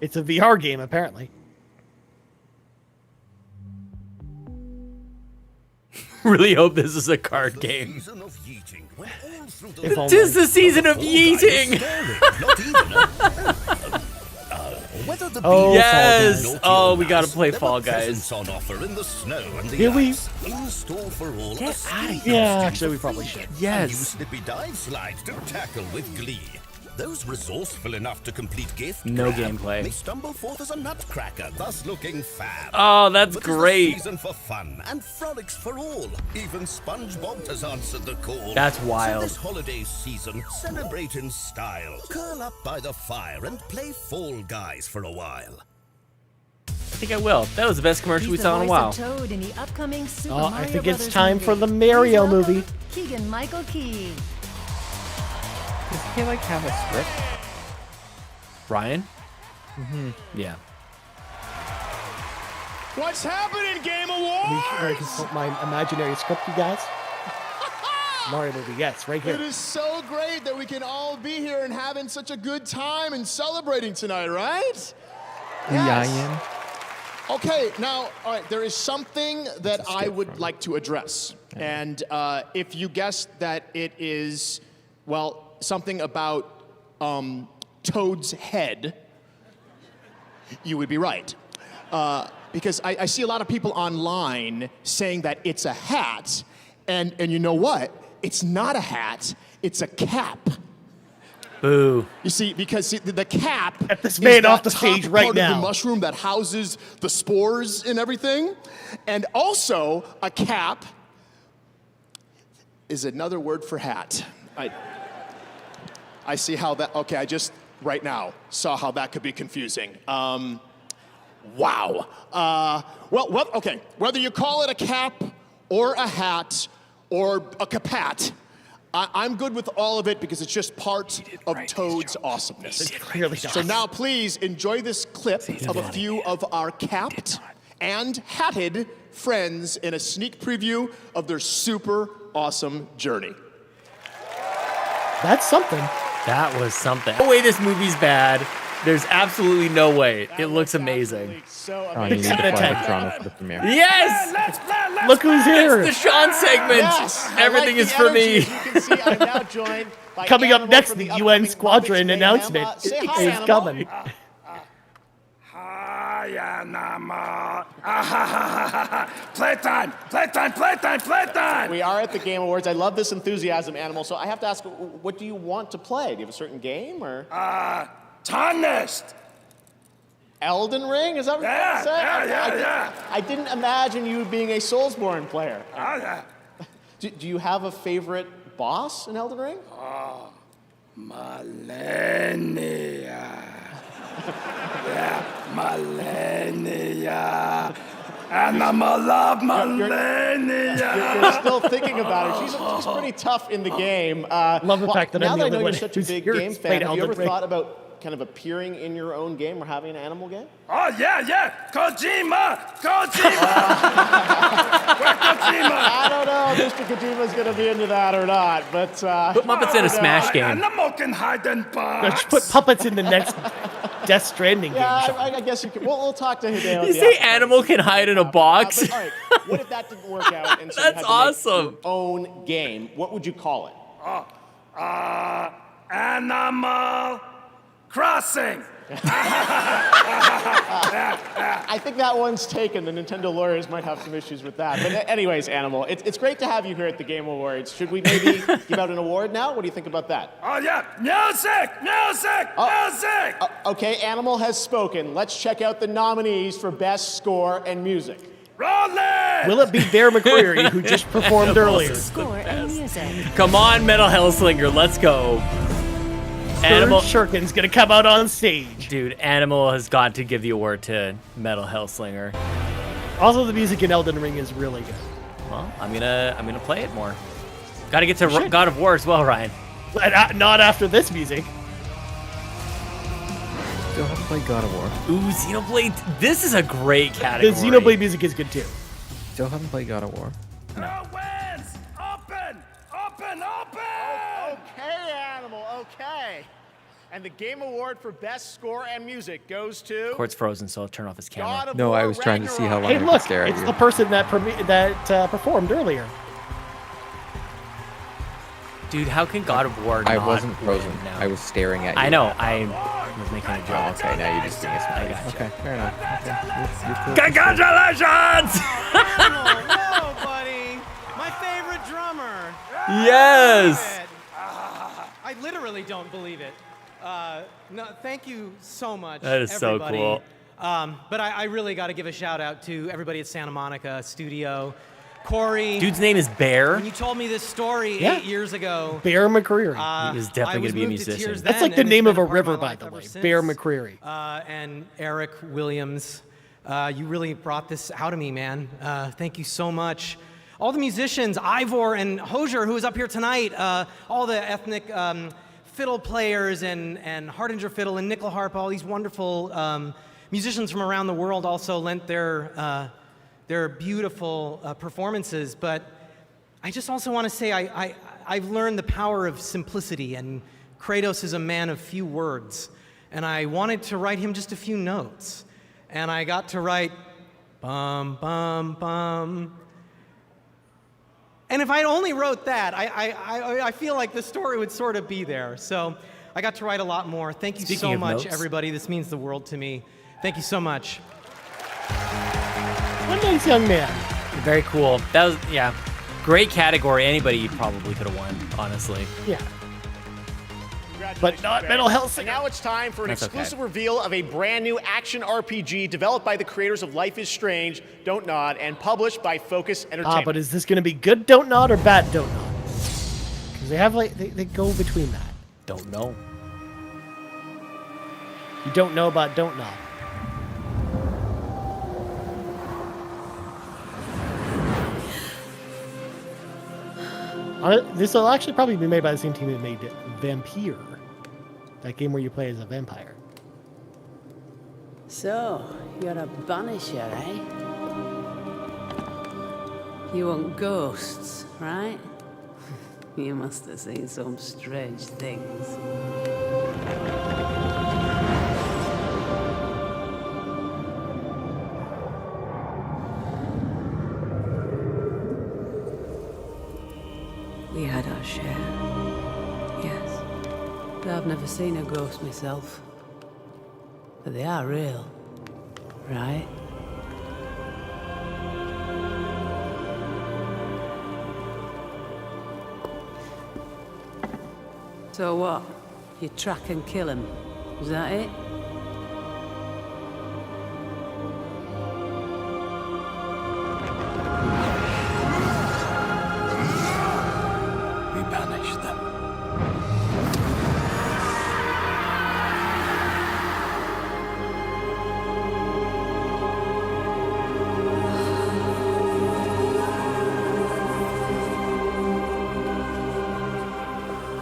C: It's a VR game, apparently.
B: Really hope this is a card game.
C: If only.
B: Tis the season of yeeting.
C: Oh,
B: yes. Oh, we gotta play Fall Guys.
G: On offer in the snow and the
C: Here we-
G: ice. In store for all.
B: Get out of here.
C: Yeah, actually, we probably should.
G: And new
B: Yes.
G: slippy dive slides to tackle with glee. Those resourceful enough to complete gift
B: No
G: grab
B: gameplay.
G: may stumble forth as a nutcracker, thus looking fab.
B: Oh, that's
G: But 'tis a
B: great.
G: season for fun and frolics for all. Even SpongeBob has answered the call.
B: That's
G: So
B: wild.
G: this holiday season, celebrate in style. Curl up by the fire and play Fall Guys for a while.
B: I think I will. That was the best commercial we saw in a while.
E: Toad in the upcoming Super
C: Oh, I
E: Mario
C: think it's
E: Brothers
C: time for
E: movie.
C: the Mario
E: Please welcome
C: movie.
E: Keegan-Michael Key.
A: Does he like have a script?
B: Ryan?
A: Mm-hmm.
B: Yeah.
L: What's happening, Game
C: Let me
L: Awards?
C: consult my imaginary script, you guys. Mario movie, yes, right
K: It
C: here.
K: is so great that we can all be here and having such a good time and celebrating tonight, right?
A: Yes.
K: Okay, now, all right, there is something that I would like to address. And if you guessed that it is, well, something about Toad's head, you would be right. Because I see a lot of people online saying that it's a hat, and you know what? It's not a hat, it's a cap.
B: Boo.
K: You see, because the cap
C: Get this
K: is
C: man
K: that
C: off the
K: top
C: stage right
K: part of
C: now.
K: the mushroom that houses the spores and everything. And also, a cap is another word for hat. I see how that, okay, I just right now saw how that could be confusing. Wow. Well, okay, whether you call it a cap or a hat or a capat, I'm good with all of it because it's just part of Toad's awesomeness.
C: Really
K: So now please enjoy this clip of a few of our capped and hatted friends in a sneak preview of their super awesome journey.
C: That's something.
B: That was something. No way this movie's bad. There's absolutely no way. It looks amazing.
L: So
A: Oh, you need to fly to Toronto for the premiere.
B: Yes!
C: Look who's here.
B: It's the Sean segment.
L: Yes, I
B: Everything
L: like
B: is
L: the
B: for
L: energy.
B: me.
L: As you can see, I'm now joined by
C: Coming up
L: Animal
C: next,
L: from
C: the
L: upcoming
C: UN Squadron
L: Muppets Mayhem.
C: announcement
L: Say hi,
C: is
L: Animal.
C: coming.
J: Playtime! Playtime! Playtime! Playtime!
L: We are at the Game Awards. I love this enthusiasm, Animal. So I have to ask, what do you want to play? Do you have a certain game or?
J: Tarnished!
L: Elden Ring? Is that what you're
J: Yeah,
L: trying to say?
J: yeah.
L: I didn't imagine you being a Soulsborne player.
J: Yeah.
L: Do you have a favorite boss in Elden Ring?
J: Millennia. Yeah, millennia. Animal of millennia.
L: You're still thinking about her. She's pretty tough in the game.
C: Love the fact that
L: now
C: I'm
L: that
C: the
L: I know
C: only
L: you're
C: one
L: such a
C: who's
L: big
C: here
L: game
C: who's played
L: fan, have you ever
C: Elden Ring.
L: thought about kind of appearing in your own game or having an animal game?
J: Oh, yeah. Kojima! Kojima! Where Kojima?
L: I don't know if Mr. Kojima's going to be into that or not, but...
B: Put Muppets in a Smash game.
J: Animal can hide in box.
C: Let's put puppets in the next Death Stranding game.
L: Yeah, I guess you could. We'll talk to Hideo.
B: You say animal can hide in a box?
L: But, all right, what if that didn't work out? And so
B: That's
L: you had to make
B: awesome.
L: your own game. What would you call it?
J: Animal Crossing.
L: I think that one's taken. The Nintendo lawyers might have some issues with that. But anyways, Animal, it's great to have you here at the Game Awards. Should we maybe give out an award now? What do you think about that?
J: Oh, yeah. Music!
L: Okay, Animal has spoken. Let's check out the nominees for Best Score and Music.
J: Roll it!
C: Will it be Bear McCreary, who just performed earlier?
E: Score and music.
B: Come on, Metal Hellslinger, let's go.
C: Animal Shurkin's gonna come out on stage.
B: Dude, Animal has got to give the award to Metal Hellslinger.
C: Also, the music in Elden Ring is really good.
B: Well, I'm gonna play it more. Got to get to God of War as well, Ryan.
C: But not after this music.
A: Still haven't played God of War.
B: Ooh, Xenoblade. This is a great category.
C: The Xenoblade music is good too.
A: Still haven't played God of War.
J: No wins! Open!
L: Okay, Animal, okay. And the Game Award for Best Score and Music goes to...
B: Court's frozen, so I'll turn off his camera.
L: God of
A: No,
L: War
A: I was trying to see how long
C: Hey,
A: I could
C: look,
A: stare at
C: it's
A: you.
C: the person that performed earlier.
B: Dude, how can God of War not
A: I wasn't frozen.
B: win now?
A: I was staring at you.
B: I know. I was making a joke.
A: Oh, okay, now you're just being a smiley.
B: I gotcha.
A: Okay, fair enough. Okay. You're cool.
J: Congratulations!
M: Whoa, buddy! My favorite drummer.
B: Yes!
M: I literally don't believe it. No, thank you so much,
B: That is so
M: everybody.
B: cool.
M: But I really got to give a shout out to everybody at Santa Monica Studio. Corey.
B: Dude's name is Bear.
M: When you told me this story
C: Yeah.
M: 8 years ago,
C: Bear McCreary.
B: He was definitely going to be a musician.
C: That's like the name of a river, by the way. Bear McCreary.
M: And Eric Williams, you really brought this out of me, man. Thank you so much. All the musicians, Ivor and Hosier, who is up here tonight, all the ethnic fiddle players and Hardinger fiddle and nickel harp, all these wonderful musicians from around the world also lent their beautiful performances. But I just also want to say I've learned the power of simplicity, and Kratos is a man of few words. And I wanted to write him just a few notes. And I got to write, bum, bum, bum. And if I only wrote that, I feel like the story would sort of be there. So I got to write a lot more. Thank you
B: Speaking
M: so
B: of
M: much,
B: notes.
M: everybody. This means the world to me. Thank you so much.
C: What a nice young man.
B: Very cool. That was, yeah, great category. Anybody probably could have won, honestly.
C: Yeah. But not
L: Ben.
C: Metal Hellslinger.
L: And now it's time for an
B: That's
L: exclusive
B: okay.
L: reveal of a brand new action RPG developed by the creators of Life is Strange, Don't Nod, and published by Focus Entertainment.
C: But is this going to be good Don't Nod or bad Don't Nod? Because they have they go between that.
B: Don't know.
C: You don't know about Don't Nod. This will actually probably be made by the same team that made Vampire. That game where you play as a vampire.
N: So, you're a banisher, eh? You want ghosts, right? You must have seen some strange things. We had our share. Yes. But I've never seen a ghost myself. But they are real. Right? So what? You track and kill him? Is that it?
U: We banish them.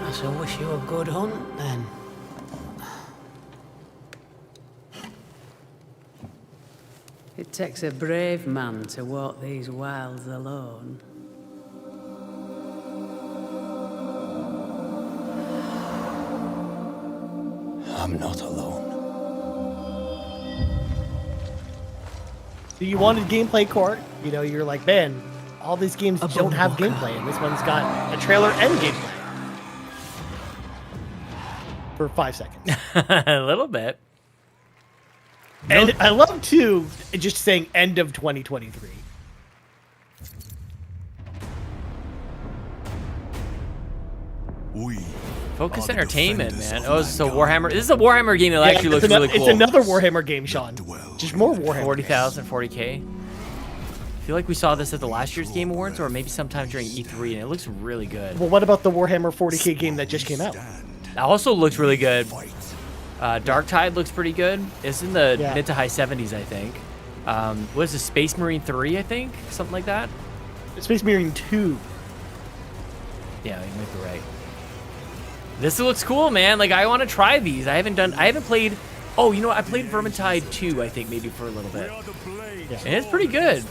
N: I shall wish you a good hunt, then. It takes a brave man to walk these wilds alone.
U: I'm not alone.
C: So you wanted gameplay, Court. You know, you're like, man, all these games don't have gameplay, and this one's got a trailer and gameplay. For 5 seconds.
B: A little bit.
C: And I love, too, just saying end of 2023.
B: Focus Entertainment, man. Oh, so Warhammer. This is a Warhammer game that actually looks really cool.
C: It's another Warhammer game, Sean. Just more Warhammer.
B: 40,000, 40K. I feel like we saw this at the last year's Game Awards or maybe sometime during E3, and it looks really good.
C: Well, what about the Warhammer 40K game that just came out?
B: That also looks really good. Dark Tide looks pretty good. It's in the mid to high 70s, I think. What is this, Space Marine 3, I think? Something like that?
C: Space Marine 2.
B: Yeah, you might be right. This looks cool, man. Like, I want to try these. I haven't played... Oh, you know what? I played Vermintide 2, I think, maybe for a little bit.
C: Yeah.
B: And it's pretty good.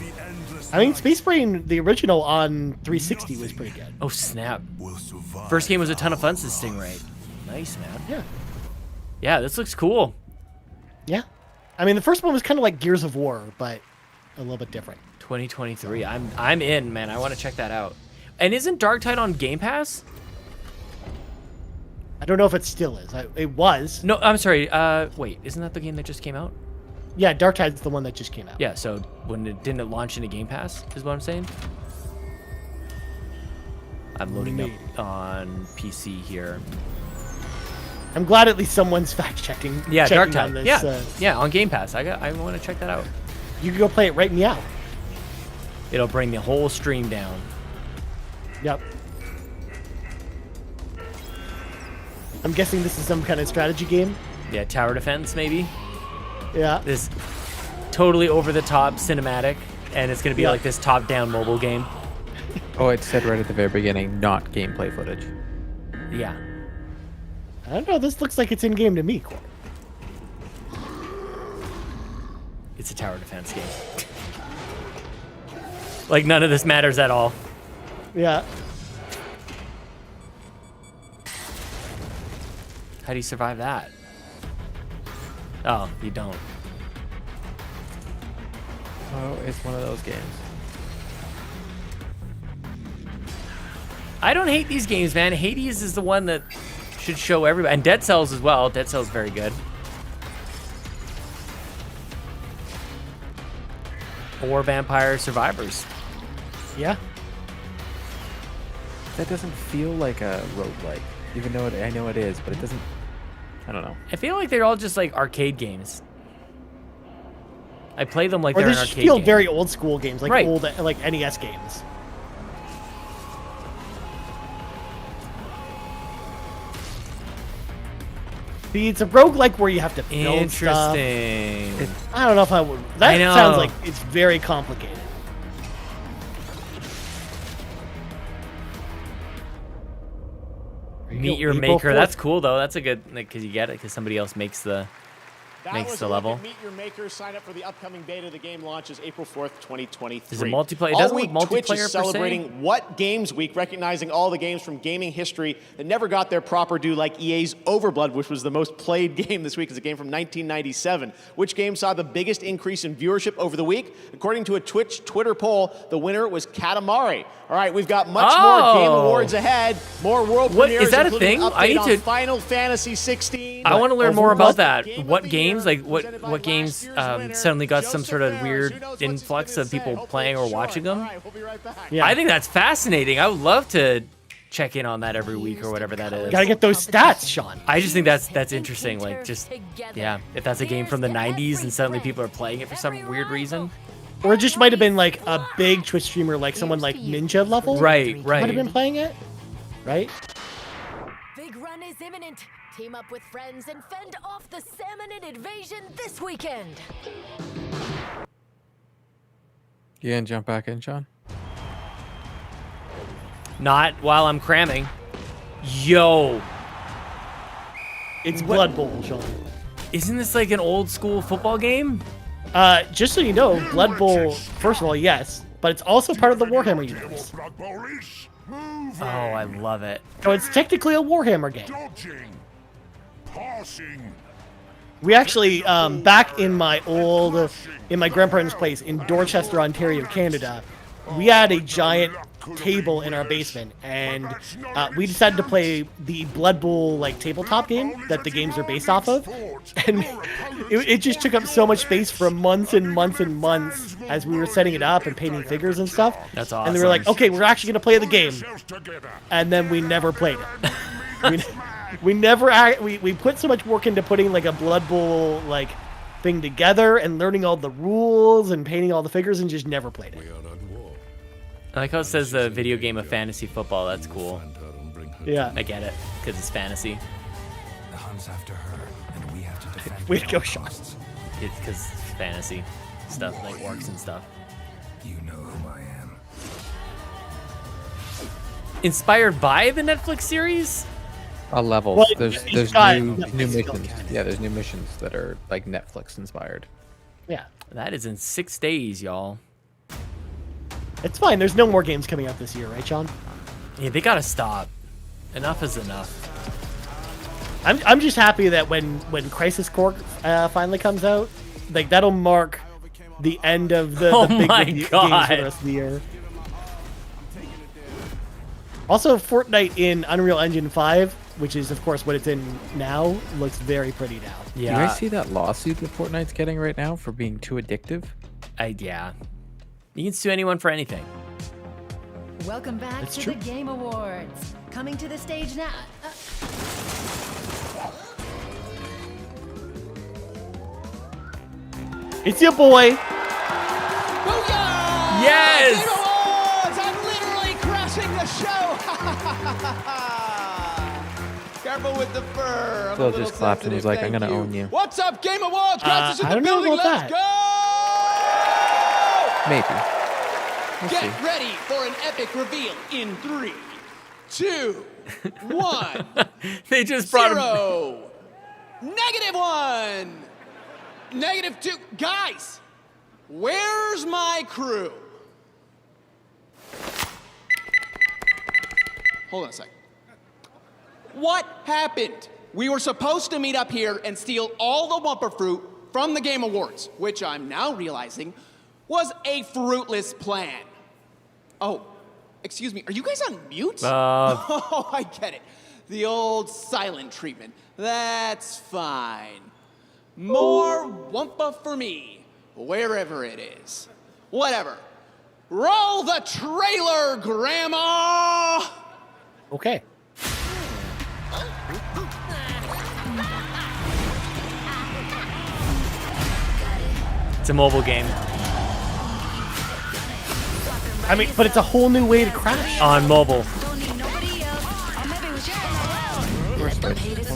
C: I mean, Space Marine, the original on 360 was pretty good.
B: Oh, snap. First game was a ton of fun to Stingray. Nice, man.
C: Yeah.
B: Yeah, this looks cool.
C: Yeah. I mean, the first one was kind of like Gears of War, but a little bit different.
B: 2023. I'm in, man. I want to check that out. And isn't Dark Tide on Game Pass?
C: I don't know if it still is. It was.
B: No, I'm sorry. Wait, isn't that the game that just came out?
C: Yeah, Dark Tide's the one that just came out.
B: Yeah, so didn't it launch into Game Pass, is what I'm saying? I'm loading up on PC here.
C: I'm glad at least someone's fact-checking.
B: Yeah, Dark Tide.
C: On this,
B: yeah, on Game Pass. I want to check that out.
C: You can go play it right now.
B: It'll bring the whole stream down.
C: Yep. I'm guessing this is some kind of strategy game.
B: Yeah, tower defense maybe.
C: Yeah.
B: This totally over-the-top cinematic, and it's going to be like this top-down mobile game.
A: Oh, it said right at the very beginning, not gameplay footage.
B: Yeah.
C: I don't know. This looks like it's in-game to me, Cor.
B: It's a tower defense game. Like, none of this matters at all.
C: Yeah.
B: How do you survive that? Oh, you don't.
A: Oh, it's one of those games.
B: I don't hate these games, man. Hades is the one that should show everybody. And Dead Cells as well. Dead Cells very good. Or Vampire Survivors.
C: Yeah.
A: That doesn't feel like a roguelike. Even though I know it is, but it doesn't... I don't know.
B: I feel like they're all just like arcade games. I play them like
C: or
B: they're an
C: they
B: arcade
C: feel
B: game.
C: very old school games, like
B: Right.
C: old like NES games. See, it's a roguelike where you have to build stuff.
B: Interesting.
C: I don't know if I would. That
B: I know.
C: sounds like it's very complicated.
B: Meet your
C: April
B: maker.
C: 4th.
B: That's cool though. That's a good, like, cause you get it because somebody else makes the makes the level.
L: Meet your maker. Sign up for the upcoming beta. The game launches April 4th, 2023.
B: Is it multiplayer? It
L: All
B: doesn't
L: week,
B: look
L: Twitch
B: multiplayer
L: is celebrating
B: per se?
L: What Games Week, recognizing all the games from gaming history that never got their proper due, like EA's Overblood, which was the most played game this week. It's a game from 1997. Which game saw the biggest increase in viewership over the week? According to a Twitch Twitter poll, the winner was Katamari. All right, we've got much more Game Awards ahead. More world
B: What
L: premieres.
B: is that a
L: including
B: thing?
L: an
B: I need
L: update
B: to.
L: on Final Fantasy 16.
B: I want to learn more about that. What games, like what games suddenly got some sort of weird influx of people playing or watching them?
C: Yeah.
B: I think that's fascinating. I would love to check in on that every week or whatever that is.
C: Gotta get those stats, Sean.
B: I just think that's interesting. Like, just yeah, if that's a game from the '90s and suddenly people are playing it for some weird reason.
C: Or it just might have been like a big Twitch streamer, like someone like Ninja level.
B: Right.
C: Might have been playing it, right?
E: Big run is imminent. Team up with friends and fend off the salmonid invasion this weekend.
A: You gonna jump back in, Sean?
B: Not while I'm cramming. Yo.
C: It's Blood Bowl, Sean.
B: Isn't this like an old school football game?
C: Just so you know, Blood Bowl, first of all, yes, but it's also part of the Warhammer universe.
B: Oh, I love it.
C: So it's technically a Warhammer game. We actually, back in my grandparents' place in Dorchester, Ontario, Canada, we had a giant table in our basement, and we decided to play the Blood Bowl like tabletop game that the games are based off of, and it just took up so much space for months and months and months as we were setting it up and painting figures and stuff.
B: That's awesome.
C: And they were like, okay, we're actually gonna play the game, and then we never played it. we put so much work into putting like a Blood Bowl like thing together and learning all the rules and painting all the figures, and just never played it.
B: I like how it says a video game of fantasy football. That's cool.
C: Yeah.
B: I get it, because it's fantasy.
U: The hunt's after her, and we have to defend.
C: Way to go, Sean.
B: It's because it's fantasy stuff, like orcs and stuff.
U: You know who I am.
B: Inspired by the Netflix series?
A: Levels.
C: Well,
A: there's new missions. Yeah, there's new missions that are like Netflix inspired.
C: Yeah.
B: That is in 6 days, y'all.
C: It's fine. There's no more games coming out this year, right, Sean?
B: Yeah, they gotta stop. Enough is enough.
C: I'm just happy that when Crisis Core finally comes out, like that'll mark the end of the big games for the rest of the year. Also, Fortnite in Unreal Engine 5, which is of course what it's in now, looks very pretty now.
A: Yeah. Do you guys see that lawsuit that Fortnite's getting right now for being too addictive?
B: Yeah. You can sue anyone for anything.
E: Welcome back
C: That's
E: to
C: true.
E: the Game Awards. Coming to the stage now.
C: It's your boy.
B: Yes!
H: Game Awards! I'm literally crashing the show! Careful with the fur. I'm
A: Phil
H: a little
A: just clapped and was like,
H: sensitive,
A: I'm gonna
H: thank
A: own you.
H: What's up, Game Awards? Guys, in
C: I
H: the
C: don't know
H: building.
C: about
H: Let's
C: that.
H: go!
A: Maybe. We'll
H: Get
A: see.
H: ready for an epic reveal in 3, 2, 1.
B: They just brought him.
H: 0. -1. -2. Guys, where's my crew? Hold on a sec. What happened? We were supposed to meet up here and steal all the Wumpa fruit from the Game Awards, which I'm now realizing was a fruitless plan. Oh, excuse me, are you guys on mute? Oh, I get it. The old silent treatment. That's fine. More Wumpa for me, wherever it is. Whatever. Roll the trailer, Grandma!
C: Okay.
B: It's a mobile game.
C: I mean, but it's a whole new way to crash.
B: On mobile.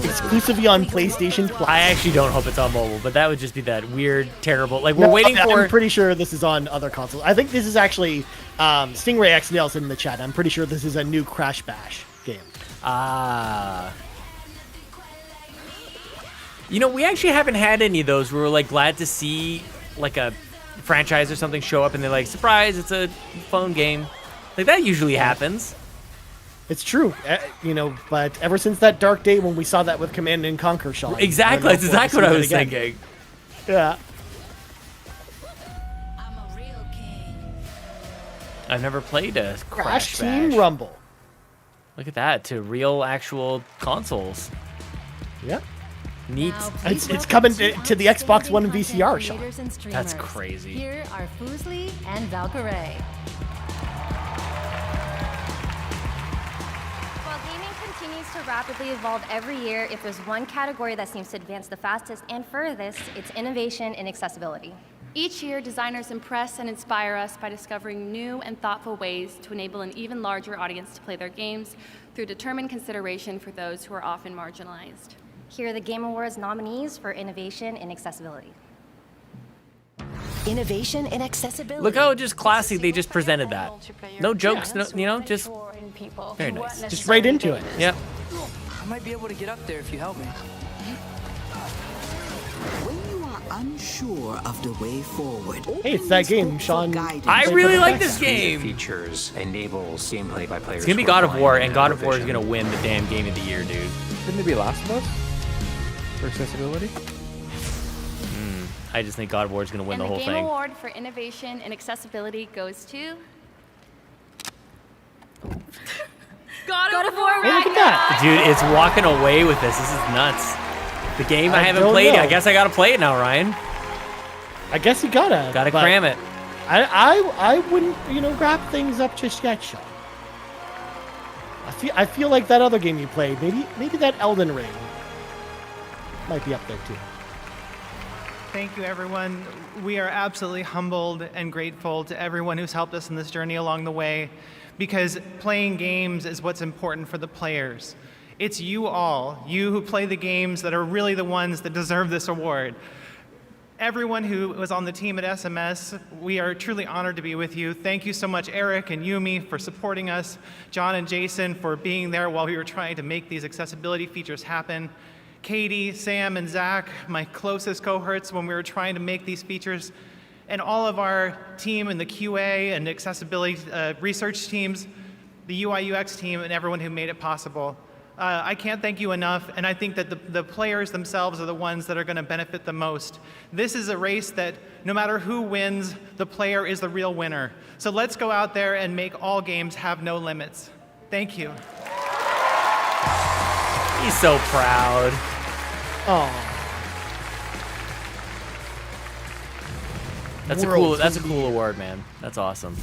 C: Exclusively on PlayStation Plus.
B: I actually don't hope it's on mobile, but that would just be that weird, terrible. Like, we're waiting for.
C: I'm pretty sure this is on other consoles. I think this is actually Stingray X Nelson in the chat. I'm pretty sure this is a new Crash Bash game.
B: Ah. You know, we actually haven't had any of those where we're like glad to see like a franchise or something show up and they're like, surprise, it's a phone game. Like that usually happens.
C: It's true, you know, but ever since that dark day when we saw that with Command and Conquer, Sean.
B: Exactly, that's exactly what I was thinking.
C: Yeah.
B: I've never played a
C: Crash
B: Bash.
C: Team Rumble.
B: Look at that, to real actual consoles.
C: Yeah.
B: Neat.
C: It's coming to the Xbox One and VCR, Sean.
B: That's crazy.
E: Here are Fuslie and Valkyrie.
I: While gaming continues to rapidly evolve every year, if there's one category that seems to advance the fastest and furthest, it's innovation and accessibility.
P: Each year, designers impress and inspire us by discovering new and thoughtful ways to enable an even larger audience to play their games through determined consideration for those who are often marginalized.
I: Here are the Game Awards nominees for innovation and accessibility.
E: Innovation and accessibility.
B: Look how just classy they just presented that. No jokes, no, you know, just very nice.
C: Just right into it.
B: Yep.
Q: I might be able to get up there if you help me.
V: When you are unsure of the way forward.
C: Hey, it's that game, Sean.
B: I really like this game.
U: Features enables gameplay by players.
B: It's gonna be God of War, and God of War is gonna win the damn game of the year, dude.
A: Couldn't it be Last of Us for accessibility?
B: I just think God of War is gonna win
P: And
B: the whole
P: Game
B: thing.
P: Award for innovation and accessibility goes to God of War
C: Hey, look at that.
B: Dude, it's walking away with this. This is nuts. The game I haven't
C: don't
B: played.
C: know.
B: I guess I gotta play it now, Ryan.
C: I guess you gotta.
B: Gotta
C: but
B: cram it.
C: I wouldn't, you know, wrap things up just yet, Sean. I feel like that other game you played, maybe that Elden Ring might be up there too.
Y: Thank you, everyone. We are absolutely humbled and grateful to everyone who's helped us in this journey along the way, because playing games is what's important for the players. It's you all, you who play the games, that are really the ones that deserve this award. Everyone who was on the team at SMS, we are truly honored to be with you. Thank you so much, Eric and Yumi, for supporting us, John and Jason for being there while we were trying to make these accessibility features happen, Katie, Sam, and Zach, my closest cohorts when we were trying to make these features, and all of our team in the QA and accessibility research teams, the UI UX team, and everyone who made it possible. I can't thank you enough, and I think that the players themselves are the ones that are going to benefit the most. This is a race that no matter who wins, the player is the real winner. So let's go out there and make all games have no limits. Thank you.
B: He's so proud.
C: Oh.
B: That's a cool award, man. That's awesome.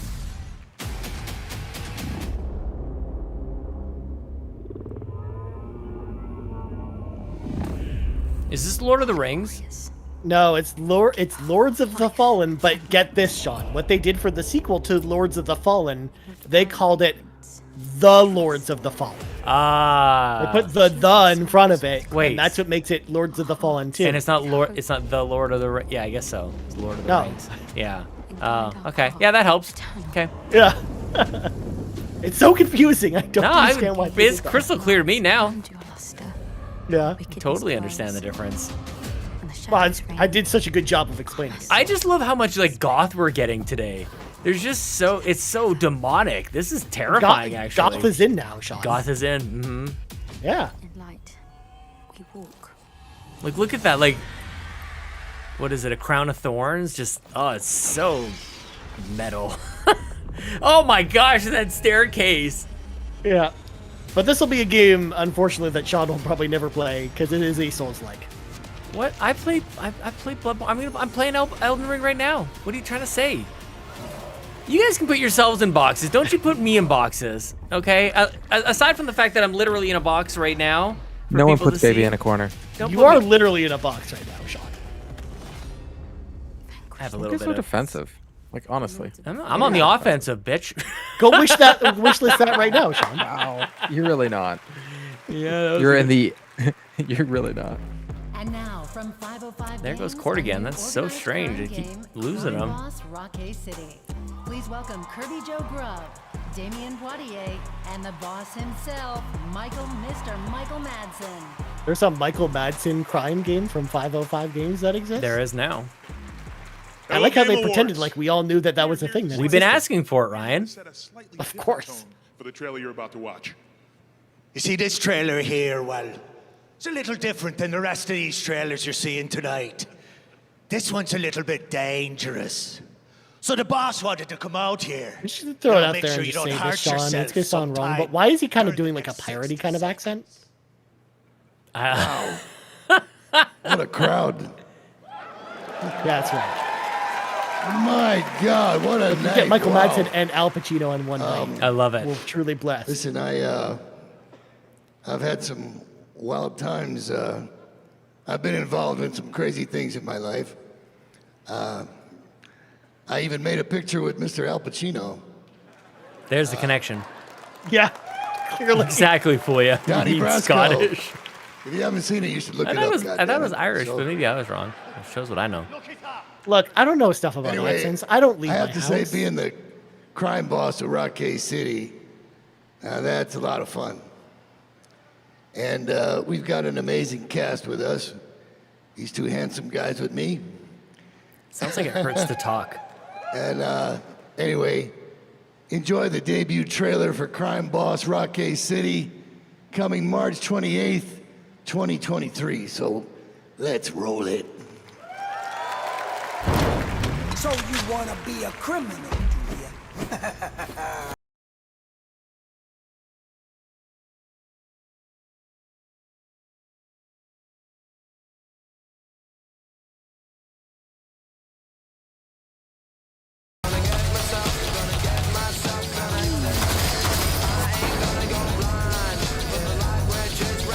B: Is this Lord of the Rings?
C: No, it's Lords of the Fallen, but get this, Sean. What they did for the sequel to Lords of the Fallen, they called it The Lords of the Fallen.
B: Ah.
C: They put the in front of it.
B: Wait.
C: And that's what makes it Lords of the Fallen too.
B: And it's not the Lord of the Rings. Yeah, I guess so. It's Lord of the
C: No.
B: Rings. Yeah. Okay. Yeah, that helps. Okay.
C: Yeah. It's so confusing. I don't understand why.
B: It's crystal clear to me now.
C: Yeah.
B: Totally understand the difference.
C: Well, I did such a good job of explaining it.
B: I just love how much like goth we're getting today. There's just it's so demonic. This is terrifying, actually.
C: Goth is in now, Sean.
B: Goth is in. Mm-hmm.
C: Yeah.
F: In light, we walk.
B: Like, look at that. Like, what is it? A crown of thorns? Just, it's so metal. Oh my gosh, that staircase.
C: Yeah. But this will be a game, unfortunately, that Sean will probably never play because it is a Souls-like.
B: What? I played Bloodborne. I'm playing Elden Ring right now. What are you trying to say? You guys can put yourselves in boxes. Don't you put me in boxes, okay? Aside from the fact that I'm literally in a box right now.
A: No one puts baby in a corner.
C: You are literally in a box right now, Sean.
B: I have a
A: Don't
B: little
A: get
B: bit
A: so
B: of...
A: defensive. Like, honestly.
B: I'm on the offensive, bitch.
C: Go wish list that right now, Sean.
A: Wow. You're really not.
B: Yeah.
A: You're in the... You're really not.
E: And now from 505
B: There goes
E: Games,
B: Court
E: a
B: again.
E: new
B: That's so
E: organized
B: strange.
E: crime
B: They keep
E: game,
B: losing
E: Crime
B: them.
E: Boss Rockay City. Please welcome Kirby Joe Grubb, Damien Poitier, and the boss himself, Mr. Michael Madsen.
C: There's a Michael Madsen crime game from 505 Games that exists.
B: There is now.
C: I like how they pretended like we all knew that was a thing.
B: We've been asking for it, Ryan.
C: Of course.
O: For the trailer you're about to watch.
U: You see this trailer here, well, it's a little different than the rest of these trailers you're seeing tonight. This one's a little bit dangerous. So the boss wanted to come out here.
C: We should throw it out
U: make
C: there
U: sure
C: and
U: you
C: just
U: don't
C: say
U: hurt
C: this, Sean.
U: yourself
C: It's gonna sound wrong, but
U: sometime.
C: why is he kind of doing like a piratey kind of accent?
U: Wow.
R: What a crowd.
C: Yeah, that's right.
R: My God, what a
C: If you
R: night.
C: get Michael
R: Wow.
C: Madsen and Al Pacino in one night.
B: I love it.
C: We're truly blessed.
R: Listen, I've had some wild times. I've been involved in some crazy things in my life. I even made a picture with Mr. Al Pacino.
B: There's the connection.
C: Yeah, clearly.
B: Exactly for you.
R: Donnie
B: He's
R: Brasco.
B: Scottish.
R: If you haven't seen it, you should look
B: I
R: it
B: thought
R: up.
B: I thought it was
R: goddammit.
B: Irish,
R: So,
B: but maybe I was wrong. It shows what I know.
C: Look, I don't know stuff about
R: anyway,
C: accents. I don't leave
R: I have
C: my
R: to
C: house.
R: say, being the crime boss of Rockay City, that's a lot of fun. And we've got an amazing cast with us. These two handsome guys with me.
B: Sounds like it hurts to talk.
R: And anyway, enjoy the debut trailer for Crime Boss Rockay City, coming March 28th, 2023. So let's roll it.
U: So you want to be a criminal, do you?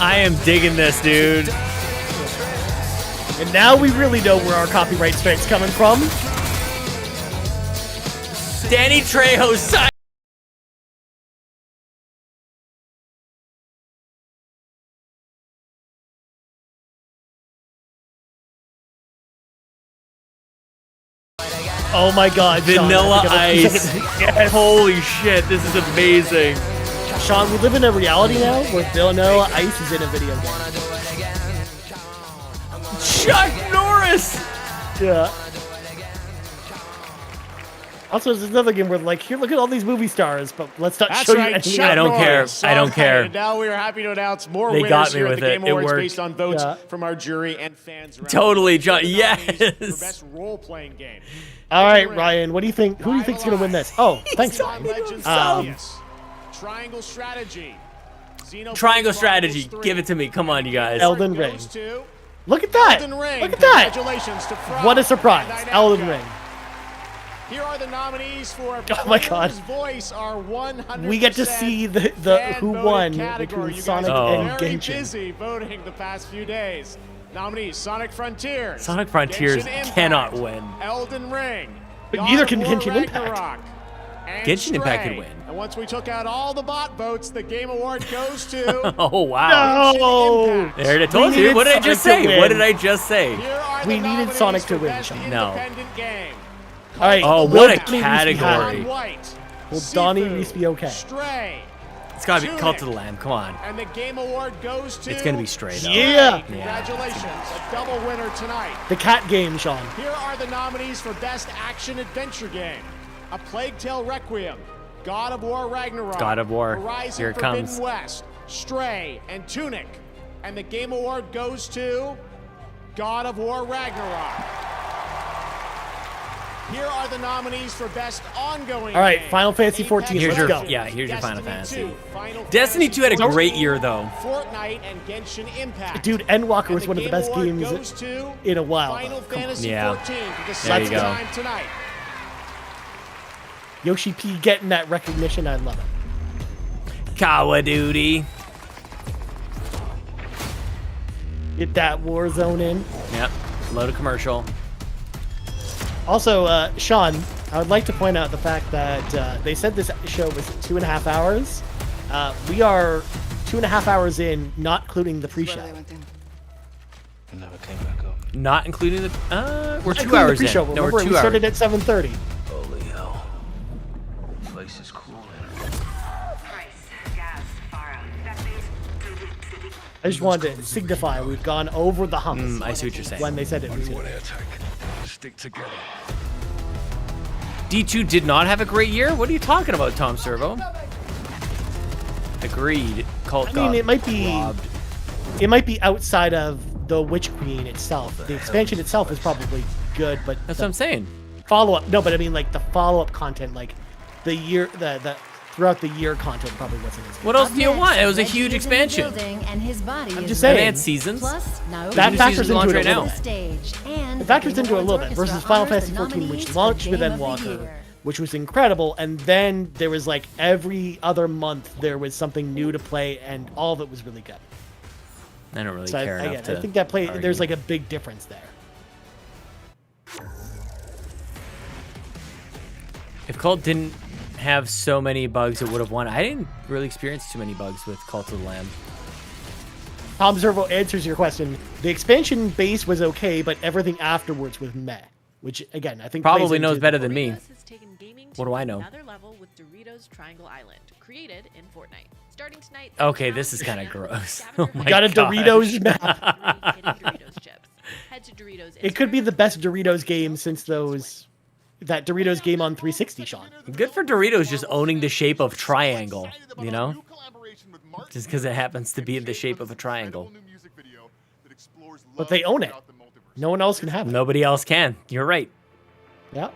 B: I am digging this, dude.
C: And now we really know where our copyright strike's coming from.
B: Danny Trejo's side.
C: Oh my God, Sean,
B: Vanilla
C: I think
B: Ice.
C: I'm- Yes.
B: Holy shit, this is amazing.
C: Sean, we live in a reality now where Vanilla Ice is in a video game.
B: Chuck Norris.
C: Yeah. Also, there's another game where like, here, look at all these movie stars, but let's not
L: That's
C: show you
L: right,
C: anything.
L: Chuck
B: I don't care.
L: Norris.
B: I don't
L: All
B: care.
L: right, and now we are happy to announce more
B: They
L: winners
B: got me
L: here at
B: with
L: the
B: it.
L: Game
B: It
L: Awards
B: worked.
L: based on votes
C: Yeah.
L: from our jury and fans. around
B: Totally,
L: the
B: John.
L: world. The nominees
B: Yes.
L: For best role-playing game.
C: All right, Ryan, what do you think? Who do you think's gonna win this? Oh, thanks,
L: Pokemon
C: Ryan.
L: Legends
C: Um,
L: Arceus, Triangle Strategy. Xenoblade
B: Triangle
L: Chronicles
B: strategy.
L: 3.
B: Give it to me. Come on, you guys.
C: Elden Ring.
L: Goes to
C: Look at that!
L: Elden Ring.
C: Look at that!
L: Congratulations to Frog
C: What a surprise!
L: and
C: Elden
L: Dynamico.
C: Ring.
L: Here are the nominees for
C: Oh my God.
L: Player's Voice are 100%.
C: We get to see the who
L: fan-voted
C: won
L: category.
C: between
L: You guys
C: Sonic
L: have been
C: and
L: very
C: Genshin.
L: busy voting the past few days. Nominees: Sonic Frontiers.
B: Sonic Frontiers
L: Genshin Impact,
B: cannot win.
L: Elden Ring.
C: But
L: God
C: neither
L: of
C: can
L: War
C: Genshin Impact.
L: Ragnarok, and
B: Genshin Impact
L: Stray.
B: could win.
L: And once we took out all the bot votes, the Game Award goes to.
B: Oh wow.
C: No!
B: There it told
C: We
B: you.
C: needed
B: What did I just
C: Sonic to
B: say? What
C: win.
B: did I just say?
L: Here are
C: We
L: the
C: needed
L: nominees
C: Sonic to
L: for
C: win,
L: Best
C: Sean.
B: No.
L: Independent game.
C: All right.
B: Oh,
C: will
B: what a
C: Donnie Reese be
B: category.
C: happy?
L: White.
C: Will Donnie
L: Sifu,
C: Reese be okay?
L: Stray.
B: It's gotta be
L: Tunic.
B: Cult of the Lamb. Come on.
L: And the Game Award goes to.
B: It's gonna be Stray, though.
C: Yeah.
L: Congratulations, a double winner tonight.
C: The cat game, Sean.
L: Here are the nominees for Best Action Adventure Game: A Plague Tale Requiem, God of War Ragnarok,
B: God of War.
L: Horizon
B: Here it
L: Forbidden
B: comes.
L: West, Stray, and Tunic. And the Game Award goes to God of War Ragnarok. Here are the nominees for Best Ongoing
C: All right,
L: Game:
C: Final Fantasy 14.
L: Apex
B: Here's
C: Let's
B: your
C: go.
B: yeah. Here's your
L: Destiny
B: Final Fantasy.
L: 2, Final
B: Destiny 2 had a
L: Fantasy
B: great
L: 14,
B: year though.
L: Fortnite and Genshin Impact.
C: Dude, Endwalker
L: And
C: was one of the
L: Game
C: best
L: Award
C: games
L: goes to
C: in a while.
L: Final
C: though. Come on.
L: Fantasy
B: Yeah.
L: 14 for the
B: There
L: second
B: you go.
L: time tonight.
C: Yoshi P getting that recognition. I love it.
B: Kawa Duty.
C: Get that Warzone in.
B: Yep. Load a commercial.
C: Also, Sean, I would like to point out the fact that they said this show was 2.5 hours. We are 2.5 hours in, not including the pre-show.
U: Never came back up.
B: Not including the. We're
C: Not
B: 2
C: including
B: hours
C: the
B: in.
C: pre-show.
B: No,
C: Remember,
B: we're 2
C: we
B: hours.
C: started at 7:30.
U: Holy hell. This place is cool.
C: I just wanted to signify we've gone over the hump.
B: I see what you're saying.
C: When they said it was good.
J: Stick together.
B: D2 did not have a great year? What are you talking about, Tom Servo? Agreed. Cult
C: I mean, it might
B: robbed.
C: be outside of the Witch Queen itself. The expansion itself is probably good, but
B: That's what I'm saying.
C: Follow-up, no, but I mean, like, the follow-up content, like, the throughout the year content probably wasn't as good.
B: What else do you want? It was a huge expansion.
E: And his body
C: I'm
E: is
C: just saying.
B: And seasons.
E: Plus, now
C: That factors into it a
B: right
C: little
B: now.
C: bit.
E: stage. And
C: It factors into it a little bit
E: Orchestra
C: versus Final
E: honors the
C: Fantasy XIV, which
E: nominees
C: launched
E: for
C: with
E: Game of the
C: Endwalker,
E: Year.
C: which was incredible, and then there was like every other month there was something new to play, and all of it was really good.
B: I don't really
C: So
B: care enough to
C: I think that
B: argue.
C: there's like a big difference there.
B: If Cult didn't have so many bugs, it would have won. I didn't really experience too many bugs with Cult of the Lamb.
C: Tom Zervo answers your question. The expansion base was okay, but everything afterwards was meh. Which, again, I think
B: Probably
C: plays
B: knows
C: into
B: better
C: the-
B: than me.
D: Has taken gaming
B: What do I know?
D: Another level with Doritos Triangle Island, created in Fortnite. Starting tonight.
B: Okay, this is kind of gross. Oh my
C: Got a
B: gosh.
C: Doritos map.
D: Doritos chips. Head to Doritos.
C: It could be the best Doritos game since that Doritos game on 360, Sean.
B: Good for Doritos just owning the shape of triangle, you know? Just because it happens to be in the shape of a triangle.
C: But they own it. No one else can have it.
B: Nobody else can. You're right.
C: Yeah.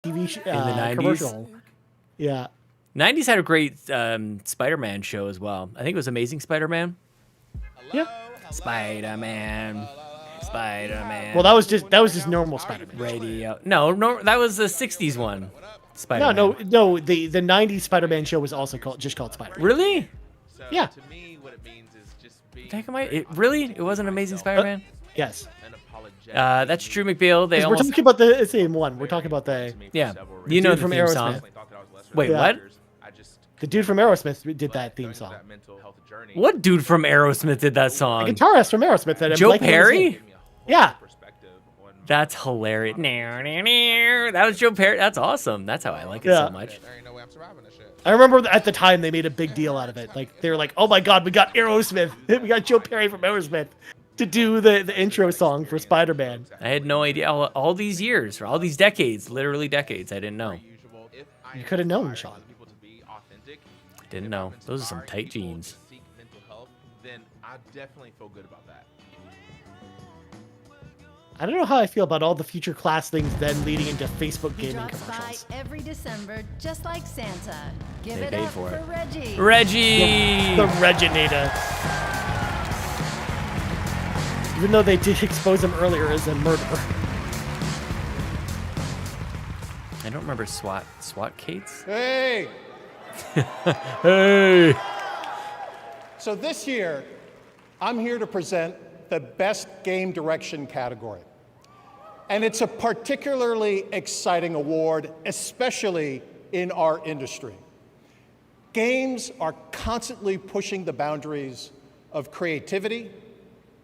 C: TV
B: In the 90s?
C: commercial. Yeah.
B: 90s had a great Spider-Man show as well. I think it was Amazing Spider-Man.
C: Yeah.
B: Spider-Man. Spider-Man.
C: Well, that was just normal Spider-Man.
B: Radio. No, that was the 60s one. Spider-Man.
C: No, the 90s Spider-Man show was also called Spider-Man.
B: Really?
C: Yeah.
B: The heck am I? It wasn't Amazing Spider-Man?
C: Yes.
B: That's Drew McBeal. They
C: 'Cause we're
B: almost...
C: talking about the same one. We're talking about the
B: Yeah. You know
C: dude
B: the
C: from
B: theme
C: Aerosmith.
B: song. Wait,
C: Yeah.
B: what?
C: The dude from Aerosmith did that theme song.
B: What dude from Aerosmith did that song?
C: The guitarist from Aerosmith. That I'm
B: Joe
C: liking his
B: Perry?
C: name. Yeah.
B: That's hilarious. That was Joe Perry. That's awesome. That's how I like it so much.
C: I remember at the time they made a big deal out of it. Like they were like, "Oh my God, we got Aerosmith. We got Joe Perry from Aerosmith to do the intro song for Spider-Man."
B: I had no idea. All these years, or all these decades, literally decades, I didn't know.
C: You could have known, Sean.
B: Didn't know. Those are some tight jeans.
S: Then I definitely feel good about that.
C: I don't know how I feel about all the future class things then leading into Facebook
E: He
C: gaming
E: drops by
C: commercials.
E: every December, just like Santa. Give
B: They
E: it
B: paid
E: up
B: for
E: for
B: it.
E: Reggie.
B: Reggie!
C: The Reginator. Even though they did expose him earlier as a murderer.
B: I don't remember SWAT Kates.
T: Hey!
B: Hey!
T: So this year, I'm here to present the Best Game Direction category. And it's a particularly exciting award, especially in our industry. Games are constantly pushing the boundaries of creativity,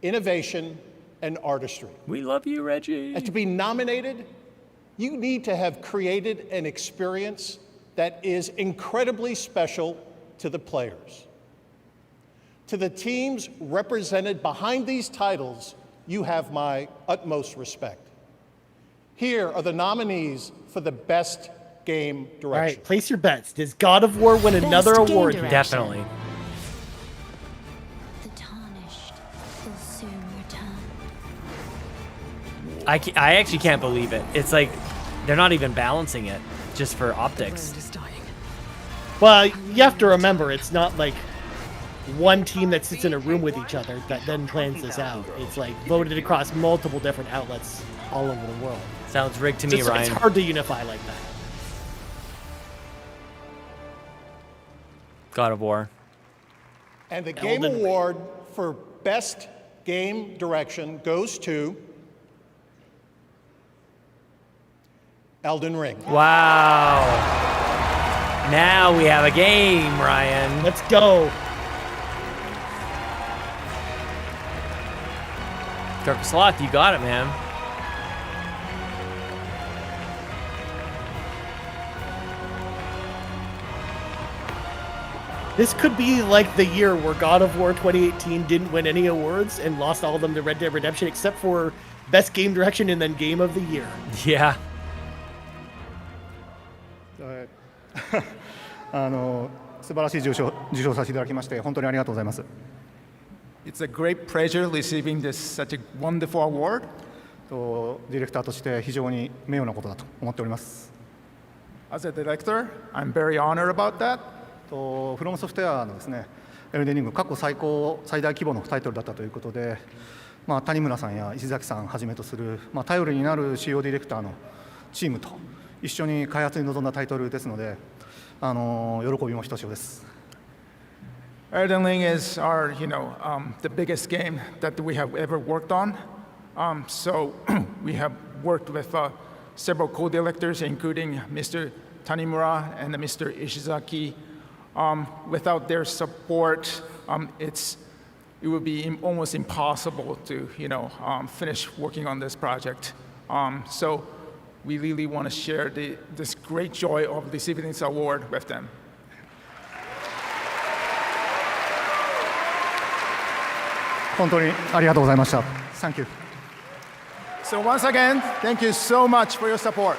T: innovation, and artistry.
B: We love you, Reggie.
T: And to be nominated, you need to have created an experience that is incredibly special to the players. To the teams represented behind these titles, you have my utmost respect. Here are the nominees for the Best Game Direction.
C: All right, place your bets. Does God of War win another
E: Best game
C: award?
E: direction.
B: Definitely.
E: The tarnished will soon return.
B: I actually can't believe it. It's like they're not even balancing it just for optics.
C: Well, you have to remember, it's not like one team that sits in a room with each other that then plans this out. It's like voted across multiple different outlets all over the world.
B: Sounds rigged to me, Ryan.
C: It's hard to unify like that.
B: God of War.
T: And the Game Award for Best Game Direction goes to Elden Ring.
B: Wow. Now we have a game, Ryan.
C: Let's go.
B: Dark Sloth, you got it, man.
C: This could be like the year where God of War 2018 didn't win any awards and lost all of them to Red Dead Redemption, except for Best Game Direction and then Game of the Year.
B: Yeah.
G: 素晴らしい受賞させていただきまして本当にありがとうございます。It's a great pleasure receiving this such a wonderful award. ディレクターとして非常に名誉なことだと思っております。As a director, I'm very honored about that. フロムソフトウェアのですね、エルデンリング過去最大規模のタイトルだったということで、谷村さんや石崎さんをはじめとする、頼りになる主要ディレクターのチームと一緒に開発に臨んだタイトルですので、喜びもひとしおです。Elden Ring is our, the biggest game that we have ever worked on. So we have worked with several co-directors, including Mr. Tanimura and Mr. Ishizaki. Without their support, it would be almost impossible to, finish working on this project. So we really want to share this great joy of receiving this award with them. 本当にありがとうございました。Thank you. So once again, thank you so much for your support.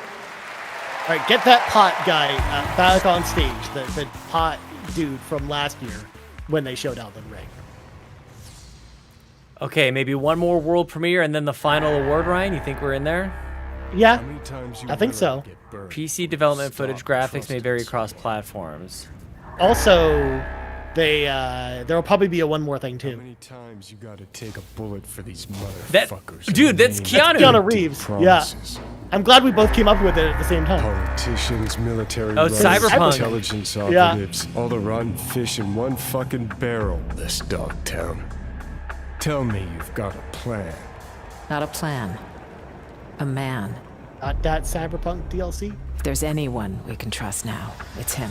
C: All right, get that pot guy back on stage, the pot dude from last year when they showed Elden Ring.
B: Okay, maybe one more world premiere and then the final award, Ryan? You think we're in there?
C: Yeah, I think so.
B: PC development footage graphics may vary across platforms.
C: Also, there will probably be one more thing too.
O: How many times you gotta take a bullet for these motherfuckers?
B: Dude, that's Keanu.
C: That's Keanu Reeves. Yeah. I'm glad we both came up with it at the same time.
O: Politicians, military,
B: Cyberpunk.
O: intelligence operatives, all to run fish in one fucking barrel. This dog town. Tell me you've got a plan.
K: Not a plan. A man.
C: Not that Cyberpunk DLC?
K: If there's anyone we can trust now, it's him.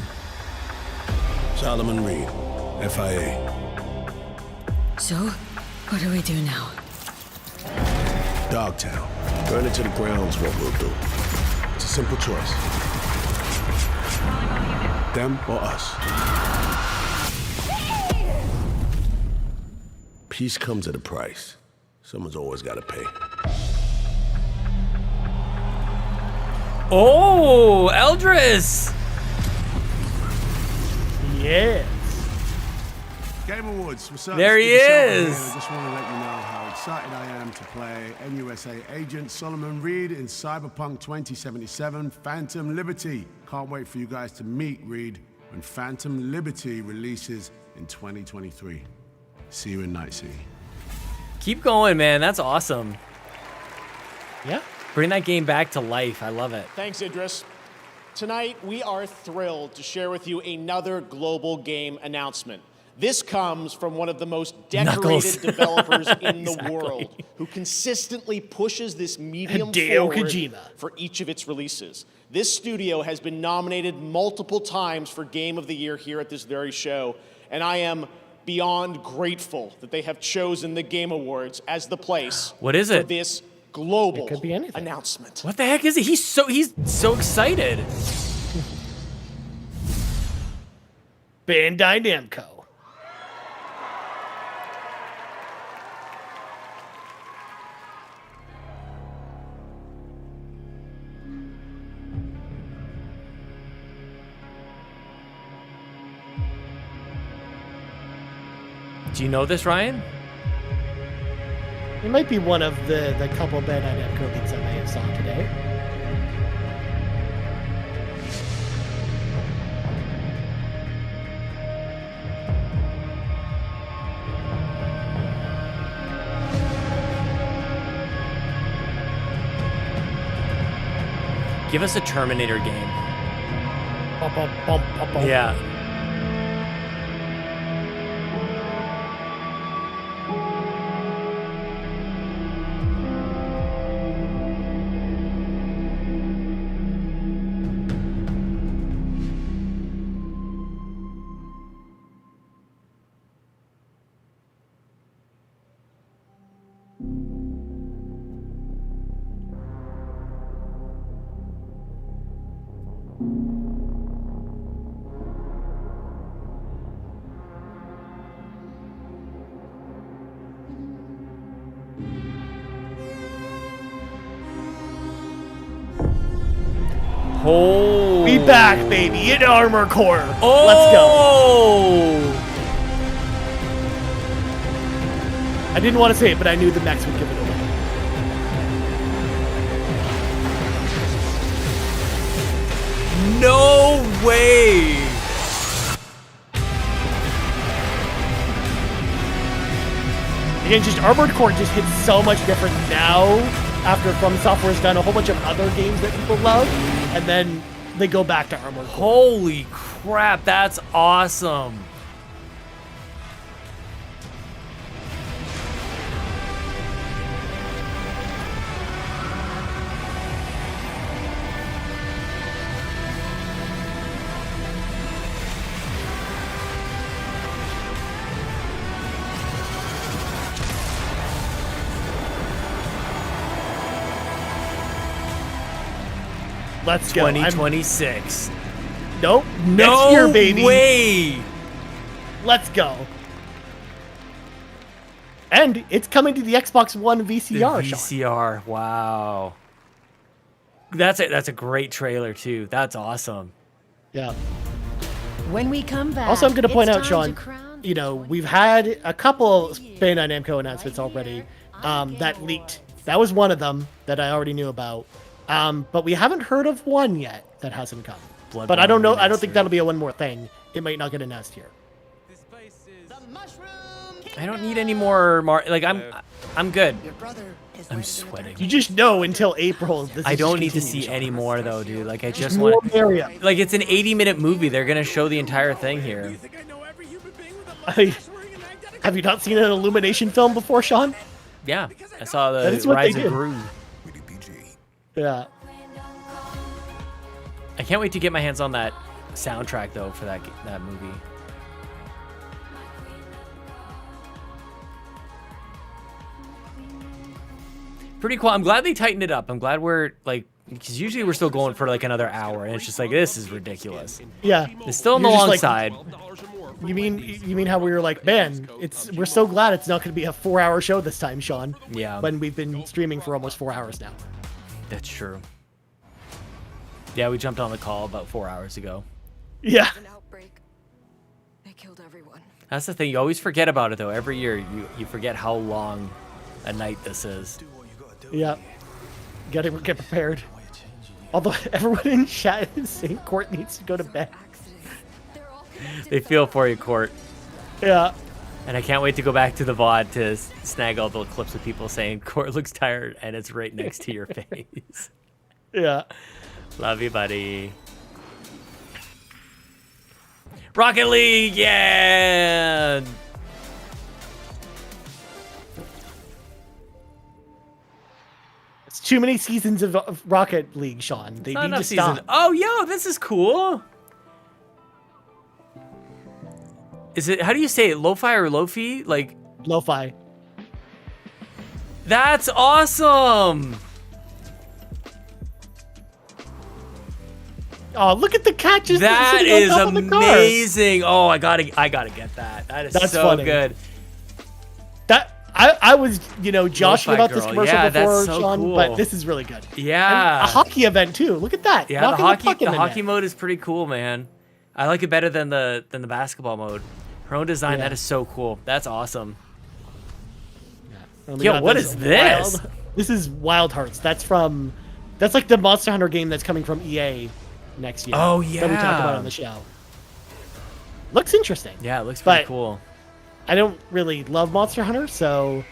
O: Solomon Reed, FIA.
F: So, what do we do now?
O: Dogtown. Burn it to the ground's what we'll do. It's a simple choice. Them or us. Peace comes at a price. Someone's always got to pay.
B: Oh, Eldris!
C: Yes.
O: Game Awards. What's up?
B: There he is.
O: I just want to let you know how excited I am to play NUSA agent Solomon Reed in Cyberpunk 2077 Phantom Liberty. Can't wait for you guys to meet Reed when Phantom Liberty releases in 2023. See you in Night City.
B: Keep going, man. That's awesome.
C: Yeah.
B: Bring that game back to life. I love it.
L: Thanks, Idris. Tonight, we are thrilled to share with you another global game announcement. This comes from one of the most decorated developers in the world, who consistently pushes this medium forward
C: Kojima.
L: For each of its releases. This studio has been nominated multiple times for Game of the Year here at this very show, and I am beyond grateful that they have chosen the Game Awards as the place
B: What is
L: for
B: it?
L: this global announcement.
B: What the heck is it? He's so excited.
C: Bandai Namco.
B: Do you know this, Ryan?
C: It might be one of the couple Bandai Namco things I may have saw today.
B: Give us a Terminator game.
C: Bum, bum, bum, bum, bum.
B: Yeah. Oh.
C: We back, baby, in Armor Core.
B: Oh.
C: Let's go. I didn't want to say it, but I knew the mechs would give it away.
B: No way.
C: Again, just Armored Core just hits so much different now after From Software's done a whole bunch of other games that people love, and then they go back to Armored Core.
B: Holy crap, that's awesome.
C: Let's go.
B: 2026.
C: Nope.
B: No
C: Next year, baby.
B: way.
C: Let's go. And it's coming to the Xbox One VCR.
B: The VCR. Wow. That's a great trailer too. That's awesome.
C: Yeah.
E: When we come back,
C: Also, I'm going to point
E: it's
C: out,
E: time
C: Sean,
E: to crown
C: you know, we've had a couple Bandai Namco announcements already that leaked. That was one of them that I already knew about. But we haven't heard of one yet that hasn't come. But I don't know. I don't think that'll be a one more thing. It might not get announced here.
B: I don't need any more. I'm good. I'm sweating.
C: You just know until April.
B: I don't need to see any more though, dude. Like I just
C: more
B: want.
C: area.
B: Like it's an 80-minute movie. They're gonna show the entire thing here.
C: Have you not seen an Illumination film before, Sean?
B: Yeah, I saw
C: That
B: the
C: is what
B: Rise
C: they
B: of
C: did.
B: Gru.
C: Yeah.
B: I can't wait to get my hands on that soundtrack though for that movie. Pretty cool. I'm glad they tightened it up. I'm glad we're like, because usually we're still going for like another hour, and it's just like this is ridiculous.
C: Yeah.
B: It's still on the
C: You're just
B: long
C: like-
B: side.
C: You mean how we were like, man, we're so glad it's not going to be a 4-hour show this time, Sean.
B: Yeah.
C: When we've been streaming for almost 4 hours now.
B: That's true. Yeah, we jumped on the call about 4 hours ago.
C: Yeah.
F: An outbreak. They killed everyone.
B: That's the thing. You always forget about it though. Every year you forget how long a night this is.
C: Yeah. Gotta get prepared. Although everyone in chat is saying Court needs to go to bed.
B: They feel for you, Court.
C: Yeah.
B: And I can't wait to go back to the VOD to snag all the clips of people saying Court looks tired and it's right next to your face.
C: Yeah.
B: Love you, buddy. Rocket League, yeah!
C: It's too many seasons of Rocket League, Sean. They
B: Not
C: need
B: enough
C: to stop.
B: seasons. Oh, yo, this is cool. Is it, how do you say it? Lo-fi or lo-fi? Like,
C: Lo-fi.
B: That's awesome.
C: Oh, look at the catches.
B: That
C: sitting on
B: is
C: top of the car.
B: amazing. Oh, I gotta get that. That is
C: That's
B: so
C: funny.
B: good.
C: That I was, joshing
B: Lo-fi
C: about this
B: girl.
C: commercial
B: Yeah,
C: before,
B: that's so
C: Sean,
B: cool.
C: but this is really good.
B: Yeah.
C: And a hockey event too. Look at that.
B: Yeah,
C: Knocking
B: the hockey
C: net.
B: mode is pretty cool, man. I like it better than the basketball mode. Her own design,
C: Yeah.
B: that is so cool. That's awesome.
C: Oh my
B: Yo,
C: God,
B: what
C: that's
B: is this?
C: This is Wild Hearts. That's like the Monster Hunter game that's coming from EA next year.
B: Oh,
C: That we
B: yeah.
C: talked about on the show. Looks interesting.
B: Yeah, it looks pretty
C: But
B: cool.
C: I don't really love Monster Hunter, so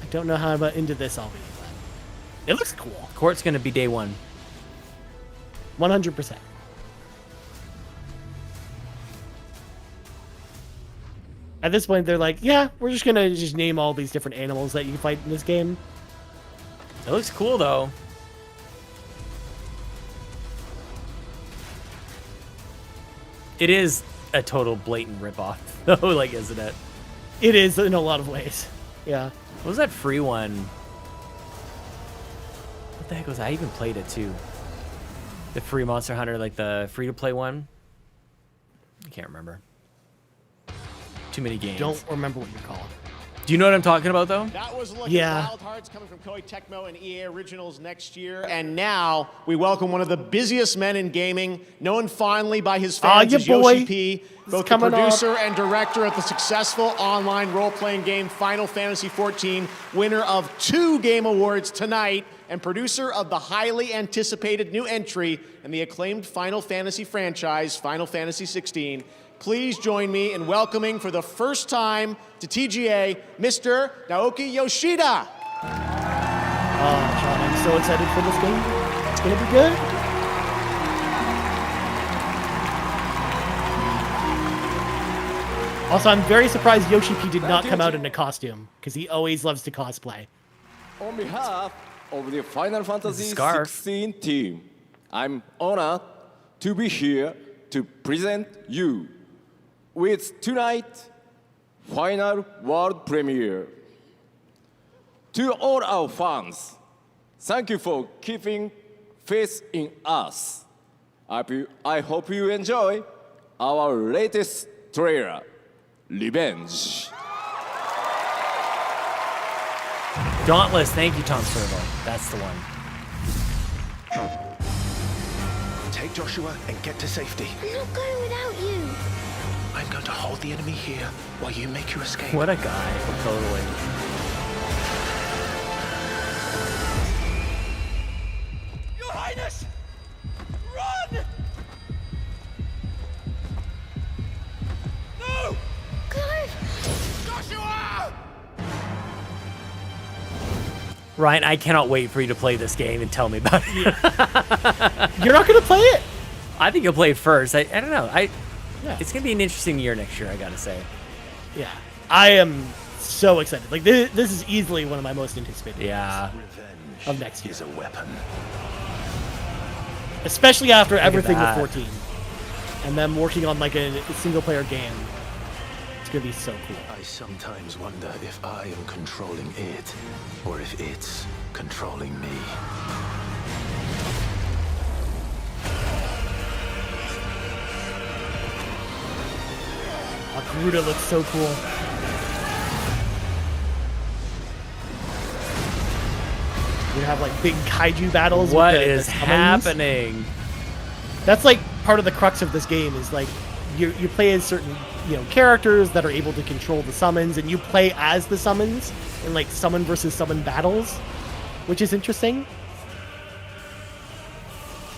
C: I don't know how into this I'll be. But it looks cool.
B: Court's gonna be day one.
C: 100%. At this point, they're like, yeah, we're just going to just name all these different animals that you can fight in this game.
B: It looks cool, though. It is a total blatant ripoff, though, like, isn't it?
C: It is in a lot of ways. Yeah.
B: What was that free one? What the heck was that? I even played it, too. The free Monster Hunter, like the free-to-play one. I can't remember. Too many games.
C: Don't remember what you're calling.
B: Do you know what I'm talking about, though?
L: That was a look
C: Yeah.
L: at Wild Hearts coming from Koei Tecmo and EA Originals next year. And now we welcome one of the busiest men in gaming, known fondly by his fans as Yoshi P, both the producer and director of the successful online role-playing game Final Fantasy XIV, winner of 2 Game Awards tonight, and producer of the highly anticipated new entry in the acclaimed Final Fantasy franchise, Final Fantasy XVI. Please join me in welcoming for the first time to TGA, Mr. Naoki Yoshida.
C: Oh, Sean, I'm so excited for this game. It's going to be good. Also, I'm very surprised Yoshi P did not come out in a costume, because he always loves to cosplay.
H: On behalf of the Final Fantasy XVI team, I'm honored to be here to present you with tonight's final world premiere. To all our fans, thank you for keeping faith in us. I hope you enjoy our latest trailer, Revenge.
B: Dauntless, thank you, Tom Servo. That's the one.
J: Take Joshua and get to safety.
E: I'm not going without you.
J: I'm going to hold the enemy here while you make your escape.
B: What a guy, totally.
J: Your Highness! Run! No! Joshua!
B: Ryan, I cannot wait for you to play this game and tell me about it.
C: You're not going to play it?
B: I think you'll play it first. I don't know. It's going to be an interesting year next year, I got to say.
C: Yeah. I am so excited. Like, this is easily one of my most anticipated
B: games
C: of next year.
J: Is a weapon.
C: Especially after everything with 14. And them working on, like, a single-player game. It's going to be so cool.
J: I sometimes wonder if I am controlling it, or if it's controlling me.
C: Garuda looks so cool. You have like big kaiju battles.
B: What
C: with
B: is
C: the summons.
B: happening?
C: That's like part of the crux of this game is like you play as certain characters that are able to control the summons, and you play as the summons in like summon versus summon battles, which is interesting.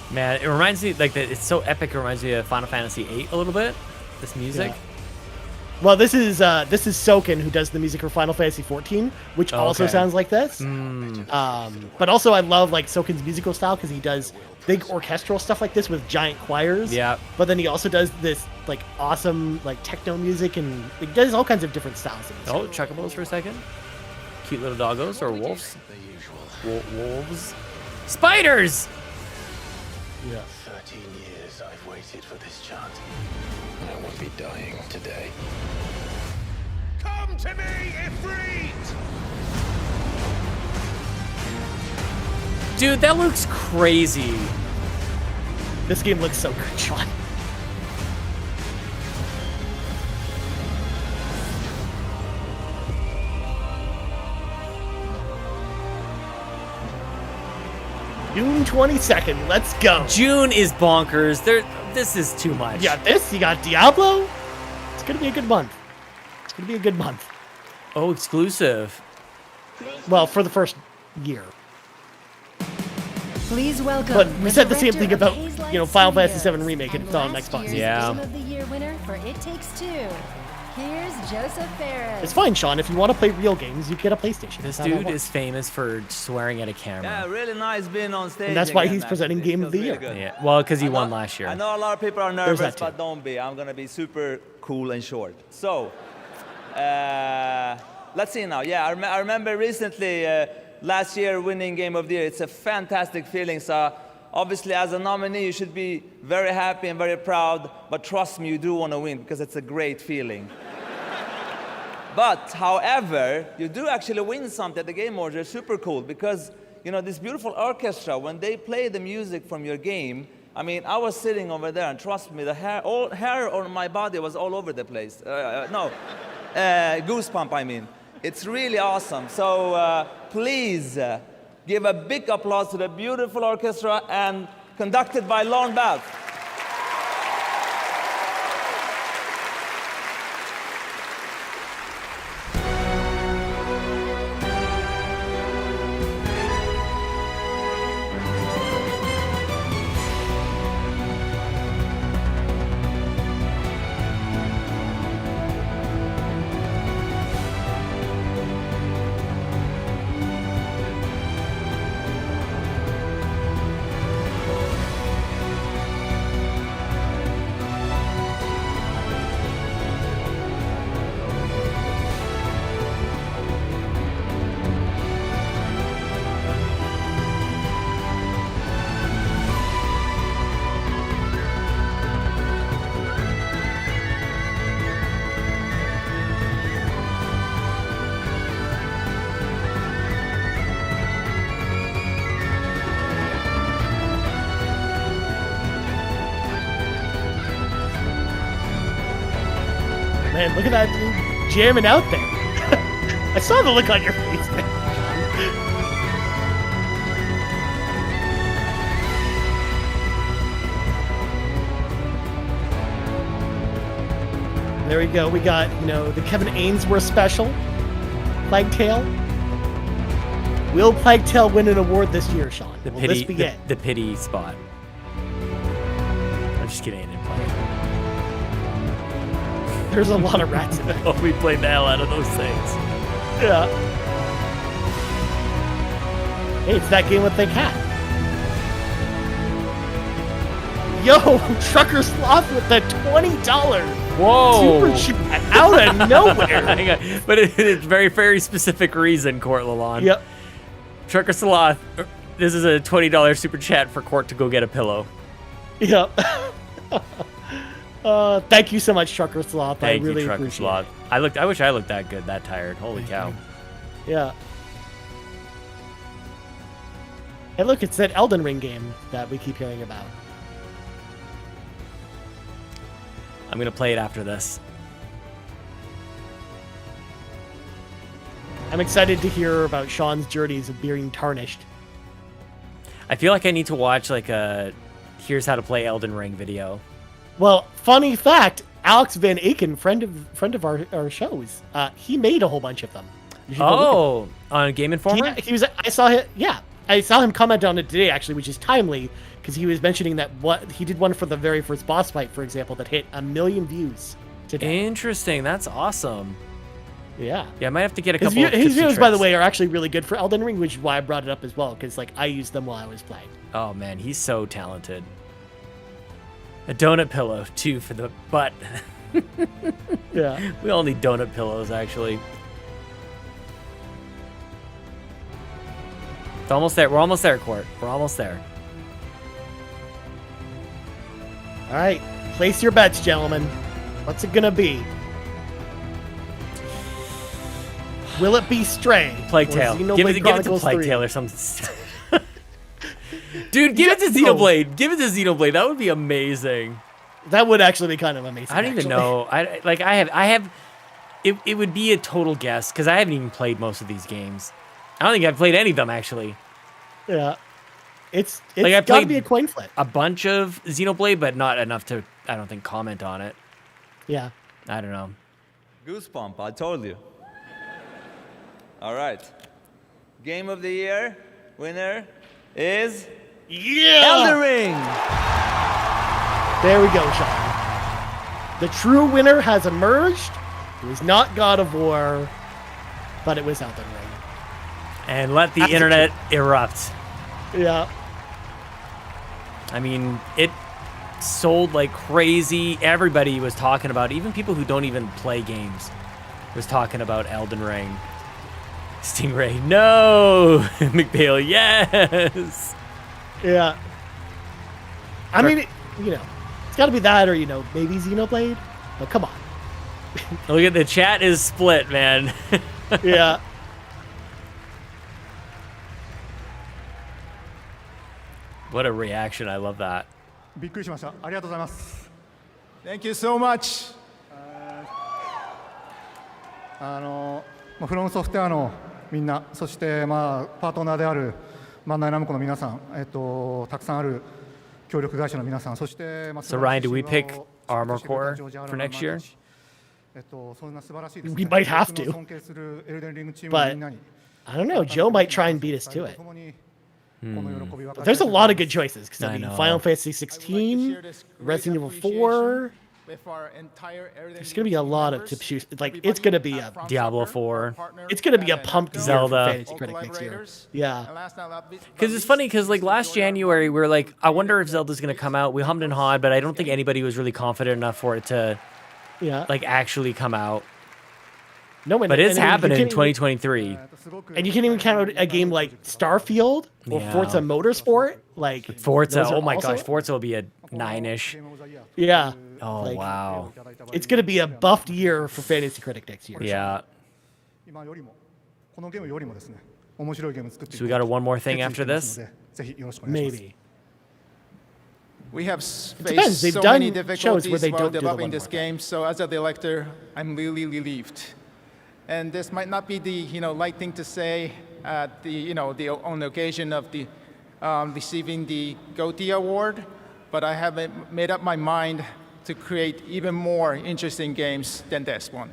B: Man, it reminds me like that. It's so epic. It reminds me of Final Fantasy VIII a little bit. This music.
C: Yeah. Well, this is Soken who does the music for Final Fantasy XIV, which also sounds like this. But also I love like Soken's musical style because he does big orchestral stuff like this with giant choirs.
B: Yeah.
C: But then he also does this like awesome like techno music, and he does all kinds of different styles.
B: Oh, chuckabos for a second. Cute little doggos or wolves. Wolves. Spiders.
C: Yeah.
J: 13 years I've waited for this chance. I won't be dying today. Come to me, Ifrit!
B: Dude, that looks crazy.
C: This game looks so good, Sean. June 22nd, let's go.
B: June is bonkers. This is too much.
C: You got this, you got Diablo. It's gonna be a good month. It's gonna be a good month.
B: Oh, exclusive.
C: Well, for the first year.
E: Please welcome.
C: But we said the same thing
E: director
C: about,
E: of
C: Final Fantasy
E: Studios
C: VII Remake and it's on Xbox.
E: Game of the Year winner for It Takes Two. Here's Joseph Ferris.
C: It's fine, Sean. If you want to play real games, you get a PlayStation.
B: This dude is famous for swearing at a camera.
I: Yeah, really nice being on stage.
C: And that's why
I: again,
C: he's presenting
I: actually.
C: Game of the
I: It
C: Year.
I: feels really good.
B: Yeah, well, because he won last year.
I: I know a lot of people are
C: There's
I: nervous,
C: that too.
I: but don't be. I'm going to be super cool and short. So, let's see now. Yeah, I remember recently, last year, winning Game of the Year. It's a fantastic feeling. So, obviously, as a nominee, you should be very happy and very proud. But trust me, you do want to win because it's a great feeling. But, however, you do actually win something at the Game Awards. They're super cool because, you know, this beautiful orchestra, when they play the music from your game, I mean, I was sitting over there, and trust me, the hair on my body was all over the place. Goosebump, I mean. It's really awesome. So please give a big applause to the beautiful orchestra and conducted by Lorne Balfe.
C: Man, look at that dude jamming out there. I saw the look on your face, man. There we go. We got, you know, the Kevin Ainsworth special. Plague Tale. Will Plague Tale win an award this year, Sean?
B: The
C: Will
B: pity,
C: this be it?
B: the pity spot. I'm just kidding. I didn't play it.
C: There's a lot of rats in it.
B: Oh, we played the hell out of those things.
C: Yeah. Hey, it's that game with the cat. Yo, Trucker Sloth with the $20
B: Whoa!
C: super chat out of nowhere.
B: Hang on. But it's very specific reason, Court Lalonde.
C: Yep.
B: Trucker Sloth, this is a $20 super chat for Court to go get a pillow.
C: Yep. Thank you so much, Trucker Sloth.
B: Thank
C: I really
B: you, Trucker
C: appreciate
B: Sloth.
C: it.
B: I wish I looked that good, that tired. Holy cow.
C: Yeah. Hey, look, it's that Elden Ring game that we keep hearing about.
B: I'm going to play it after this.
C: I'm excited to hear about Sean's journeys of being tarnished.
B: I feel like I need to watch like a here's how to play Elden Ring video.
C: Well, funny fact, Alex Van Aken, friend of our shows, he made a whole bunch of them. You should go look at
B: Oh, on Game Informer?
C: Yeah, he was. I saw him. Yeah, I saw him comment on it today, actually, which is timely because he was mentioning that he did one for the very first boss fight, for example, that hit 1 million views today.
B: Interesting. That's awesome.
C: Yeah.
B: Yeah, I might have to get a couple.
C: His videos, by the way, are actually really good for Elden Ring, which is why I brought it up as well, because like I used them while I was playing.
B: Oh man, he's so talented. A donut pillow too for the butt.
C: Yeah.
B: We all need donut pillows, actually. It's almost there. We're almost there, Court. We're almost there.
C: All right, place your bets, gentlemen. What's it gonna be? Will it be Stray?
B: Plague
C: or
B: Tale.
C: Xenoblade
B: Give it to
C: Chronicles
B: Plague
C: 3?
B: Tale or something. Dude, give it to Xenoblade. Give it to Xenoblade. That would be amazing.
C: That would actually be kind of amazing.
B: I don't even know. I have. It would be a total guess because I haven't even played most of these games. I don't think I've played any of them actually.
C: Yeah, it's
B: like I
C: gotta
B: played
C: be a coin flip.
B: A bunch of Xenoblade, but not enough to, I don't think, comment on it.
C: Yeah.
B: I don't know.
I: Goosebump, I told you. All right. Game of the Year winner is Elden Ring.
C: There we go, Sean. The true winner has emerged. It was not God of War, but it was Elden Ring.
B: And let the internet erupt.
C: Yeah.
B: I mean, it sold like crazy. Everybody was talking about, even people who don't even play games, was talking about Elden Ring. Stingray, no! McBale, yes!
C: Yeah. I mean, it's got to be that or, maybe Xenoblade. But come on.
B: Look at the chat is split, man.
C: Yeah.
B: What a reaction. I love that.
G: びっくりしました。ありがとうございます。Thank you so much. フロムソフトウェアのみんな、そしてパートナーであるバンダイナムコの皆さん、たくさんある協力会社の皆さん、そして
B: So Ryan, do we pick Armor Core for next year?
C: We might have to. But I don't know. Joe might try and beat us to it. But there's a lot of good choices. Because I mean, Final Fantasy XVI, Resident Evil 4. There's going to be a lot of to choose. Like, it's going to be a
B: Diablo 4.
C: It's going to be a pumped
B: Zelda.
C: Fantasy Critic next year. Yeah.
B: Because it's funny, because like last January, we were like, I wonder if Zelda's going to come out. We hummed and hawed, but I don't think anybody was really confident enough for it to like actually come out.
C: No,
B: but it's happening in 2023.
C: And you can even count a game like Starfield or Forza Motorsport. Like
B: Forza, oh my gosh, Forza will be a 9-ish.
C: Yeah.
B: Oh, wow.
C: It's going to be a buffed year for Fantasy Critic next year.
B: Yeah. So we got one more thing after this?
C: Maybe.
G: We have
C: depends. They've done
G: many difficulties
C: shows where they
G: while
C: don't do the
G: developing
C: one
G: this game, so as a director, I'm really relieved. And this might not be the light thing to say at the on the occasion of the receiving the GOTY award, but I have made up my mind to create even more interesting games than this one.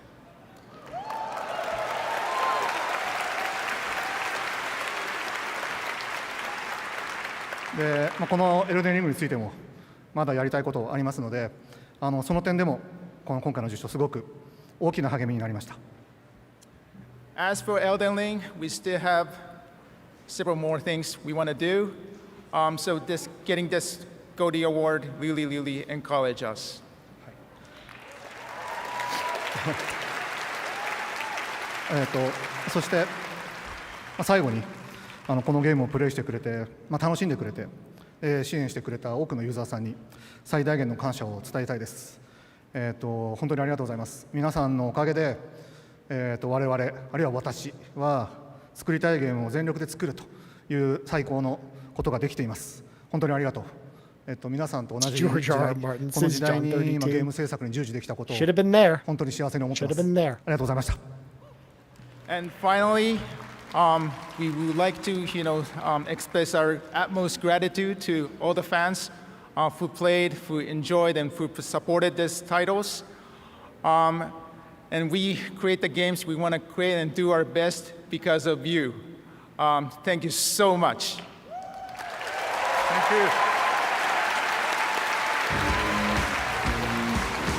G: で、このエルデンリングについてもまだやりたいことありますので、その点でも今回の受賞すごく大きな励みになりました。As for Elden Ring, we still have several more things we want to do. So getting this GOTY award really encouraged us. そして最後にこのゲームをプレイしてくれて、楽しんでくれて、支援してくれた多くのユーザーさんに最大限の感謝を伝えたいです。本当にありがとうございます。皆さんのおかげで、我々あるいは私は作りたいゲームを全力で作るという最高のことができています。本当にありがとう。皆さんと同じこの時代に今ゲーム制作に従事できたことを本当に幸せに思っています。ありがとうございました。And finally, we would like to, express our utmost gratitude to all the fans who played, who enjoyed, and who supported these titles. And we create the games we want to create and do our best because of you. Thank you so much. Thank you.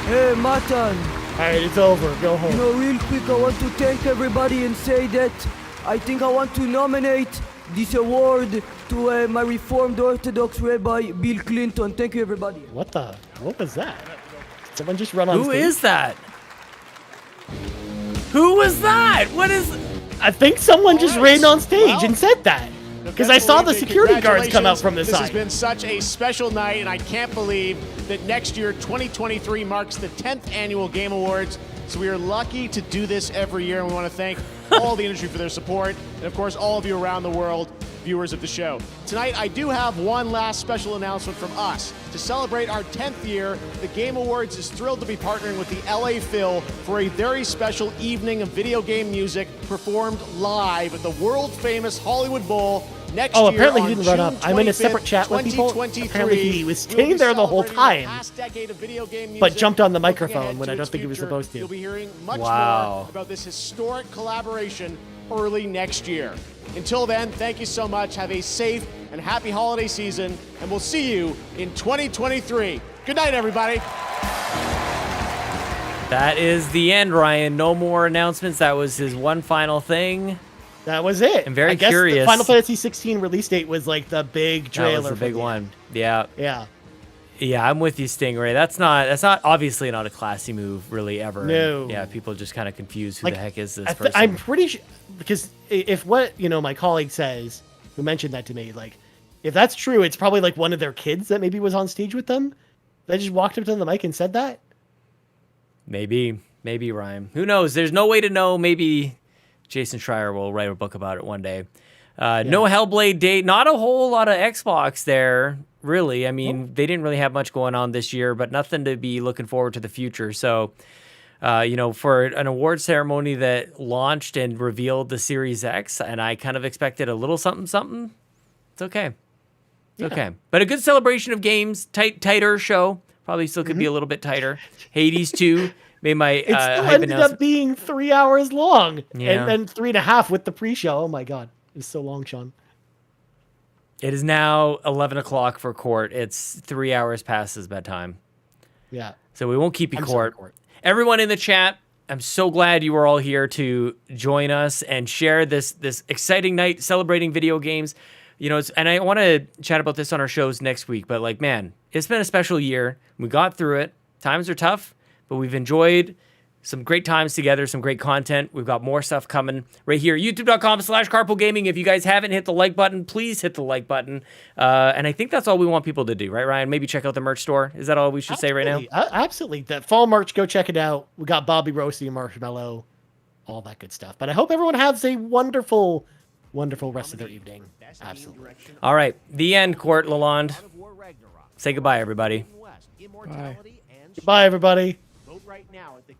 M: Hey, Matan.
C: All right, it's over. Go home.
M: Real quick, I want to thank everybody and say that I think I want to nominate this award to my Reformed Orthodox Rabbi, Bill Clinton. Thank you, everybody.
C: What was that? Did someone just run on
B: Who
C: stage?
B: is that? Who was that? What is...
C: I think someone just ran on stage and said that. Because I saw the security guards come out from the
L: This
C: side.
L: has been such a special night, and I can't believe that next year, 2023, marks the 10th annual Game Awards. So we are lucky to do this every year, and we want to thank all the industry for their support, and of course, all of you around the world, viewers of the show. Tonight, I do have one last special announcement from us. To celebrate our 10th year, the Game Awards is thrilled to be partnering with the LA Phil for a very special evening of video game music performed live at the world-famous Hollywood Bowl next year.
C: Apparently
L: on
C: he didn't run up.
L: June
C: I'm in a separate
L: 25th,
C: chat with people.
L: 2023.
C: Apparently he was staying there the whole time, but jumped on the microphone when I don't think he was supposed to.
L: You'll be hearing much more about this historic collaboration early next year. Until then, thank you so much. Have a safe and happy holiday season, and we'll see you in 2023. Good night, everybody.
B: That is the end, Ryan. No more announcements. That was his one final thing.
C: That was it.
B: I'm very
C: I guess
B: curious.
C: The Final Fantasy 16 release date was like the big trailer.
B: That was the big one. Yeah.
C: Yeah.
B: Yeah, I'm with you, Stingray. That's not obviously not a classy move, really, ever.
C: No.
B: And, yeah, people just kind of confuse who
C: Like,
B: the heck is this person.
C: I'm pretty sure, because if what my colleague says, who mentioned that to me, like if that's true, it's probably like one of their kids that maybe was on stage with them. They just walked up to the mic and said that.
B: Maybe, Ryan. Who knows? There's no way to know. Maybe Jason Schreier will write a book about it one day. No Hellblade date. Not a whole lot of Xbox there, really. I mean, they didn't really have much going on this year, but nothing to be looking forward to the future. So, for an award ceremony that launched and revealed the Series X, and I kind of expected a little something, it's okay. It's okay. But a good celebration of games, tighter show. Probably still could be a little bit tighter. Hades 2 made my
C: It still ended up being 3 hours long,
B: Yeah.
C: and then 3.5 with the pre-show. Oh my god, it's so long, Sean.
B: It is now 11 o'clock for court. It's 3 hours past his bedtime.
C: Yeah.
B: So we won't keep you
C: I'm
B: court.
C: sorry, Court.
B: Everyone in the chat, I'm so glad you were all here to join us and share this exciting night celebrating video games. And I want to chat about this on our shows next week, but like, man, it's been a special year. We got through it. Times are tough, but we've enjoyed some great times together, some great content. We've got more stuff coming right here. YouTube.com/carpoolgaming. If you guys haven't hit the like button, please hit the like button. And I think that's all we want people to do, right, Ryan? Maybe check out the merch store. Is that all we should say right now?
C: Absolutely. That fall merch, go check it out. We got Bobby Roasty and Marshmallow, all that good stuff. But I hope everyone has a wonderful, wonderful rest of their evening. Absolutely.
B: All right. The end, Court Lalonde. Say goodbye, everybody.
C: Bye. Goodbye, everybody.
L: Vote right now at the